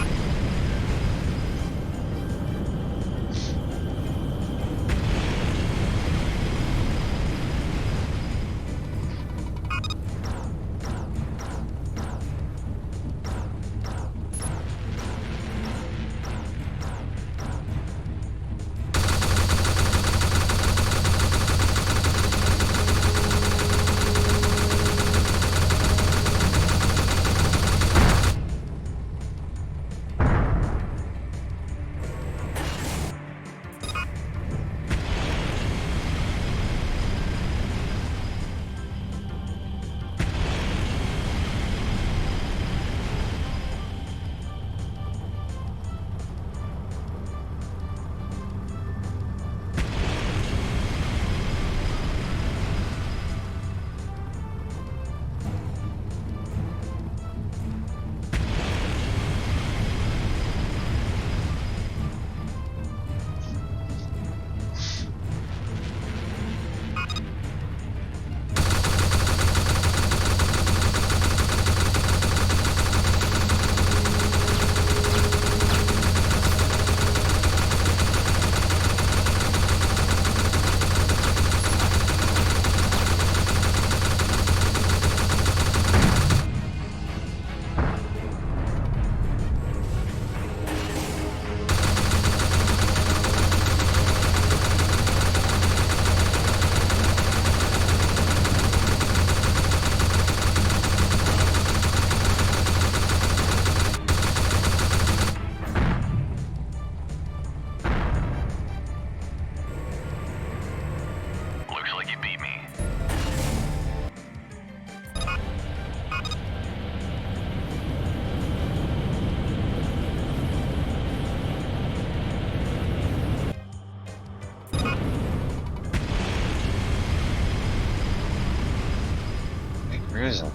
Looks like you beat me. Hey, cruising.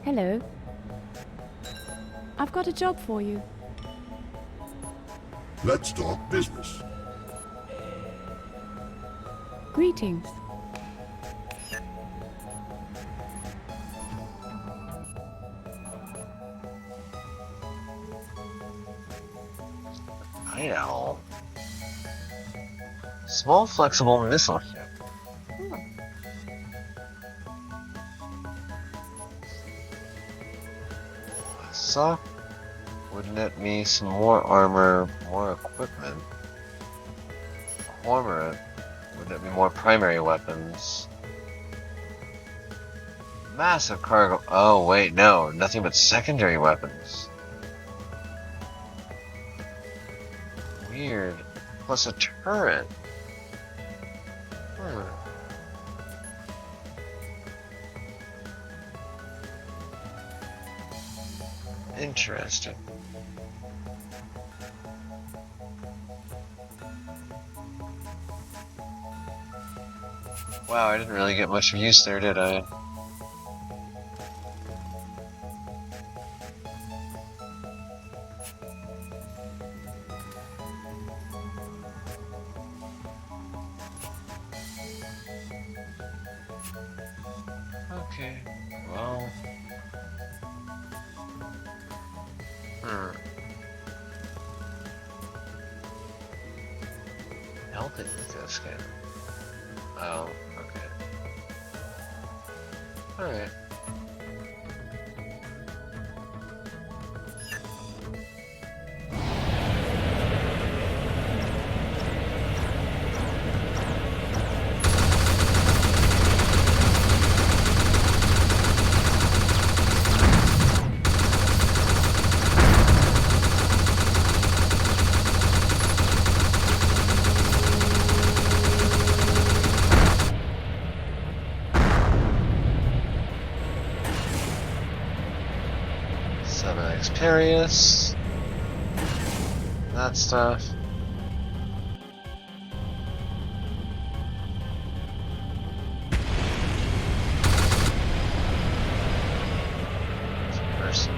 Hello. I've got a job for you. Let's talk business. Greetings. I know. Small flexible missile ship. Suck. Wouldn't it be some more armor, more equipment? Armor. Wouldn't it be more primary weapons? Massive cargo. Oh wait, no, nothing but secondary weapons. Weird. Plus a turret. Interesting. Wow, I didn't really get much use there, did I? Okay, well... Health and eco scan. Oh, okay. Alright. Experience. That stuff. Person.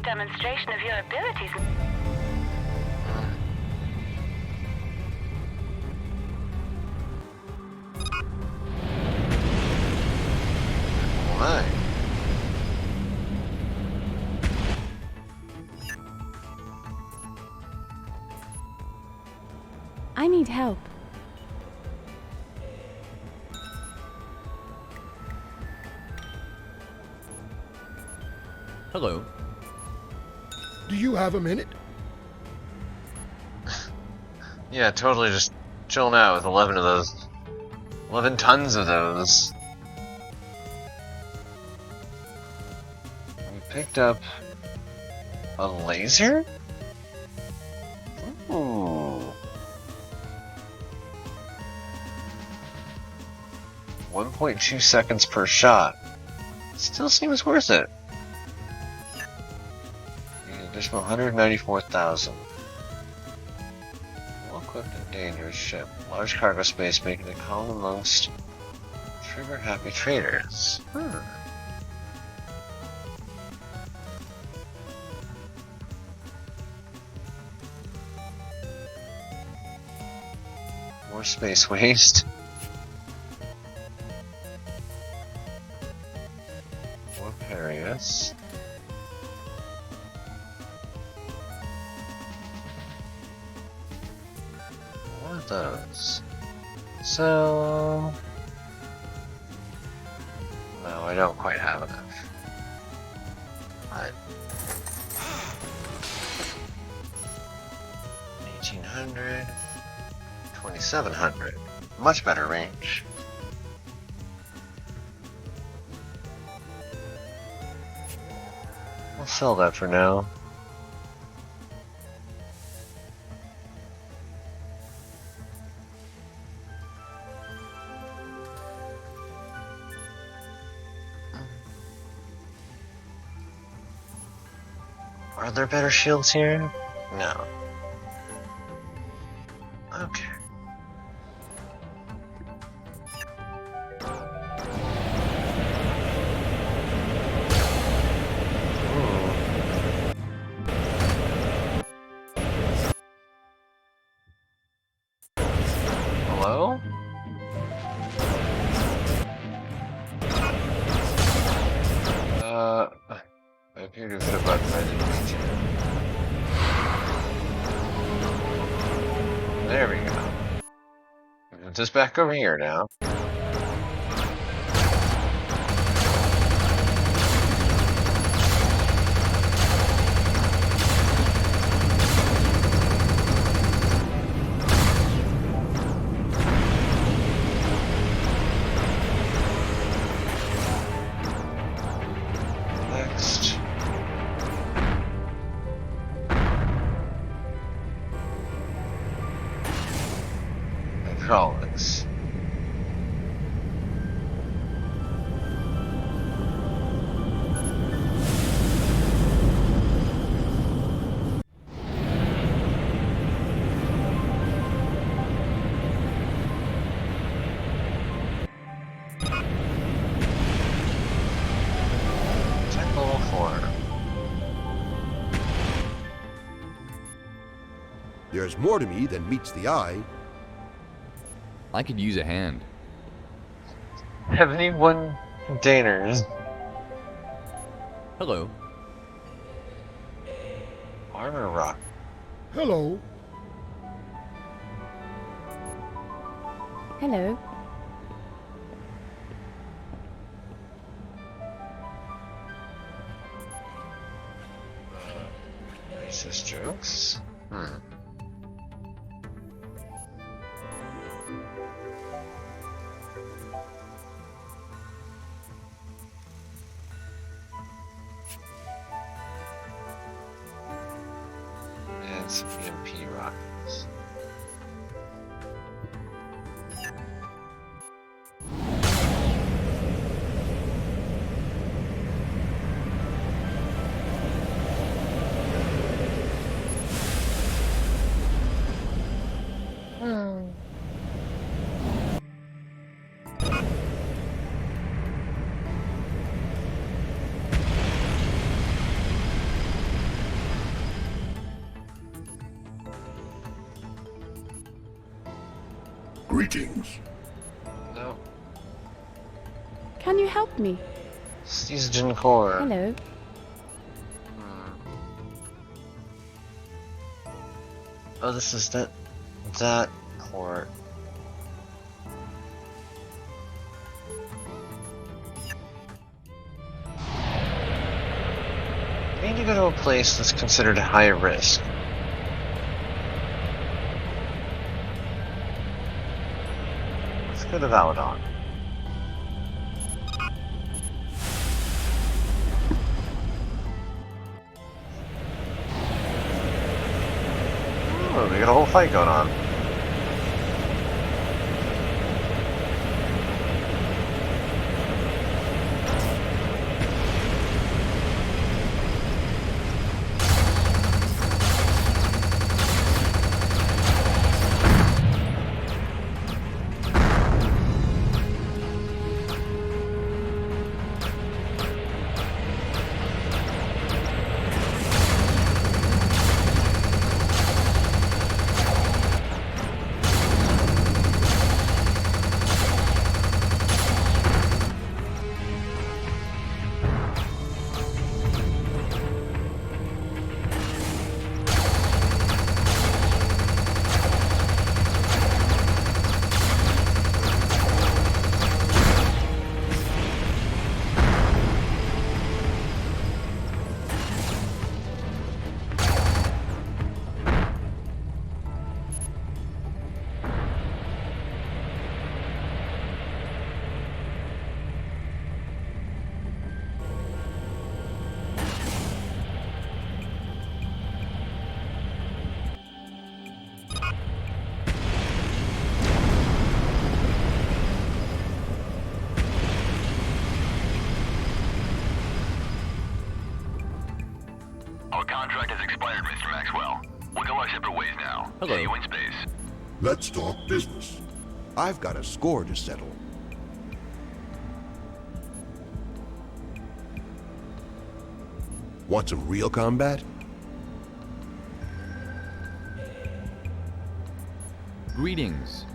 Demonstration of your abilities. Why? I need help. Hello. Do you have a minute? Yeah, totally just chilling out with 11 of those. 11 tons of those. We picked up a laser? Ooh. 1.2 seconds per shot. Still seems worth it. Additional 194,000. Well-equipped and dangerous ship. Large cargo space making it common amongst trigger-happy traders. More space waste. More Parius. Those. So now I don't quite have enough. But 1800, 2700. Much better range. I'll sell that for now. Are there better shields here? No. Okay. Hello? I appear to have hit a button I didn't mean to. There we go. Move this back over here now. Hydraulics. Tech level 4. There's more to me than meets the eye. I could use a hand. 71 containers. Hello. Armor rock. Hello. Hello. Racist jokes. And some EMP rockets. Greetings. No. Can you help me? Season core. Hello. Oh, this is that port. I need to go to a place that's considered high risk. Let's go to Valadon. Oh, we got a whole fight going on. Maxwell. We're going separate ways now. Hello. See you in space. Let's talk business. I've got a score to settle. Want some real combat? Greetings.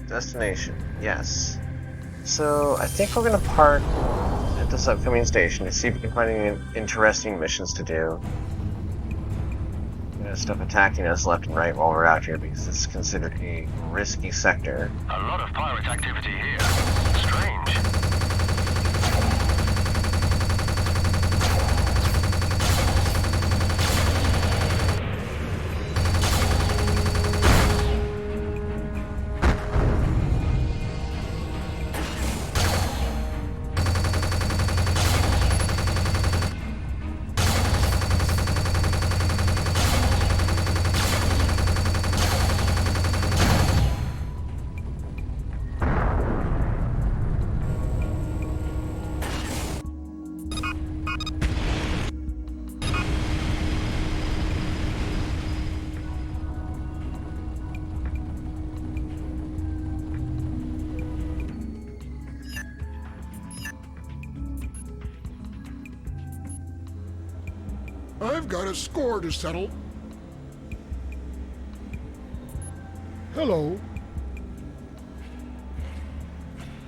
Destination, yes. So, I think we're gonna park at this upcoming station to see if we can find any interesting missions to do. Stuff attacking us left and right while we're out here because it's considered a risky sector. A lot of pirate activity here. Strange. I've got a score to settle. Hello.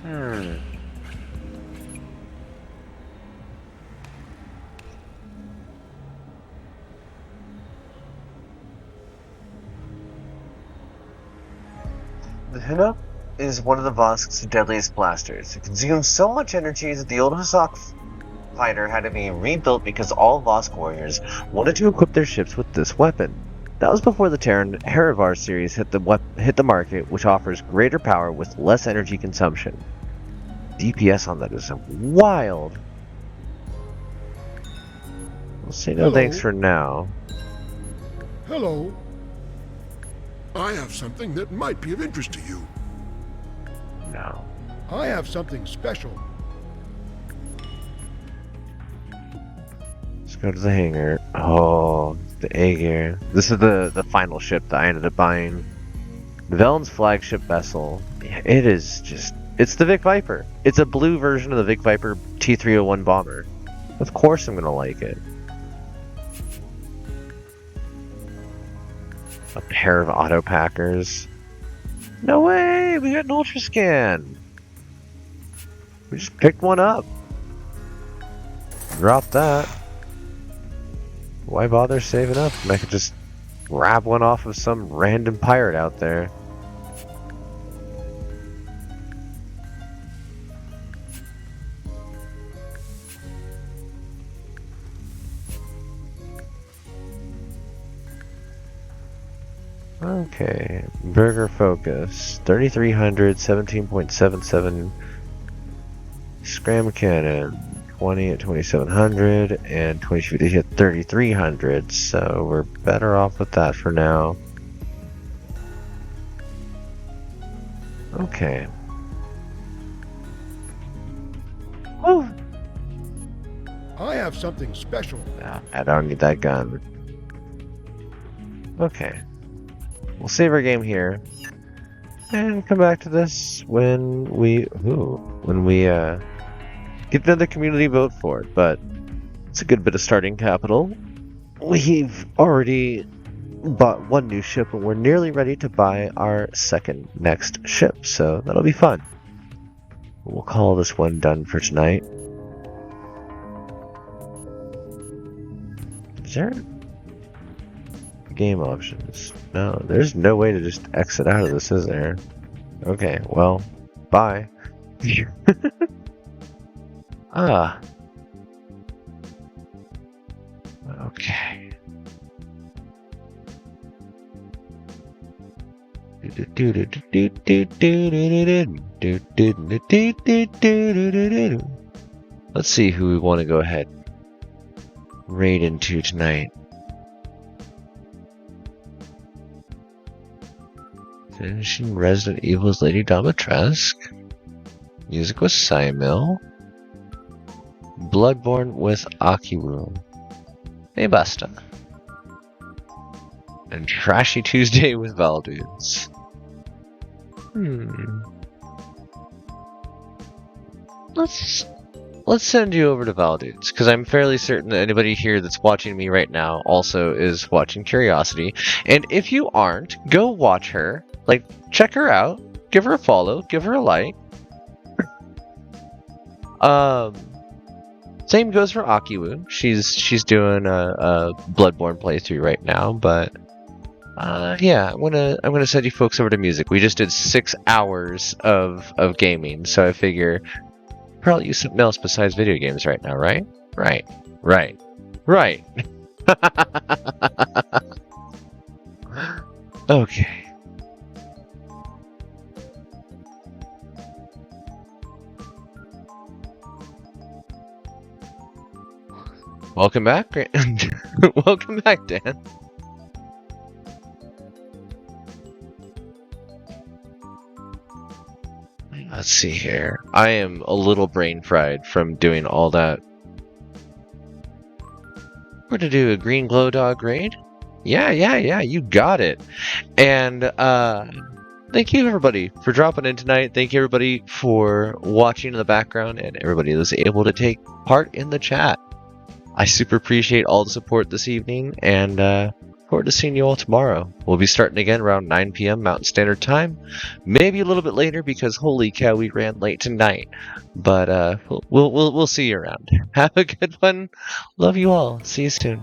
The Hinook is one of the Vosk's deadliest blasters. It consumes so much energy that the old Hussok fighter had to be rebuilt because all Vosk warriors wanted to equip their ships with this weapon. That was before the Terran Herivar series hit the market, which offers greater power with less energy consumption. DPS on that is wild. We'll say no thanks for now. Hello. I have something that might be of interest to you. No. I have something special. Let's go to the hangar. Oh, the Aegir. This is the final ship that I ended up buying. The Velen's flagship vessel. It is just... It's the Vic Viper. It's a blue version of the Vic Viper T-301 bomber. Of course I'm gonna like it. A pair of auto packers. No way! We got an Ultra Scan! We just picked one up. Drop that. Why bother saving up when I could just grab one off of some random pirate out there? Okay, Burger Focus, 3300, 17.77 Scram Cannon, 20 at 2700, and 2050 at 3300, so we're better off with that for now. Okay. Woo! I have something special. Nah, I don't need that gun. Okay. We'll save our game here and come back to this when we get another community vote for it. But it's a good bit of starting capital. We've already bought one new ship and we're nearly ready to buy our second next ship, so that'll be fun. We'll call this one done for tonight. Is there game options? No, there's no way to just exit out of this, is there? Okay, well, bye. Ah. Okay. Let's see who we want to go ahead and raid into tonight. Finishing Resident Evil's Lady Domitresque. Music with Simil. Bloodborne with Akiwu. Hey Basta. And Trashy Tuesday with Valdudes. Let's send you over to Valdudes, because I'm fairly certain that anybody here that's watching me right now also is watching Curiosity. And if you aren't, go watch her. Like, check her out. Give her a follow. Give her a like. Same goes for Akiwu. She's doing a Bloodborne playthrough right now, but yeah, I'm gonna send you folks over to music. We just did 6 hours of gaming, so I figure probably use something else besides video games right now, right? Right. Okay. Welcome back, welcome back, Dan. Let's see here. I am a little brain fried from doing all that. We're to do a green glow dog raid? Yeah, you got it. And thank you everybody for dropping in tonight. Thank you everybody for watching in the background and everybody that was able to take part in the chat. I super appreciate all the support this evening, and forward to seeing you all tomorrow. We'll be starting again around 9 p.m. Mountain Standard Time. Maybe a little bit later because holy cow, we ran late tonight. But we'll see you around. Have a good one. Love you all. See you soon.